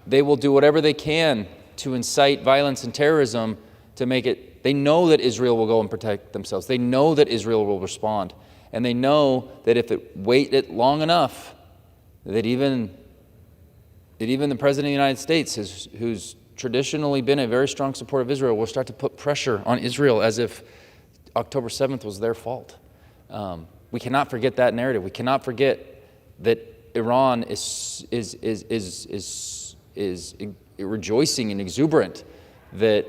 They will do whatever they can to incite violence and terrorism to make it. They know that Israel will go and protect themselves. They know that Israel will respond. And they know that if it waited long enough, that even the President of the United States, who's traditionally been a very strong supporter of Israel, will start to put pressure on Israel as if October 7th was their fault. We cannot forget that narrative. We cannot forget that Iran is rejoicing and exuberant that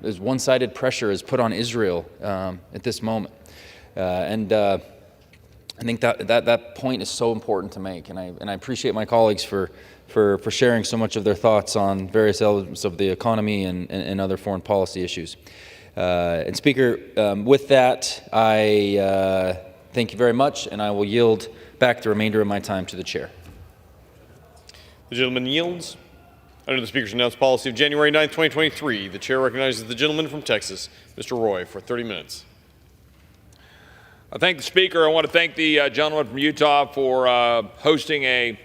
there's one-sided pressure is put on Israel at this moment. I think that point is so important to make, and I appreciate my colleagues for sharing so much of their thoughts on various elements of the economy and other foreign policy issues. And Speaker, with that, I thank you very much, and I will yield back the remainder of my time to the chair. The gentleman yields. Under the Speaker's announced policy of January 9, 2023, the chair recognizes the gentleman from Texas, Mr. Roy, for 30 minutes. I thank the Speaker. I want to thank the gentleman from Utah for hosting a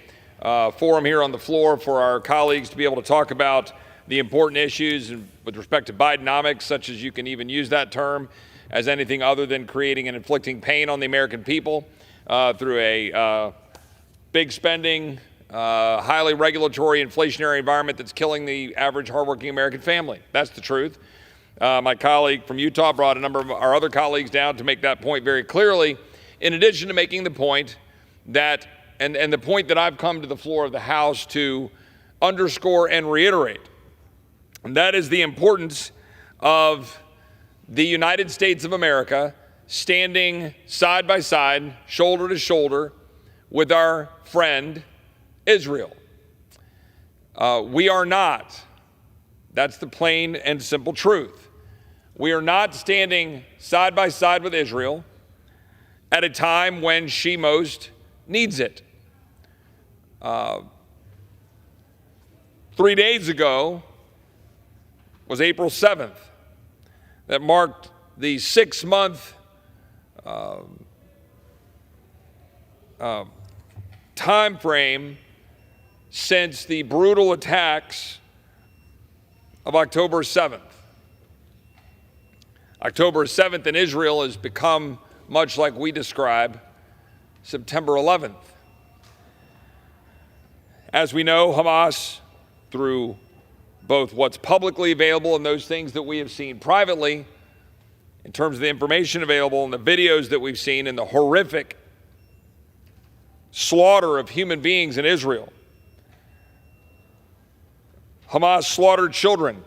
forum here on the floor for our colleagues to be able to talk about the important issues with respect to Bidenomics, such as you can even use that term as anything other than creating and inflicting pain on the American people through a big spending, highly regulatory, inflationary environment that's killing the average hardworking American family. That's the truth. My colleague from Utah brought a number of our other colleagues down to make that point very clearly, in addition to making the point that, and the point that I've come to the floor of the House to underscore and reiterate, and that is the importance of the United States of America standing side by side, shoulder to shoulder, with our friend Israel. We are not. That's the plain and simple truth. We are not standing side by side with Israel at a time when she most needs it. 3 days ago was April 7th. That marked the 6-month time frame since the brutal attacks of October 7th. October 7th in Israel has become much like we describe September 11th. As we know, Hamas, through both what's publicly available and those things that we have seen privately, in terms of the information available and the videos that we've seen and the horrific slaughter of human beings in Israel, Hamas slaughtered children,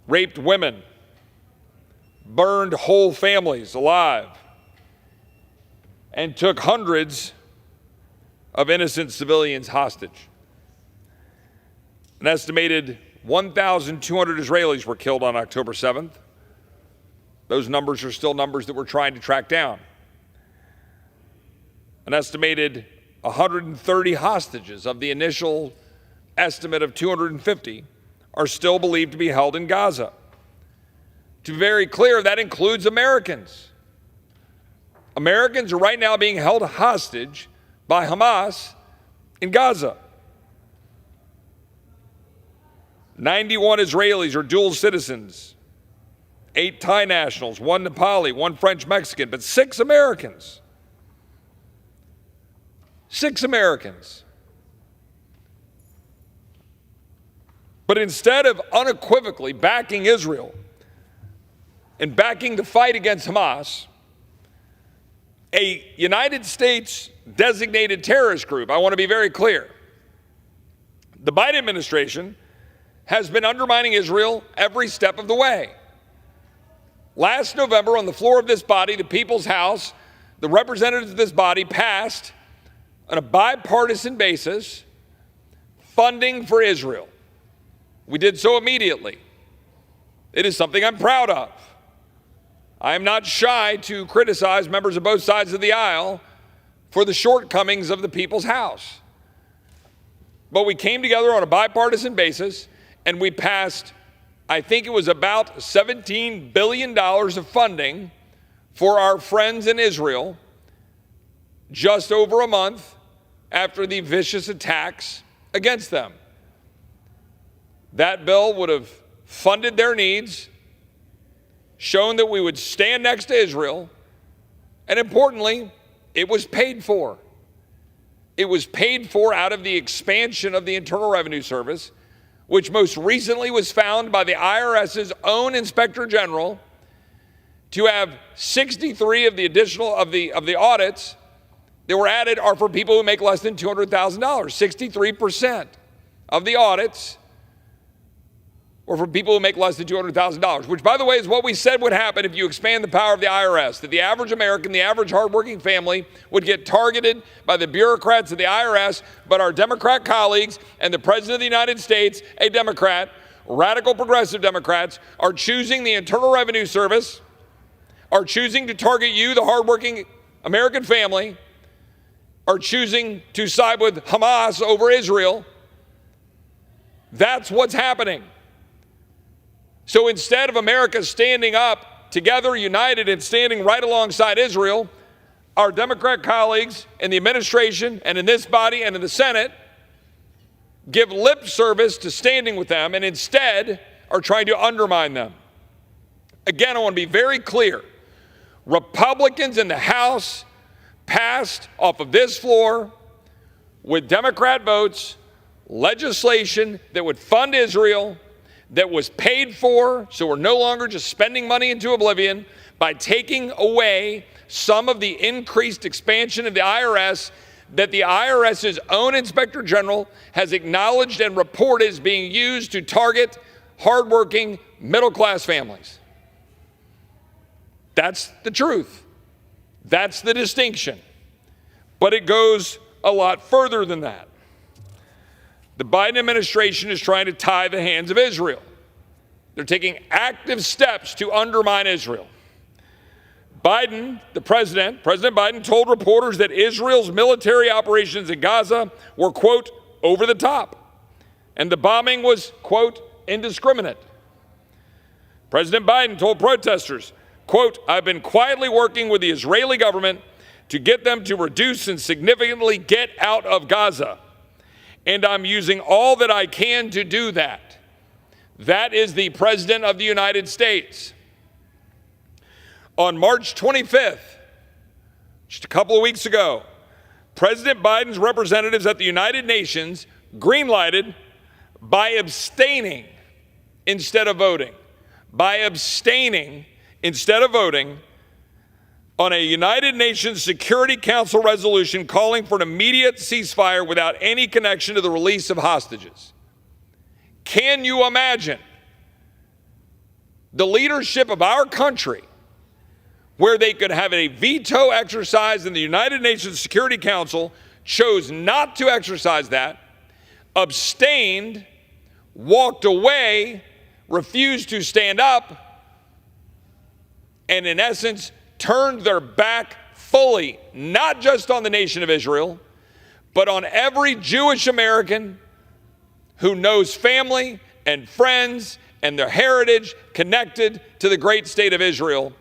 raped women, burned whole families alive, and took hundreds of innocent civilians hostage. An estimated 1,200 Israelis were killed on October 7th. Those numbers are still numbers that we're trying to track down. An estimated 130 hostages of the initial estimate of 250 are still believed to be held in Gaza. To be very clear, that includes Americans. Americans are right now being held hostage by Hamas in Gaza. 91 Israelis are dual citizens, 8 Thai nationals, 1 Nepali, 1 French Mexican, but 6 Americans. 6 Americans. But instead of unequivocally backing Israel and backing the fight against Hamas, a United States designated terrorist group, I want to be very clear, the Biden administration has been undermining Israel every step of the way. Last November, on the floor of this body, the People's House, the representatives of this body passed, on a bipartisan basis, funding for Israel. We did so immediately. It is something I'm proud of. I am not shy to criticize members of both sides of the aisle for the shortcomings of the People's House. But we came together on a bipartisan basis and we passed, I think it was about $17 billion of funding for our friends in Israel just over a month after the vicious attacks against them. That bill would have funded their needs, shown that we would stand next to Israel, and importantly, it was paid for. It was paid for out of the expansion of the Internal Revenue Service, which most recently was found by the IRS's own Inspector General to have 63 of the additional of the audits that were added are for people who make less than $200,000. 63% of the audits or for people who make less than $200,000, which, by the way, is what we said would happen if you expand the power of the IRS, that the average American, the average hardworking family would get targeted by the bureaucrats of the IRS, but our Democrat colleagues and the President of the United States, a Democrat, radical progressive Democrats, are choosing the Internal Revenue Service, are choosing to target you, the hardworking American family, are choosing to side with Hamas over Israel. That's what's happening. So instead of America standing up together, united, and standing right alongside Israel, our Democrat colleagues in the administration and in this body and in the Senate give lip service to standing with them and instead are trying to undermine them. Again, I want to be very clear. Republicans in the House passed off of this floor with Democrat votes legislation that would fund Israel, that was paid for, so we're no longer just spending money into oblivion, by taking away some of the increased expansion of the IRS that the IRS's own Inspector General has acknowledged and reported is being used to target hardworking middle-class families. That's the truth. That's the distinction. But it goes a lot further than that. The Biden administration is trying to tie the hands of Israel. They're taking active steps to undermine Israel. President Biden told reporters that Israel's military operations in Gaza were, quote, over the top, and the bombing was, quote, indiscriminate. President Biden told protesters, quote, I've been quietly working with the Israeli government to get them to reduce and significantly get out of Gaza. And I'm using all that I can to do that. That is the President of the United States. On March 25th, just a couple of weeks ago, President Biden's representatives at the United Nations greenlighted by abstaining instead of voting. By abstaining instead of voting on a United Nations Security Council resolution calling for an immediate ceasefire without any connection to the release of hostages. Can you imagine the leadership of our country where they could have a veto exercise in the United Nations Security Council, chose not to exercise that, abstained, walked away, refused to stand up, and in essence turned their back fully, not just on the nation of Israel, but on every Jewish American who knows family and friends and their heritage connected to the great state of Israel.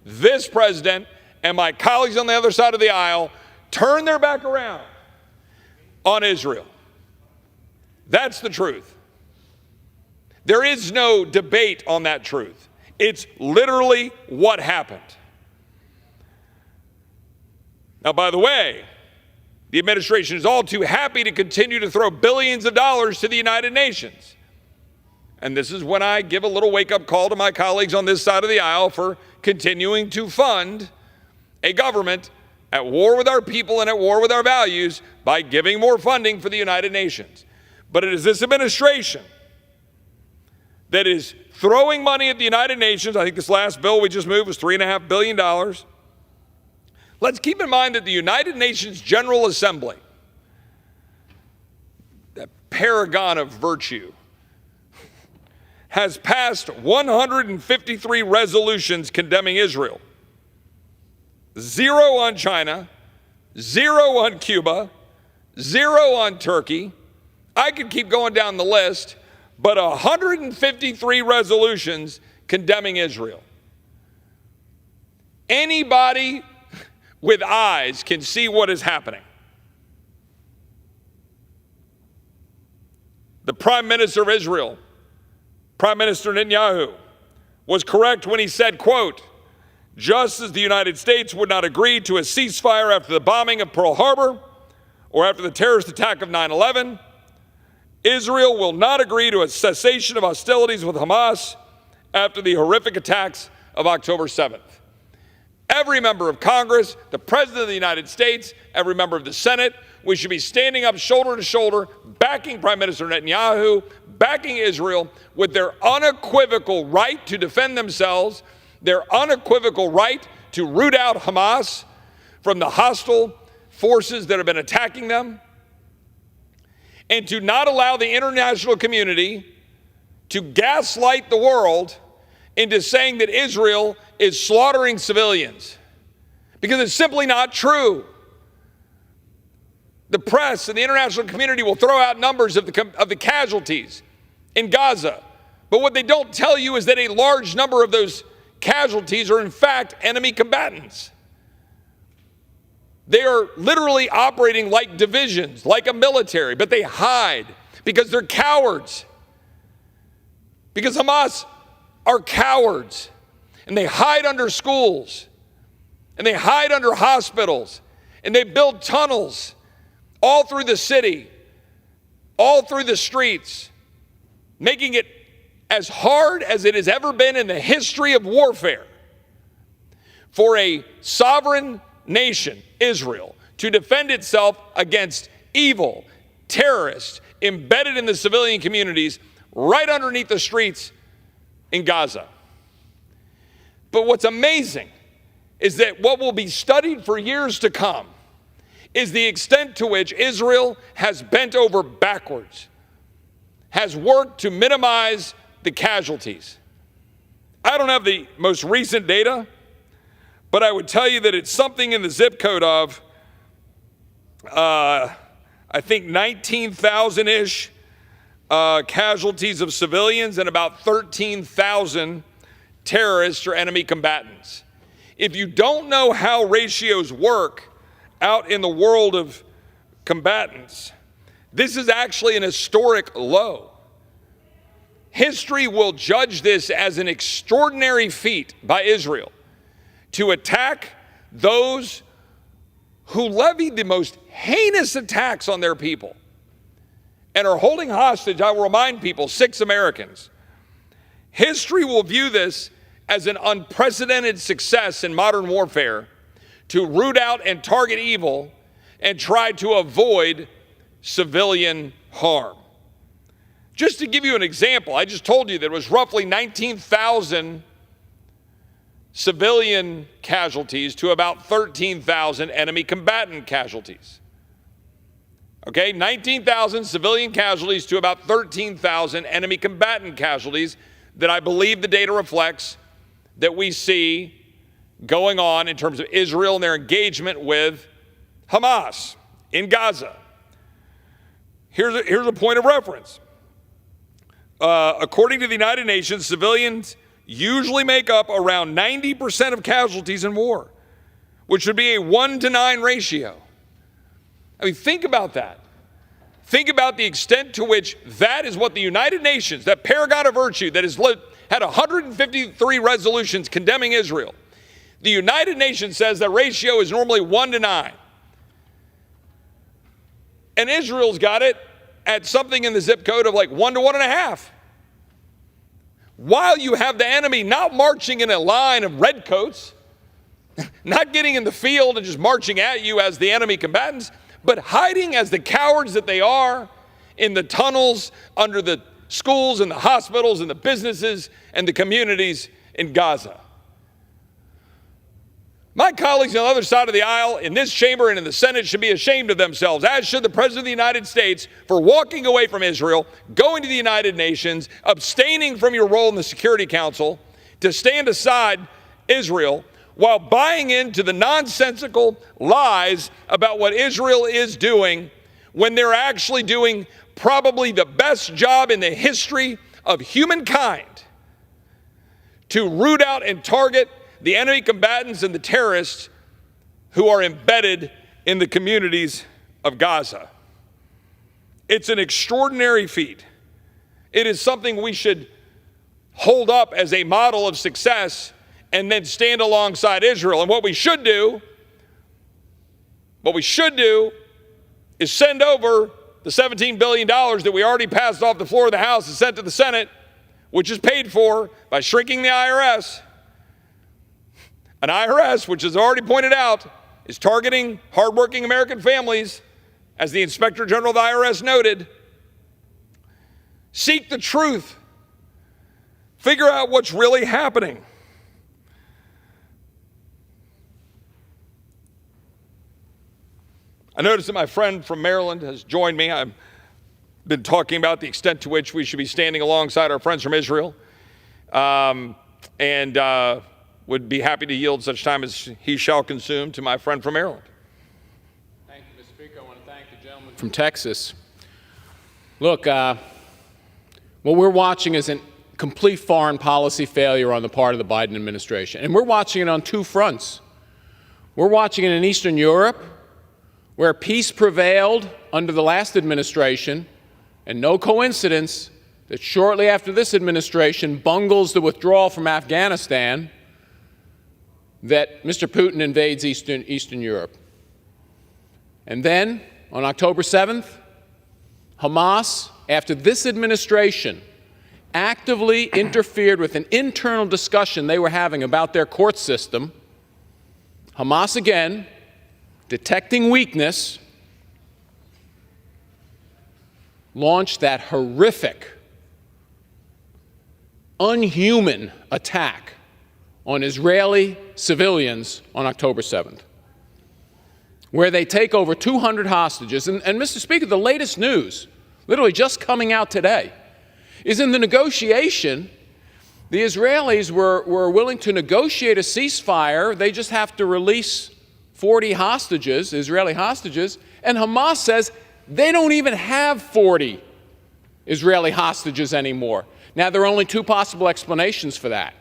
This president and my colleagues on the other side of the aisle turn their back around on Israel. That's the truth. There is no debate on that truth. It's literally what happened. Now, by the way, the administration is all too happy to continue to throw billions of dollars to the United Nations. And this is when I give a little wake-up call to my colleagues on this side of the aisle for continuing to fund a government at war with our people and at war with our values by giving more funding for the United Nations. But it is this administration that is throwing money at the United Nations. I think this last bill we just moved was $3.5 billion. Let's keep in mind that the United Nations General Assembly, that paragon of virtue, has passed 153 resolutions condemning Israel. 0 on China, 0 on Cuba, 0 on Turkey. I could keep going down the list, but 153 resolutions condemning Israel. Anybody with eyes can see what is happening. The Prime Minister of Israel, Prime Minister Netanyahu, was correct when he said, quote, just as the United States would not agree to a ceasefire after the bombing of Pearl Harbor or after the terrorist attack of 9/11, Israel will not agree to a cessation of hostilities with Hamas after the horrific attacks of October 7th. Every member of Congress, the President of the United States, every member of the Senate, we should be standing up shoulder to shoulder, backing Prime Minister Netanyahu, backing Israel with their unequivocal right to defend themselves, their unequivocal right to root out Hamas from the hostile forces that have been attacking them, and to not allow the international community to gaslight the world into saying that Israel is slaughtering civilians, because it's simply not true. The press and the international community will throw out numbers of the casualties in Gaza, but what they don't tell you is that a large number of those casualties are in fact enemy combatants. They are literally operating like divisions, like a military, but they hide because they're cowards. Because Hamas are cowards, and they hide under schools, and they hide under hospitals, and they build tunnels all through the city, all through the streets, making it as hard as it has ever been in the history of warfare for a sovereign nation, Israel, to defend itself against evil terrorists embedded in the civilian communities right underneath the streets in Gaza. But what's amazing is that what will be studied for years to come is the extent to which Israel has bent over backwards, has worked to minimize the casualties. I don't have the most recent data, but I would tell you that it's something in the zip code of, I think 19,000-ish casualties of civilians and about 13,000 terrorists or enemy combatants. If you don't know how ratios work out in the world of combatants, this is actually an historic low. History will judge this as an extraordinary feat by Israel to attack those who levied the most heinous attacks on their people and are holding hostage, I will remind people, 6 Americans. History will view this as an unprecedented success in modern warfare to root out and target evil and try to avoid civilian harm. Just to give you an example, I just told you there was roughly 19,000 civilian casualties to about 13,000 enemy combatant casualties. Okay, 19,000 civilian casualties to about 13,000 enemy combatant casualties that I believe the data reflects that we see going on in terms of Israel and their engagement with Hamas in Gaza. Here's a point of reference. According to the United Nations, civilians usually make up around 90% of casualties in war, which would be a 1-to-9 ratio. I mean, think about that. Think about the extent to which that is what the United Nations, that paragon of virtue that has had 153 resolutions condemning Israel, the United Nations says that ratio is normally 1-to-9. And Israel's got it at something in the zip code of like 1-to-1.5. While you have the enemy not marching in a line of redcoats, not getting in the field and just marching at you as the enemy combatants, but hiding as the cowards that they are in the tunnels under the schools and the hospitals and the businesses and the communities in Gaza. My colleagues on the other side of the aisle in this chamber and in the Senate should be ashamed of themselves, as should the President of the United States, for walking away from Israel, going to the United Nations, abstaining from your role in the Security Council to stand aside Israel while buying into the nonsensical lies about what Israel is doing when they're actually doing probably the best job in the history of humankind to root out and target the enemy combatants and the terrorists who are embedded in the communities of Gaza. It's an extraordinary feat. It is something we should hold up as a model of success and then stand alongside Israel. And what we should do is send over the $17 billion that we already passed off the floor of the House and sent to the Senate, which is paid for by shrinking the IRS. An IRS, which is already pointed out, is targeting hardworking American families, as the Inspector General of the IRS noted. Seek the truth. Figure out what's really happening. I noticed that my friend from Maryland has joined me. I've been talking about the extent to which we should be standing alongside our friends from Israel. Would be happy to yield such time as he shall consume to my friend from Maryland. Thank you, Mr. Speaker. I want to thank the gentleman from Texas. Look, what we're watching is a complete foreign policy failure on the part of the Biden administration. And we're watching it on two fronts. We're watching it in Eastern Europe, where peace prevailed under the last administration, and no coincidence that shortly after this administration bungles the withdrawal from Afghanistan, that Mr. Putin invades Eastern Europe. And then, on October 7th, Hamas, after this administration actively interfered with an internal discussion they were having about their court system, Hamas again, detecting weakness, launched that horrific, unhuman attack on Israeli civilians on October 7th, where they take over 200 hostages. And Mr. Speaker, the latest news, literally just coming out today, is in the negotiation, the Israelis were willing to negotiate a ceasefire. They just have to release 40 hostages, Israeli hostages, and Hamas says they don't even have 40 Israeli hostages anymore. Now, there are only two possible explanations for that.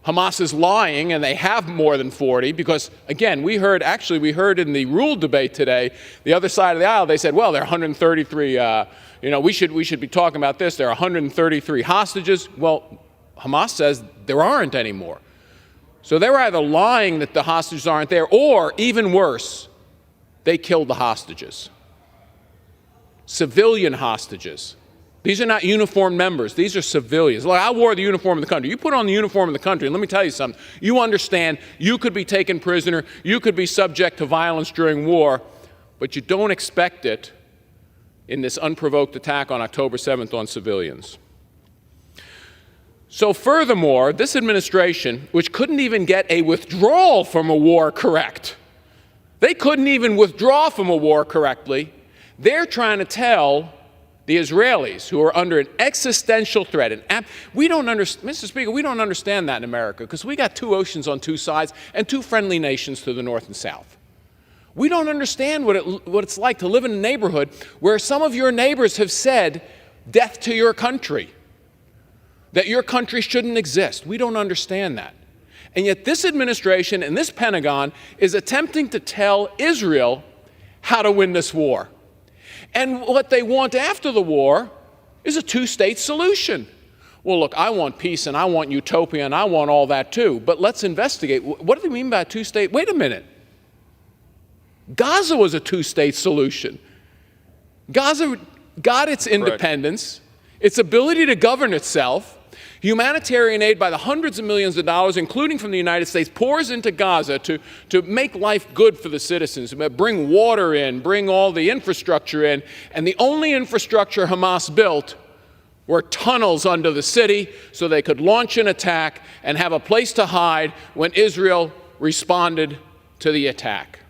Hamas is lying, and they have more than 40, because, again, we heard in the rule debate today, the other side of the aisle, they said, well, there are 133, we should be talking about this. There are 133 hostages. Well, Hamas says there aren't anymore. So they were either lying that the hostages aren't there, or, even worse, they killed the hostages. Civilian hostages. These are not uniformed members. These are civilians. Look, I wore the uniform of the country. You put on the uniform of the country, and let me tell you something. You understand you could be taken prisoner, you could be subject to violence during war, but you don't expect it in this unprovoked attack on October 7th on civilians. So furthermore, this administration, which couldn't even get a withdrawal from a war correct, they couldn't even withdraw from a war correctly, they're trying to tell the Israelis, who are under an existential threat, and we don't understand, Mr. Speaker, we don't understand that in America because we got two oceans on two sides and two friendly nations to the north and south. We don't understand what it's like to live in a neighborhood where some of your neighbors have said, death to your country, that your country shouldn't exist. We don't understand that. And yet this administration and this Pentagon is attempting to tell Israel how to win this war. And what they want after the war is a two-state solution. Well, look, I want peace and I want utopia and I want all that too, but let's investigate. What do they mean by two-state? Wait a minute. Gaza was a two-state solution. Gaza got its independence, its ability to govern itself. Humanitarian aid by the hundreds of millions of dollars, including from the United States, pours into Gaza to make life good for the citizens, bring water in, bring all the infrastructure in. And the only infrastructure Hamas built were tunnels under the city so they could launch an attack and have a place to hide when Israel responded to the attack.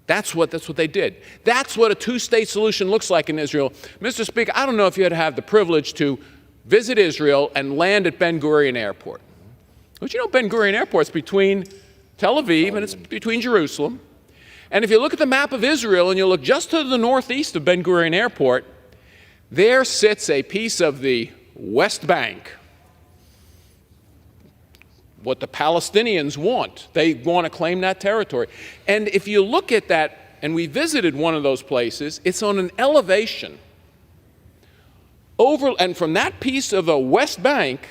That's what they did. That's what a two-state solution looks like in Israel. Mr. Speaker, I don't know if you had to have the privilege to visit Israel and land at Ben Gurion Airport. But you know Ben Gurion Airport's between Tel Aviv and it's between Jerusalem. And if you look at the map of Israel and you look just to the northeast of Ben Gurion Airport, there sits a piece of the West Bank. What the Palestinians want. They want to claim that territory. And if you look at that, and we visited one of those places, it's on an elevation. And from that piece of the West Bank,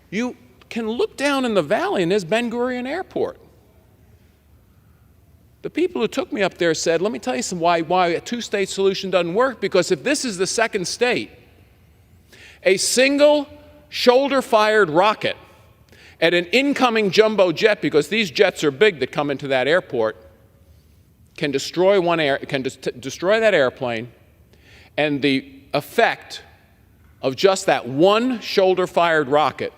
you can look down in the valley and there's Ben Gurion Airport. The people who took me up there said, let me tell you why a two-state solution doesn't work, because if this is the second state, a single shoulder-fired rocket at an incoming jumbo jet, because these jets are big that come into that airport, can destroy destroy that airplane, and the effect of just that one shoulder-fired rocket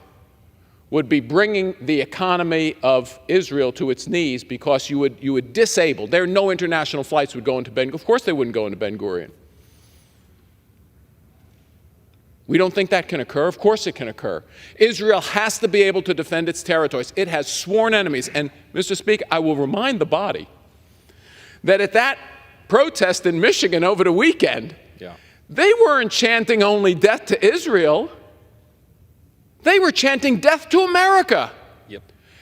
would be bringing the economy of Israel to its knees, because you would disable. There are no international flights would go into Ben. Of course they wouldn't go into Ben Gurion. We don't think that can occur. Of course it can occur. Israel has to be able to defend its territories. It has sworn enemies. And, Mr. Speaker, I will remind the body that at that protest in Michigan over the weekend, they weren't chanting only death to Israel. They were chanting death to America.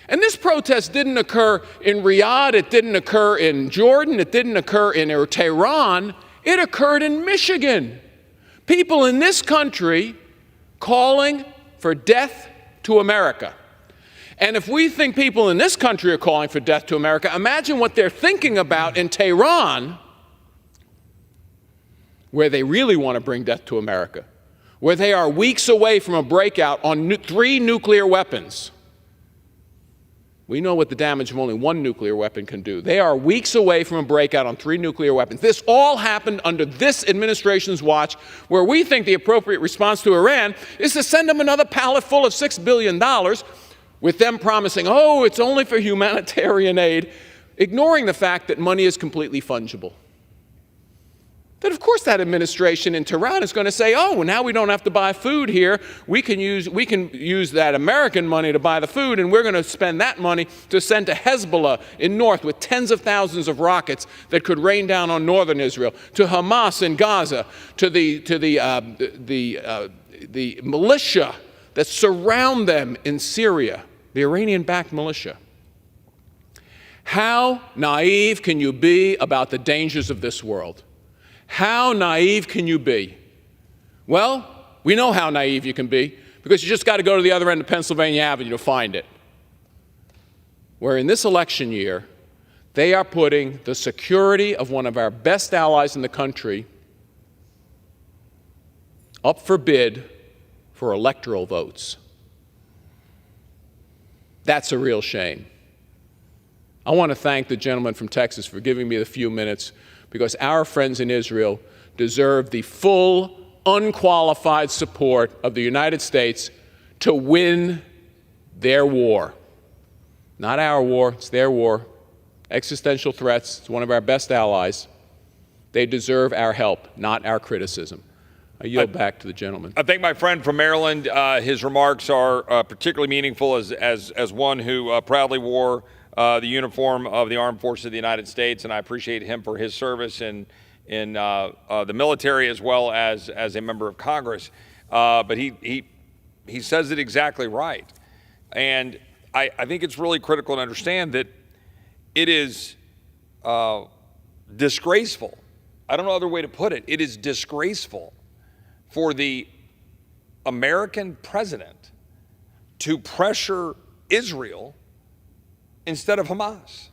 And this protest didn't occur in Riyadh. It didn't occur in Jordan. It didn't occur in Tehran. It occurred in Michigan. People in this country calling for death to America. And if we think people in this country are calling for death to America, imagine what they're thinking about in Tehran, where they really want to bring death to America, where they are weeks away from a breakout on 3 nuclear weapons. We know what the damage of only 1 nuclear weapon can do. They are weeks away from a breakout on 3 nuclear weapons. This all happened under this administration's watch, where we think the appropriate response to Iran is to send them another pallet full of $6 billion, with them promising, oh, it's only for humanitarian aid, ignoring the fact that money is completely fungible. That of course that administration in Tehran is going to say, oh, well, now we don't have to buy food here. We can use that American money to buy the food, and we're going to spend that money to send to Hezbollah in north with tens of thousands of rockets that could rain down on northern Israel, to Hamas in Gaza, to the militia that surround them in Syria, the Iranian-backed militia. How naive can you be about the dangers of this world? How naive can you be? Well, we know how naive you can be, because you just got to go to the other end of Pennsylvania Avenue to find it. Where in this election year, they are putting the security of one of our best allies in the country up for bid for electoral votes. That's a real shame. I want to thank the gentleman from Texas for giving me the few minutes, because our friends in Israel deserve the full, unqualified support of the United States to win their war. Not our war, it's their war. Existential threats, it's one of our best allies. They deserve our help, not our criticism. I yield back to the gentleman. I thank my friend from Maryland. His remarks are particularly meaningful as one who proudly wore the uniform of the Armed Forces of the United States, and I appreciate him for his service in the military as well as a member of Congress. But he says it exactly right. And I think it's really critical to understand that it is disgraceful. I don't know other way to put it. It is disgraceful for the American president to pressure Israel instead of Hamas.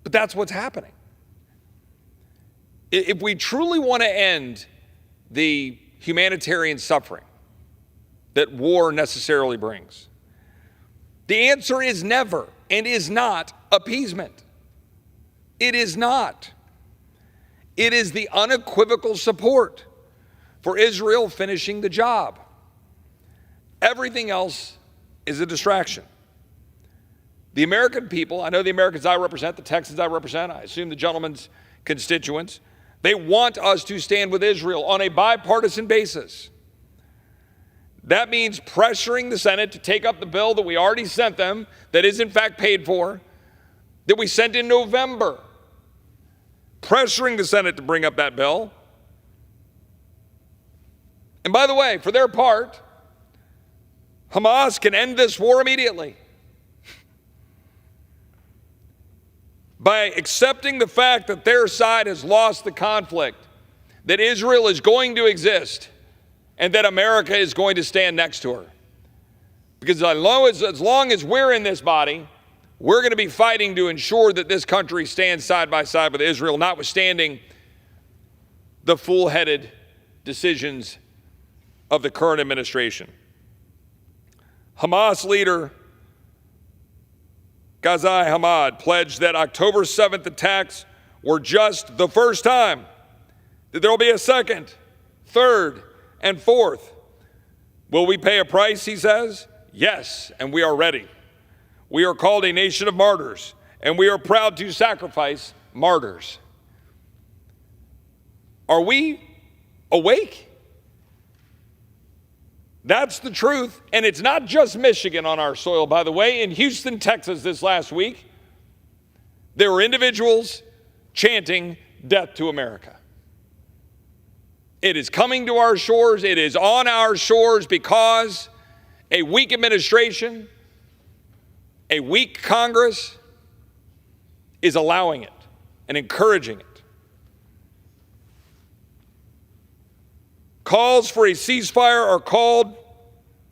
But that's what's happening. If we truly want to end the humanitarian suffering that war necessarily brings, the answer is never and is not appeasement. It is not. It is the unequivocal support for Israel finishing the job. Everything else is a distraction. The American people, I know the Americans I represent, the Texans I represent, I assume the gentleman's constituents, they want us to stand with Israel on a bipartisan basis. That means pressuring the Senate to take up the bill that we already sent them, that is in fact paid for, that we sent in November. Pressuring the Senate to bring up that bill. And by the way, for their part, Hamas can end this war immediately by accepting the fact that their side has lost the conflict, that Israel is going to exist, and that America is going to stand next to her. Because as long as we're in this body, we're going to be fighting to ensure that this country stands side by side with Israel, notwithstanding the fool-headed decisions of the current administration. Hamas leader Ghazi Hamad pledged that October 7th attacks were just the first time, that there will be a second, third, and fourth. Will we pay a price, he says? Yes, and we are ready. We are called a nation of martyrs, and we are proud to sacrifice martyrs. Are we awake? That's the truth, and it's not just Michigan on our soil, by the way. In Houston, Texas this last week, there were individuals chanting death to America. It is coming to our shores. It is on our shores because a weak administration, a weak Congress is allowing it and encouraging it. Calls for a ceasefire are called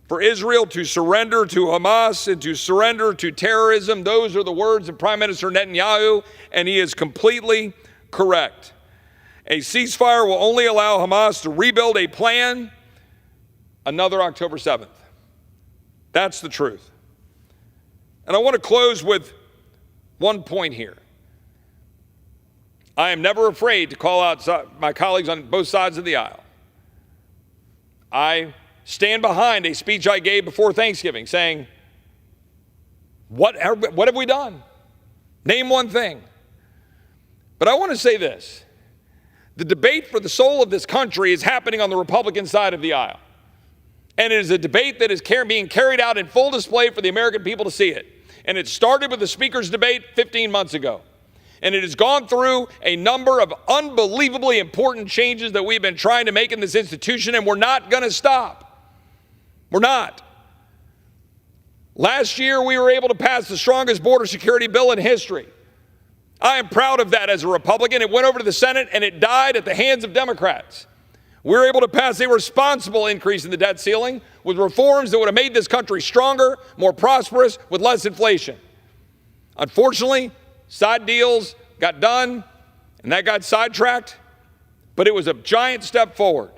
for Israel to surrender to Hamas and to surrender to terrorism. Those are the words of Prime Minister Netanyahu, and he is completely correct. A ceasefire will only allow Hamas to rebuild a plan another October 7th. That's the truth. And I want to close with one point here. I am never afraid to call out my colleagues on both sides of the aisle. I stand behind a speech I gave before Thanksgiving saying, what have we done? Name one thing. But I want to say this. The debate for the soul of this country is happening on the Republican side of the aisle. And it is a debate that is being carried out in full display for the American people to see it. And it started with the Speaker's debate 15 months ago. And it has gone through a number of unbelievably important changes that we've been trying to make in this institution, and we're not going to stop. We're not. Last year, we were able to pass the strongest border security bill in history. I am proud of that as a Republican. It went over to the Senate, and it died at the hands of Democrats. We were able to pass a responsible increase in the debt ceiling with reforms that would have made this country stronger, more prosperous, with less inflation. Unfortunately, side deals got done, and that got sidetracked, but it was a giant step forward.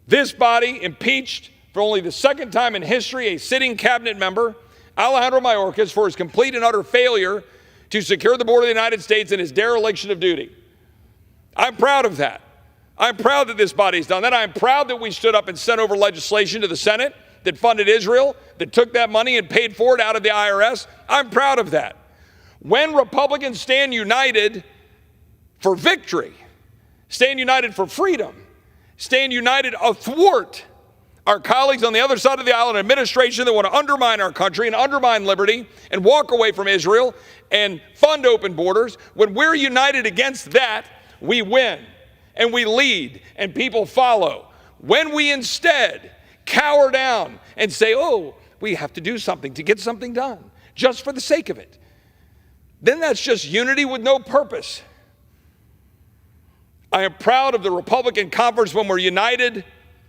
This body impeached, for only the second time in history, a sitting cabinet member, Alejandro Mayorkas, for his complete and utter failure to secure the border of the United States and his dereliction of duty. I'm proud of that. I'm proud that this body's done that. I'm proud that we stood up and sent over legislation to the Senate that funded Israel, that took that money and paid for it out of the IRS. I'm proud of that. When Republicans stand united for victory, stand united for freedom, stand united athwart our colleagues on the other side of the aisle, an administration that want to undermine our country and undermine liberty and walk away from Israel and fund open borders, when we're united against that, we win and we lead and people follow. When we instead cower down and say, oh, we have to do something to get something done just for the sake of it, then that's just unity with no purpose. I am proud of the Republican conference when we're united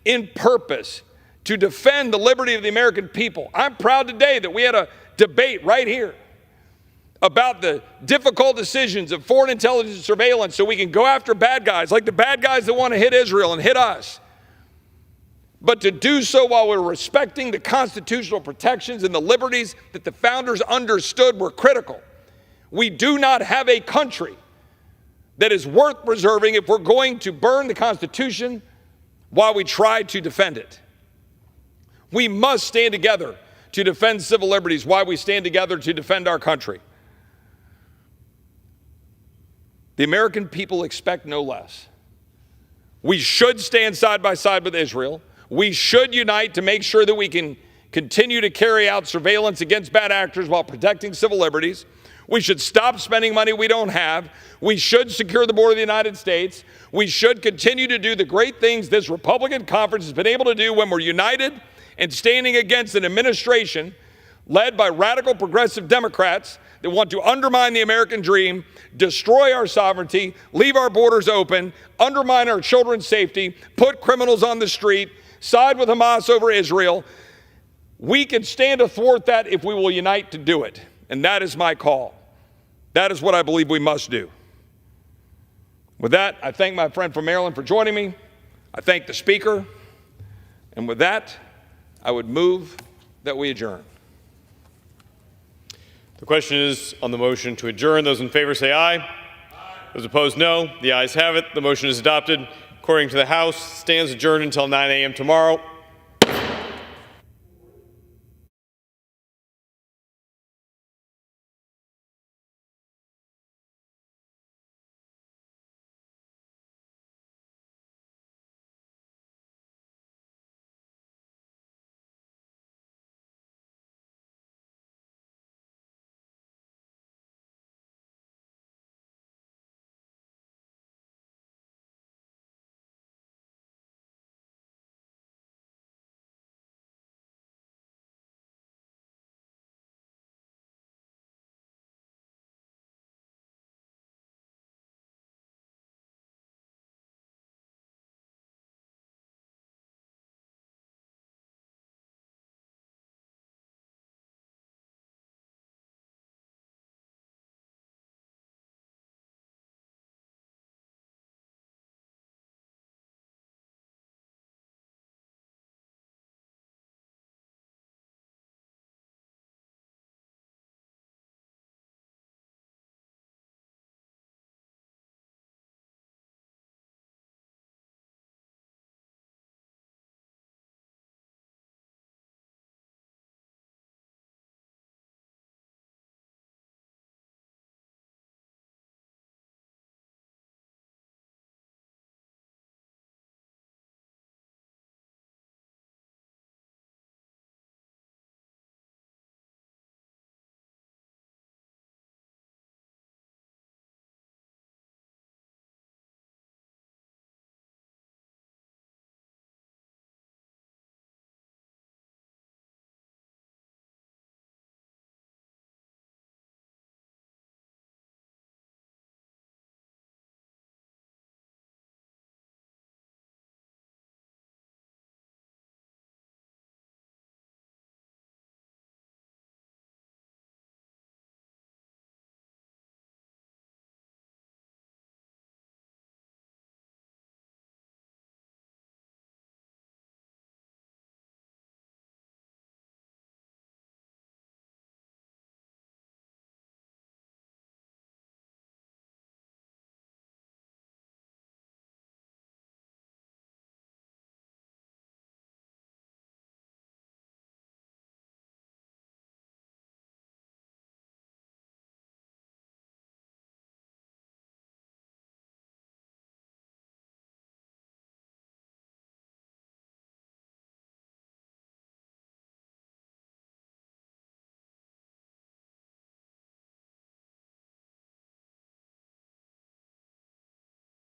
in purpose to defend the liberty of the American people. I'm proud today that we had a debate right here about the difficult decisions of foreign intelligence surveillance so we can go after bad guys, like the bad guys that want to hit Israel and hit us. But to do so while we're respecting the constitutional protections and the liberties that the founders understood were critical. We do not have a country that is worth preserving if we're going to burn the Constitution while we try to defend it. We must stand together to defend civil liberties while we stand together to defend our country. The American people expect no less. We should stand side by side with Israel. We should unite to make sure that we can continue to carry out surveillance against bad actors while protecting civil liberties. We should stop spending money we don't have. We should secure the border of the United States. We should continue to do the great things this Republican conference has been able to do when we're united and standing against an administration led by radical progressive Democrats that want to undermine the American dream, destroy our sovereignty, leave our borders open, undermine our children's safety, put criminals on the street, side with Hamas over Israel. We can stand athwart that if we will unite to do it. And that is my call. That is what I believe we must do. With that, I thank my friend from Maryland for joining me. I thank the Speaker. And with that, I would move that we adjourn. The question is on the motion to adjourn. Those in favor say aye. Aye. Those opposed, no. The ayes have it. The motion is adopted. According to the House, stands adjourned until 9 a.m. tomorrow.